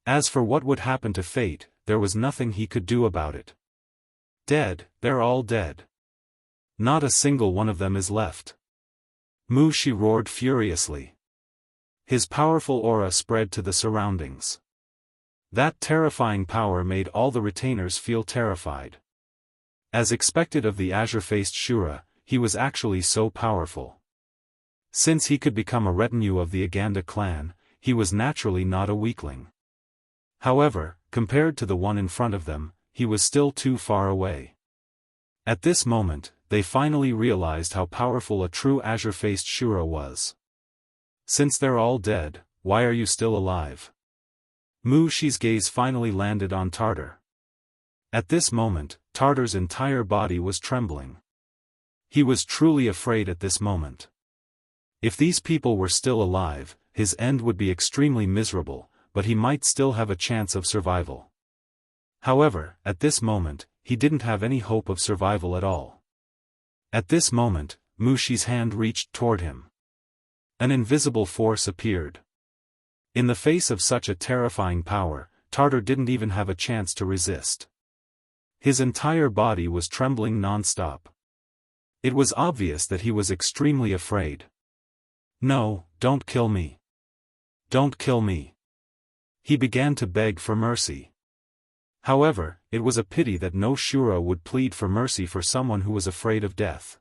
As for what would happen to fate, there was nothing he could do about it. Dead, they're all dead. Not a single one of them is left. Mu Shi roared furiously. His powerful aura spread to the surroundings. That terrifying power made all the retainers feel terrified. As expected of the azure-faced Shura, he was actually so powerful. Since he could become a retinue of the Aganda clan, he was naturally not a weakling. However, compared to the one in front of them, he was still too far away. At this moment, they finally realized how powerful a true azure-faced Shura was. Since they're all dead, why are you still alive? Mu Shi's gaze finally landed on Tartar. At this moment, Tartar's entire body was trembling. He was truly afraid at this moment. If these people were still alive, his end would be extremely miserable, but he might still have a chance of survival. However, at this moment, he didn't have any hope of survival at all. At this moment, Mu Shi's hand reached toward him. An invisible force appeared. In the face of such a terrifying power, Tartar didn't even have a chance to resist. His entire body was trembling non-stop. It was obvious that he was extremely afraid. "No, don't kill me. Don't kill me." He began to beg for mercy. However, it was a pity that no Shura would plead for mercy for someone who was afraid of death.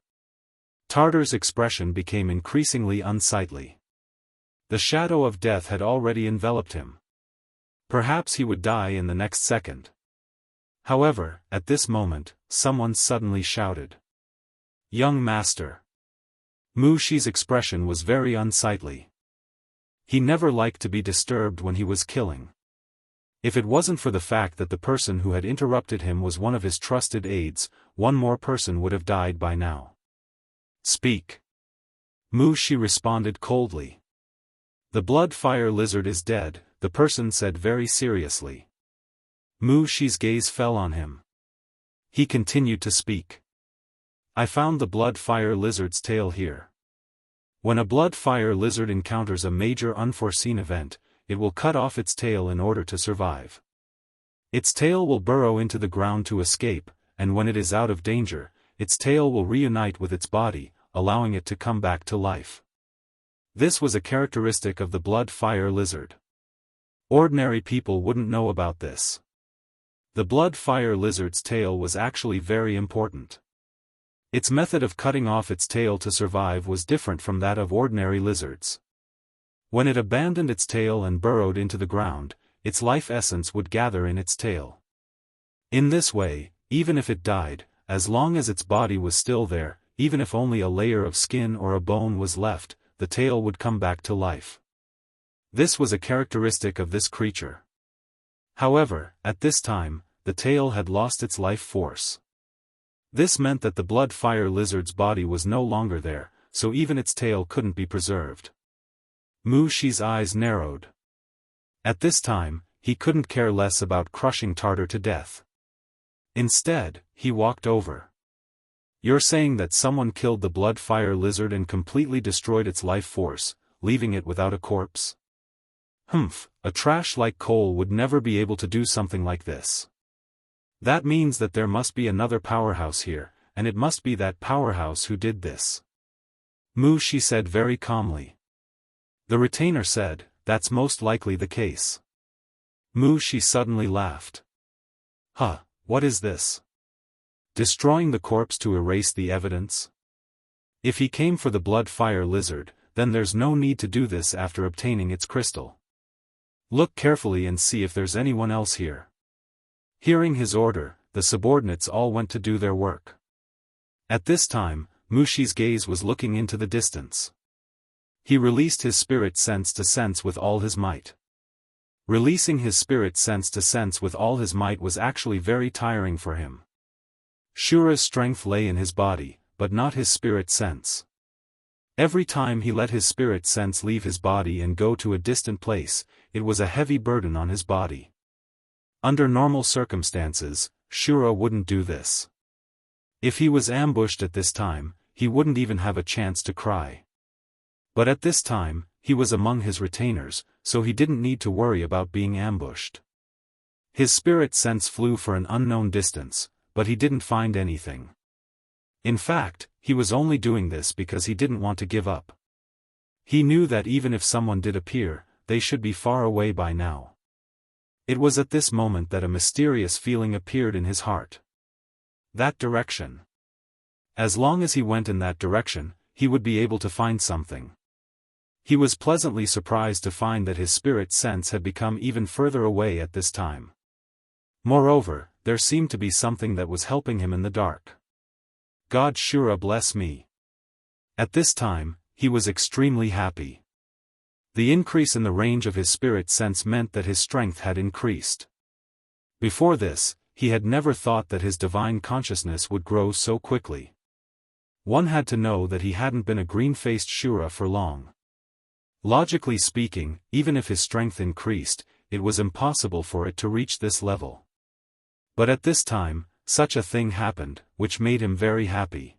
Tartar's expression became increasingly unsightly. The shadow of death had already enveloped him. Perhaps he would die in the next second. However, at this moment, someone suddenly shouted, "Young master." Mu Shi's expression was very unsightly. He never liked to be disturbed when he was killing. If it wasn't for the fact that the person who had interrupted him was one of his trusted aides, one more person would have died by now. "Speak." Mu Shi responded coldly. "The blood fire lizard is dead," the person said very seriously. Mu Shi's gaze fell on him. He continued to speak. "I found the blood fire lizard's tail here. When a blood fire lizard encounters a major unforeseen event, it will cut off its tail in order to survive. Its tail will burrow into the ground to escape, and when it is out of danger, its tail will reunite with its body, allowing it to come back to life. This was a characteristic of the blood-fire lizard. Ordinary people wouldn't know about this. The blood-fire lizard's tail was actually very important. Its method of cutting off its tail to survive was different from that of ordinary lizards. When it abandoned its tail and burrowed into the ground, its life essence would gather in its tail. In this way, even if it died, as long as its body was still there, even if only a layer of skin or a bone was left, the tail would come back to life. This was a characteristic of this creature. However, at this time, the tail had lost its life force. This meant that the blood-fire lizard's body was no longer there, so even its tail couldn't be preserved. Mu Shi's eyes narrowed. At this time, he couldn't care less about crushing Tartar to death. Instead, he walked over. You're saying that someone killed the blood-fire lizard and completely destroyed its life force, leaving it without a corpse? Humph, a trash like Cole would never be able to do something like this. That means that there must be another powerhouse here, and it must be that powerhouse who did this. Mu Shi said very calmly. The retainer said, that's most likely the case. Mu Shi suddenly laughed. Huh, what is this? Destroying the corpse to erase the evidence? If he came for the blood-fire lizard, then there's no need to do this after obtaining its crystal. Look carefully and see if there's anyone else here. Hearing his order, the subordinates all went to do their work. At this time, Mu Shi's gaze was looking into the distance. He released his spirit sense to sense with all his might. Releasing his spirit sense to sense with all his might was actually very tiring for him. Shura's strength lay in his body, but not his spirit sense. Every time he let his spirit sense leave his body and go to a distant place, it was a heavy burden on his body. Under normal circumstances, Shura wouldn't do this. If he was ambushed at this time, he wouldn't even have a chance to cry. But at this time, he was among his retainers, so he didn't need to worry about being ambushed. His spirit sense flew for an unknown distance, but he didn't find anything. In fact, he was only doing this because he didn't want to give up. He knew that even if someone did appear, they should be far away by now. It was at this moment that a mysterious feeling appeared in his heart. That direction. As long as he went in that direction, he would be able to find something. He was pleasantly surprised to find that his spirit sense had become even further away at this time. Moreover, there seemed to be something that was helping him in the dark. God Shura bless me. At this time, he was extremely happy. The increase in the range of his spirit sense meant that his strength had increased. Before this, he had never thought that his divine consciousness would grow so quickly. One had to know that he hadn't been a green-faced Shura for long. Logically speaking, even if his strength increased, it was impossible for it to reach this level. But at this time, such a thing happened, which made him very happy.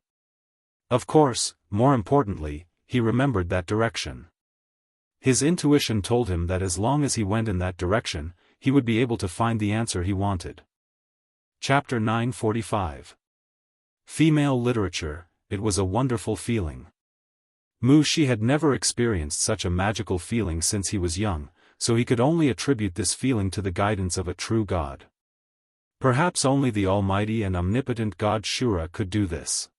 Of course, more importantly, he remembered that direction. His intuition told him that as long as he went in that direction, he would be able to find the answer he wanted. Chapter 945. Female Literature. It was a wonderful feeling. Mu Shi had never experienced such a magical feeling since he was young, so he could only attribute this feeling to the guidance of a true god. Perhaps only the almighty and omnipotent god Shura could do this.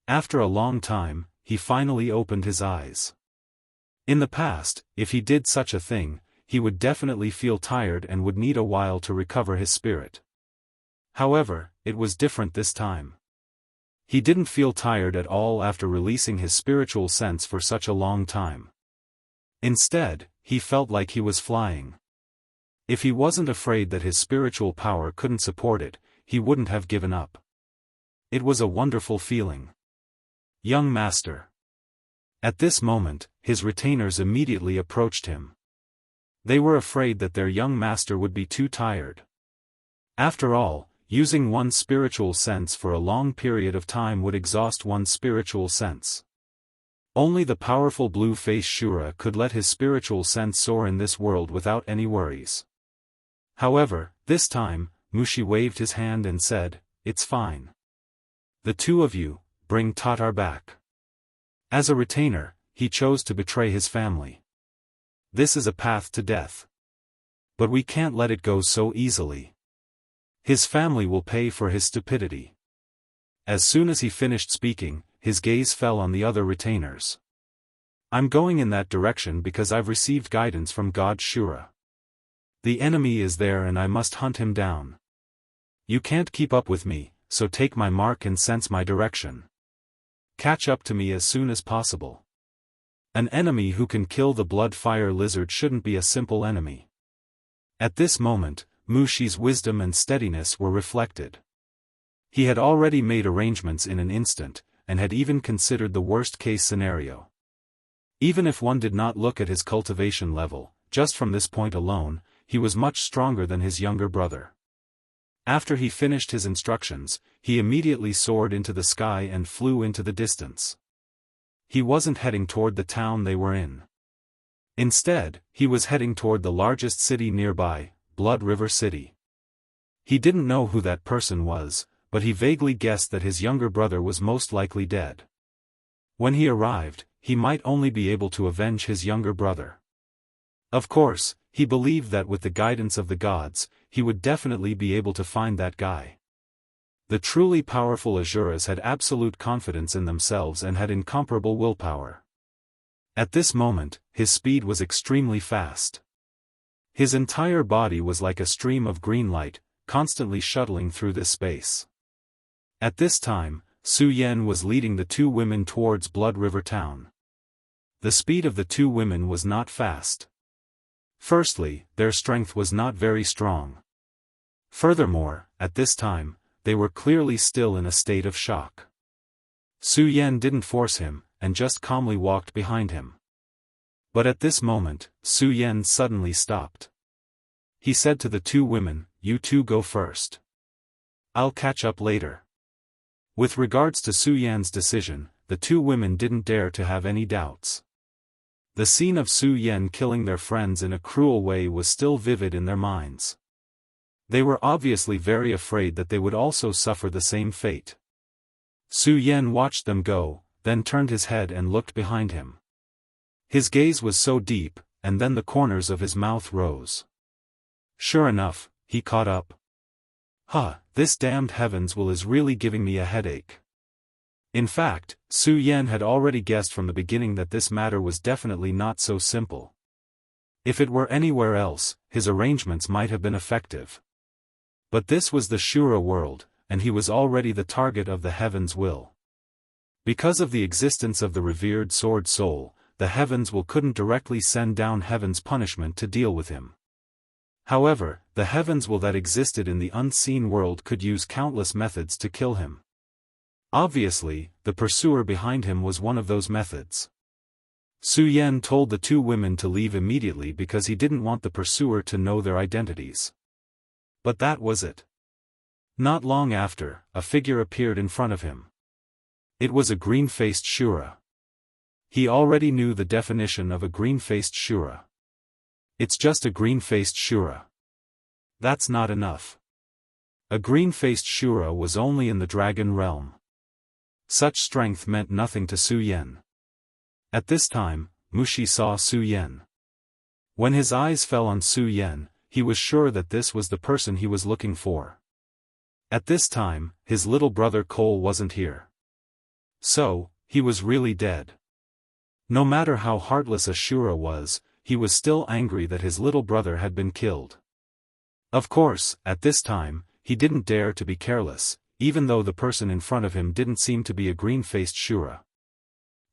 After a long time, he finally opened his eyes. In the past, if he did such a thing, he would definitely feel tired and would need a while to recover his spirit. However, it was different this time. He didn't feel tired at all after releasing his spiritual sense for such a long time. Instead, he felt like he was flying. If he wasn't afraid that his spiritual power couldn't support it, he wouldn't have given up. It was a wonderful feeling. Young Master. At this moment, his retainers immediately approached him. They were afraid that their young master would be too tired. After all, using one's spiritual sense for a long period of time would exhaust one's spiritual sense. Only the powerful blue-faced Shura could let his spiritual sense soar in this world without any worries. However, This time, Mushi waved his hand and said, "It's fine. The two of you, bring Tatar back." As a retainer, he chose to betray his family. This is a path to death. But we can't let it go so easily. His family will pay for his stupidity. As soon as he finished speaking, his gaze fell on the other retainers. "I'm going in that direction because I've received guidance from God Shura. The enemy is there and I must hunt him down. You can't keep up with me, so take my mark and sense my direction. Catch up to me as soon as possible. An enemy who can kill the blood fire lizard shouldn't be a simple enemy." At this moment, Mushi's wisdom and steadiness were reflected. He had already made arrangements in an instant, and had even considered the worst-case scenario. Even if one did not look at his cultivation level, just from this point alone, he was much stronger than his younger brother. After he finished his instructions, he immediately soared into the sky and flew into the distance. He wasn't heading toward the town they were in. Instead, he was heading toward the largest city nearby, Blood River City. He didn't know who that person was, but he vaguely guessed that his younger brother was most likely dead. When he arrived, he might only be able to avenge his younger brother. Of course, he believed that with the guidance of the gods, he would definitely be able to find that guy. The truly powerful Asuras had absolute confidence in themselves and had incomparable willpower. At this moment, his speed was extremely fast. His entire body was like a stream of green light, constantly shuttling through this space. At this time, Su Yan was leading the two women towards Blood River Town. The speed of the two women was not fast. Firstly, their strength was not very strong. Furthermore, at this time, they were clearly still in a state of shock. Su Yan didn't force him, and just calmly walked behind him. But at this moment, Su Yan suddenly stopped. He said to the two women, "You two go first. I'll catch up later." With regards to Su Yan's decision, the two women didn't dare to have any doubts. The scene of Su Yan killing their friends in a cruel way was still vivid in their minds. They were obviously very afraid that they would also suffer the same fate. Su Yan watched them go, then turned his head and looked behind him. His gaze was so deep, and then the corners of his mouth rose. Sure enough, he caught up. This damned heavens will is really giving me a headache. In fact, Su Yan had already guessed from the beginning that this matter was definitely not so simple. If it were anywhere else, his arrangements might have been effective. But this was the Shura world, and he was already the target of the heavens' will. Because of the existence of the revered sword soul, the heavens will couldn't directly send down heaven's punishment to deal with him. However, the heavens will that existed in the unseen world could use countless methods to kill him. Obviously, the pursuer behind him was one of those methods. Su Yan told the two women to leave immediately because he didn't want the pursuer to know their identities. But that was it. Not long after, a figure appeared in front of him. It was a green-faced Shura. He already knew the definition of a green-faced Shura. It's just a green-faced Shura. That's not enough. A green-faced Shura was only in the dragon realm. Such strength meant nothing to Su Yan. At this time, Mushi saw Su Yan. When his eyes fell on Su Yan, he was sure that this was the person he was looking for. At this time, his little brother Cole wasn't here. So, he was really dead. No matter how heartless Ashura was, he was still angry that his little brother had been killed. Of course, at this time, he didn't dare to be careless, even though the person in front of him didn't seem to be a green-faced Shura.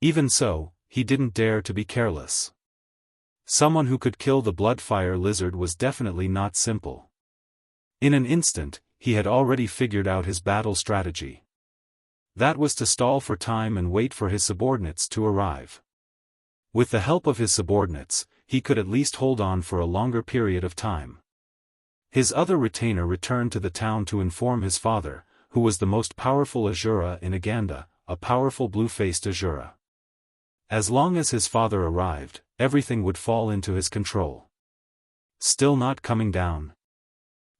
Even so, he didn't dare to be careless. Someone who could kill the bloodfire lizard was definitely not simple. In an instant, he had already figured out his battle strategy. That was to stall for time and wait for his subordinates to arrive. With the help of his subordinates, he could at least hold on for a longer period of time. His other retainer returned to the town to inform his father, who was the most powerful Asura in Aganda, a powerful blue-faced Asura. As long as his father arrived, everything would fall into his control. Still not coming down.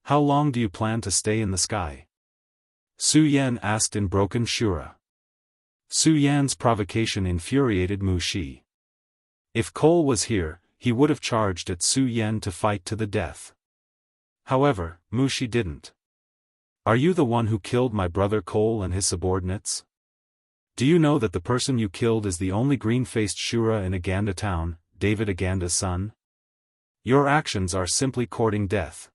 How long do you plan to stay in the sky? Su Yan asked in broken Shura. Su Yan's provocation infuriated Mu Shi. If Cole was here, he would have charged at Su Yan to fight to the death. However, Mu Shi didn't. Are you the one who killed my brother Cole and his subordinates? Do you know that the person you killed is the only green-faced Shura in Aganda town, David Aganda's son? Your actions are simply courting death.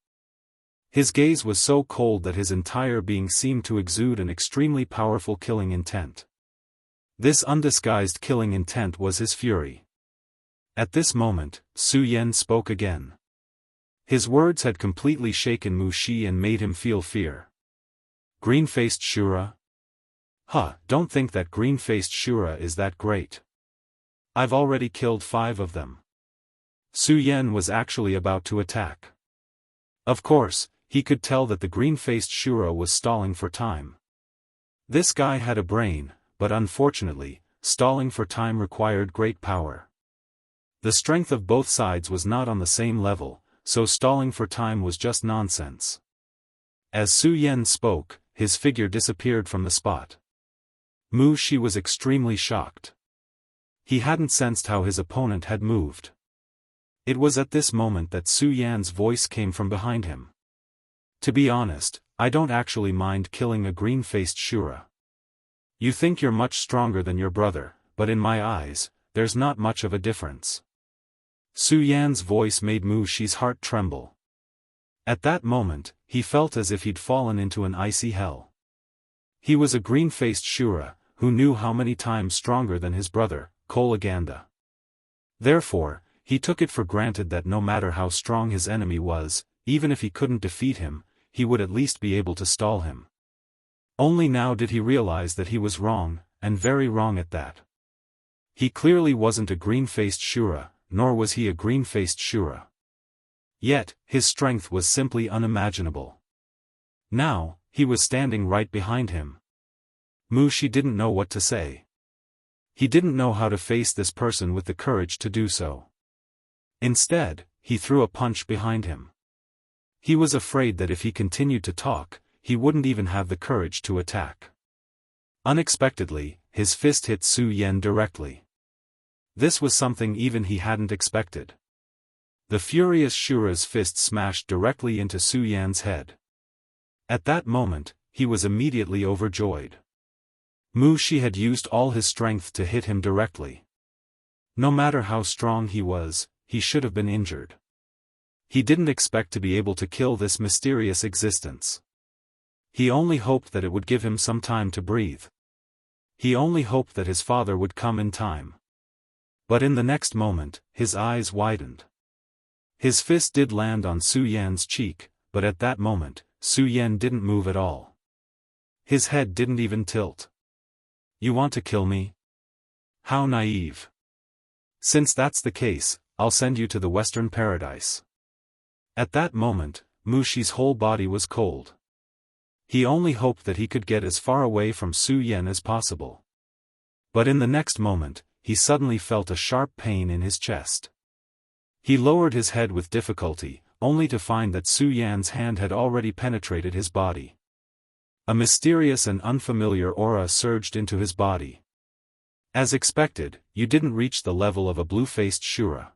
His gaze was so cold that his entire being seemed to exude an extremely powerful killing intent. This undisguised killing intent was his fury. At this moment, Su Yan spoke again. His words had completely shaken Mu Shi and made him feel fear. Green-faced Shura? Don't think that green-faced Shura is that great. I've already killed 5 of them. Su Yan was actually about to attack. Of course, he could tell that the green-faced Shura was stalling for time. This guy had a brain, but unfortunately, stalling for time required great power. The strength of both sides was not on the same level, so stalling for time was just nonsense. As Su Yan spoke, his figure disappeared from the spot. Mu Shi was extremely shocked. He hadn't sensed how his opponent had moved. It was at this moment that Su Yan's voice came from behind him. To be honest, I don't actually mind killing a green-faced Shura. You think you're much stronger than your brother, but in my eyes, there's not much of a difference. Su Yan's voice made Mu Shi's heart tremble. At that moment, he felt as if he'd fallen into an icy hell. He was a green-faced Shura, who knew how many times stronger than his brother, Cole Aganda. Therefore, he took it for granted that no matter how strong his enemy was, even if he couldn't defeat him, he would at least be able to stall him. Only now did he realize that he was wrong, and very wrong at that. He clearly wasn't a green-faced Shura, nor was he a green-faced Shura. Yet, his strength was simply unimaginable. Now, he was standing right behind him. Mu Shi didn't know what to say. He didn't know how to face this person with the courage to do so. Instead, he threw a punch behind him. He was afraid that if he continued to talk, he wouldn't even have the courage to attack. Unexpectedly, his fist hit Su Yan directly. This was something even he hadn't expected. The furious Shura's fist smashed directly into Su Yan's head. At that moment, he was immediately overjoyed. Mu Shi had used all his strength to hit him directly. No matter how strong he was, he should have been injured. He didn't expect to be able to kill this mysterious existence. He only hoped that it would give him some time to breathe. He only hoped that his father would come in time. But in the next moment, his eyes widened. His fist did land on Su Yan's cheek, but at that moment, Su Yan didn't move at all. His head didn't even tilt. You want to kill me? How naive. Since that's the case, I'll send you to the Western Paradise. At that moment, Mu Shi's whole body was cold. He only hoped that he could get as far away from Su Yan as possible. But in the next moment, he suddenly felt a sharp pain in his chest. He lowered his head with difficulty, only to find that Su Yan's hand had already penetrated his body. A mysterious and unfamiliar aura surged into his body. As expected, you didn't reach the level of a blue-faced Shura.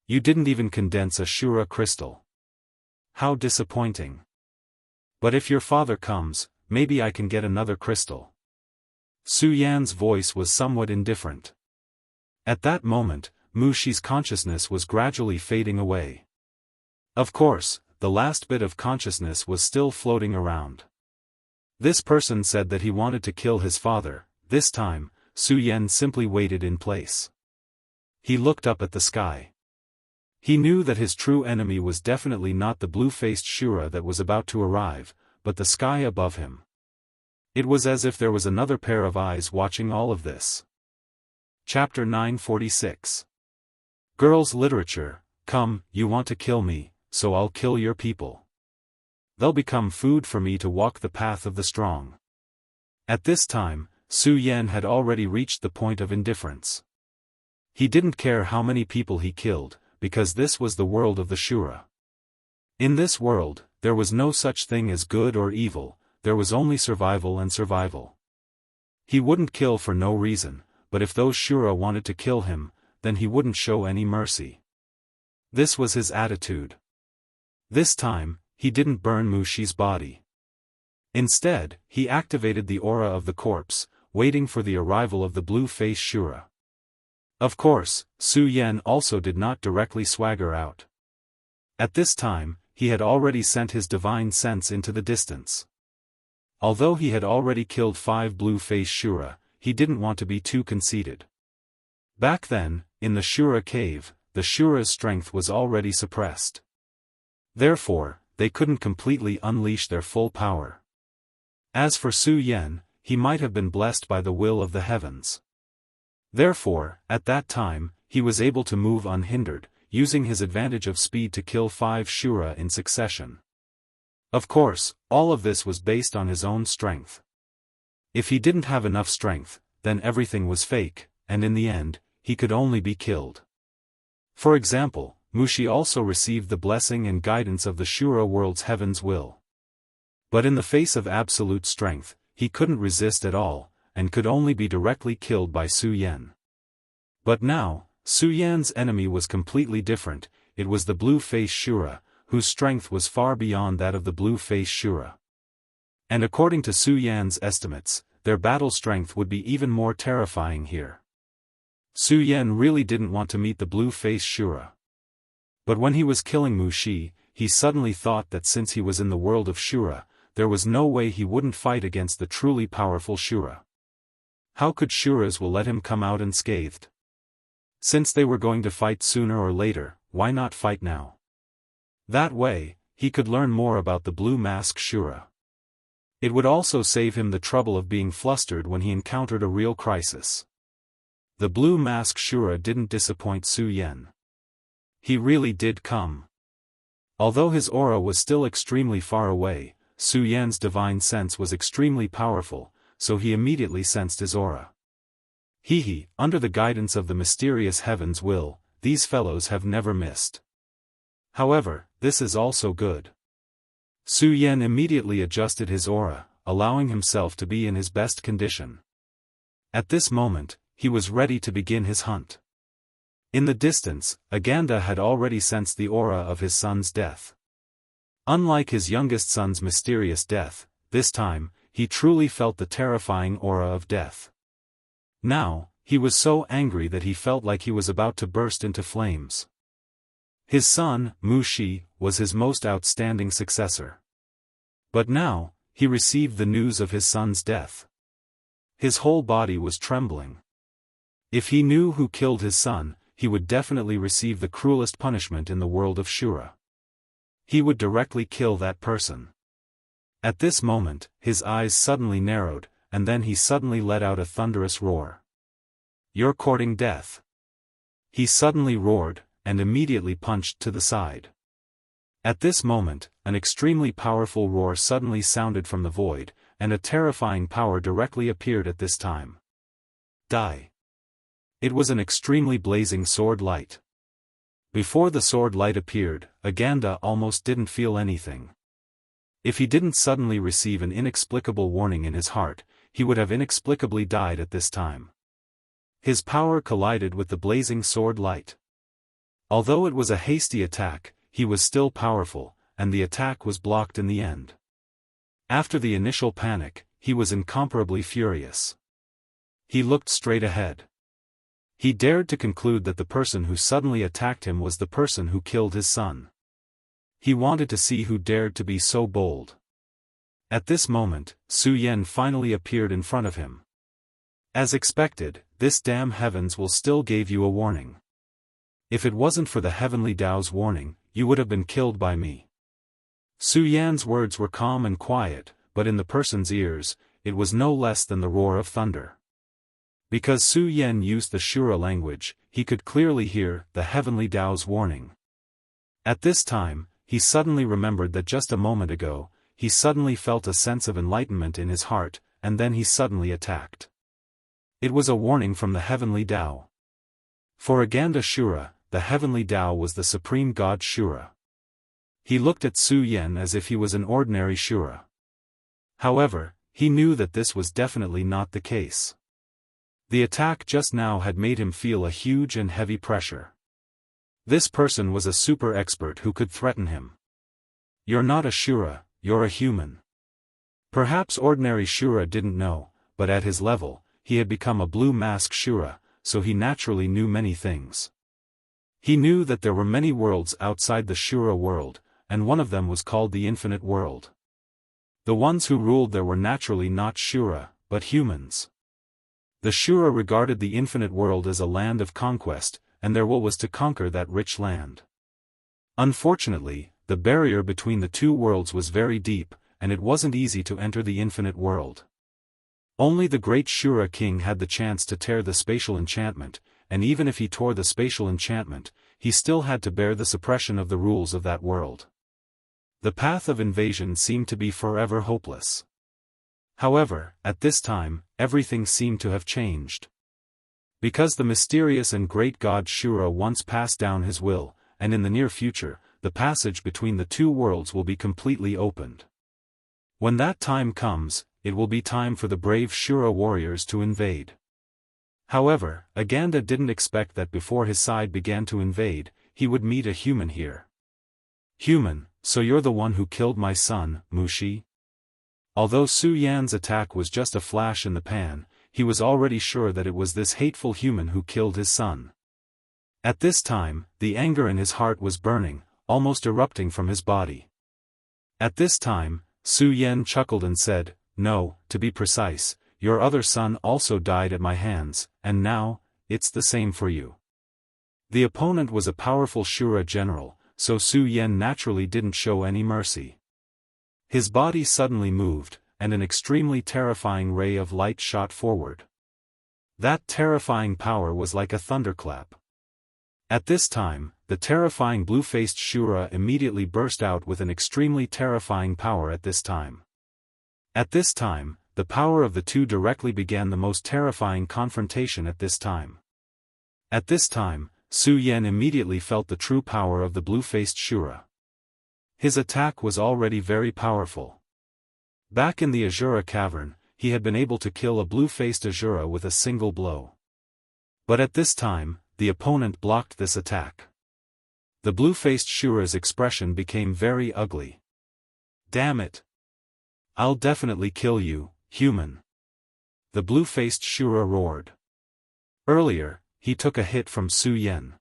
You didn't even condense a Shura crystal. How disappointing. But if your father comes, maybe I can get another crystal. Su Yan's voice was somewhat indifferent. At that moment, Mu Shi's consciousness was gradually fading away. Of course, the last bit of consciousness was still floating around. This person said that he wanted to kill his father. This time, Su Yan simply waited in place. He looked up at the sky. He knew that his true enemy was definitely not the blue-faced Shura that was about to arrive, but the sky above him. It was as if there was another pair of eyes watching all of this. Chapter 946. Girls' Literature. Come, you want to kill me, so I'll kill your people. They'll become food for me to walk the path of the strong. At this time, Su Yan had already reached the point of indifference. He didn't care how many people he killed, because this was the world of the Shura. In this world, there was no such thing as good or evil, there was only survival and survival. He wouldn't kill for no reason, but if those Shura wanted to kill him, then he wouldn't show any mercy. This was his attitude. This time, he didn't burn Mushi's body. Instead, he activated the aura of the corpse, waiting for the arrival of the blue-faced Shura. Of course, Su Yan also did not directly swagger out. At this time, he had already sent his divine sense into the distance. Although he had already killed 5 blue-faced Shura, he didn't want to be too conceited. Back then, in the Shura cave, the Shura's strength was already suppressed. Therefore, they couldn't completely unleash their full power. As for Su Yan, he might have been blessed by the will of the heavens. Therefore, at that time, he was able to move unhindered, using his advantage of speed to kill 5 Shura in succession. Of course, all of this was based on his own strength. If he didn't have enough strength, then everything was fake, and in the end, he could only be killed. For example, Mushi also received the blessing and guidance of the Shura world's heaven's will. But in the face of absolute strength, he couldn't resist at all, and could only be directly killed by Su Yan. But now, Su Yan's enemy was completely different, it was the blue-faced Shura, whose strength was far beyond that of the blue-faced Shura. And according to Su Yan's estimates, their battle strength would be even more terrifying here. Su Yan really didn't want to meet the blue-faced Shura. But when he was killing Mushi, he suddenly thought that since he was in the world of Shura, there was no way he wouldn't fight against the truly powerful Shura. How could Shuras will let him come out unscathed? Since they were going to fight sooner or later, why not fight now? That way, he could learn more about the blue mask Shura. It would also save him the trouble of being flustered when he encountered a real crisis. The blue mask Shura didn't disappoint Su Yan. He really did come. Although his aura was still extremely far away, Su Yan's divine sense was extremely powerful, so he immediately sensed his aura. Under the guidance of the mysterious heaven's will, these fellows have never missed. However, this is also good. Su Yan immediately adjusted his aura, allowing himself to be in his best condition. At this moment, he was ready to begin his hunt. In the distance, Aganda had already sensed the aura of his son's death. Unlike his youngest son's mysterious death, this time, he truly felt the terrifying aura of death. Now, he was so angry that he felt like he was about to burst into flames. His son, Mushi, was his most outstanding successor. But now, he received the news of his son's death. His whole body was trembling. If he knew who killed his son, he would definitely receive the cruelest punishment in the world of Shura. He would directly kill that person. At this moment, his eyes suddenly narrowed, and then he suddenly let out a thunderous roar. "You're courting death." He suddenly roared, and immediately punched to the side. At this moment, an extremely powerful roar suddenly sounded from the void, and a terrifying power directly appeared at this time. Die. It was an extremely blazing sword light. Before the sword light appeared, Aganda almost didn't feel anything. If he didn't suddenly receive an inexplicable warning in his heart, he would have inexplicably died at this time. His power collided with the blazing sword light. Although it was a hasty attack, he was still powerful, and the attack was blocked in the end. After the initial panic, he was incomparably furious. He looked straight ahead. He dared to conclude that the person who suddenly attacked him was the person who killed his son. He wanted to see who dared to be so bold. At this moment, Su Yan finally appeared in front of him. As expected, this damn heavens will still gave you a warning. If it wasn't for the heavenly Tao's warning, you would have been killed by me. Su Yan's words were calm and quiet, but in the person's ears, it was no less than the roar of thunder. Because Su Yan used the Shura language, he could clearly hear the heavenly Tao's warning. At this time, he suddenly remembered that just a moment ago, he suddenly felt a sense of enlightenment in his heart, and then he suddenly attacked. It was a warning from the heavenly Tao. For Aganda Shura, the heavenly Tao was the supreme god Shura. He looked at Su Yan as if he was an ordinary Shura. However, he knew that this was definitely not the case. The attack just now had made him feel a huge and heavy pressure. This person was a super expert who could threaten him. You're not a Shura, you're a human. Perhaps ordinary Shura didn't know, but at his level, he had become a blue mask Shura, so he naturally knew many things. He knew that there were many worlds outside the Shura world, and one of them was called the Infinite World. The ones who ruled there were naturally not Shura, but humans. The Shura regarded the Infinite World as a land of conquest, and their will was to conquer that rich land. Unfortunately, the barrier between the two worlds was very deep, and it wasn't easy to enter the Infinite World. Only the great Shura king had the chance to tear the spatial enchantment, and even if he tore the spatial enchantment, he still had to bear the suppression of the rules of that world. The path of invasion seemed to be forever hopeless. However, at this time, everything seemed to have changed. Because the mysterious and great god Shura once passed down his will, and in the near future, the passage between the two worlds will be completely opened. When that time comes, it will be time for the brave Shura warriors to invade. However, Aganda didn't expect that before his side began to invade, he would meet a human here. Human, so you're the one who killed my son, Mushi? Although Su Yan's attack was just a flash in the pan, he was already sure that it was this hateful human who killed his son. At this time, the anger in his heart was burning, almost erupting from his body. At this time, Su Yan chuckled and said, "No, to be precise, your other son also died at my hands, and now, it's the same for you." The opponent was a powerful Shura general, so Su Yan naturally didn't show any mercy. His body suddenly moved, and an extremely terrifying ray of light shot forward. That terrifying power was like a thunderclap. At this time, the terrifying blue-faced Shura immediately burst out with an extremely terrifying power at this time. At this time, the power of the two directly began the most terrifying confrontation at this time. At this time, Su Yan immediately felt the true power of the blue-faced Shura. His attack was already very powerful. Back in the Azura cavern, he had been able to kill a blue-faced Azura with a single blow. But at this time, the opponent blocked this attack. The blue-faced Shura's expression became very ugly. "Damn it! I'll definitely kill you, human!" The blue-faced Shura roared. Earlier, he took a hit from Su Yan.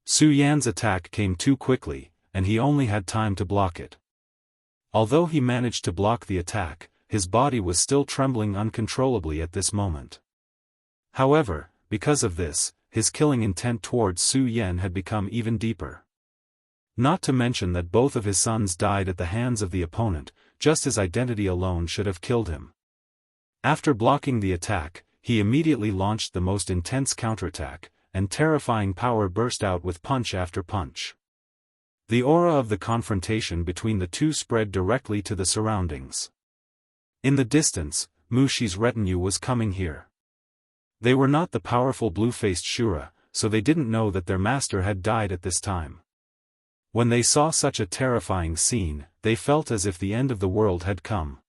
Su Yan's attack came too quickly, and he only had time to block it. Although he managed to block the attack, his body was still trembling uncontrollably at this moment. However, because of this, his killing intent towards Su Yan had become even deeper. Not to mention that both of his sons died at the hands of the opponent, just his identity alone should have killed him. After blocking the attack, he immediately launched the most intense counterattack, and terrifying power burst out with punch after punch. The aura of the confrontation between the two spread directly to the surroundings. In the distance, Mushi's retinue was coming here. They were not the powerful blue-faced Shura, so they didn't know that their master had died at this time. When they saw such a terrifying scene, they felt as if the end of the world had come.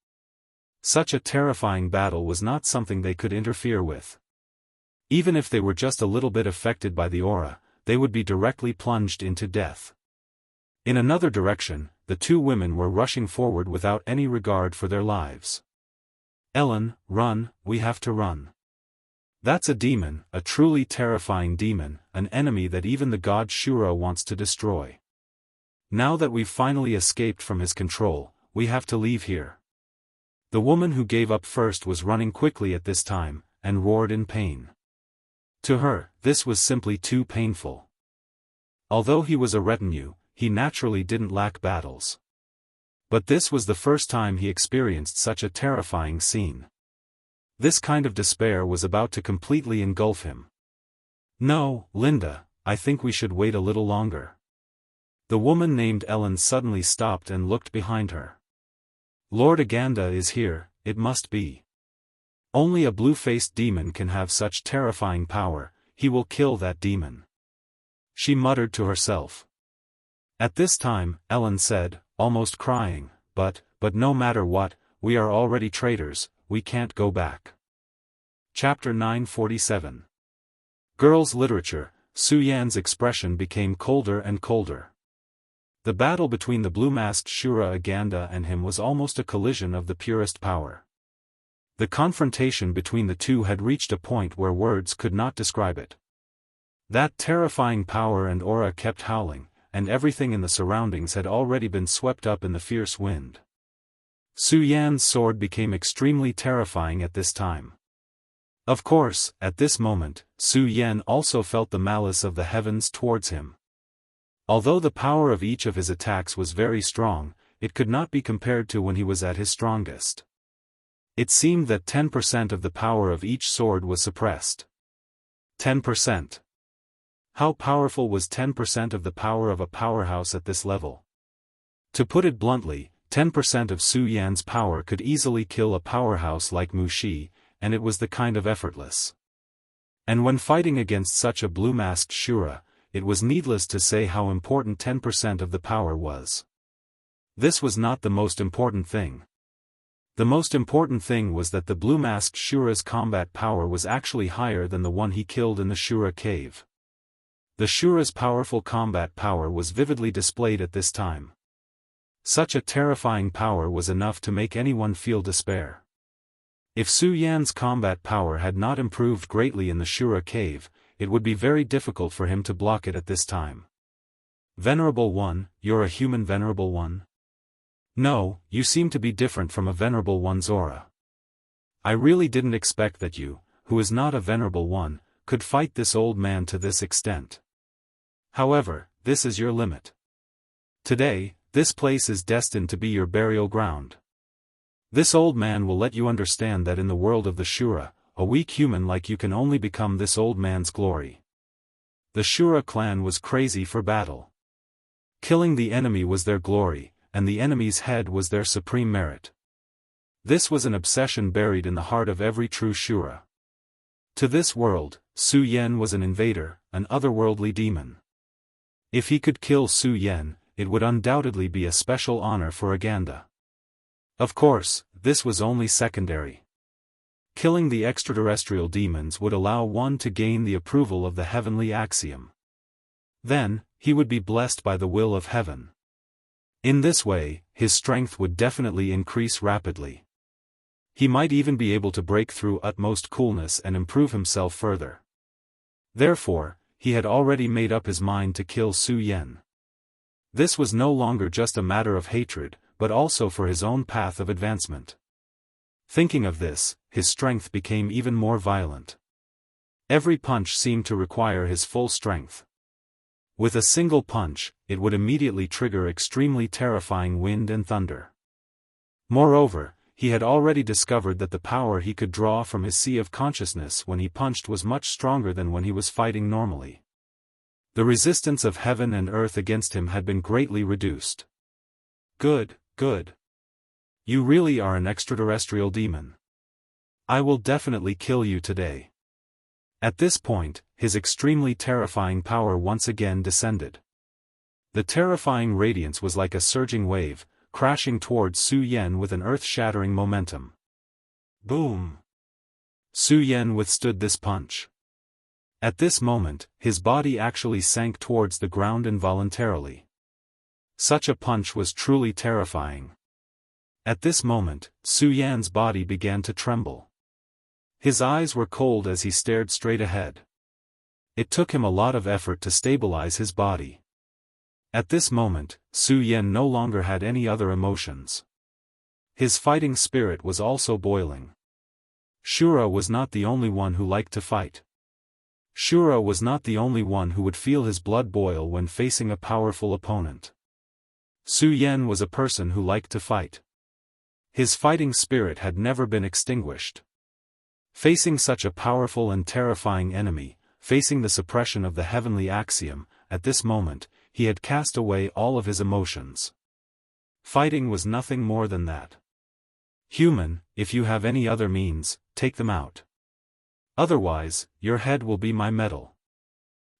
Such a terrifying battle was not something they could interfere with. Even if they were just a little bit affected by the aura, they would be directly plunged into death. In another direction, the two women were rushing forward without any regard for their lives. "Ellen, run, we have to run. That's a demon, a truly terrifying demon, an enemy that even the god Shura wants to destroy. Now that we've finally escaped from his control, we have to leave here." The woman who gave up first was running quickly at this time, and roared in pain. To her, this was simply too painful. Although he was a retinue, he naturally didn't lack battles. But this was the first time he experienced such a terrifying scene. This kind of despair was about to completely engulf him. "No, Linda, I think we should wait a little longer." The woman named Ellen suddenly stopped and looked behind her. "Lord Aganda is here, it must be. Only a blue-faced demon can have such terrifying power, he will kill that demon." She muttered to herself. At this time, Ellen said, almost crying, but no matter what, we are already traitors, we can't go back. Chapter 947. Girls' Literature. Su Yan's expression became colder and colder. The battle between the blue-masked Shura Aganda and him was almost a collision of the purest power. The confrontation between the two had reached a point where words could not describe it. That terrifying power and aura kept howling, and everything in the surroundings had already been swept up in the fierce wind. Su Yan's sword became extremely terrifying at this time. Of course, at this moment, Su Yan also felt the malice of the heavens towards him. Although the power of each of his attacks was very strong, it could not be compared to when he was at his strongest. It seemed that 10% of the power of each sword was suppressed. 10%. How powerful was 10% of the power of a powerhouse at this level? To put it bluntly, 10% of Su Yan's power could easily kill a powerhouse like Mu Shi, and it was the kind of effortless. And when fighting against such a blue-masked Shura, it was needless to say how important 10% of the power was. This was not the most important thing. The most important thing was that the blue-masked Shura's combat power was actually higher than the one he killed in the Shura cave. The Shura's powerful combat power was vividly displayed at this time. Such a terrifying power was enough to make anyone feel despair. If Su Yan's combat power had not improved greatly in the Shura cave, it would be very difficult for him to block it at this time. Venerable One, you're a human Venerable One? No, you seem to be different from a Venerable One's aura. I really didn't expect that you, who is not a Venerable One, could fight this old man to this extent. However, this is your limit. Today, this place is destined to be your burial ground. This old man will let you understand that in the world of the Shura, a weak human like you can only become this old man's glory. The Shura clan was crazy for battle. Killing the enemy was their glory, and the enemy's head was their supreme merit. This was an obsession buried in the heart of every true Shura. To this world, Su Yan was an invader, an otherworldly demon. If he could kill Su Yan, it would undoubtedly be a special honor for Aganda. Of course, this was only secondary. Killing the extraterrestrial demons would allow one to gain the approval of the heavenly axiom. Then, he would be blessed by the will of heaven. In this way, his strength would definitely increase rapidly. He might even be able to break through utmost coolness and improve himself further. Therefore, he had already made up his mind to kill Su Yan. This was no longer just a matter of hatred, but also for his own path of advancement. Thinking of this, his strength became even more violent. Every punch seemed to require his full strength. With a single punch, it would immediately trigger extremely terrifying wind and thunder. Moreover, he had already discovered that the power he could draw from his sea of consciousness when he punched was much stronger than when he was fighting normally. The resistance of heaven and earth against him had been greatly reduced. Good, good. You really are an extraterrestrial demon. I will definitely kill you today. At this point, his extremely terrifying power once again descended. The terrifying radiance was like a surging wave, crashing towards Su Yan with an earth-shattering momentum. Boom! Su Yan withstood this punch. At this moment, his body actually sank towards the ground involuntarily. Such a punch was truly terrifying. At this moment, Su Yan's body began to tremble. His eyes were cold as he stared straight ahead. It took him a lot of effort to stabilize his body. At this moment, Su Yan no longer had any other emotions. His fighting spirit was also boiling. Shura was not the only one who liked to fight. Shura was not the only one who would feel his blood boil when facing a powerful opponent. Su Yan was a person who liked to fight. His fighting spirit had never been extinguished. Facing such a powerful and terrifying enemy, facing the suppression of the heavenly axiom, at this moment, he had cast away all of his emotions. Fighting was nothing more than that. Human, if you have any other means, take them out. Otherwise, your head will be my medal.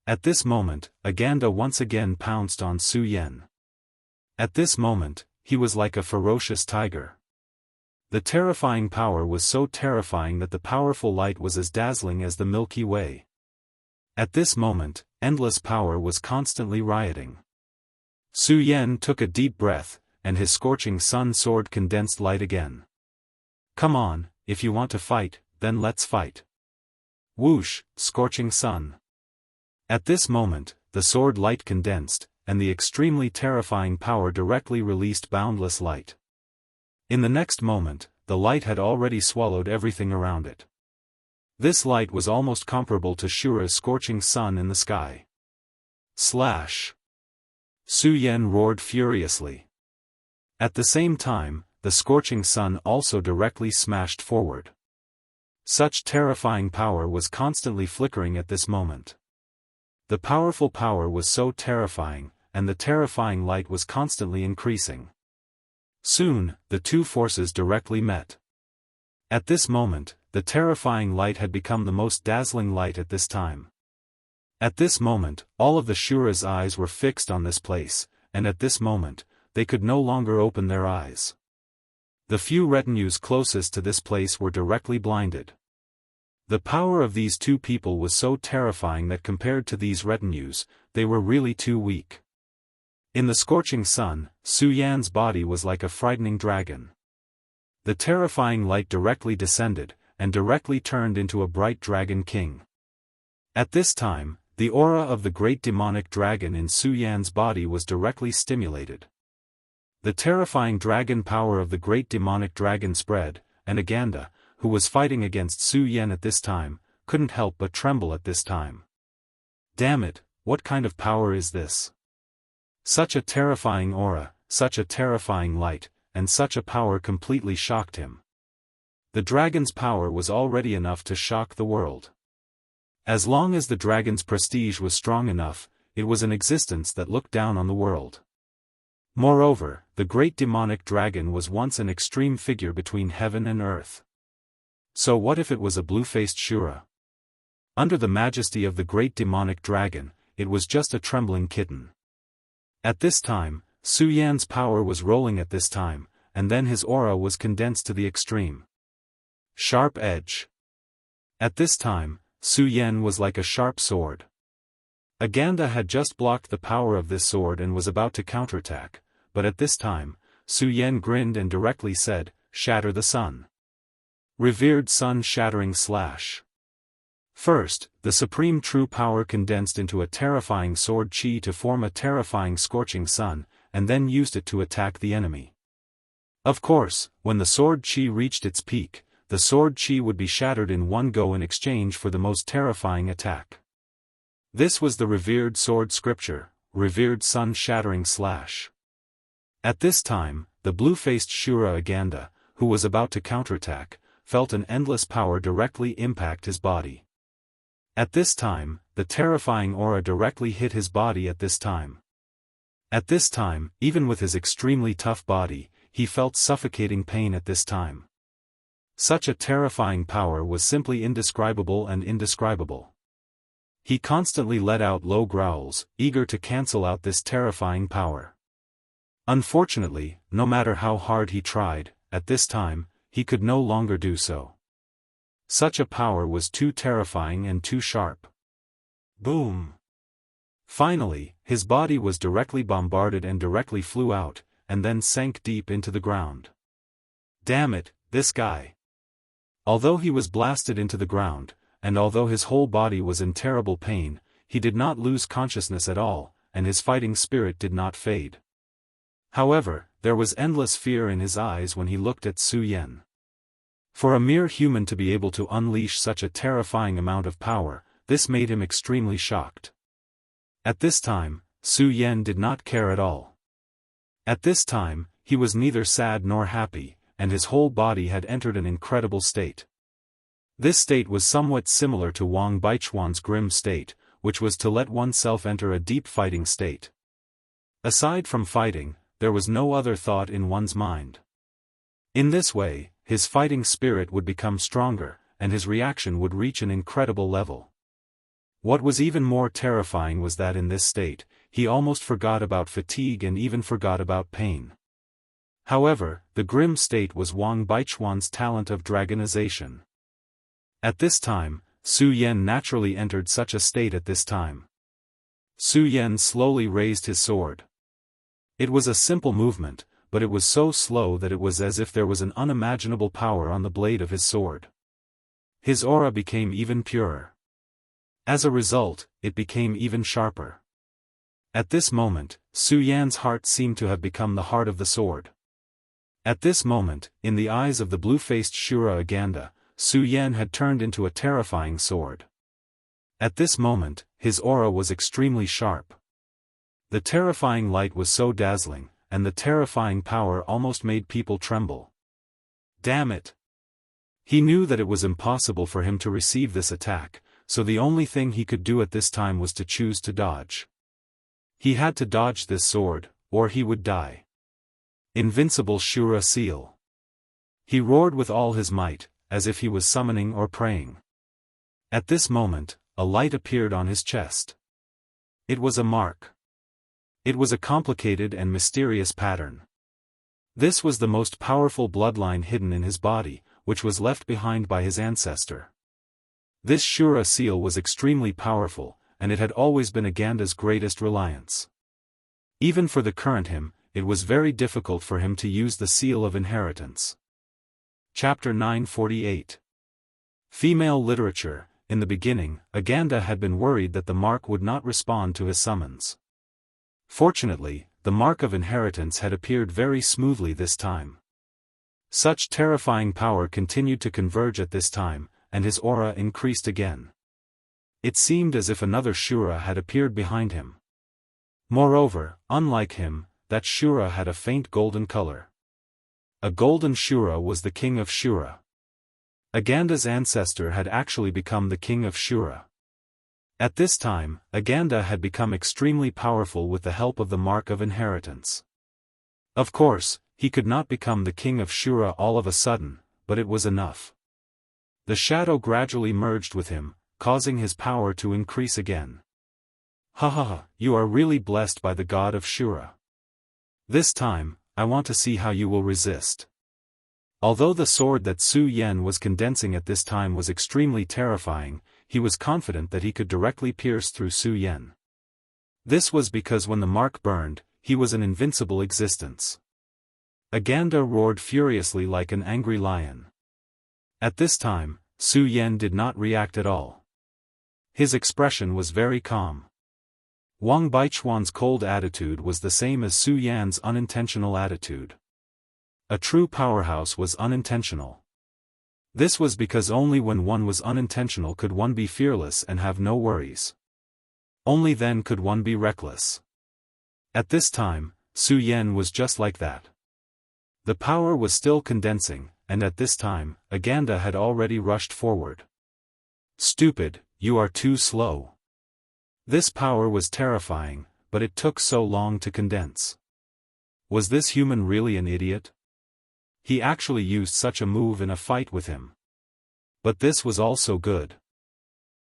At this moment, Aganda once again pounced on Su Yan. At this moment, he was like a ferocious tiger. The terrifying power was so terrifying that the powerful light was as dazzling as the Milky Way. At this moment, endless power was constantly rioting. Su Yan took a deep breath, and his scorching sun sword condensed light again. Come on, if you want to fight, then let's fight. Whoosh, scorching sun. At this moment, the sword light condensed, and the extremely terrifying power directly released boundless light. In the next moment, the light had already swallowed everything around it. This light was almost comparable to Shura's scorching sun in the sky. Slash! Su Yan roared furiously. At the same time, the scorching sun also directly smashed forward. Such terrifying power was constantly flickering at this moment. The powerful power was so terrifying, and the terrifying light was constantly increasing. Soon, the two forces directly met. At this moment, the terrifying light had become the most dazzling light at this time. At this moment, all of the Shura's eyes were fixed on this place, and at this moment, they could no longer open their eyes. The few retinues closest to this place were directly blinded. The power of these two people was so terrifying that compared to these retinues, they were really too weak. In the scorching sun, Su Yan's body was like a frightening dragon. The terrifying light directly descended, and directly turned into a bright dragon king. At this time, the aura of the great demonic dragon in Su Yan's body was directly stimulated. The terrifying dragon power of the great demonic dragon spread, and Aganda, who was fighting against Su Yan at this time, couldn't help but tremble at this time. Damn it, what kind of power is this? Such a terrifying aura, such a terrifying light, and such a power completely shocked him. The dragon's power was already enough to shock the world. As long as the dragon's prestige was strong enough, it was an existence that looked down on the world. Moreover, the great demonic dragon was once an extreme figure between heaven and earth. So what if it was a blue-faced Shura? Under the majesty of the great demonic dragon, it was just a trembling kitten. At this time, Su Yan's power was rolling at this time, and then his aura was condensed to the extreme. Sharp edge. At this time, Su Yan was like a sharp sword. Aganda had just blocked the power of this sword and was about to counterattack, but at this time, Su Yan grinned and directly said, "Shatter the sun." Revered sun shattering slash. First, the supreme true power condensed into a terrifying sword chi to form a terrifying scorching sun, and then used it to attack the enemy. Of course, when the sword chi reached its peak, the sword chi would be shattered in one go in exchange for the most terrifying attack. This was the revered sword scripture, revered sun shattering slash. At this time, the blue-faced Shura Aganda, who was about to counterattack, felt an endless power directly impact his body. At this time, the terrifying aura directly hit his body at this time. At this time, even with his extremely tough body, he felt suffocating pain at this time. Such a terrifying power was simply indescribable and indescribable. He constantly let out low growls, eager to cancel out this terrifying power. Unfortunately, no matter how hard he tried, at this time, he could no longer do so. Such a power was too terrifying and too sharp. Boom! Finally, his body was directly bombarded and directly flew out, and then sank deep into the ground. Damn it, this guy! Although he was blasted into the ground, and although his whole body was in terrible pain, he did not lose consciousness at all, and his fighting spirit did not fade. However, there was endless fear in his eyes when he looked at Su Yan. For a mere human to be able to unleash such a terrifying amount of power, this made him extremely shocked. At this time, Su Yan did not care at all. At this time, he was neither sad nor happy, and his whole body had entered an incredible state. This state was somewhat similar to Wang Baichuan's grim state, which was to let oneself enter a deep fighting state. Aside from fighting, there was no other thought in one's mind. In this way, his fighting spirit would become stronger, and his reaction would reach an incredible level. What was even more terrifying was that in this state, he almost forgot about fatigue and even forgot about pain. However, the grim state was Wang Baichuan's talent of dragonization. At this time, Su Yan naturally entered such a state at this time. Su Yan slowly raised his sword. It was a simple movement, but it was so slow that it was as if there was an unimaginable power on the blade of his sword. His aura became even purer. As a result, it became even sharper. At this moment, Su Yan's heart seemed to have become the heart of the sword. At this moment, in the eyes of the blue-faced Shura Aganda, Su Yan had turned into a terrifying sword. At this moment, his aura was extremely sharp. The terrifying light was so dazzling, and the terrifying power almost made people tremble. Damn it! He knew that it was impossible for him to receive this attack, so the only thing he could do at this time was to choose to dodge. He had to dodge this sword, or he would die. Invincible Shura Seal. He roared with all his might, as if he was summoning or praying. At this moment, a light appeared on his chest. It was a mark. It was a complicated and mysterious pattern. This was the most powerful bloodline hidden in his body, which was left behind by his ancestor. This Shura seal was extremely powerful, and it had always been Aganda's greatest reliance. Even for the current him, it was very difficult for him to use the seal of inheritance. Chapter 948. Female Literature. In the beginning, Aganda had been worried that the mark would not respond to his summons. Fortunately, the mark of inheritance had appeared very smoothly this time. Such terrifying power continued to converge at this time, and his aura increased again. It seemed as if another Shura had appeared behind him. Moreover, unlike him, that Shura had a faint golden color. A golden Shura was the king of Shura. Aganda's ancestor had actually become the king of Shura. At this time, Aganda had become extremely powerful with the help of the mark of inheritance. Of course, he could not become the king of Shura all of a sudden, but it was enough. The shadow gradually merged with him, causing his power to increase again. Ha ha ha, you are really blessed by the god of Shura. This time, I want to see how you will resist. Although the sword that Su Yan was condensing at this time was extremely terrifying, he was confident that he could directly pierce through Su Yan. This was because when the mark burned, he was an invincible existence. Aganda roared furiously like an angry lion. At this time, Su Yan did not react at all. His expression was very calm. Wang Baichuan's cold attitude was the same as Su Yan's unintentional attitude. A true powerhouse was unintentional. This was because only when one was unintentional could one be fearless and have no worries. Only then could one be reckless. At this time, Su Yan was just like that. The power was still condensing, and at this time, Aganda had already rushed forward. Stupid, you are too slow. This power was terrifying, but it took so long to condense. Was this human really an idiot? He actually used such a move in a fight with him. But this was also good.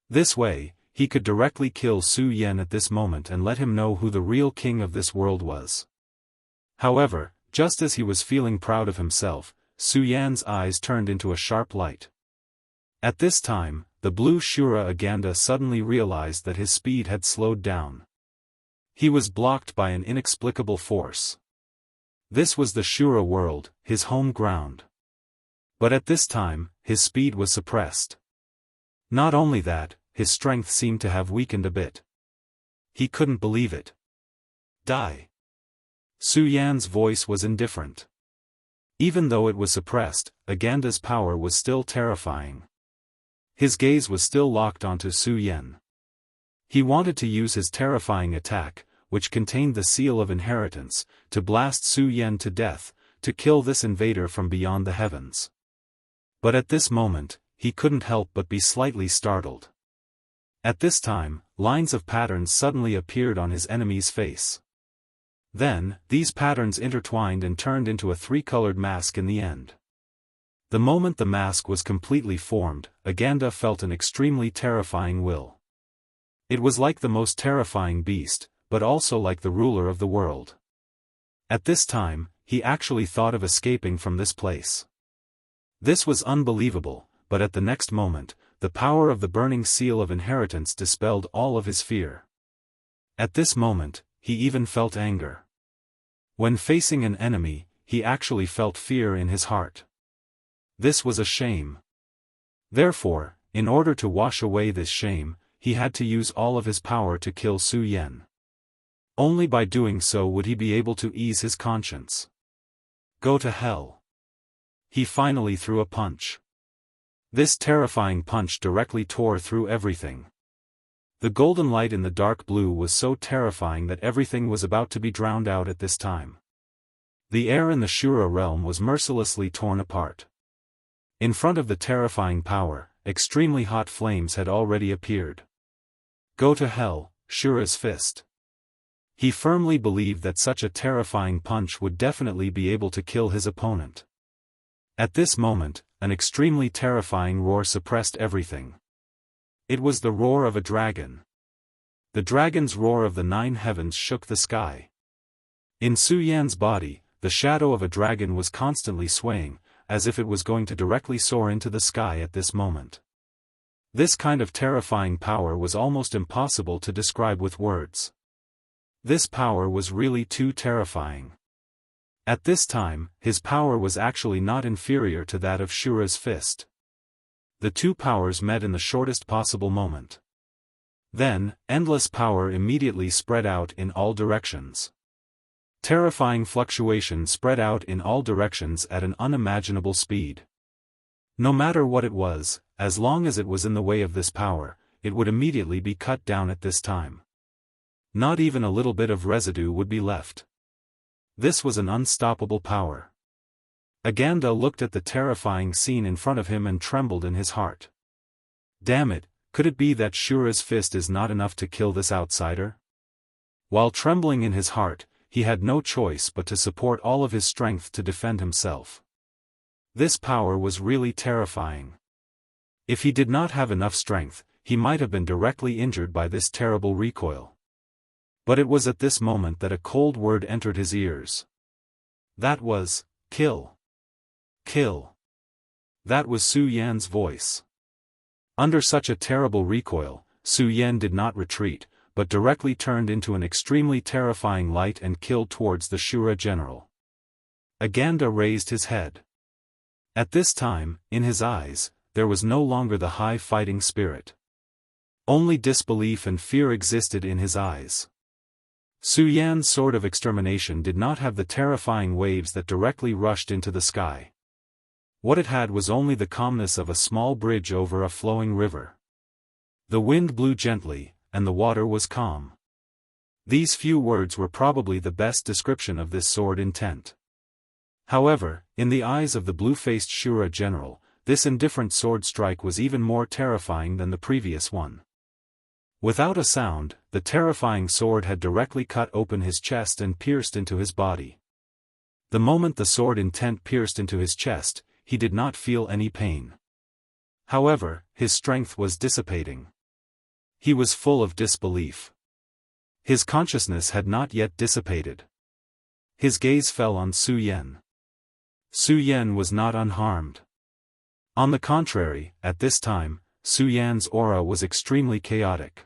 This way, he could directly kill Su Yan at this moment and let him know who the real king of this world was. However, just as he was feeling proud of himself, Su Yan's eyes turned into a sharp light. At this time, the blue Shura Aganda suddenly realized that his speed had slowed down. He was blocked by an inexplicable force. This was the Shura world, his home ground. But at this time, his speed was suppressed. Not only that, his strength seemed to have weakened a bit. He couldn't believe it. Die. Su Yan's voice was indifferent. Even though it was suppressed, Aganda's power was still terrifying. His gaze was still locked onto Su Yan. He wanted to use his terrifying attack, which contained the seal of inheritance, to blast Su Yan to death, to kill this invader from beyond the heavens. But at this moment, he couldn't help but be slightly startled. At this time, lines of patterns suddenly appeared on his enemy's face. Then, these patterns intertwined and turned into a three-colored mask in the end. The moment the mask was completely formed, Aganda felt an extremely terrifying will. It was like the most terrifying beast, but also like the ruler of the world. At this time, he actually thought of escaping from this place. This was unbelievable, but at the next moment, the power of the burning seal of inheritance dispelled all of his fear. At this moment, he even felt anger. When facing an enemy, he actually felt fear in his heart. This was a shame. Therefore, in order to wash away this shame, he had to use all of his power to kill Su Yan. Only by doing so would he be able to ease his conscience. Go to hell. He finally threw a punch. This terrifying punch directly tore through everything. The golden light in the dark blue was so terrifying that everything was about to be drowned out at this time. The air in the Shura realm was mercilessly torn apart. In front of the terrifying power, extremely hot flames had already appeared. Go to hell, Shura's fist. He firmly believed that such a terrifying punch would definitely be able to kill his opponent. At this moment, an extremely terrifying roar suppressed everything. It was the roar of a dragon. The dragon's roar of the 9 heavens shook the sky. In Su Yan's body, the shadow of a dragon was constantly swaying, as if it was going to directly soar into the sky at this moment. This kind of terrifying power was almost impossible to describe with words. This power was really too terrifying. At this time, his power was actually not inferior to that of Shura's fist. The two powers met in the shortest possible moment. Then, endless power immediately spread out in all directions. Terrifying fluctuation spread out in all directions at an unimaginable speed. No matter what it was, as long as it was in the way of this power, it would immediately be cut down at this time. Not even a little bit of residue would be left. This was an unstoppable power. Aganda looked at the terrifying scene in front of him and trembled in his heart. Damn it, could it be that Shura's fist is not enough to kill this outsider? While trembling in his heart, he had no choice but to support all of his strength to defend himself. This power was really terrifying. If he did not have enough strength, he might have been directly injured by this terrible recoil. But it was at this moment that a cold word entered his ears. That was, kill. Kill. That was Su Yan's voice. Under such a terrible recoil, Su Yan did not retreat, but directly turned into an extremely terrifying light and killed towards the Shura general. Aganda raised his head. At this time, in his eyes, there was no longer the high fighting spirit. Only disbelief and fear existed in his eyes. Su Yan's sword of extermination did not have the terrifying waves that directly rushed into the sky. What it had was only the calmness of a small bridge over a flowing river. The wind blew gently, and the water was calm. These few words were probably the best description of this sword intent. However, in the eyes of the blue-faced Shura general, this indifferent sword strike was even more terrifying than the previous one. Without a sound, the terrifying sword had directly cut open his chest and pierced into his body. The moment the sword intent pierced into his chest, he did not feel any pain. However, his strength was dissipating. He was full of disbelief. His consciousness had not yet dissipated. His gaze fell on Su Yan. Su Yan was not unharmed. On the contrary, at this time, Su Yan's aura was extremely chaotic.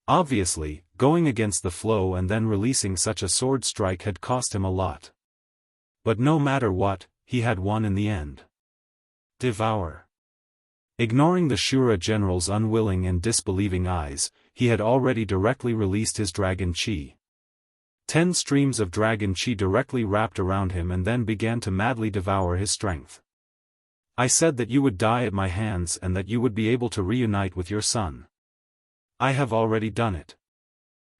Obviously, going against the flow and then releasing such a sword strike had cost him a lot. But no matter what, he had won in the end. Devour. Ignoring the Shura general's unwilling and disbelieving eyes, he had already directly released his dragon chi. 10 streams of dragon chi directly wrapped around him and then began to madly devour his strength. I said that you would die at my hands and that you would be able to reunite with your son. I have already done it.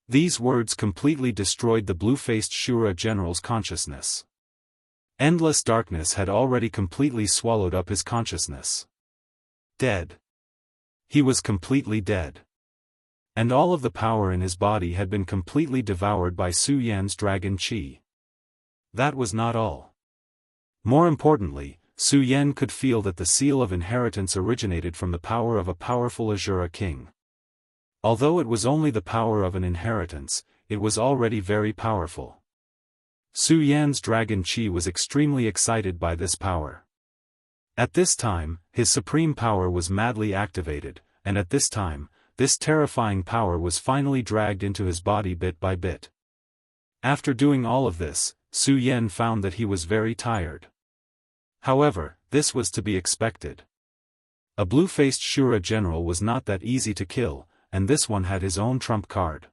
These words completely destroyed the blue-faced Shura general's consciousness. Endless darkness had already completely swallowed up his consciousness. Dead. He was completely dead. And all of the power in his body had been completely devoured by Su Yan's dragon chi. That was not all. More importantly, Su Yan could feel that the seal of inheritance originated from the power of a powerful Azura king. Although it was only the power of an inheritance, it was already very powerful. Su Yan's dragon qi was extremely excited by this power. At this time, his supreme power was madly activated, and at this time, this terrifying power was finally dragged into his body bit by bit. After doing all of this, Su Yan found that he was very tired. However, this was to be expected. A blue-faced Shura general was not that easy to kill, and this one had his own trump card.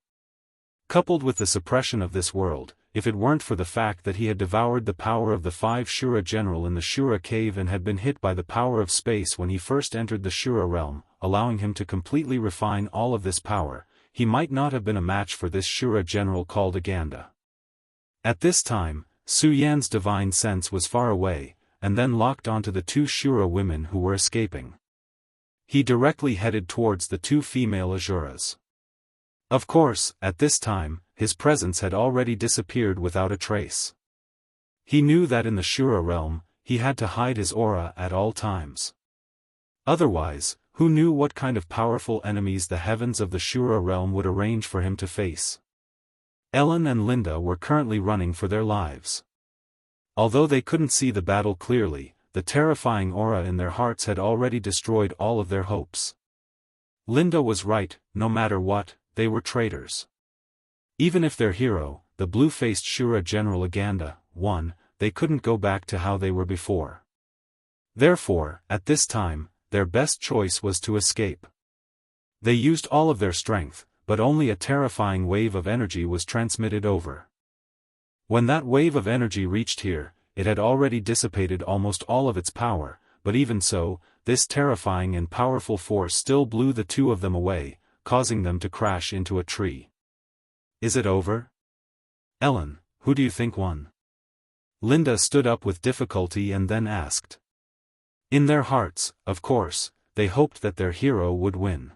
Coupled with the suppression of this world, if it weren't for the fact that he had devoured the power of the 5 Shura general in the Shura cave and had been hit by the power of space when he first entered the Shura realm, allowing him to completely refine all of this power, he might not have been a match for this Shura general called Aganda. At this time, Su Yan's divine sense was far away, and then locked onto the 2 Shura women who were escaping. He directly headed towards the 2 female Azuras. Of course, at this time, his presence had already disappeared without a trace. He knew that in the Shura realm, he had to hide his aura at all times. Otherwise, who knew what kind of powerful enemies the heavens of the Shura realm would arrange for him to face? Ellen and Linda were currently running for their lives. Although they couldn't see the battle clearly, the terrifying aura in their hearts had already destroyed all of their hopes. Linda was right, no matter what, they were traitors. Even if their hero, the blue-faced Shura general Aganda, won, they couldn't go back to how they were before. Therefore, at this time, their best choice was to escape. They used all of their strength, but only a terrifying wave of energy was transmitted over. When that wave of energy reached here, it had already dissipated almost all of its power, but even so, this terrifying and powerful force still blew the 2 of them away, causing them to crash into a tree. Is it over? Ellen, who do you think won? Linda stood up with difficulty and then asked. In their hearts, of course, they hoped that their hero would win.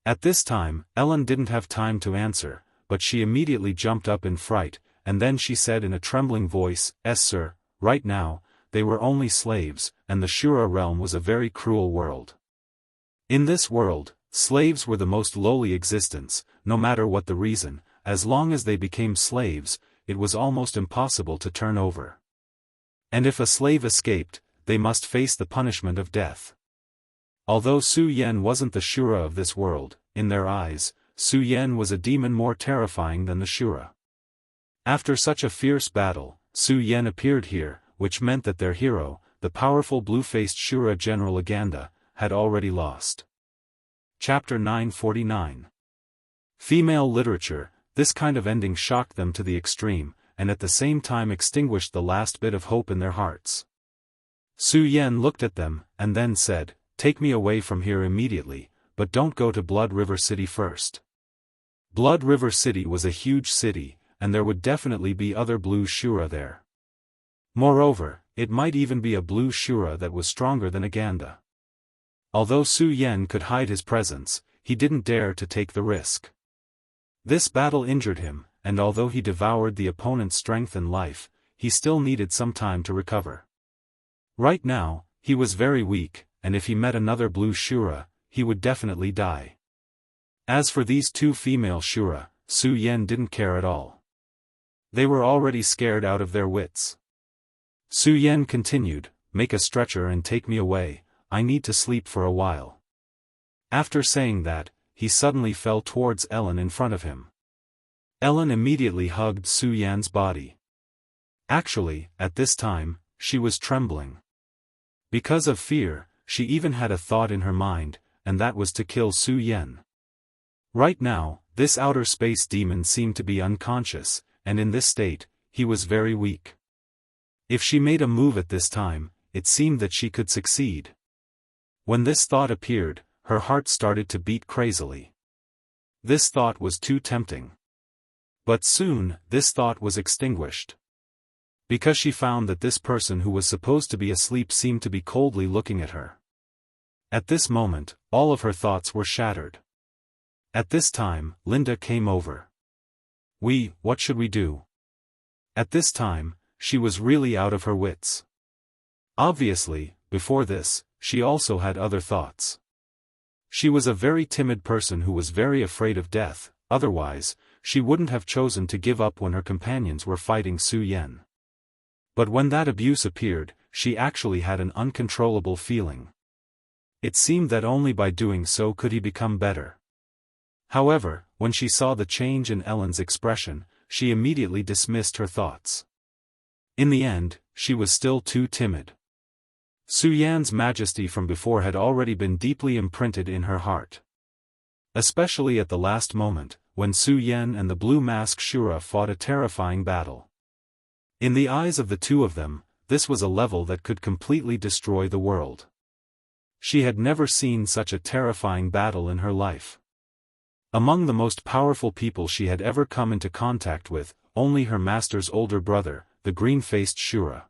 At this time, Ellen didn't have time to answer, but she immediately jumped up in fright, and then she said in a trembling voice, "Yes, sir, right now, they were only slaves, and the Shura realm was a very cruel world. In this world, slaves were the most lowly existence, no matter what the reason, as long as they became slaves, it was almost impossible to turn over. And if a slave escaped, they must face the punishment of death." Although Su Yan wasn't the Shura of this world, in their eyes, Su Yan was a demon more terrifying than the Shura. After such a fierce battle, Su Yan appeared here, which meant that their hero, the powerful blue-faced Shura general Aganda, had already lost. Chapter 949. Female literature. This kind of ending shocked them to the extreme, and at the same time extinguished the last bit of hope in their hearts. Su Yan looked at them, and then said, "Take me away from here immediately, but don't go to Blood River City first." Blood River City was a huge city, and there would definitely be other blue Shura there. Moreover, it might even be a blue Shura that was stronger than Aganda. Although Su Yan could hide his presence, he didn't dare to take the risk. This battle injured him, and although he devoured the opponent's strength and life, he still needed some time to recover. Right now, he was very weak, and if he met another blue Shura, he would definitely die. As for these 2 female Shura, Su Yan didn't care at all. They were already scared out of their wits. Su Yan continued, "Make a stretcher and take me away, I need to sleep for a while." After saying that, he suddenly fell towards Ellen in front of him. Ellen immediately hugged Su Yan's body. Actually, at this time, she was trembling. Because of fear, she even had a thought in her mind, and that was to kill Su Yan. Right now, this outer space demon seemed to be unconscious, and in this state, he was very weak. If she made a move at this time, it seemed that she could succeed. When this thought appeared, her heart started to beat crazily. This thought was too tempting. But soon, this thought was extinguished. Because she found that this person who was supposed to be asleep seemed to be coldly looking at her. At this moment, all of her thoughts were shattered. At this time, Linda came over. What should we do?" At this time, she was really out of her wits. Obviously, before this, she also had other thoughts. She was a very timid person who was very afraid of death, otherwise, she wouldn't have chosen to give up when her companions were fighting Su Yan. But when that abuse appeared, she actually had an uncontrollable feeling. It seemed that only by doing so could he become better. However, when she saw the change in Ellen's expression, she immediately dismissed her thoughts. In the end, she was still too timid. Su Yan's majesty from before had already been deeply imprinted in her heart. Especially at the last moment, when Su Yan and the Blue Mask Shura fought a terrifying battle. In the eyes of the two of them, this was a level that could completely destroy the world. She had never seen such a terrifying battle in her life. Among the most powerful people she had ever come into contact with, only her master's older brother, the green-faced Shura.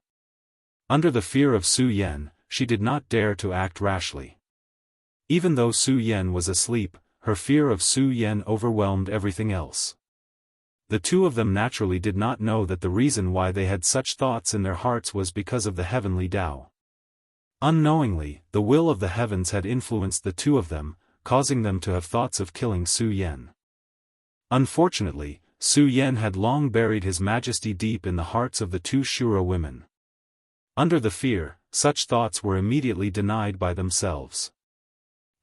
Under the fear of Su Yan, she did not dare to act rashly. Even though Su Yan was asleep, her fear of Su Yan overwhelmed everything else. The two of them naturally did not know that the reason why they had such thoughts in their hearts was because of the heavenly Tao. Unknowingly, the will of the heavens had influenced the two of them, causing them to have thoughts of killing Su Yan. Unfortunately, Su Yan had long buried his majesty deep in the hearts of the two Shura women. Under the fear, such thoughts were immediately denied by themselves.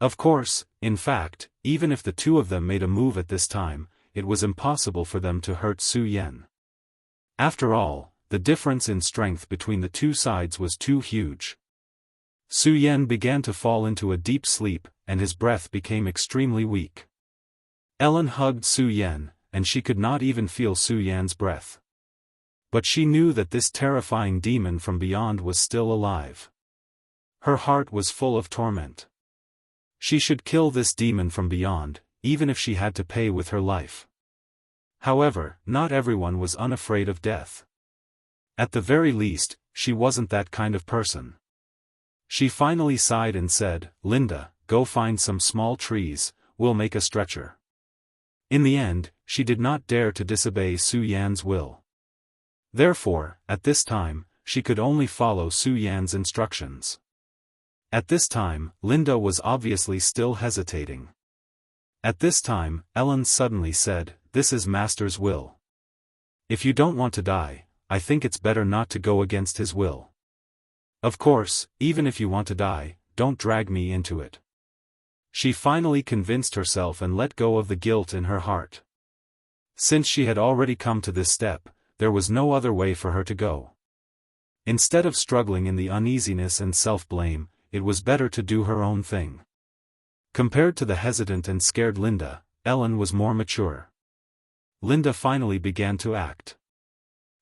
Of course, in fact, even if the two of them made a move at this time, it was impossible for them to hurt Su Yan. After all, the difference in strength between the two sides was too huge. Su Yan began to fall into a deep sleep, and his breath became extremely weak. Ellen hugged Su Yan, and she could not even feel Su Yan's breath. But she knew that this terrifying demon from beyond was still alive. Her heart was full of torment. She should kill this demon from beyond, even if she had to pay with her life. However, not everyone was unafraid of death. At the very least, she wasn't that kind of person. She finally sighed and said, "Linda, go find some small trees, we'll make a stretcher." In the end, she did not dare to disobey Su Yan's will. Therefore, at this time, she could only follow Su Yan's instructions. At this time, Linda was obviously still hesitating. At this time, Ellen suddenly said, "This is Master's will. If you don't want to die, I think it's better not to go against his will. Of course, even if you want to die, don't drag me into it." She finally convinced herself and let go of the guilt in her heart. Since she had already come to this step, there was no other way for her to go. Instead of struggling in the uneasiness and self-blame, it was better to do her own thing. Compared to the hesitant and scared Linda, Ellen was more mature. Linda finally began to act.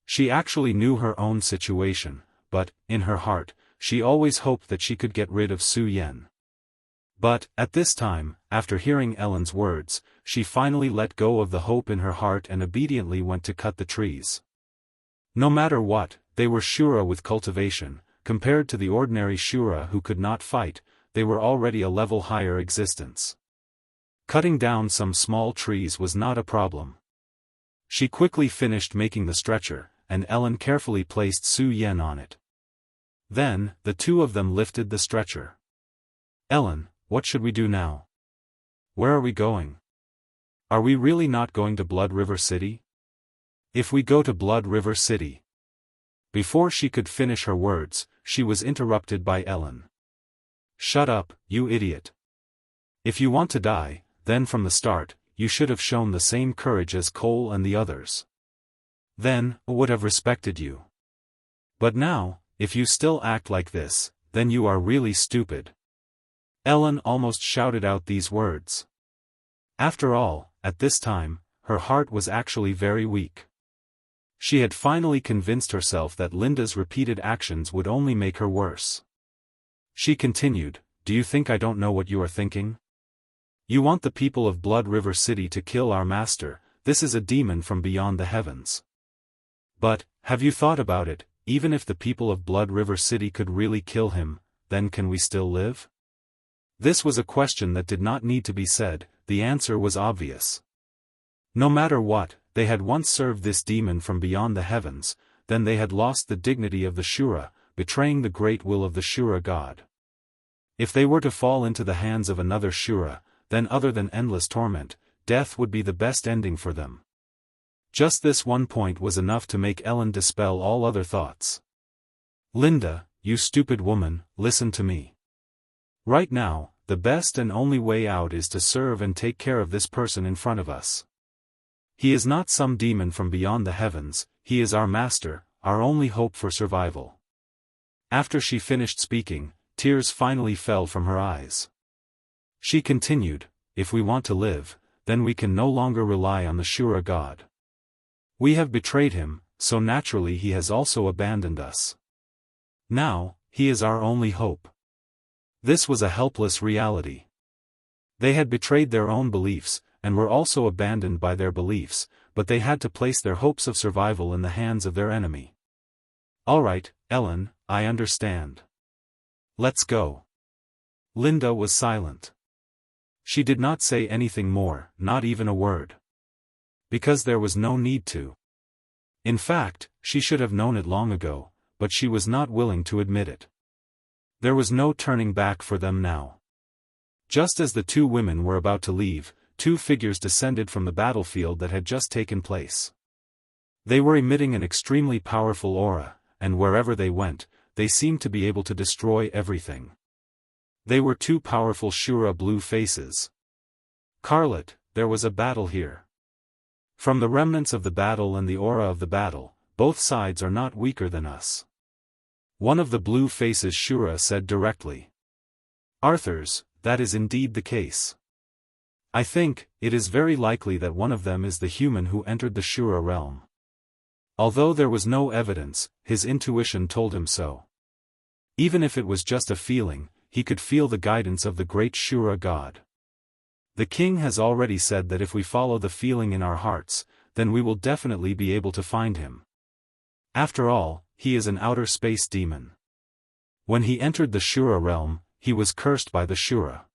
She actually knew her own situation, but, in her heart, she always hoped that she could get rid of Su Yan. But, at this time, after hearing Ellen's words, she finally let go of the hope in her heart and obediently went to cut the trees. No matter what, they were Shura with cultivation. Compared to the ordinary Shura who could not fight, they were already a level higher existence. Cutting down some small trees was not a problem. She quickly finished making the stretcher, and Ellen carefully placed Su Yan on it. Then, the two of them lifted the stretcher. "Ellen, what should we do now? Where are we going? Are we really not going to Blood River City? If we go to Blood River City..." Before she could finish her words, she was interrupted by Ellen. "Shut up, you idiot. If you want to die, then from the start, you should have shown the same courage as Cole and the others. Then, I would have respected you. But now, if you still act like this, then you are really stupid." Ellen almost shouted out these words. After all, at this time, her heart was actually very weak. She had finally convinced herself that Linda's repeated actions would only make her worse. She continued, "Do you think I don't know what you are thinking? You want the people of Blood River City to kill our master. This is a demon from beyond the heavens. But, have you thought about it, even if the people of Blood River City could really kill him, then can we still live?" This was a question that did not need to be said, the answer was obvious. No matter what, they had once served this demon from beyond the heavens, then they had lost the dignity of the Shura, betraying the great will of the Shura god. If they were to fall into the hands of another Shura, then other than endless torment, death would be the best ending for them. Just this one point was enough to make Ellen dispel all other thoughts. Linda, you stupid woman, listen to me. Right now, the best and only way out is to serve and take care of this person in front of us. He is not some demon from beyond the heavens, he is our master, our only hope for survival. After she finished speaking, tears finally fell from her eyes. She continued, if we want to live, then we can no longer rely on the Shura god. We have betrayed him, so naturally he has also abandoned us. Now, he is our only hope. This was a helpless reality. They had betrayed their own beliefs, and were also abandoned by their beliefs, but they had to place their hopes of survival in the hands of their enemy. All right, Ellen, I understand. Let's go. Linda was silent. She did not say anything more, not even a word. Because there was no need to. In fact, she should have known it long ago, but she was not willing to admit it. There was no turning back for them now. Just as the two women were about to leave, two figures descended from the battlefield that had just taken place. They were emitting an extremely powerful aura, and wherever they went, they seemed to be able to destroy everything. They were two powerful Shura blue faces. Carlet, there was a battle here. From the remnants of the battle and the aura of the battle, both sides are not weaker than us. One of the blue faces Shura said directly. Arthurs, that is indeed the case. I think, it is very likely that one of them is the human who entered the Shura realm. Although there was no evidence, his intuition told him so. Even if it was just a feeling, he could feel the guidance of the great Shura god. The king has already said that if we follow the feeling in our hearts, then we will definitely be able to find him. After all, he is an outer space demon. When he entered the Shura realm, he was cursed by the Shura.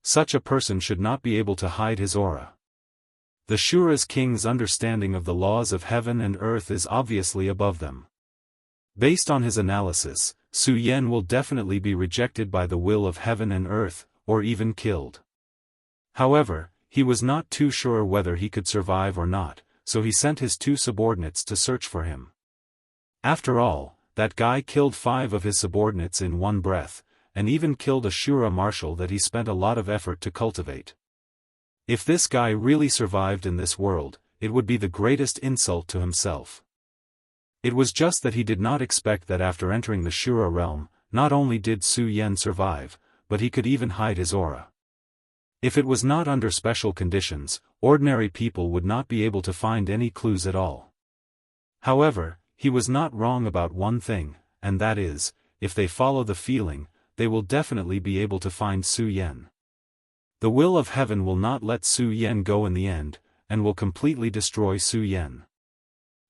Such a person should not be able to hide his aura. The Shura's king's understanding of the laws of heaven and earth is obviously above them. Based on his analysis, Su Yen will definitely be rejected by the will of heaven and earth, or even killed. However, he was not too sure whether he could survive or not, so he sent his two subordinates to search for him. After all, that guy killed 5 of his subordinates in one breath, and even killed a Shura marshal that he spent a lot of effort to cultivate. If this guy really survived in this world, it would be the greatest insult to himself. It was just that he did not expect that after entering the Shura realm, not only did Su Yen survive, but he could even hide his aura. If it was not under special conditions, ordinary people would not be able to find any clues at all. However, he was not wrong about one thing, and that is, if they follow the feeling, they will definitely be able to find Su Yen. The will of heaven will not let Su Yen go in the end, and will completely destroy Su Yen.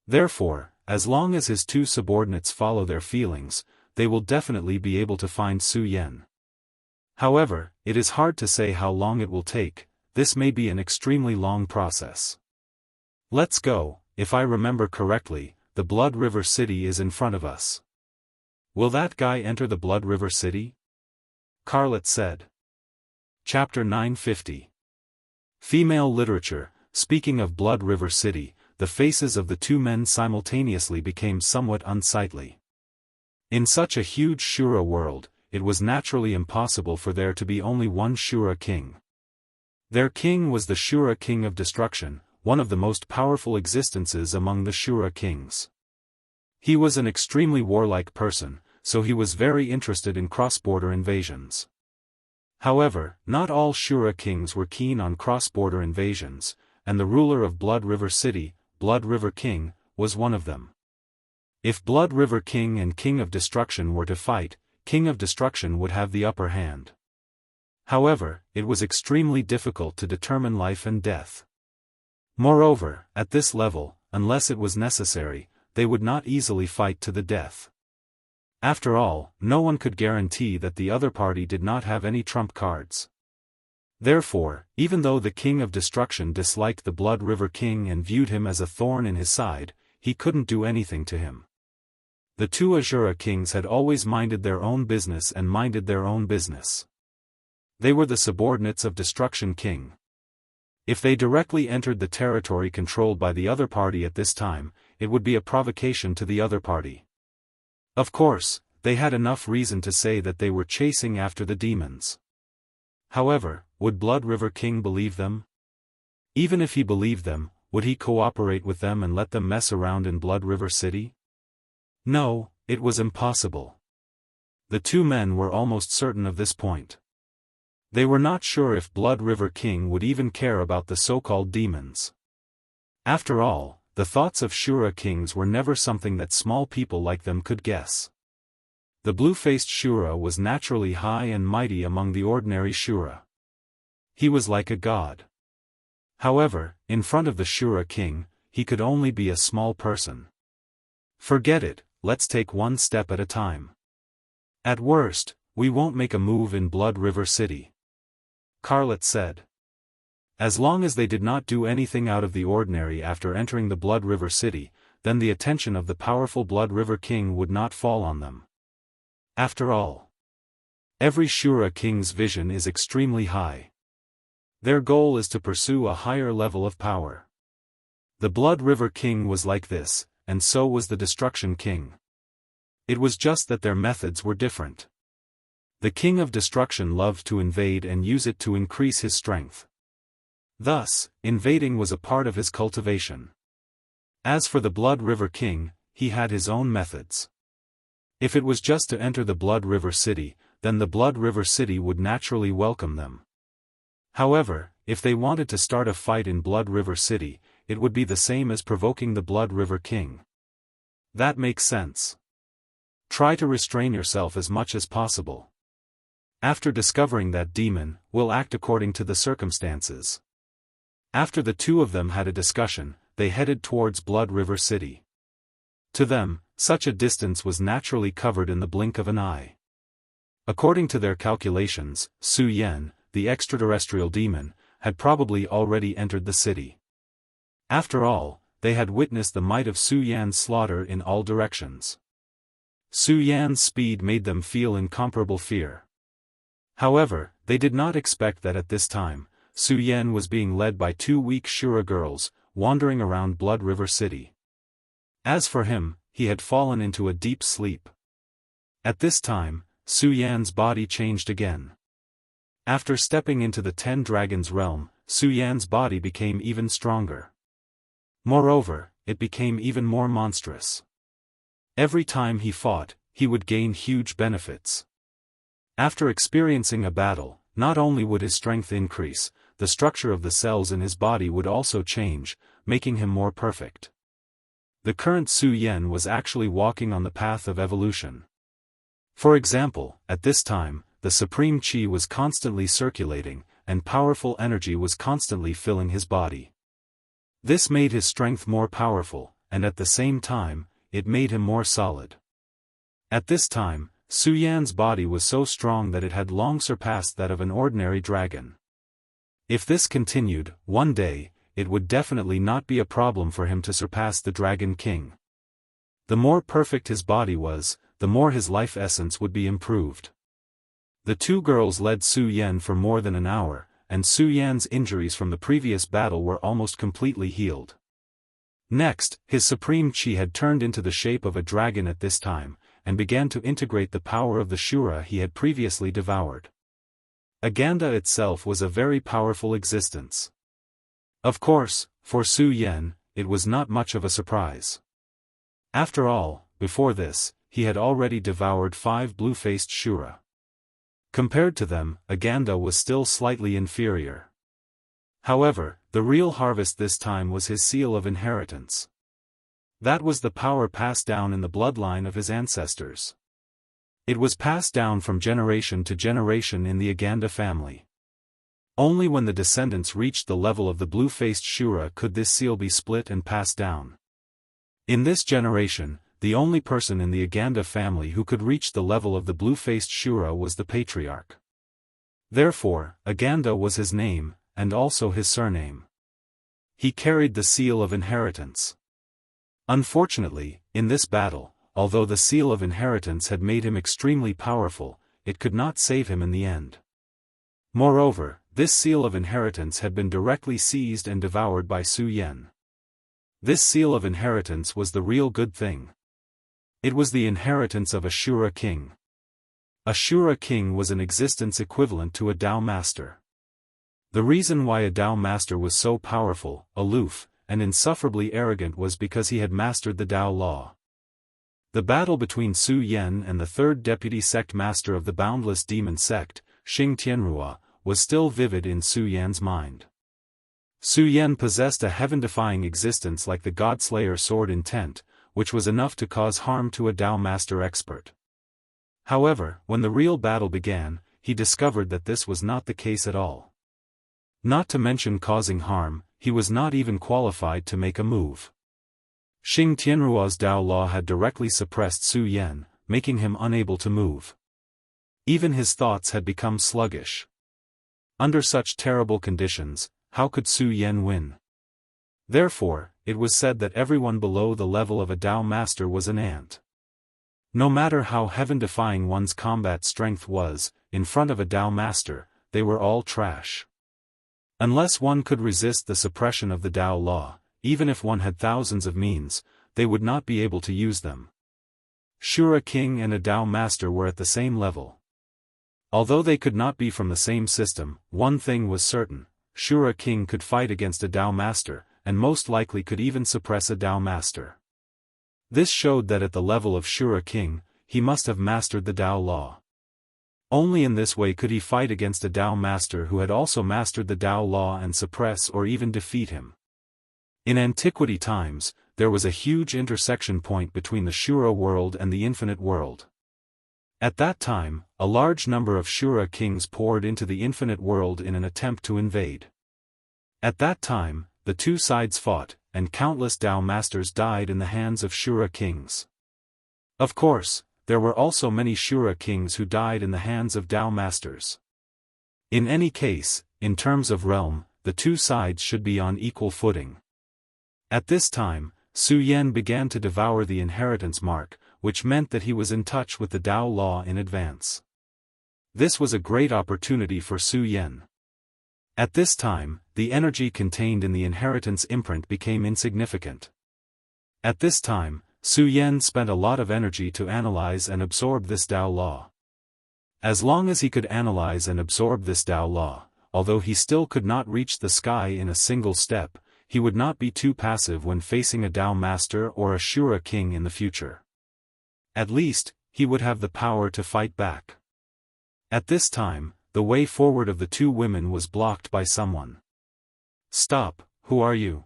Therefore, as long as his two subordinates follow their feelings, they will definitely be able to find Su Yen. However, it is hard to say how long it will take, this may be an extremely long process. Let's go, if I remember correctly, the Blood River City is in front of us. Will that guy enter the Blood River City? Carlet said. Chapter 950. Female Literature. Speaking of Blood River City, the faces of the two men simultaneously became somewhat unsightly. In such a huge Shura world, it was naturally impossible for there to be only one Shura king. Their king was the Shura king of destruction, one of the most powerful existences among the Shura kings. He was an extremely warlike person, so he was very interested in cross-border invasions. However, not all Shura kings were keen on cross-border invasions, and the ruler of Blood River City, Blood River King, was one of them. If Blood River King and King of Destruction were to fight, King of Destruction would have the upper hand. However, it was extremely difficult to determine life and death. Moreover, at this level, unless it was necessary, they would not easily fight to the death. After all, no one could guarantee that the other party did not have any trump cards. Therefore, even though the King of Destruction disliked the Blood River King and viewed him as a thorn in his side, he couldn't do anything to him. The two Ashura kings had always minded their own business and minded their own business. They were the subordinates of Destruction King. If they directly entered the territory controlled by the other party at this time, it would be a provocation to the other party. Of course, they had enough reason to say that they were chasing after the demons. However, would Blood River King believe them? Even if he believed them, would he cooperate with them and let them mess around in Blood River City? No, it was impossible. The two men were almost certain of this point. They were not sure if Blood River King would even care about the so-called demons. After all, the thoughts of Shura kings were never something that small people like them could guess. The blue-faced Shura was naturally high and mighty among the ordinary Shura. He was like a god. However, in front of the Shura king, he could only be a small person. Forget it, let's take one step at a time. At worst, we won't make a move in Blood River City. Carlet said. As long as they did not do anything out of the ordinary after entering the Blood River City, then the attention of the powerful Blood River King would not fall on them. After all, every Shura king's vision is extremely high. Their goal is to pursue a higher level of power. The Blood River King was like this, and so was the Destruction King. It was just that their methods were different. The King of Destruction loved to invade and use it to increase his strength. Thus, invading was a part of his cultivation. As for the Blood River King, he had his own methods. If it was just to enter the Blood River City, then the Blood River City would naturally welcome them. However, if they wanted to start a fight in Blood River City, it would be the same as provoking the Blood River King. That makes sense. Try to restrain yourself as much as possible. After discovering that demon, we'll act according to the circumstances. After the two of them had a discussion, they headed towards Blood River City. To them, such a distance was naturally covered in the blink of an eye. According to their calculations, Su Yan, the extraterrestrial demon, had probably already entered the city. After all, they had witnessed the might of Su Yan's slaughter in all directions. Su Yan's speed made them feel incomparable fear. However, they did not expect that at this time, Su Yan was being led by two weak Shura girls, wandering around Blood River City. As for him, he had fallen into a deep sleep. At this time, Su Yan's body changed again. After stepping into the 10 Dragons realm, Su Yan's body became even stronger. Moreover, it became even more monstrous. Every time he fought, he would gain huge benefits. After experiencing a battle, not only would his strength increase, the structure of the cells in his body would also change, making him more perfect. The current Su Yan was actually walking on the path of evolution. For example, at this time, the supreme qi was constantly circulating, and powerful energy was constantly filling his body. This made his strength more powerful, and at the same time, it made him more solid. At this time, Su Yan's body was so strong that it had long surpassed that of an ordinary dragon. If this continued, one day, it would definitely not be a problem for him to surpass the Dragon King. The more perfect his body was, the more his life essence would be improved. The two girls led Su Yan for more than an hour, and Su Yan's injuries from the previous battle were almost completely healed. Next, his supreme qi had turned into the shape of a dragon at this time, and began to integrate the power of the Shura he had previously devoured. Aganda itself was a very powerful existence. Of course, for Su Yan, it was not much of a surprise. After all, before this, he had already devoured 5 blue-faced Shura. Compared to them, Aganda was still slightly inferior. However, the real harvest this time was his seal of inheritance. That was the power passed down in the bloodline of his ancestors. It was passed down from generation to generation in the Aganda family. Only when the descendants reached the level of the blue-faced Shura could this seal be split and passed down. In this generation, the only person in the Aganda family who could reach the level of the blue-faced Shura was the patriarch. Therefore, Aganda was his name, and also his surname. He carried the seal of inheritance. Unfortunately, in this battle, although the seal of inheritance had made him extremely powerful, it could not save him in the end. Moreover, This seal of inheritance had been directly seized and devoured by Su Yan. This seal of inheritance was the real good thing. It was the inheritance of a Shura king. A Shura king was an existence equivalent to a Dao master. The reason why a Dao master was so powerful, aloof, and insufferably arrogant was because he had mastered the Dao law. The battle between Su Yan and the third deputy sect master of the boundless demon sect, Xing Tianrua, was still vivid in Su Yan's mind. Su Yan possessed a heaven-defying existence like the Godslayer sword intent, which was enough to cause harm to a Dao master expert. However, when the real battle began, he discovered that this was not the case at all. Not to mention causing harm, he was not even qualified to make a move. Xing Tianruo's Dao law had directly suppressed Su Yan, making him unable to move. Even his thoughts had become sluggish. Under such terrible conditions, how could Su Yan win? Therefore, it was said that everyone below the level of a Dao master was an ant. No matter how heaven-defying one's combat strength was, in front of a Dao master, they were all trash. Unless one could resist the suppression of the Dao law, even if one had thousands of means, they would not be able to use them. Shura king and a Dao master were at the same level. Although they could not be from the same system, one thing was certain: Shura king could fight against a Dao master, and most likely could even suppress a Dao master. This showed that at the level of Shura king, he must have mastered the Dao law. Only in this way could he fight against a Dao master who had also mastered the Dao law and suppress or even defeat him. In antiquity times, there was a huge intersection point between the Shura world and the infinite world. At that time, a large number of Shura kings poured into the infinite world in an attempt to invade. At that time, the two sides fought, and countless Dao masters died in the hands of Shura kings. Of course, there were also many Shura kings who died in the hands of Dao masters. In any case, in terms of realm, the two sides should be on equal footing. At this time, Su Yan began to devour the inheritance mark, which meant that he was in touch with the Dao law in advance. This was a great opportunity for Su Yan. At this time, the energy contained in the inheritance imprint became insignificant. At this time, Su Yan spent a lot of energy to analyze and absorb this Dao law. As long as he could analyze and absorb this Dao law, although he still could not reach the sky in a single step, he would not be too passive when facing a Dao master or a Shura king in the future. At least, he would have the power to fight back. At this time, the way forward of the two women was blocked by someone. "Stop, who are you?"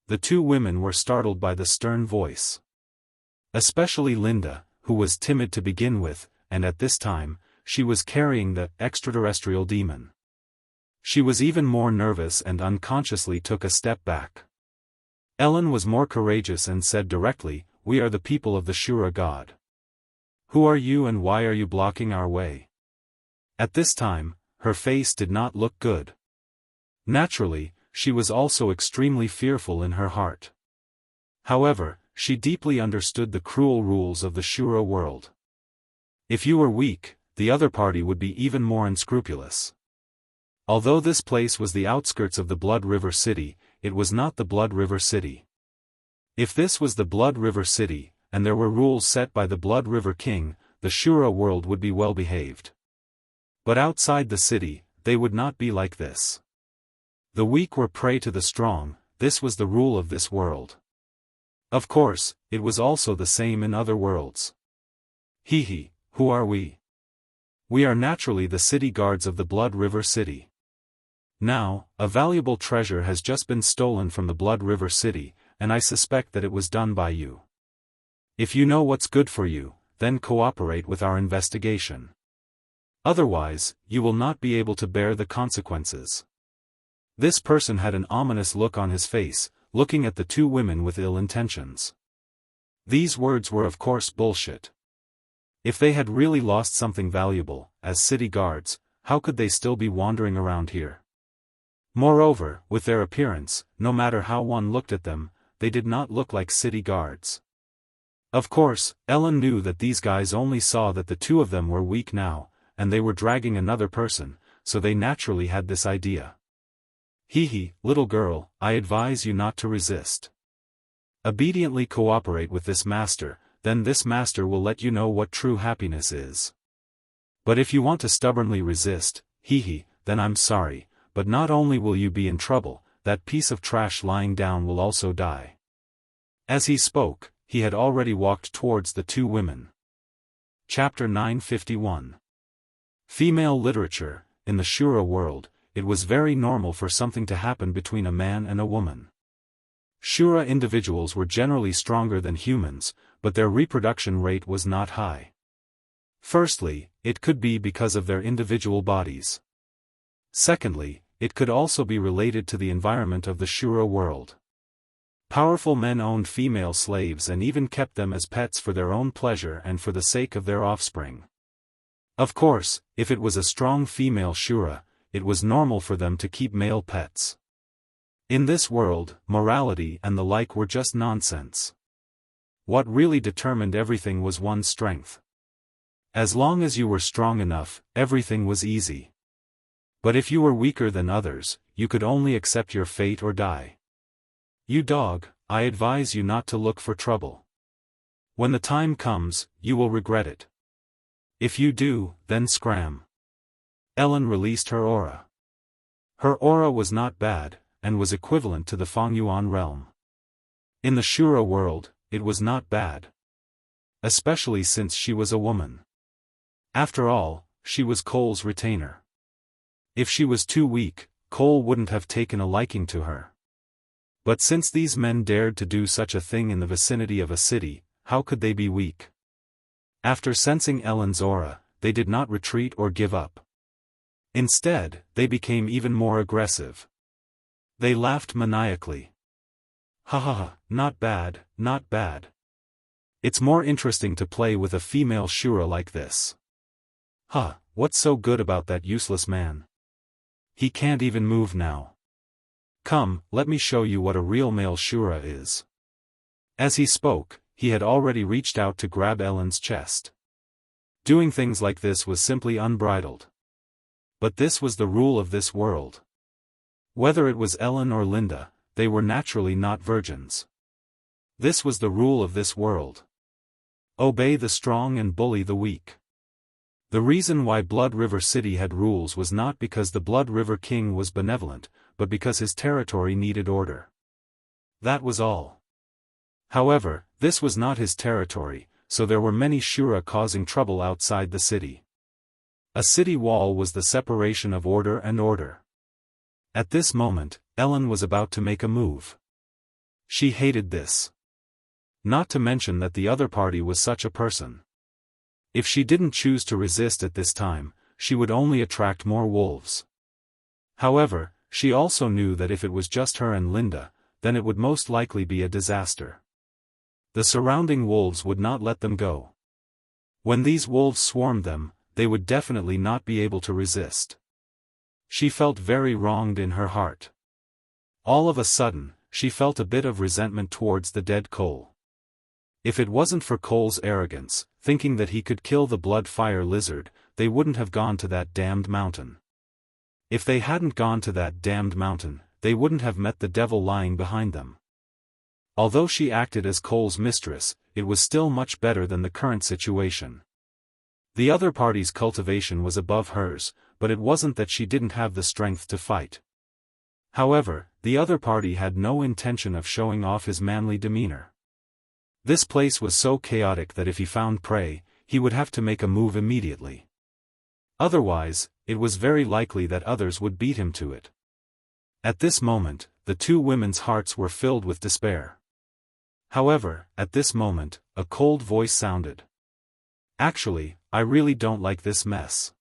The two women were startled by the stern voice. Especially Linda, who was timid to begin with, and at this time, she was carrying the extraterrestrial demon. She was even more nervous and unconsciously took a step back. Ellen was more courageous and said directly, "We are the people of the Shura god. Who are you and why are you blocking our way?" At this time, her face did not look good. Naturally, she was also extremely fearful in her heart. However, she deeply understood the cruel rules of the Shura world. If you were weak, the other party would be even more unscrupulous. Although this place was the outskirts of the Blood River City, it was not the Blood River City. If this was the Blood River City, and there were rules set by the Blood River King, the Shura world would be well behaved. But outside the city, they would not be like this. The weak were prey to the strong, this was the rule of this world. Of course, it was also the same in other worlds. Hee, who are we? We are naturally the city guards of the Blood River City. Now, a valuable treasure has just been stolen from the Blood River City, and I suspect that it was done by you. If you know what's good for you, then cooperate with our investigation. Otherwise, you will not be able to bear the consequences. This person had an ominous look on his face, looking at the two women with ill intentions. These words were of course bullshit. If they had really lost something valuable, as city guards, how could they still be wandering around here? Moreover, with their appearance, no matter how one looked at them, they did not look like city guards. Of course, Ellen knew that these guys only saw that the two of them were weak now, and they were dragging another person, so they naturally had this idea. Hee, little girl, I advise you not to resist. Obediently cooperate with this master, then this master will let you know what true happiness is. But if you want to stubbornly resist, then I'm sorry, but not only will you be in trouble, that piece of trash lying down will also die. As he spoke, he had already walked towards the two women. Chapter 951. Female literature. In the Shura world, it was very normal for something to happen between a man and a woman. Shura individuals were generally stronger than humans, but their reproduction rate was not high. Firstly, it could be because of their individual bodies. Secondly, it could also be related to the environment of the Shura world. Powerful men owned female slaves and even kept them as pets for their own pleasure and for the sake of their offspring. Of course, if it was a strong female Shura, it was normal for them to keep male pets. In this world, morality and the like were just nonsense. What really determined everything was one's strength. As long as you were strong enough, everything was easy. But if you were weaker than others, you could only accept your fate or die. You dog, I advise you not to look for trouble. When the time comes, you will regret it. If you do, then scram. Ellen released her aura. Her aura was not bad, and was equivalent to the Fengyuan realm. In the Shura world, it was not bad. Especially since she was a woman. After all, she was Cole's retainer. If she was too weak, Cole wouldn't have taken a liking to her. But since these men dared to do such a thing in the vicinity of a city, how could they be weak? After sensing Ellen's aura, they did not retreat or give up. Instead, they became even more aggressive. They laughed maniacally. Ha, not bad, not bad. It's more interesting to play with a female Shura like this. What's so good about that useless man? He can't even move now. Come, let me show you what a real male Shura is. As he spoke, he had already reached out to grab Ellen's chest. Doing things like this was simply unbridled. But this was the rule of this world. Whether it was Ellen or Linda, they were naturally not virgins. This was the rule of this world. Obey the strong and bully the weak. The reason why Blood River City had rules was not because the Blood River King was benevolent, but because his territory needed order. That was all. However, this was not his territory, so there were many Shura causing trouble outside the city. A city wall was the separation of order and order. At this moment, Ellen was about to make a move. She hated this. Not to mention that the other party was such a person. If she didn't choose to resist at this time, she would only attract more wolves. However, she also knew that if it was just her and Linda, then it would most likely be a disaster. The surrounding wolves would not let them go. When these wolves swarmed them, they would definitely not be able to resist. She felt very wronged in her heart. All of a sudden, she felt a bit of resentment towards the dead Cole. If it wasn't for Cole's arrogance, thinking that he could kill the blood fire lizard, they wouldn't have gone to that damned mountain. If they hadn't gone to that damned mountain, they wouldn't have met the devil lying behind them. Although she acted as Cole's mistress, it was still much better than the current situation. The other party's cultivation was above hers, but it wasn't that she didn't have the strength to fight. However, the other party had no intention of showing off his manly demeanor. This place was so chaotic that if he found prey, he would have to make a move immediately. Otherwise, it was very likely that others would beat him to it. At this moment, the two women's hearts were filled with despair. However, at this moment, a cold voice sounded. Actually, I really don't like this mess.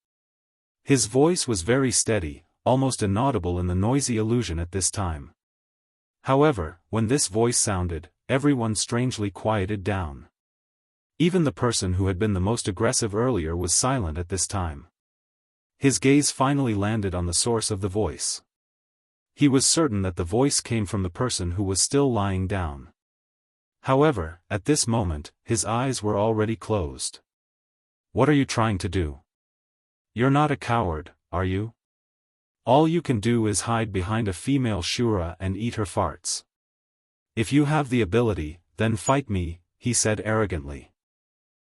His voice was very steady, almost inaudible in the noisy illusion at this time. However, when this voice sounded, everyone strangely quieted down. Even the person who had been the most aggressive earlier was silent at this time. His gaze finally landed on the source of the voice. He was certain that the voice came from the person who was still lying down. However, at this moment, his eyes were already closed. What are you trying to do? You're not a coward, are you? All you can do is hide behind a female Shura and eat her farts. If you have the ability, then fight me, he said arrogantly.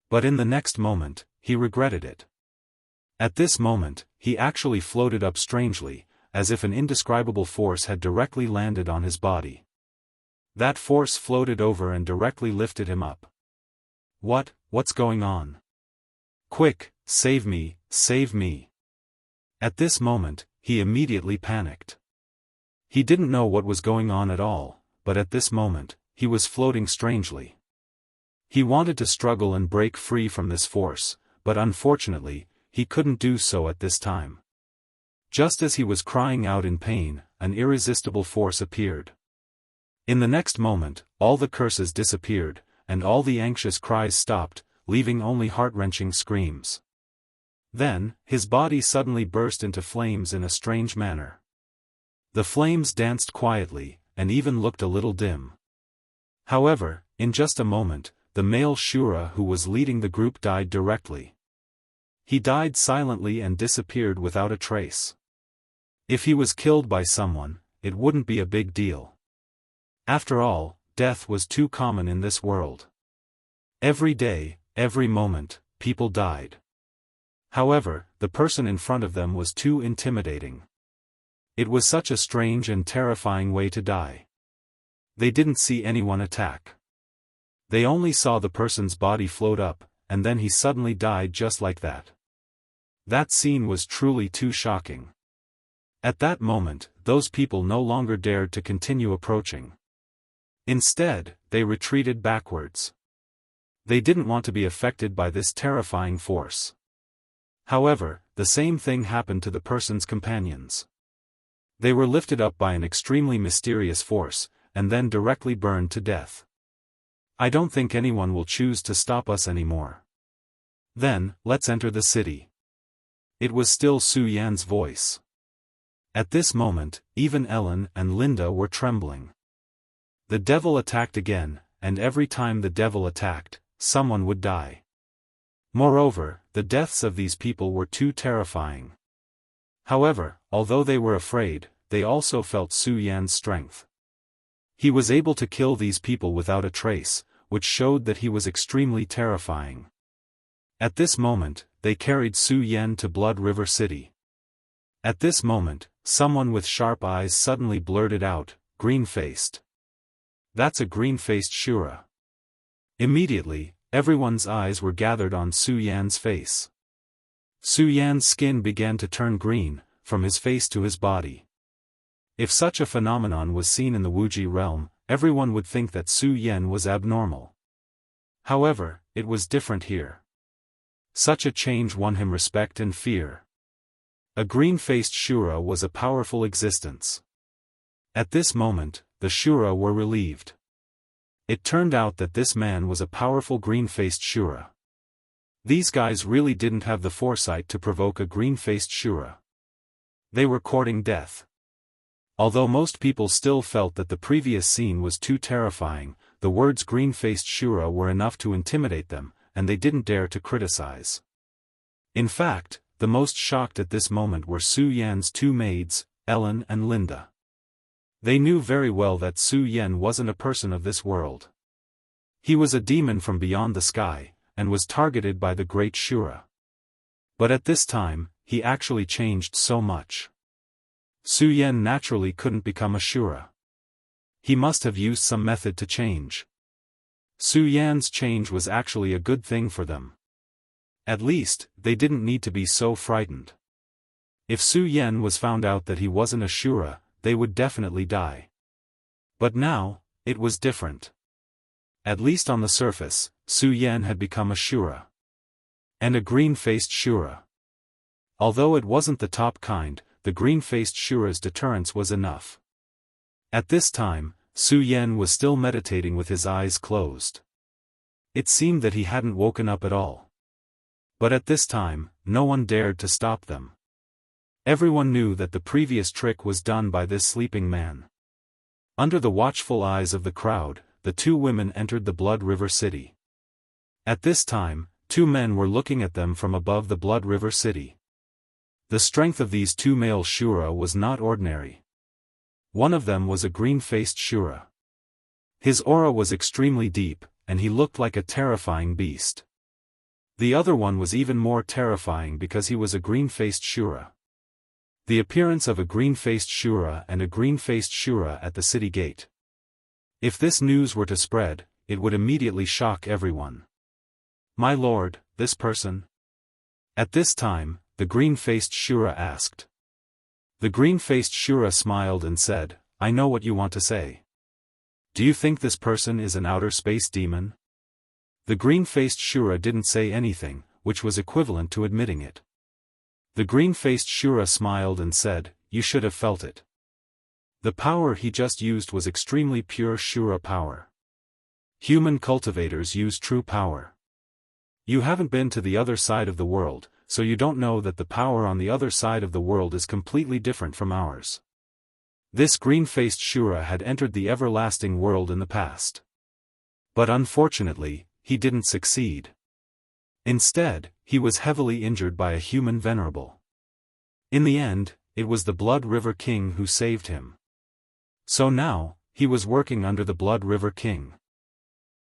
But in the next moment, he regretted it. At this moment, he actually floated up strangely, as if an indescribable force had directly landed on his body. That force floated over and directly lifted him up. What's going on? Quick, save me, save me. At this moment, he immediately panicked. He didn't know what was going on at all, but at this moment, he was floating strangely. He wanted to struggle and break free from this force, but unfortunately, he couldn't do so at this time. Just as he was crying out in pain, an irresistible force appeared. In the next moment, all the curses disappeared, and all the anxious cries stopped, leaving only heart-wrenching screams. Then, his body suddenly burst into flames in a strange manner. The flames danced quietly, and even looked a little dim. However, in just a moment, the male Shura who was leading the group died directly. He died silently and disappeared without a trace. If he was killed by someone, it wouldn't be a big deal. After all, death was too common in this world. Every day, every moment, people died. However, the person in front of them was too intimidating. It was such a strange and terrifying way to die. They didn't see anyone attack. They only saw the person's body float up, and then he suddenly died just like that. That scene was truly too shocking. At that moment, those people no longer dared to continue approaching. Instead, they retreated backwards. They didn't want to be affected by this terrifying force. However, the same thing happened to the person's companions. They were lifted up by an extremely mysterious force, and then directly burned to death. I don't think anyone will choose to stop us anymore. Then, let's enter the city. It was still Su Yan's voice. At this moment, even Ellen and Linda were trembling. The devil attacked again, and every time the devil attacked, someone would die. Moreover, the deaths of these people were too terrifying. However, although they were afraid, they also felt Su Yan's strength. He was able to kill these people without a trace, which showed that he was extremely terrifying. At this moment, they carried Su Yan to Blood River City. At this moment, someone with sharp eyes suddenly blurted out, "Green-faced. That's a green-faced Shura." Immediately, everyone's eyes were gathered on Su Yan's face. Su Yan's skin began to turn green, from his face to his body. If such a phenomenon was seen in the Wuji realm, everyone would think that Su Yan was abnormal. However, it was different here. Such a change won him respect and fear. A green-faced Shura was a powerful existence. At this moment, the Shura were relieved. It turned out that this man was a powerful green-faced Shura. These guys really didn't have the foresight to provoke a green-faced Shura. They were courting death. Although most people still felt that the previous scene was too terrifying, the words green-faced Shura were enough to intimidate them, and they didn't dare to criticize. In fact, the most shocked at this moment were Su Yan's two maids, Ellen and Linda. They knew very well that Su Yan wasn't a person of this world. He was a demon from beyond the sky, and was targeted by the great Shura. But at this time, he actually changed so much. Su Yan naturally couldn't become a Shura. He must have used some method to change. Su Yan's change was actually a good thing for them. At least, they didn't need to be so frightened. If Su Yan was found out that he wasn't a Shura, they would definitely die. But now, it was different. At least on the surface, Su Yan had become a Shura. And a green-faced Shura. Although it wasn't the top kind, the green-faced Shura's deterrence was enough. At this time, Su Yan was still meditating with his eyes closed. It seemed that he hadn't woken up at all. But at this time, no one dared to stop them. Everyone knew that the previous trick was done by this sleeping man. Under the watchful eyes of the crowd, the two women entered the Blood River City. At this time, two men were looking at them from above the Blood River City. The strength of these two male Shura was not ordinary. One of them was a green-faced Shura. His aura was extremely deep, and he looked like a terrifying beast. The other one was even more terrifying because he was a green-faced Shura. The appearance of a green-faced Shura and a green-faced Shura at the city gate. If this news were to spread, it would immediately shock everyone. "My lord, this person?" At this time, the green-faced Shura asked. The green-faced Shura smiled and said, "I know what you want to say. Do you think this person is an outer space demon?" The green-faced Shura didn't say anything, which was equivalent to admitting it. The green-faced Shura smiled and said, "You should have felt it. The power he just used was extremely pure Shura power. Human cultivators use true power. You haven't been to the other side of the world, so you don't know that the power on the other side of the world is completely different from ours." This green-faced Shura had entered the everlasting world in the past. But unfortunately, he didn't succeed. Instead, he was heavily injured by a human venerable. In the end, it was the Blood River King who saved him. So now, he was working under the Blood River King.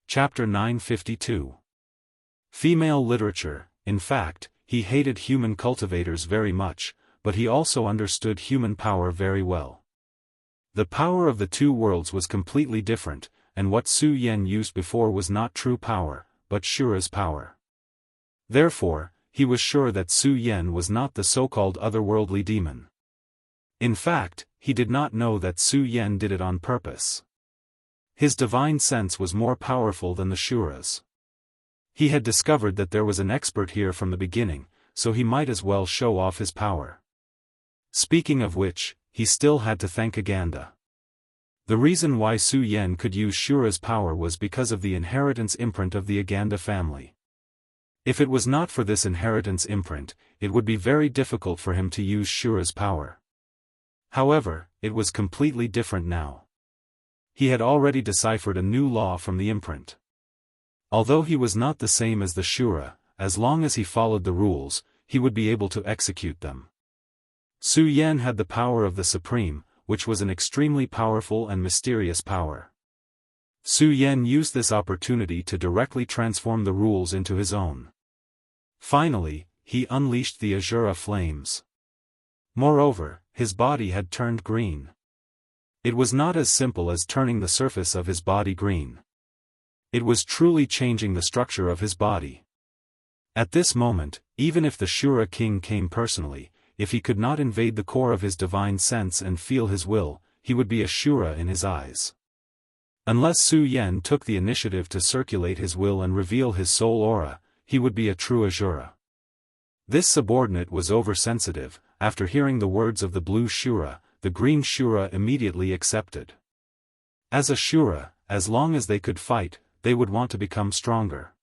Chapter 952. Female literature. In fact, he hated human cultivators very much, but he also understood human power very well. The power of the two worlds was completely different, and what Su Yen used before was not true power, but Shura's power. Therefore, he was sure that Su Yen was not the so-called otherworldly demon. In fact, he did not know that Su Yen did it on purpose. His divine sense was more powerful than the Shura's. He had discovered that there was an expert here from the beginning, so he might as well show off his power. Speaking of which, he still had to thank Aganda. The reason why Su Yen could use Shura's power was because of the inheritance imprint of the Aganda family. If it was not for this inheritance imprint, it would be very difficult for him to use Shura's power. However, it was completely different now. He had already deciphered a new law from the imprint. Although he was not the same as the Shura, as long as he followed the rules, he would be able to execute them. Su Yen had the power of the Supreme, which was an extremely powerful and mysterious power. Su Yen used this opportunity to directly transform the rules into his own. Finally, he unleashed the Azura flames. Moreover, his body had turned green. It was not as simple as turning the surface of his body green. It was truly changing the structure of his body. At this moment, even if the Shura king came personally, if he could not invade the core of his divine sense and feel his will, he would be a Shura in his eyes. Unless Su Yen took the initiative to circulate his will and reveal his soul aura, he would be a true Azura. This subordinate was oversensitive. After hearing the words of the blue Shura, the green Shura immediately accepted. As a Shura, as long as they could fight, they would want to become stronger.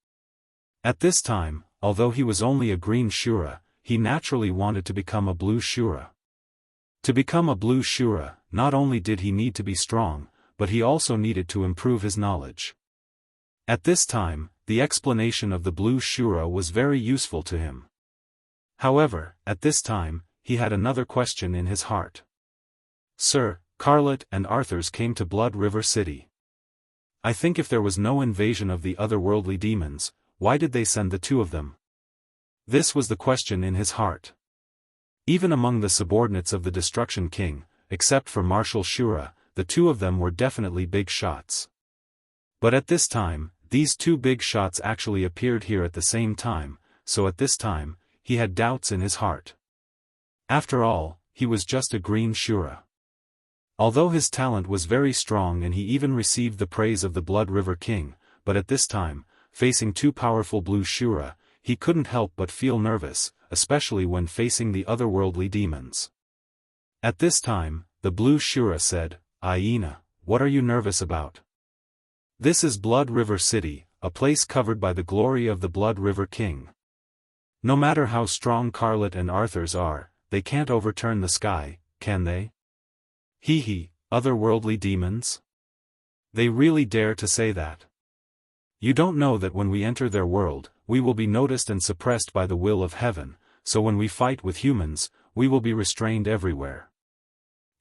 At this time, although he was only a green Shura, he naturally wanted to become a blue Shura. To become a blue Shura, not only did he need to be strong, but he also needed to improve his knowledge. At this time, the explanation of the blue Shura was very useful to him. However, at this time, he had another question in his heart. "Sir, Scarlet and Arthurs came to Blood River City. I think if there was no invasion of the otherworldly demons, why did they send the two of them?" This was the question in his heart. Even among the subordinates of the Destruction King, except for Marshal Shura, the two of them were definitely big shots. But at this time, these two big shots actually appeared here at the same time, so at this time, he had doubts in his heart. After all, he was just a green Shura. Although his talent was very strong and he even received the praise of the Blood River King, but at this time, facing two powerful blue Shura, he couldn't help but feel nervous, especially when facing the otherworldly demons. At this time, the blue Shura said, "Aina, what are you nervous about? This is Blood River City, a place covered by the glory of the Blood River King. No matter how strong Scarlet and Arthurs are, they can't overturn the sky, can they? Hee, otherworldly demons? They really dare to say that? You don't know that when we enter their world, we will be noticed and suppressed by the will of heaven, so when we fight with humans, we will be restrained everywhere.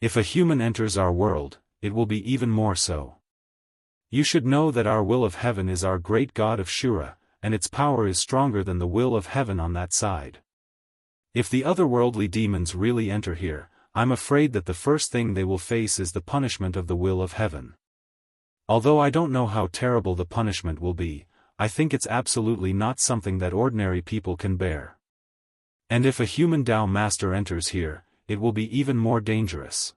If a human enters our world, it will be even more so. You should know that our will of heaven is our great god of Shura, and its power is stronger than the will of heaven on that side. If the otherworldly demons really enter here, I'm afraid that the first thing they will face is the punishment of the will of heaven. Although I don't know how terrible the punishment will be, I think it's absolutely not something that ordinary people can bear. And if a human Dao master enters here, it will be even more dangerous.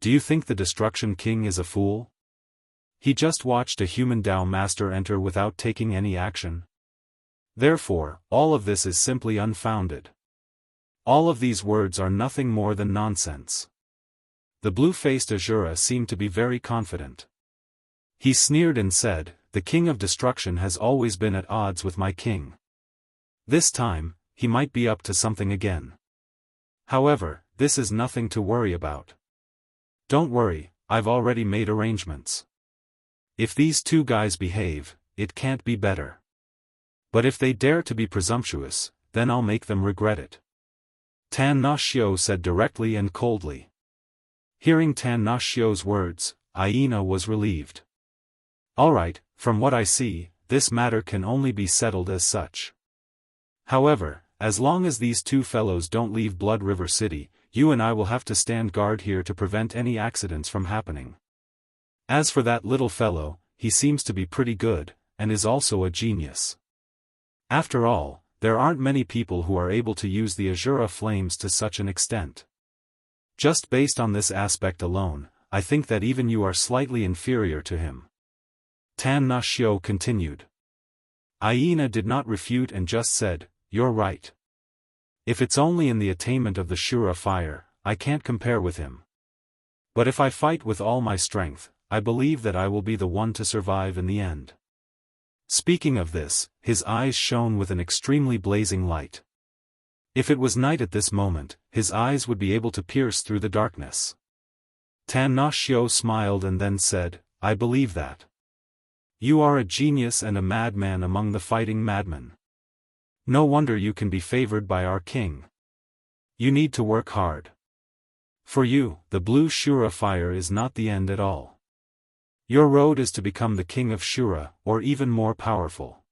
Do you think the Destruction King is a fool? He just watched a human Dao master enter without taking any action. Therefore, all of this is simply unfounded. All of these words are nothing more than nonsense. The blue-faced Azura seemed to be very confident. He sneered and said, "The King of Destruction has always been at odds with my king. This time, he might be up to something again. However, this is nothing to worry about. Don't worry, I've already made arrangements. If these two guys behave, it can't be better. But if they dare to be presumptuous, then I'll make them regret it." Tan Na Xiu said directly and coldly. Hearing Tan Na Xiu's words, Aina was relieved. Alright, from what I see, this matter can only be settled as such. However, as long as these two fellows don't leave Blood River City, you and I will have to stand guard here to prevent any accidents from happening. As for that little fellow, he seems to be pretty good, and is also a genius. After all, there aren't many people who are able to use the Azura flames to such an extent. Just based on this aspect alone, I think that even you are slightly inferior to him. Tan Na Xiu continued. Aina did not refute and just said, "You're right. If it's only in the attainment of the Shura fire, I can't compare with him. But if I fight with all my strength, I believe that I will be the one to survive in the end." Speaking of this, his eyes shone with an extremely blazing light. If it was night at this moment, his eyes would be able to pierce through the darkness. Tan Na Xiu smiled and then said, "I believe that. You are a genius and a madman among the fighting madmen. No wonder you can be favored by our king. You need to work hard. For you, the blue Shura fire is not the end at all. Your road is to become the king of Shura, or even more powerful.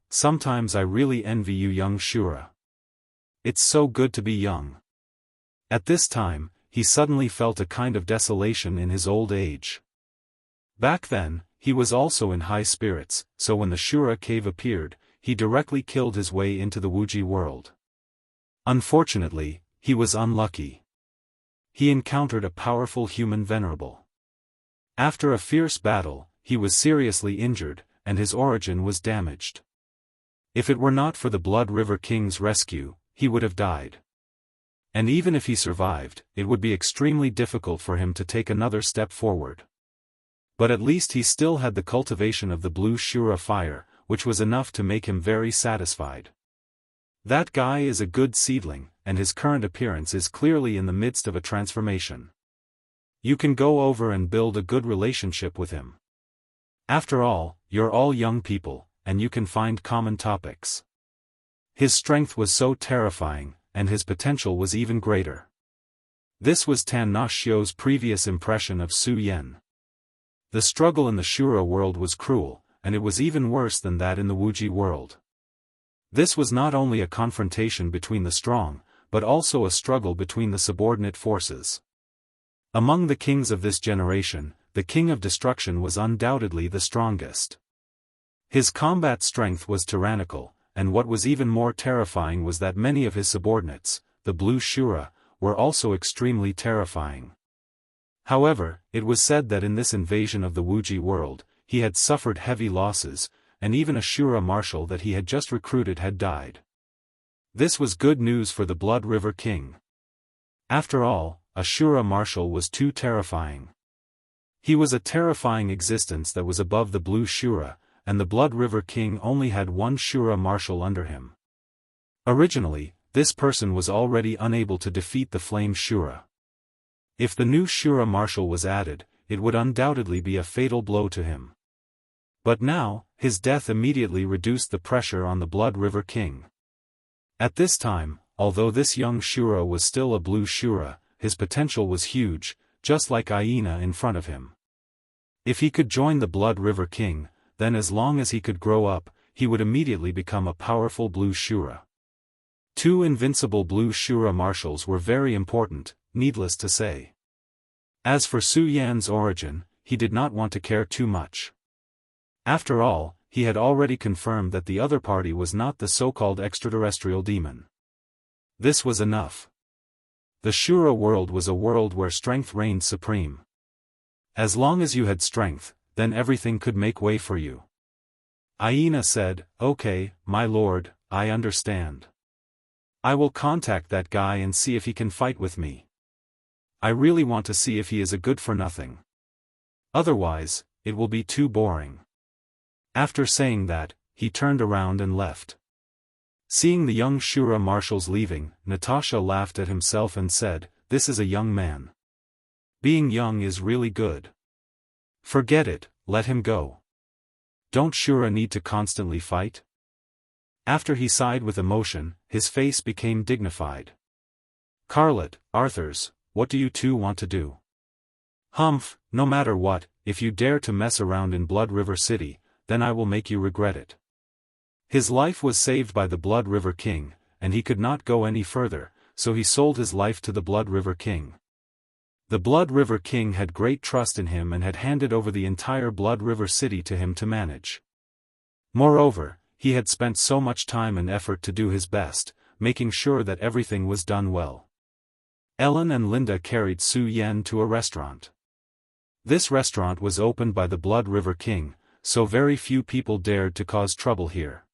Sometimes I really envy you young Shura. It's so good to be young." At this time, he suddenly felt a kind of desolation in his old age. Back then, he was also in high spirits, so when the Shura cave appeared, he directly killed his way into the Wuji world. Unfortunately, he was unlucky. He encountered a powerful human venerable. After a fierce battle, he was seriously injured, and his origin was damaged. If it were not for the Blood River King's rescue, he would have died. And even if he survived, it would be extremely difficult for him to take another step forward. But at least he still had the cultivation of the blue Shura fire, which was enough to make him very satisfied. That guy is a good seedling, and his current appearance is clearly in the midst of a transformation. You can go over and build a good relationship with him. After all, you're all young people, and you can find common topics. His strength was so terrifying, and his potential was even greater. This was Tan Na Xiu's previous impression of Su Yan. The struggle in the Shura world was cruel, and it was even worse than that in the Wuji world. This was not only a confrontation between the strong, but also a struggle between the subordinate forces. Among the kings of this generation, the King of Destruction was undoubtedly the strongest. His combat strength was tyrannical, and what was even more terrifying was that many of his subordinates, the Blue Shura, were also extremely terrifying. However, it was said that in this invasion of the Wuji world, he had suffered heavy losses, and even a Shura marshal that he had just recruited had died. This was good news for the Blood River King. After all, a Shura marshal was too terrifying. He was a terrifying existence that was above the Blue Shura, and the Blood River King only had one Shura marshal under him. Originally, this person was already unable to defeat the Flame Shura. If the new Shura marshal was added, it would undoubtedly be a fatal blow to him. But now, his death immediately reduced the pressure on the Blood River King. At this time, although this young Shura was still a blue Shura, his potential was huge, just like Aina in front of him. If he could join the Blood River King, then as long as he could grow up, he would immediately become a powerful blue Shura. 2 invincible blue Shura marshals were very important, needless to say. As for Su Yan's origin, he did not want to care too much. After all, he had already confirmed that the other party was not the so-called extraterrestrial demon. This was enough. The Shura world was a world where strength reigned supreme. As long as you had strength, then everything could make way for you. Aina said, "Okay, my lord, I understand. I will contact that guy and see if he can fight with me. I really want to see if he is a good-for-nothing. Otherwise, it will be too boring." After saying that, he turned around and left. Seeing the young Shura marshals leaving, Natasha laughed at himself and said, "This is a young man. Being young is really good. Forget it, let him go. Don't Shura need to constantly fight?" After he sighed with emotion, his face became dignified. "Carlet, Arthurs, what do you two want to do?" "Humph, no matter what, if you dare to mess around in Blood River City, then I will make you regret it." His life was saved by the Blood River King, and he could not go any further, so he sold his life to the Blood River King. The Blood River King had great trust in him and had handed over the entire Blood River City to him to manage. Moreover, he had spent so much time and effort to do his best, making sure that everything was done well. Ellen and Linda carried Su Yan to a restaurant. This restaurant was opened by the Blood River King, so very few people dared to cause trouble here.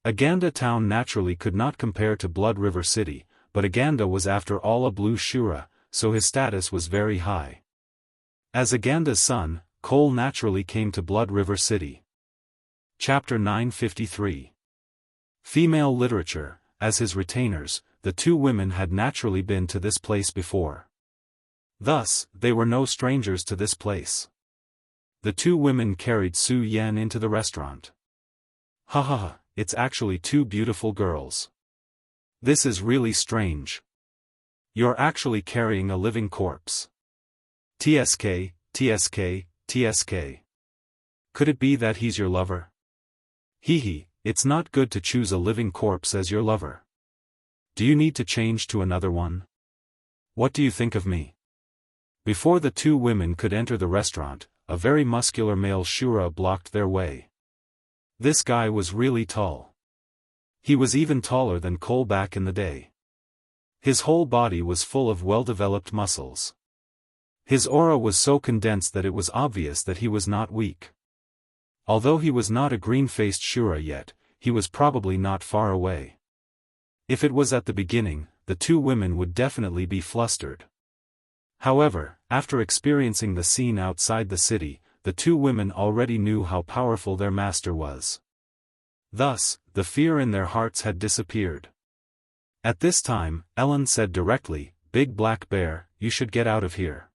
Aganda town naturally could not compare to Blood River City, but Aganda was after all a blue Shura, so his status was very high. As Aganda's son, Cole naturally came to Blood River City. Chapter 953. Female Literature. As his retainers, the 2 women had naturally been to this place before. Thus, they were no strangers to this place. The 2 women carried Su Yan into the restaurant. "Ha ha ha, it's actually 2 beautiful girls. This is really strange. You're actually carrying a living corpse. TSK, TSK, TSK. Could it be that he's your lover? Hee, it's not good to choose a living corpse as your lover. Do you need to change to another one? What do you think of me?" Before the 2 women could enter the restaurant, a very muscular male Shura blocked their way. This guy was really tall. He was even taller than Cole back in the day. His whole body was full of well-developed muscles. His aura was so condensed that it was obvious that he was not weak. Although he was not a green-faced Shura yet, he was probably not far away. If it was at the beginning, the 2 women would definitely be flustered. However, after experiencing the scene outside the city, the 2 women already knew how powerful their master was. Thus, the fear in their hearts had disappeared. At this time, Ellen said directly, "Big Black Bear, you should get out of here.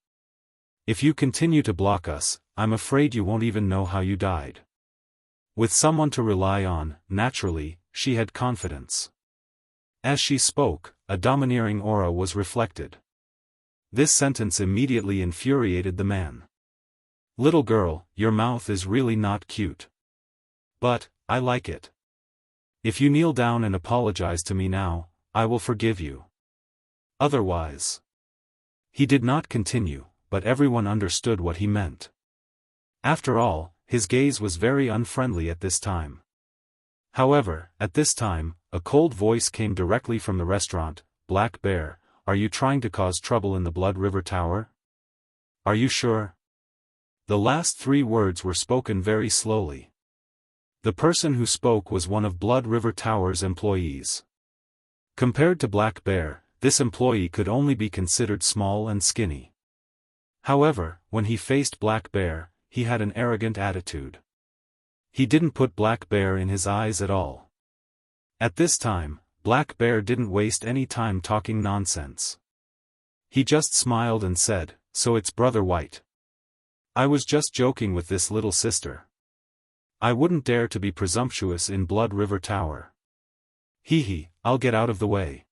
If you continue to block us, I'm afraid you won't even know how you died." With someone to rely on, naturally, she had confidence. As she spoke, a domineering aura was reflected. This sentence immediately infuriated the man. "Little girl, your mouth is really not cute. But, I like it. If you kneel down and apologize to me now, I will forgive you. Otherwise..." He did not continue, but everyone understood what he meant. After all, his gaze was very unfriendly at this time. However, at this time, a cold voice came directly from the restaurant. "Black Bear, are you trying to cause trouble in the Blood River Tower? Are you sure?" The last 3 words were spoken very slowly. The person who spoke was one of Blood River Tower's employees. Compared to Black Bear, this employee could only be considered small and skinny. However, when he faced Black Bear, he had an arrogant attitude. He didn't put Black Bear in his eyes at all. At this time, Black Bear didn't waste any time talking nonsense. He just smiled and said, "So it's Brother White. I was just joking with this little sister. I wouldn't dare to be presumptuous in Blood River Tower. Hee, I'll get out of the way."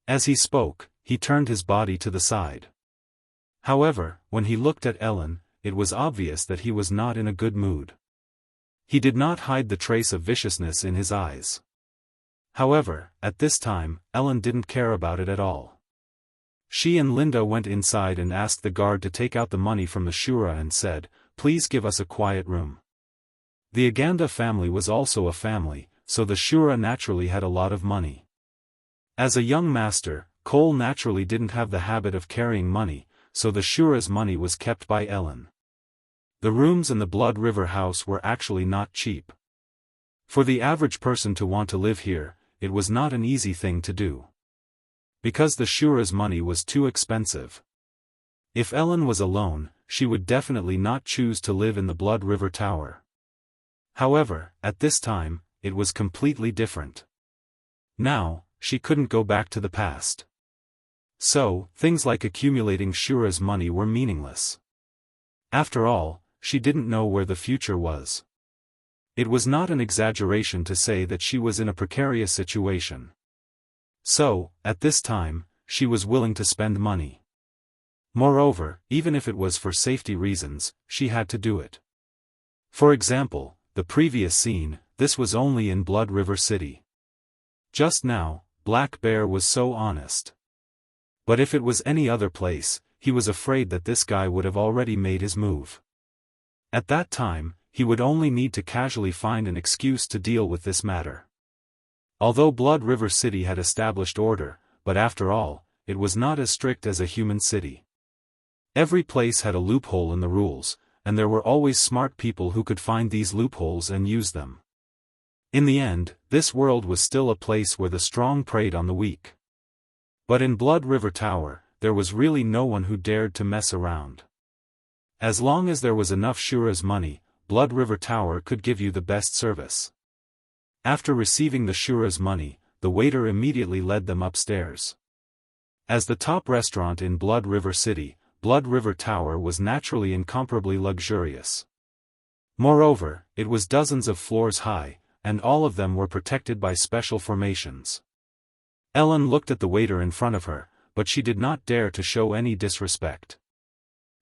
As he spoke, he turned his body to the side. However, when he looked at Ellen, it was obvious that he was not in a good mood. He did not hide the trace of viciousness in his eyes. However, at this time, Ellen didn't care about it at all. She and Linda went inside and asked the guard to take out the money from the shura and said, "Please give us a quiet room." The Aganda family was also a family, so the shura naturally had a lot of money. As a young master, Cole naturally didn't have the habit of carrying money, so the shura's money was kept by Ellen. The rooms in the Blood River house were actually not cheap. For the average person to want to live here, it was not an easy thing to do. Because the shura's money was too expensive. If Ellen was alone, she would definitely not choose to live in the Blood River Tower. However, at this time, it was completely different. Now, she couldn't go back to the past. So, things like accumulating shura's money were meaningless. After all, she didn't know where the future was. It was not an exaggeration to say that she was in a precarious situation. So, at this time, she was willing to spend money. Moreover, even if it was for safety reasons, she had to do it. For example, the previous scene, this was only in Blood River City. Just now, Black Bear was so honest. But if it was any other place, he was afraid that this guy would have already made his move. At that time, he would only need to casually find an excuse to deal with this matter. Although Blood River City had established order, but after all, it was not as strict as a human city. Every place had a loophole in the rules, and there were always smart people who could find these loopholes and use them. In the end, this world was still a place where the strong preyed on the weak. But in Blood River Tower, there was really no one who dared to mess around. As long as there was enough shura's money, Blood River Tower could give you the best service. After receiving the shura's money, the waiter immediately led them upstairs. As the top restaurant in Blood River City, Blood River Tower was naturally incomparably luxurious. Moreover, it was dozens of floors high, and all of them were protected by special formations. Ellen looked at the waiter in front of her, but she did not dare to show any disrespect.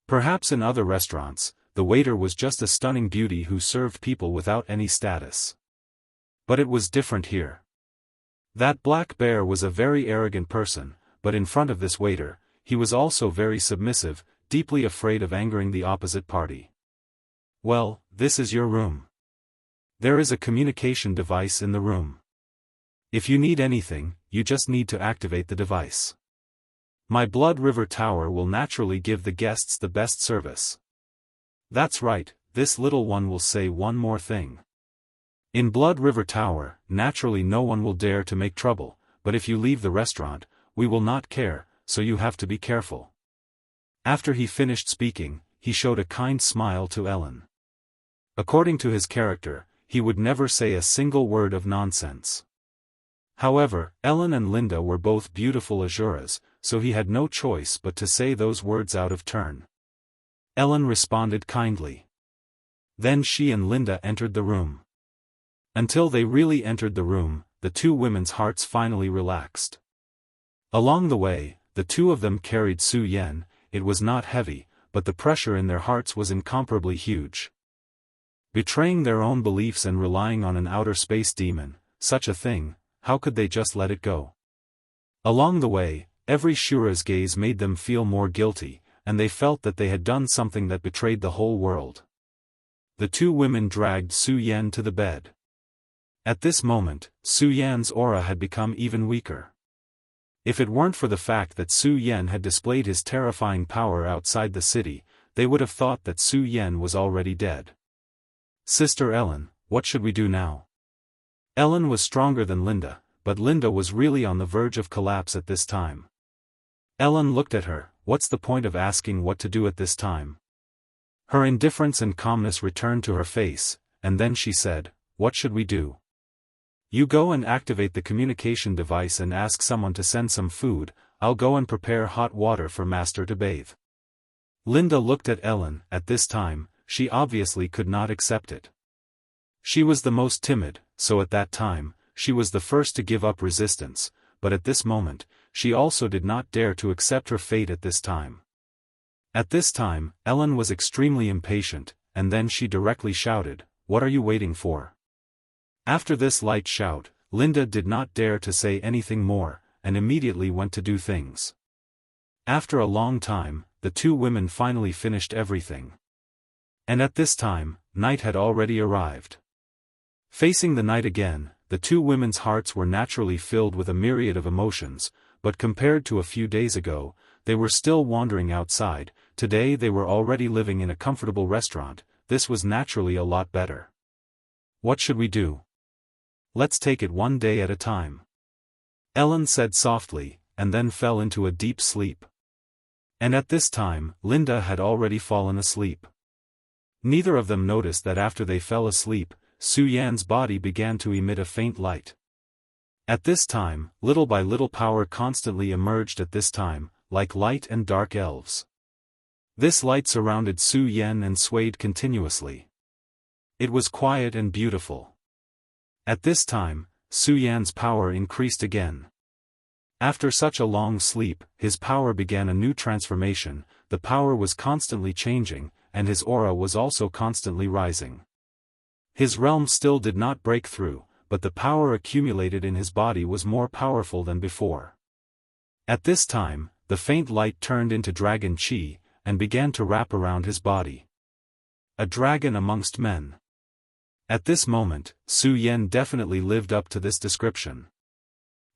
Perhaps in other restaurants, the waiter was just a stunning beauty who served people without any status. But it was different here. That Black Bear was a very arrogant person, but in front of this waiter, he was also very submissive, deeply afraid of angering the opposite party. "Well, this is your room. There is a communication device in the room. If you need anything, you just need to activate the device. My Blood River Tower will naturally give the guests the best service." That's right, this little one will say one more thing. In Blood River Tower, naturally no one will dare to make trouble, but if you leave the restaurant, we will not care, so you have to be careful. After he finished speaking, he showed a kind smile to Ellen. According to his character, he would never say a single word of nonsense. However, Ellen and Linda were both beautiful Azuras, so he had no choice but to say those words out of turn. Ellen responded kindly. Then she and Linda entered the room. Until they really entered the room, the two women's hearts finally relaxed. Along the way, the two of them carried Su Yan. It was not heavy, but the pressure in their hearts was incomparably huge. Betraying their own beliefs and relying on an outer space demon, such a thing, how could they just let it go? Along the way, every shura's gaze made them feel more guilty, and they felt that they had done something that betrayed the whole world. The two women dragged Su Yan to the bed. At this moment, Su Yan's aura had become even weaker. If it weren't for the fact that Su Yan had displayed his terrifying power outside the city, they would have thought that Su Yan was already dead. "Sister Ellen, what should we do now?" Ellen was stronger than Linda, but Linda was really on the verge of collapse at this time. Ellen looked at her. What's the point of asking what to do at this time? Her indifference and calmness returned to her face, and then she said, "What should we do?" "You go and activate the communication device and ask someone to send some food. I'll go and prepare hot water for Master to bathe." Linda looked at Ellen. At this time, she obviously could not accept it. She was the most timid, so at that time, she was the first to give up resistance, but at this moment, she also did not dare to accept her fate at this time. At this time, Ellen was extremely impatient, and then she directly shouted, "What are you waiting for?" After this light shout, Linda did not dare to say anything more, and immediately went to do things. After a long time, the two women finally finished everything. And at this time, night had already arrived. Facing the night again, the two women's hearts were naturally filled with a myriad of emotions, but compared to a few days ago, they were still wandering outside. Today they were already living in a comfortable restaurant. This was naturally a lot better. "What should we do?" "Let's take it one day at a time," Ellen said softly, and then fell into a deep sleep. And at this time, Linda had already fallen asleep. Neither of them noticed that after they fell asleep, Su Yan's body began to emit a faint light. At this time, little by little power constantly emerged at this time, like light and dark elves. This light surrounded Su Yan and swayed continuously. It was quiet and beautiful. At this time, Su Yan's power increased again. After such a long sleep, his power began a new transformation. The power was constantly changing, and his aura was also constantly rising. His realm still did not break through, but the power accumulated in his body was more powerful than before. At this time, the faint light turned into dragon chi, and began to wrap around his body. A dragon amongst men. At this moment, Su Yan definitely lived up to this description.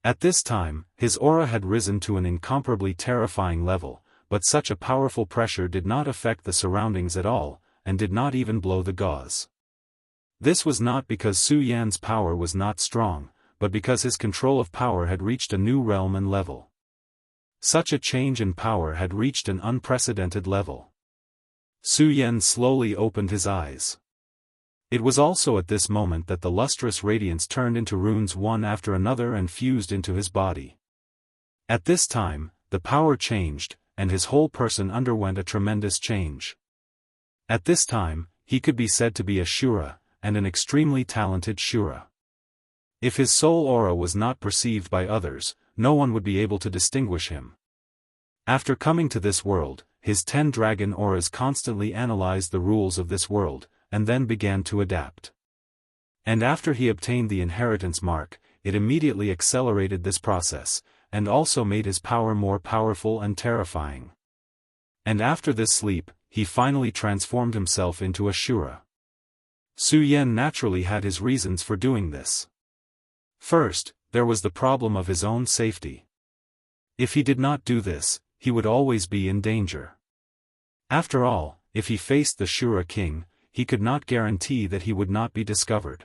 At this time, his aura had risen to an incomparably terrifying level, but such a powerful pressure did not affect the surroundings at all, and did not even blow the gauze. This was not because Su Yan's power was not strong, but because his control of power had reached a new realm and level. Such a change in power had reached an unprecedented level. Su Yan slowly opened his eyes. It was also at this moment that the lustrous radiance turned into runes one after another and fused into his body. At this time, the power changed, and his whole person underwent a tremendous change. At this time, he could be said to be a Shura, and an extremely talented Shura. If his soul aura was not perceived by others, no one would be able to distinguish him. After coming to this world, his 10 dragon auras constantly analyzed the rules of this world, and then began to adapt. And after he obtained the inheritance mark, it immediately accelerated this process, and also made his power more powerful and terrifying. And after this sleep, he finally transformed himself into a Shura. Su Yan naturally had his reasons for doing this. First, there was the problem of his own safety. If he did not do this, he would always be in danger. After all, if he faced the Shura king, he could not guarantee that he would not be discovered.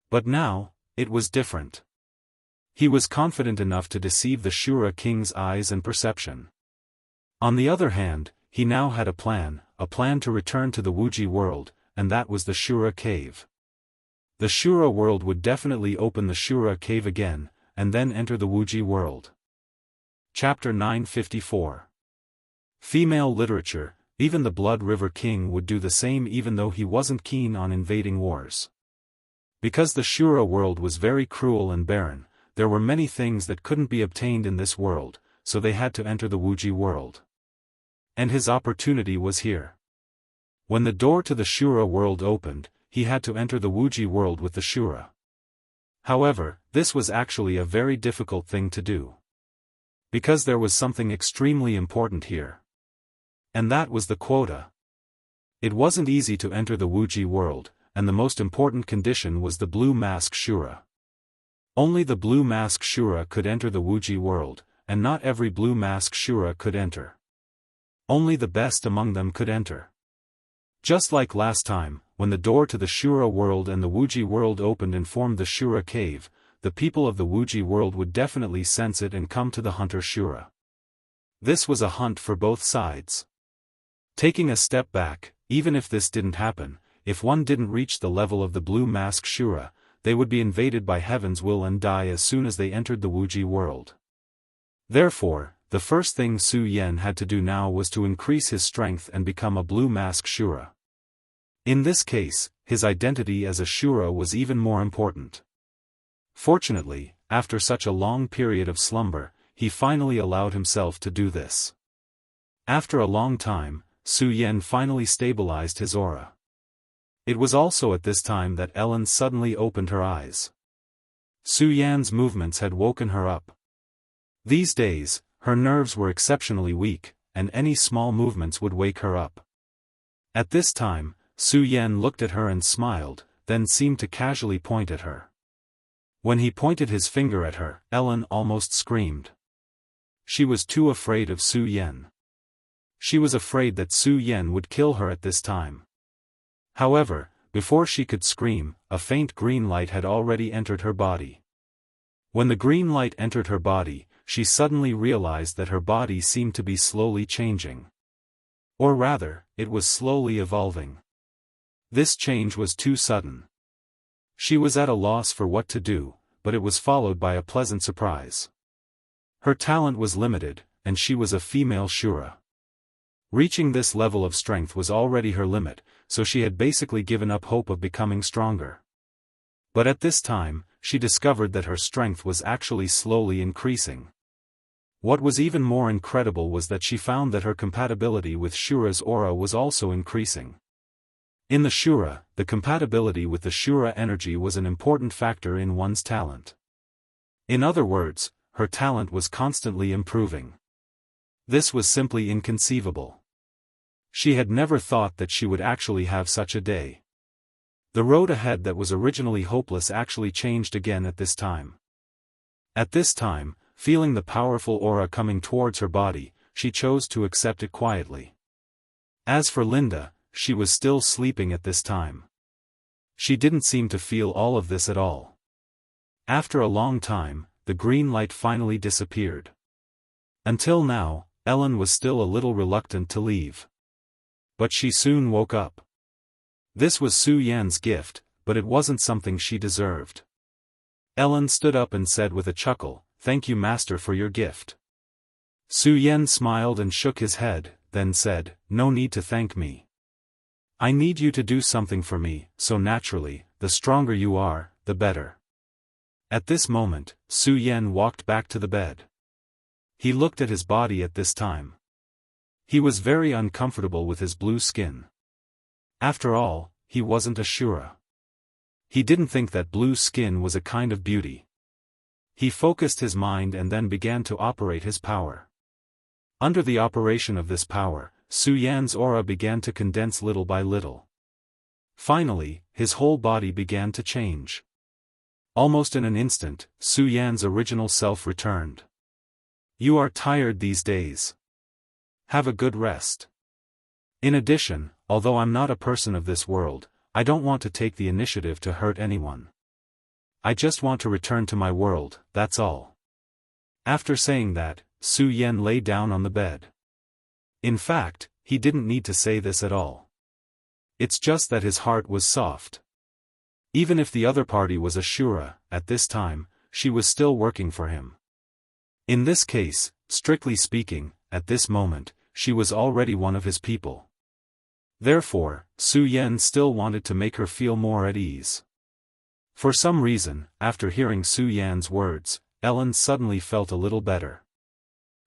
But now, it was different. He was confident enough to deceive the Shura king's eyes and perception. On the other hand, he now had a plan to return to the Wuji world, and that was the Shura cave. The Shura world would definitely open the Shura cave again, and then enter the Wuji world. Chapter 954. Female literature. Even the Blood River King would do the same even though he wasn't keen on invading wars. Because the Shura world was very cruel and barren, there were many things that couldn't be obtained in this world, so they had to enter the Wuji world. And his opportunity was here. When the door to the Shura world opened, he had to enter the Wuji world with the Shura. However, this was actually a very difficult thing to do. Because there was something extremely important here. And that was the quota. It wasn't easy to enter the Wuji world, and the most important condition was the Blue Mask Shura. Only the Blue Mask Shura could enter the Wuji world, and not every Blue Mask Shura could enter. Only the best among them could enter. Just like last time, when the door to the Shura world and the Wuji world opened and formed the Shura cave, the people of the Wuji world would definitely sense it and come to the Hunter Shura. This was a hunt for both sides. Taking a step back, even if this didn't happen, if one didn't reach the level of the Blue Mask Shura, they would be invaded by Heaven's will and die as soon as they entered the Wuji world. Therefore, the first thing Su Yan had to do now was to increase his strength and become a Blue Mask Shura. In this case, his identity as a Shura was even more important. Fortunately, after such a long period of slumber, he finally allowed himself to do this. After a long time, Su Yan finally stabilized his aura. It was also at this time that Ellen suddenly opened her eyes. Su Yan's movements had woken her up. These days, her nerves were exceptionally weak, and any small movements would wake her up. At this time, Su Yan looked at her and smiled, then seemed to casually point at her. When he pointed his finger at her, Ellen almost screamed. She was too afraid of Su Yan. She was afraid that Su Yan would kill her at this time. However, before she could scream, a faint green light had already entered her body. When the green light entered her body, she suddenly realized that her body seemed to be slowly changing. Or rather, it was slowly evolving. This change was too sudden. She was at a loss for what to do, but it was followed by a pleasant surprise. Her talent was limited, and she was a female Shura. Reaching this level of strength was already her limit, so she had basically given up hope of becoming stronger. But at this time, she discovered that her strength was actually slowly increasing. What was even more incredible was that she found that her compatibility with Shura's aura was also increasing. In the Shura, the compatibility with the Shura energy was an important factor in one's talent. In other words, her talent was constantly improving. This was simply inconceivable. She had never thought that she would actually have such a day. The road ahead that was originally hopeless actually changed again at this time. At this time, feeling the powerful aura coming towards her body, she chose to accept it quietly. As for Linda, she was still sleeping at this time. She didn't seem to feel all of this at all. After a long time, the green light finally disappeared. Until now, Ellen was still a little reluctant to leave. But she soon woke up. This was Su Yan's gift, but it wasn't something she deserved. Ellen stood up and said with a chuckle, "Thank you, Master, for your gift." Su Yan smiled and shook his head, then said, "No need to thank me. I need you to do something for me, so naturally, the stronger you are, the better." At this moment, Su Yan walked back to the bed. He looked at his body at this time. He was very uncomfortable with his blue skin. After all, he wasn't a Shura. He didn't think that blue skin was a kind of beauty. He focused his mind and then began to operate his power. Under the operation of this power, Su Yan's aura began to condense little by little. Finally, his whole body began to change. Almost in an instant, Su Yan's original self returned. "You are tired these days. Have a good rest. In addition, although I'm not a person of this world, I don't want to take the initiative to hurt anyone. I just want to return to my world, that's all." After saying that, Su Yan lay down on the bed. In fact, he didn't need to say this at all. It's just that his heart was soft. Even if the other party was a Shura, at this time, she was still working for him. In this case, strictly speaking, at this moment, she was already one of his people. Therefore, Su Yan still wanted to make her feel more at ease. For some reason, after hearing Su Yan's words, Ellen suddenly felt a little better.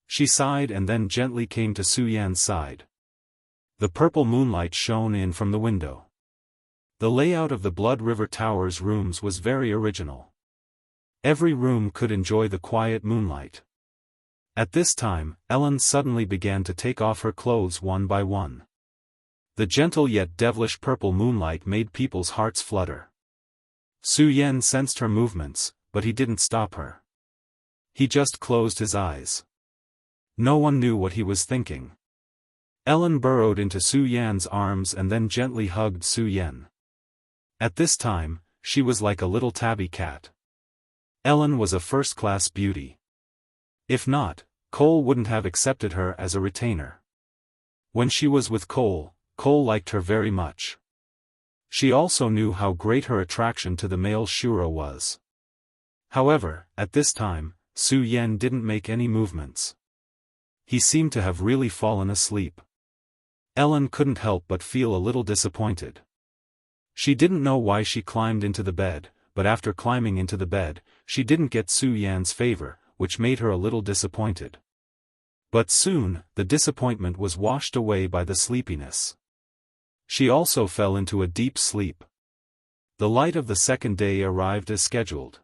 She sighed and then gently came to Su Yan's side. The purple moonlight shone in from the window. The layout of the Blood River Tower's rooms was very original. Every room could enjoy the quiet moonlight. At this time, Ellen suddenly began to take off her clothes one by one. The gentle yet devilish purple moonlight made people's hearts flutter. Su Yan sensed her movements, but he didn't stop her. He just closed his eyes. No one knew what he was thinking. Ellen burrowed into Su Yan's arms and then gently hugged Su Yan. At this time, she was like a little tabby cat. Ellen was a first-class beauty. If not, Cole wouldn't have accepted her as a retainer. When she was with Cole, Cole liked her very much. She also knew how great her attraction to the male Shura was. However, at this time, Su Yan didn't make any movements. He seemed to have really fallen asleep. Ellen couldn't help but feel a little disappointed. She didn't know why she climbed into the bed, but after climbing into the bed, she didn't get Su Yan's favor, which made her a little disappointed. But soon, the disappointment was washed away by the sleepiness. She also fell into a deep sleep. The light of the second day arrived as scheduled.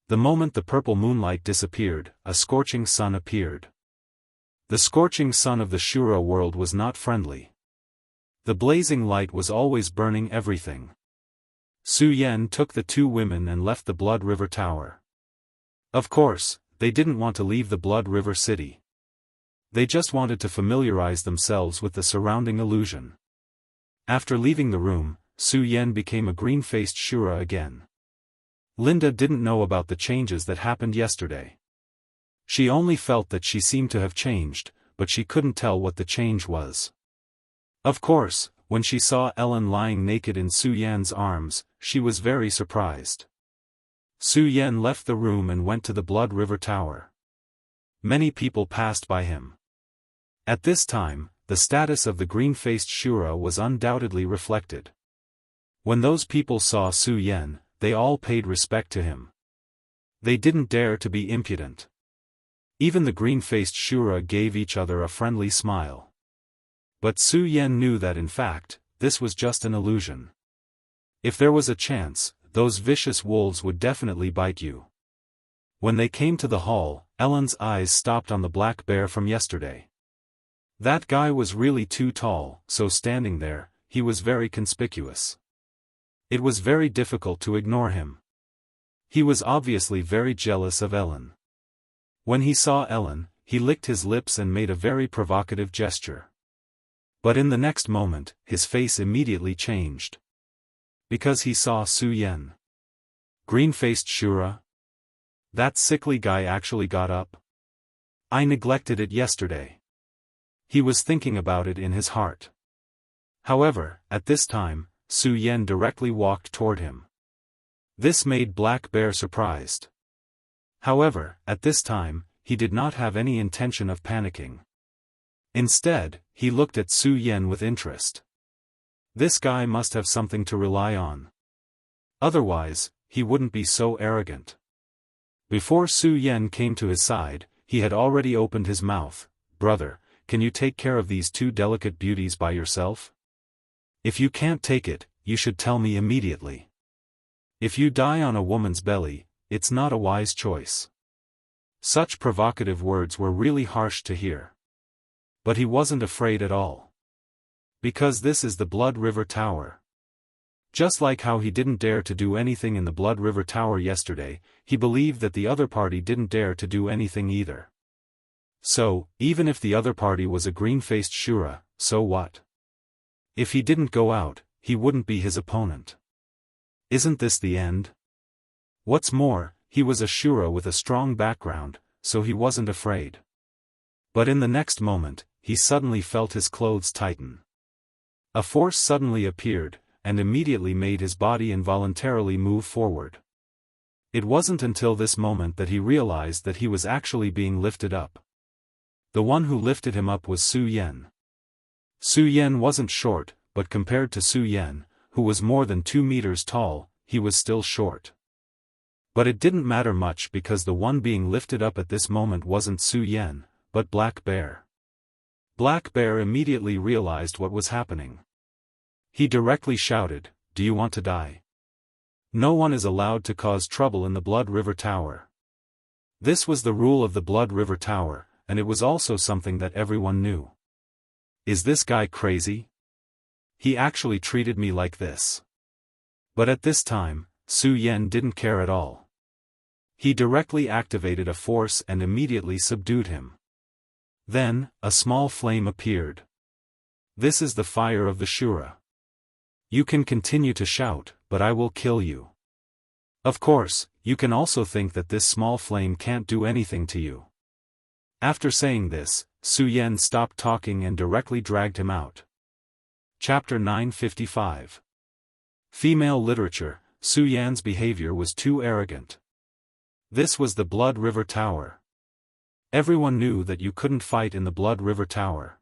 The moment the purple moonlight disappeared, a scorching sun appeared. The scorching sun of the Shura world was not friendly. The blazing light was always burning everything. Su Yan took the two women and left the Blood River Tower. Of course, they didn't want to leave the Blood River City. They just wanted to familiarize themselves with the surrounding illusion. After leaving the room, Su Yan became a green-faced Shura again. Linda didn't know about the changes that happened yesterday. She only felt that she seemed to have changed, but she couldn't tell what the change was. Of course, when she saw Ellen lying naked in Su Yan's arms, she was very surprised. Su Yan left the room and went to the Blood River Tower. Many people passed by him. At this time, the status of the green-faced Shura was undoubtedly reflected. When those people saw Su Yan, they all paid respect to him. They didn't dare to be impudent. Even the green-faced Shura gave each other a friendly smile. But Su Yan knew that in fact, this was just an illusion. If there was a chance, those vicious wolves would definitely bite you. When they came to the hall, Ellen's eyes stopped on the black bear from yesterday. That guy was really too tall, so standing there, he was very conspicuous. It was very difficult to ignore him. He was obviously very jealous of Ellen. When he saw Ellen, he licked his lips and made a very provocative gesture. But in the next moment, his face immediately changed. Because he saw Su Yan. Green-faced Shura? That sickly guy actually got up? I neglected it yesterday. He was thinking about it in his heart. However, at this time, Su Yan directly walked toward him. This made Black Bear surprised. However, at this time, he did not have any intention of panicking. Instead, he looked at Su Yan with interest. This guy must have something to rely on. Otherwise, he wouldn't be so arrogant. Before Su Yan came to his side, he had already opened his mouth. Brother, can you take care of these two delicate beauties by yourself? If you can't take it, you should tell me immediately. If you die on a woman's belly, it's not a wise choice. Such provocative words were really harsh to hear. But he wasn't afraid at all. Because this is the Blood River Tower. Just like how he didn't dare to do anything in the Blood River Tower yesterday, he believed that the other party didn't dare to do anything either. So, even if the other party was a green-faced Shura, so what? If he didn't go out, he wouldn't be his opponent. Isn't this the end? What's more, he was a Shura with a strong background, so he wasn't afraid. But in the next moment, he suddenly felt his clothes tighten. A force suddenly appeared, and immediately made his body involuntarily move forward. It wasn't until this moment that he realized that he was actually being lifted up. The one who lifted him up was Su Yan. Su Yan wasn't short, but compared to Su Yan, who was more than 2 meters tall, he was still short. But it didn't matter much because the one being lifted up at this moment wasn't Su Yan, but Black Bear. Black Bear immediately realized what was happening. He directly shouted, "Do you want to die? No one is allowed to cause trouble in the Blood River Tower." This was the rule of the Blood River Tower, and it was also something that everyone knew. Is this guy crazy? He actually treated me like this. But at this time, Su Yan didn't care at all. He directly activated a force and immediately subdued him. Then, a small flame appeared. This is the fire of the Shura. You can continue to shout, but I will kill you. Of course, you can also think that this small flame can't do anything to you. After saying this, Su Yan stopped talking and directly dragged him out. Chapter 955. Female literature. Su Yan's behavior was too arrogant. This was the Blood River Tower. Everyone knew that you couldn't fight in the Blood River Tower.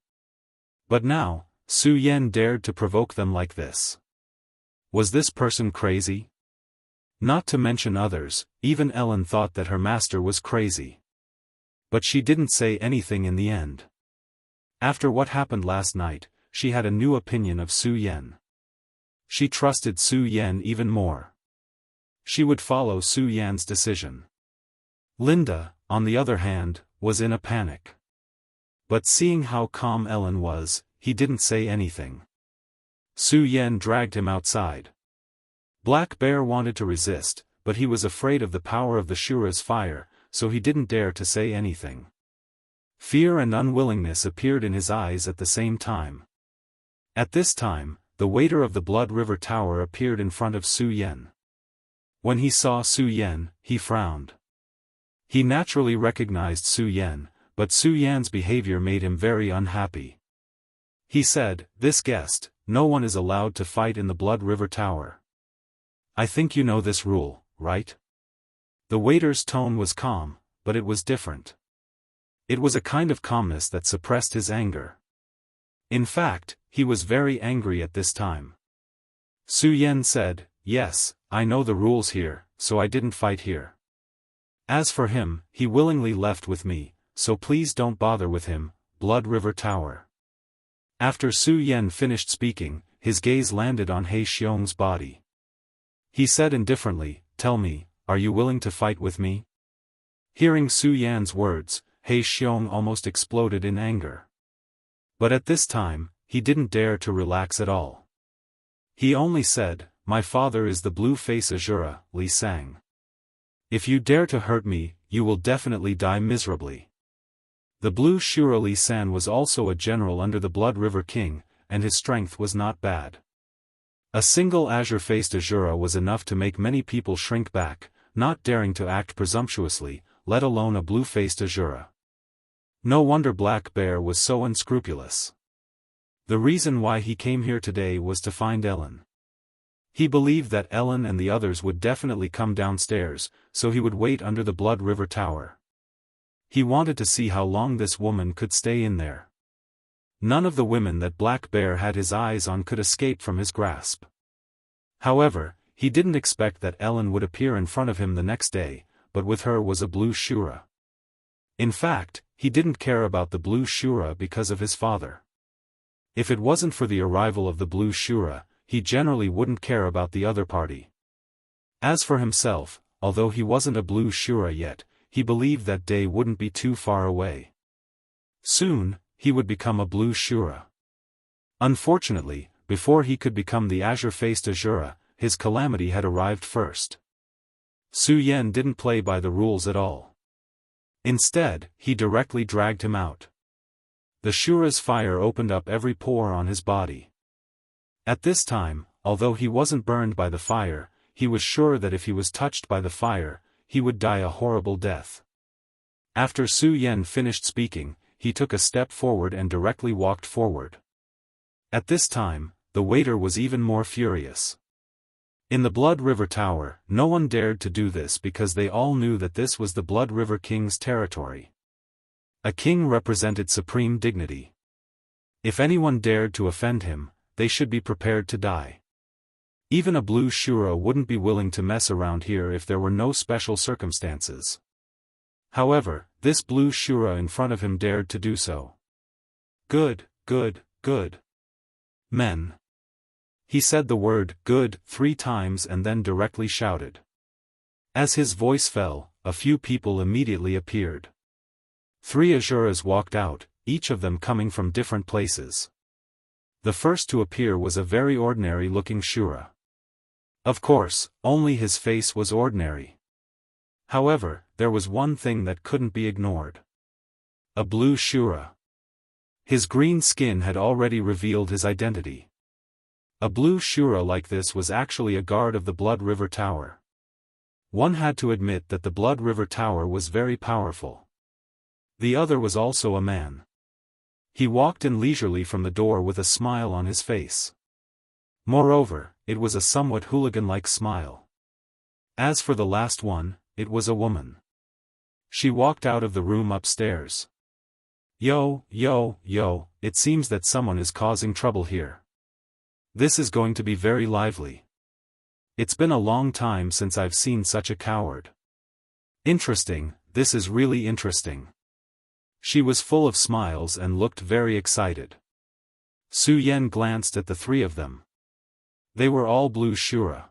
But now, Su Yan dared to provoke them like this. Was this person crazy? Not to mention others, even Ellen thought that her master was crazy. But she didn't say anything in the end. After what happened last night, she had a new opinion of Su Yan. She trusted Su Yan even more. She would follow Su Yan's decision. Linda, on the other hand, was in a panic. But seeing how calm Ellen was, he didn't say anything. Su Yan dragged him outside. Black Bear wanted to resist, but he was afraid of the power of the Shura's fire, so he didn't dare to say anything. Fear and unwillingness appeared in his eyes at the same time. At this time, the waiter of the Blood River Tower appeared in front of Su Yan. When he saw Su Yan, he frowned. He naturally recognized Su Yan, but Su Yan's behavior made him very unhappy. He said, "This guest, no one is allowed to fight in the Blood River Tower. I think you know this rule, right?" The waiter's tone was calm, but it was different. It was a kind of calmness that suppressed his anger. In fact, he was very angry at this time. Su Yan said, "Yes, I know the rules here, so I didn't fight here. As for him, he willingly left with me, so please don't bother with him, Blood River Tower." After Su Yan finished speaking, his gaze landed on He Xiong's body. He said indifferently, "Tell me, are you willing to fight with me?" Hearing Su Yan's words, He Xiong almost exploded in anger. But at this time, he didn't dare to relax at all. He only said, "My father is the blue face Azura, Li Sang. If you dare to hurt me, you will definitely die miserably." The blue Shura Li San was also a general under the Blood River King, and his strength was not bad. A single azure-faced Azura was enough to make many people shrink back, not daring to act presumptuously, let alone a blue-faced Azura. No wonder Black Bear was so unscrupulous. The reason why he came here today was to find Ellen. He believed that Ellen and the others would definitely come downstairs, so he would wait under the Blood River Tower. He wanted to see how long this woman could stay in there. None of the women that Black Bear had his eyes on could escape from his grasp. However, he didn't expect that Ellen would appear in front of him the next day, but with her was a blue Shura. In fact, he didn't care about the blue Shura because of his father. If it wasn't for the arrival of the blue Shura, he generally wouldn't care about the other party. As for himself, although he wasn't a blue Shura yet, he believed that day wouldn't be too far away. Soon, he would become a blue Shura. Unfortunately, before he could become the azure-faced Azura, his calamity had arrived first. Su Yan didn't play by the rules at all. Instead, he directly dragged him out. The Shura's fire opened up every pore on his body. At this time, although he wasn't burned by the fire, he was sure that if he was touched by the fire, he would die a horrible death. After Su Yan finished speaking, he took a step forward and directly walked forward. At this time, the waiter was even more furious. In the Blood River Tower, no one dared to do this because they all knew that this was the Blood River King's territory. A king represented supreme dignity. If anyone dared to offend him, they should be prepared to die. Even a blue Shura wouldn't be willing to mess around here if there were no special circumstances. However, this blue Shura in front of him dared to do so. "Good, good, good. Men." He said the word "good" 3 times and then directly shouted. As his voice fell, a few people immediately appeared. 3 Azuras walked out, each of them coming from different places. The first to appear was a very ordinary-looking Shura. Of course, only his face was ordinary. However, there was one thing that couldn't be ignored. A blue Shura. His green skin had already revealed his identity. A blue Shura like this was actually a guard of the Blood River Tower. One had to admit that the Blood River Tower was very powerful. The other was also a man. He walked in leisurely from the door with a smile on his face. Moreover, it was a somewhat hooligan-like smile. As for the last one, it was a woman. She walked out of the room upstairs. "Yo, yo, yo, it seems that someone is causing trouble here. This is going to be very lively." It's been a long time since I've seen such a coward. Interesting, this is really interesting. She was full of smiles and looked very excited. Su Yan glanced at the three of them. They were all blue Shura.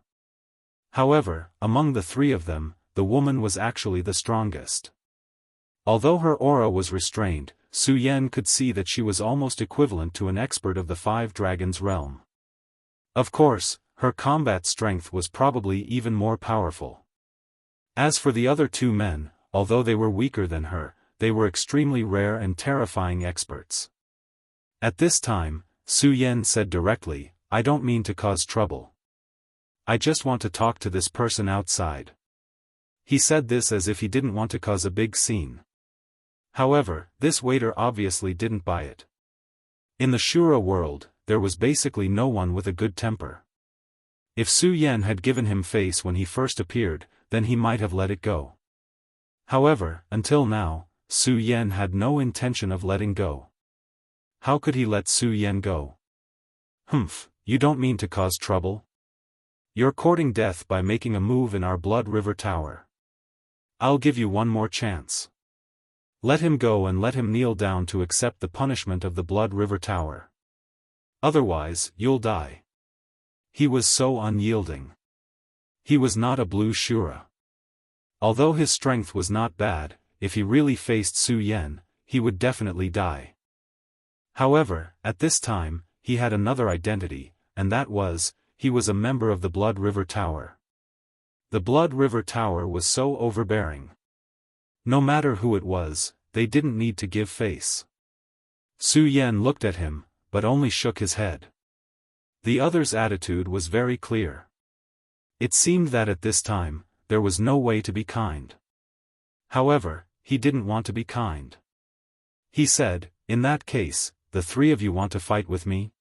However, among the three of them, the woman was actually the strongest. Although her aura was restrained, Su Yan could see that she was almost equivalent to an expert of the Five Dragons realm. Of course, her combat strength was probably even more powerful. As for the other two men, although they were weaker than her, they were extremely rare and terrifying experts. At this time, Su Yan said directly, "I don't mean to cause trouble. I just want to talk to this person outside." He said this as if he didn't want to cause a big scene. However, this waiter obviously didn't buy it. In the Shura world, there was basically no one with a good temper. If Su Yan had given him face when he first appeared, then he might have let it go. However, until now, Su Yan had no intention of letting go. How could he let Su Yan go? "Humph, you don't mean to cause trouble? You're courting death by making a move in our Blood River Tower. I'll give you one more chance. Let him go and let him kneel down to accept the punishment of the Blood River Tower. Otherwise, you'll die." He was so unyielding. He was not a blue Shura. Although his strength was not bad, if he really faced Su Yan, he would definitely die. However, at this time, he had another identity, and that was, he was a member of the Blood River Tower. The Blood River Tower was so overbearing. No matter who it was, they didn't need to give face. Su Yan looked at him, but only shook his head. The other's attitude was very clear. It seemed that at this time, there was no way to be kind. However, he didn't want to be kind. He said, "In that case, the three of you want to fight with me?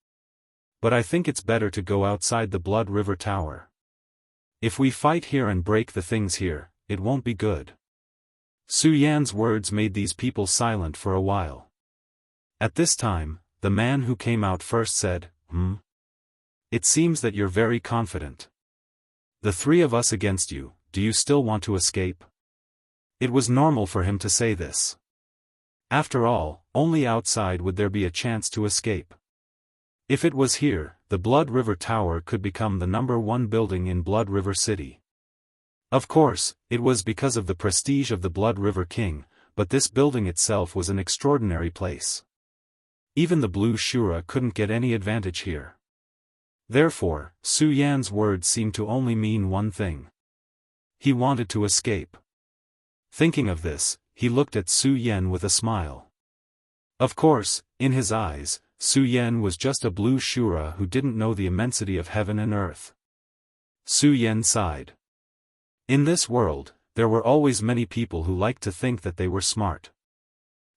But I think it's better to go outside the Blood River Tower. If we fight here and break the things here, it won't be good." Su Yan's words made these people silent for a while. At this time, the man who came out first said, It seems that you're very confident. The three of us against you, do you still want to escape?" It was normal for him to say this. After all, only outside would there be a chance to escape. If it was here, the Blood River Tower could become the #1 building in Blood River City. Of course, it was because of the prestige of the Blood River King, but this building itself was an extraordinary place. Even the Blue Shura couldn't get any advantage here. Therefore, Su Yan's words seemed to only mean one thing. He wanted to escape. Thinking of this, he looked at Su Yan with a smile. Of course, in his eyes, Su Yan was just a blue Shura who didn't know the immensity of heaven and earth. Su Yan sighed. In this world, there were always many people who liked to think that they were smart.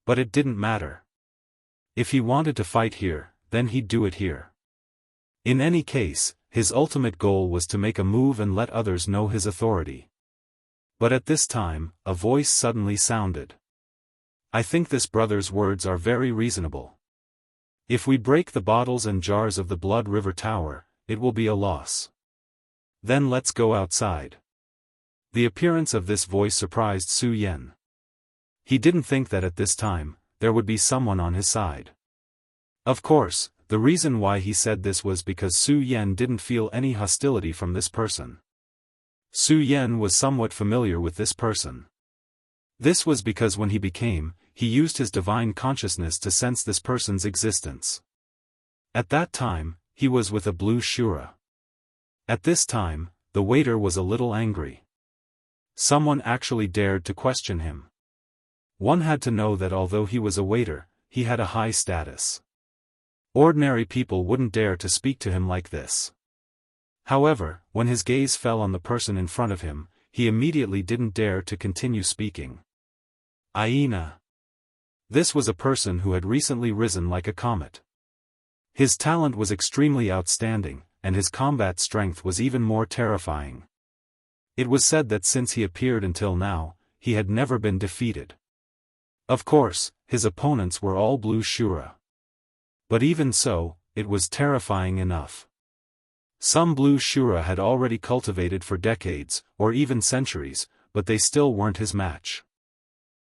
But it didn't matter. If he wanted to fight here, then he'd do it here. In any case, his ultimate goal was to make a move and let others know his authority. But at this time, a voice suddenly sounded. "I think this brother's words are very reasonable. If we break the bottles and jars of the Blood River Tower, it will be a loss. Then let's go outside." The appearance of this voice surprised Su Yan. He didn't think that at this time, there would be someone on his side. Of course, the reason why he said this was because Su Yan didn't feel any hostility from this person. Su Yan was somewhat familiar with this person. This was because when he used his divine consciousness to sense this person's existence. At that time, he was with a blue Shura. At this time, the waiter was a little angry. Someone actually dared to question him. One had to know that although he was a waiter, he had a high status. Ordinary people wouldn't dare to speak to him like this. However, when his gaze fell on the person in front of him, he immediately didn't dare to continue speaking. Aina. This was a person who had recently risen like a comet. His talent was extremely outstanding, and his combat strength was even more terrifying. It was said that since he appeared until now, he had never been defeated. Of course, his opponents were all blue Shura. But even so, it was terrifying enough. Some blue Shura had already cultivated for decades, or even centuries, but they still weren't his match.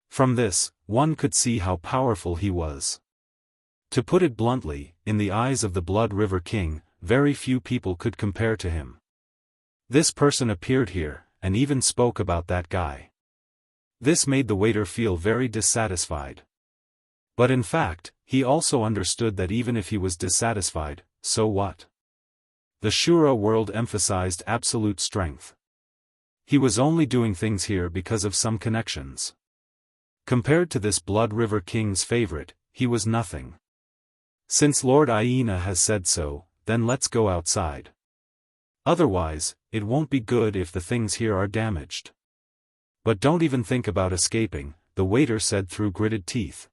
From this, one could see how powerful he was. To put it bluntly, in the eyes of the Blood River King, very few people could compare to him. This person appeared here, and even spoke about that guy. This made the waiter feel very dissatisfied. But in fact, he also understood that even if he was dissatisfied, so what? The Shura world emphasized absolute strength. He was only doing things here because of some connections. Compared to this Blood River King's favorite, he was nothing. Since Lord Hyena has said so, then let's go outside. Otherwise, it won't be good if the things here are damaged. But don't even think about escaping, the waiter said through gritted teeth.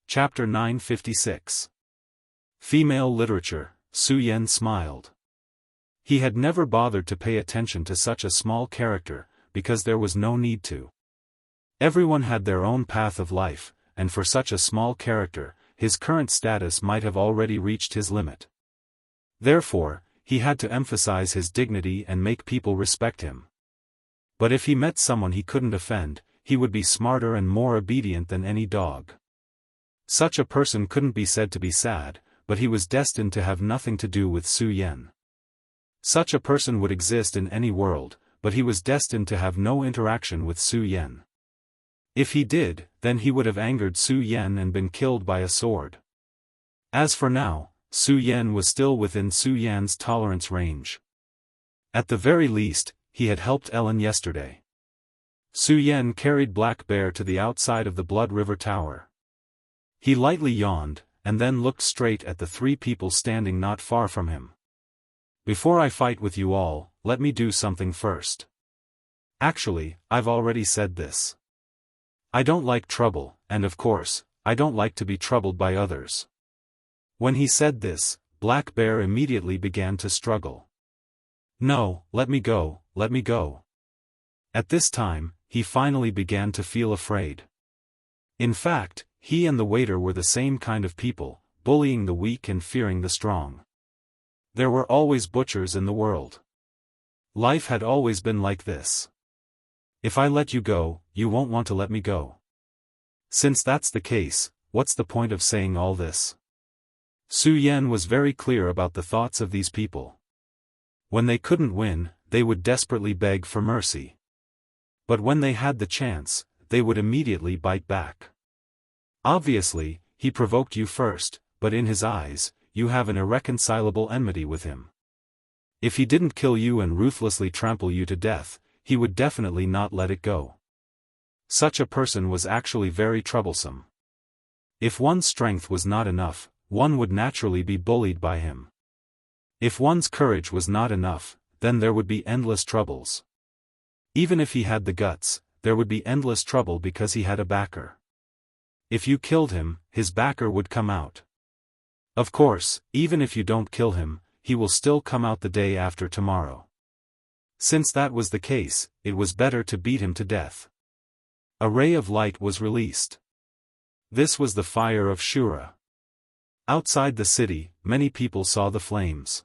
Chapter 956. Female Literature. Su Yan smiled. He had never bothered to pay attention to such a small character, because there was no need to. Everyone had their own path of life, and for such a small character, his current status might have already reached his limit. Therefore, he had to emphasize his dignity and make people respect him. But if he met someone he couldn't offend, he would be smarter and more obedient than any dog. Such a person couldn't be said to be sad, but he was destined to have nothing to do with Su Yan. Such a person would exist in any world, but he was destined to have no interaction with Su Yan. If he did, then he would have angered Su Yan and been killed by a sword. As for now, Su Yan was still within Su Yan's tolerance range. At the very least, he had helped Ellen yesterday. Su Yan carried Black Bear to the outside of the Blood River Tower. He lightly yawned, and then looked straight at the three people standing not far from him. Before I fight with you all, let me do something first. Actually, I've already said this. I don't like trouble, and of course, I don't like to be troubled by others. When he said this, Black Bear immediately began to struggle. No, let me go, let me go. At this time, he finally began to feel afraid. In fact, he and the waiter were the same kind of people, bullying the weak and fearing the strong. There were always butchers in the world. Life had always been like this. If I let you go, you won't want to let me go. Since that's the case, what's the point of saying all this? Su Yan was very clear about the thoughts of these people. When they couldn't win, they would desperately beg for mercy. But when they had the chance, they would immediately bite back. Obviously, he provoked you first, but in his eyes, you have an irreconcilable enmity with him. If he didn't kill you and ruthlessly trample you to death, he would definitely not let it go. Such a person was actually very troublesome. If one's strength was not enough, one would naturally be bullied by him. If one's courage was not enough, then there would be endless troubles. Even if he had the guts, there would be endless trouble because he had a backer. If you killed him, his backer would come out. Of course, even if you don't kill him, he will still come out the day after tomorrow. Since that was the case, it was better to beat him to death. A ray of light was released. This was the fire of Shura. Outside the city, many people saw the flames.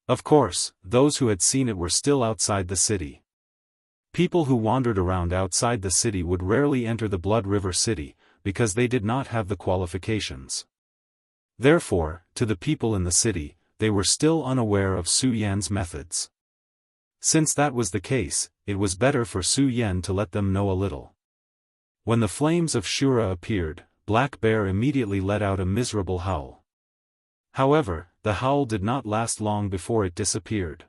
Of course, those who had seen it were still outside the city. People who wandered around outside the city would rarely enter the Blood River City, because they did not have the qualifications. Therefore, to the people in the city, they were still unaware of Su Yan's methods. Since that was the case, it was better for Su Yan to let them know a little. When the flames of Shura appeared, Black Bear immediately let out a miserable howl. However, the howl did not last long before it disappeared.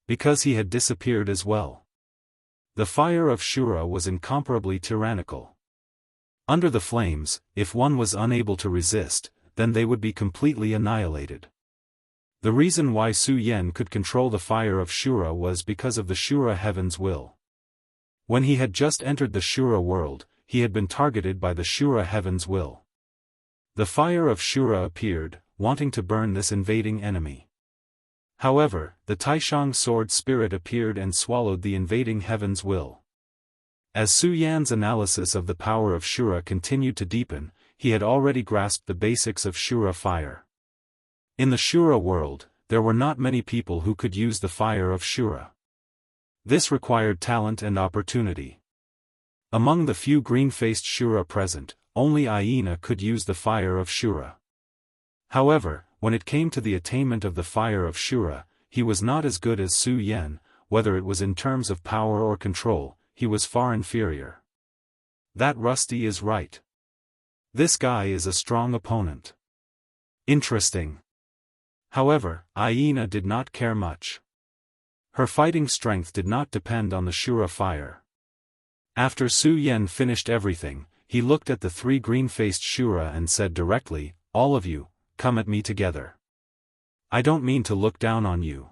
Because he had disappeared as well. The fire of Shura was incomparably tyrannical. Under the flames, if one was unable to resist, then they would be completely annihilated. The reason why Su Yan could control the fire of Shura was because of the Shura heaven's will. When he had just entered the Shura world, he had been targeted by the Shura heaven's will. The fire of Shura appeared, wanting to burn this invading enemy. However, the Taishang sword spirit appeared and swallowed the invading heaven's will. As Su Yan's analysis of the power of Shura continued to deepen, he had already grasped the basics of Shura fire. In the Shura world, there were not many people who could use the fire of Shura. This required talent and opportunity. Among the few green-faced Shura present, only Aina could use the fire of Shura. However, when it came to the attainment of the fire of Shura, he was not as good as Su Yan. Whether it was in terms of power or control, he was far inferior. That Rusty is right. This guy is a strong opponent. Interesting. However, Aina did not care much. Her fighting strength did not depend on the Shura fire. After Su Yan finished everything, he looked at the three green-faced Shura and said directly, "All of you, come at me together. I don't mean to look down on you.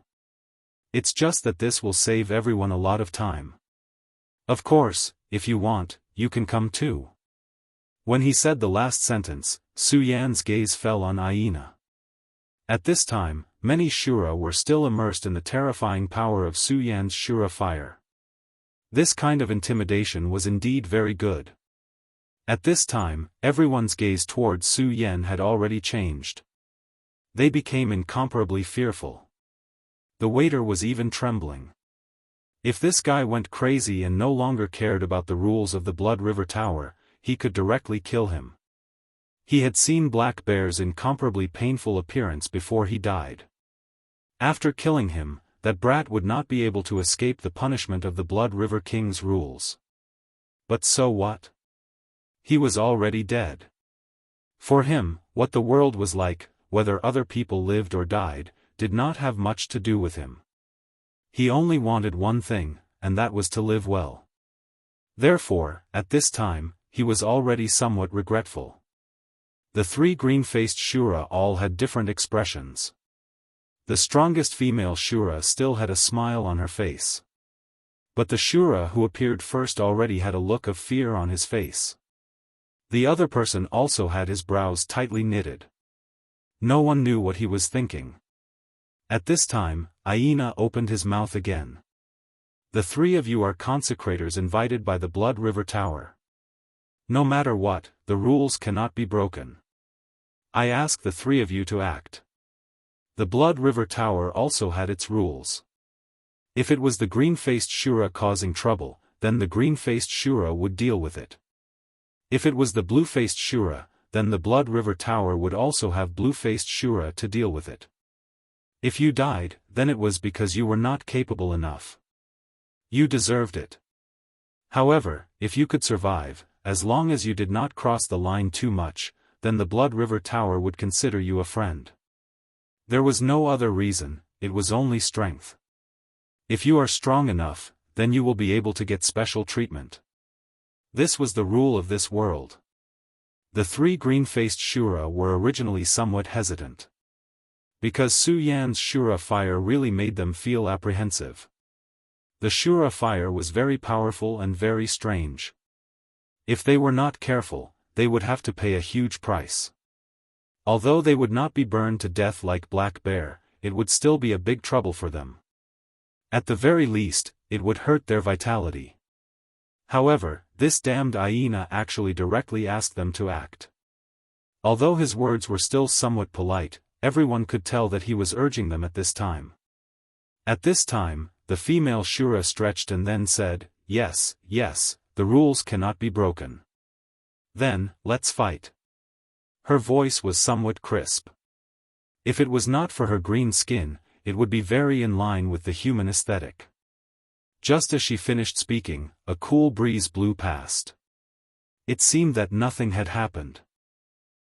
It's just that this will save everyone a lot of time. Of course, if you want, you can come too." When he said the last sentence, Su Yan's gaze fell on Aina. At this time, many Shura were still immersed in the terrifying power of Su Yan's Shura fire. This kind of intimidation was indeed very good. At this time, everyone's gaze towards Su Yan had already changed. They became incomparably fearful. The waiter was even trembling. If this guy went crazy and no longer cared about the rules of the Blood River Tower, he could directly kill him. He had seen Black Bear's incomparably painful appearance before he died. After killing him, that brat would not be able to escape the punishment of the Blood River King's rules. But so what? He was already dead. For him, what the world was like, whether other people lived or died, did not have much to do with him. He only wanted one thing, and that was to live well. Therefore, at this time, he was already somewhat regretful. The three green-faced Shura all had different expressions. The strongest female Shura still had a smile on her face. But the Shura who appeared first already had a look of fear on his face. The other person also had his brows tightly knitted. No one knew what he was thinking. At this time, Aina opened his mouth again. "The three of you are consecrators invited by the Blood River Tower. No matter what, the rules cannot be broken. I ask the three of you to act." The Blood River Tower also had its rules. If it was the green-faced Shura causing trouble, then the green-faced Shura would deal with it. If it was the blue-faced Shura, then the Blood River Tower would also have blue-faced Shura to deal with it. If you died, then it was because you were not capable enough. You deserved it. However, if you could survive, as long as you did not cross the line too much, then the Blood River Tower would consider you a friend. There was no other reason, it was only strength. If you are strong enough, then you will be able to get special treatment. This was the rule of this world. The three green-faced Shura were originally somewhat hesitant. Because Su Yan's Shura fire really made them feel apprehensive. The Shura fire was very powerful and very strange. If they were not careful, they would have to pay a huge price. Although they would not be burned to death like Black Bear, it would still be a big trouble for them. At the very least, it would hurt their vitality. However, this damned Aina actually directly asked them to act. Although his words were still somewhat polite, everyone could tell that he was urging them at this time. At this time, the female Shura stretched and then said, "Yes, yes, the rules cannot be broken. Then, let's fight." Her voice was somewhat crisp. If it was not for her green skin, it would be very in line with the human aesthetic. Just as she finished speaking, a cool breeze blew past. It seemed that nothing had happened.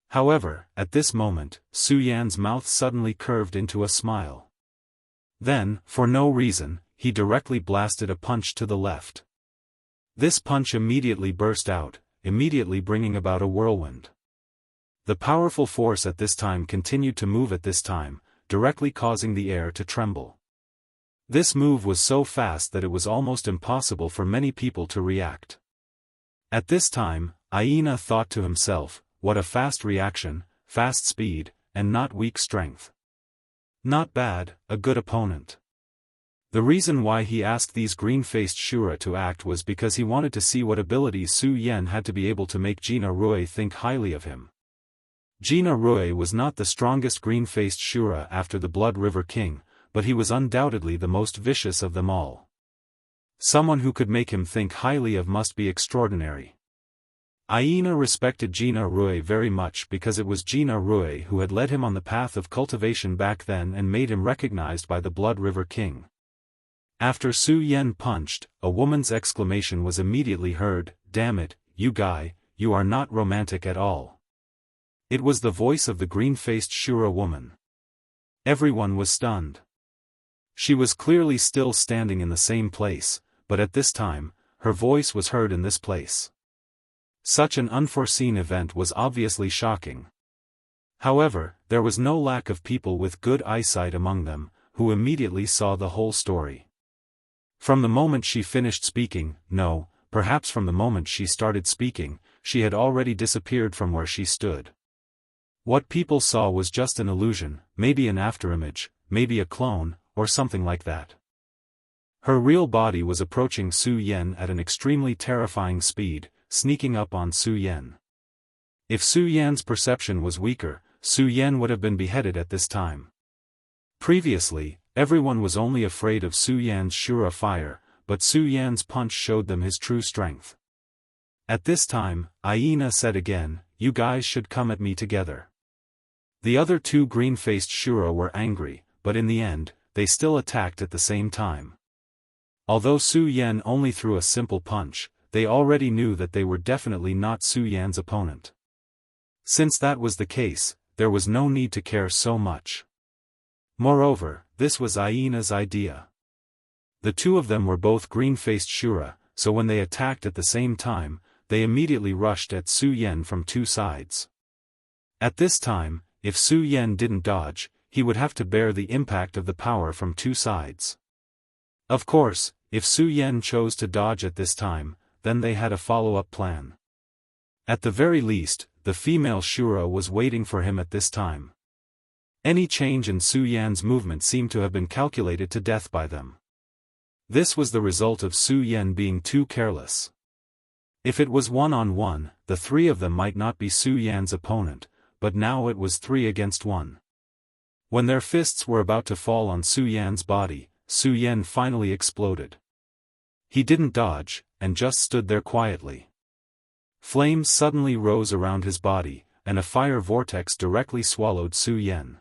However, at this moment, Su Yan's mouth suddenly curved into a smile. Then, for no reason, he directly blasted a punch to the left. This punch immediately burst out, immediately bringing about a whirlwind. The powerful force at this time continued to move at this time, directly causing the air to tremble. This move was so fast that it was almost impossible for many people to react. At this time, Aina thought to himself, what a fast reaction, fast speed, and not weak strength. Not bad, a good opponent. The reason why he asked these green-faced Shura to act was because he wanted to see what abilities Su Yan had to be able to make Gina Rui think highly of him. Jina Rui was not the strongest green-faced Shura after the Blood River King, but he was undoubtedly the most vicious of them all. Someone who could make him think highly of must be extraordinary. Aina respected Jina Rui very much because it was Jina Rui who had led him on the path of cultivation back then and made him recognized by the Blood River King. After Su Yan punched, a woman's exclamation was immediately heard, "Damn it, you guy, you are not romantic at all." It was the voice of the green-faced Shura woman. Everyone was stunned. She was clearly still standing in the same place, but at this time, her voice was heard in this place. Such an unforeseen event was obviously shocking. However, there was no lack of people with good eyesight among them, who immediately saw the whole story. From the moment she finished speaking, no, perhaps from the moment she started speaking, she had already disappeared from where she stood. What people saw was just an illusion, maybe an afterimage, maybe a clone, or something like that. Her real body was approaching Su Yan at an extremely terrifying speed, sneaking up on Su Yan. If Su Yan's perception was weaker, Su Yan would have been beheaded at this time. Previously, everyone was only afraid of Su Yan's Shura fire, but Su Yan's punch showed them his true strength. At this time, Aina said again, "You guys should come at me together." The other two green-faced Shura were angry, but in the end, they still attacked at the same time. Although Su Yan only threw a simple punch, they already knew that they were definitely not Su Yan's opponent. Since that was the case, there was no need to care so much. Moreover, this was Aina's idea. The two of them were both green-faced Shura, so when they attacked at the same time, they immediately rushed at Su Yan from two sides. At this time, if Su Yan didn't dodge, he would have to bear the impact of the power from two sides. Of course, if Su Yan chose to dodge at this time, then they had a follow-up plan. At the very least, the female Shura was waiting for him at this time. Any change in Su Yan's movement seemed to have been calculated to death by them. This was the result of Su Yan being too careless. If it was one-on-one, the three of them might not be Su Yan's opponent, but now it was 3 against 1. When their fists were about to fall on Su Yan's body, Su Yan finally exploded. He didn't dodge, and just stood there quietly. Flames suddenly rose around his body, and a fire vortex directly swallowed Su Yan.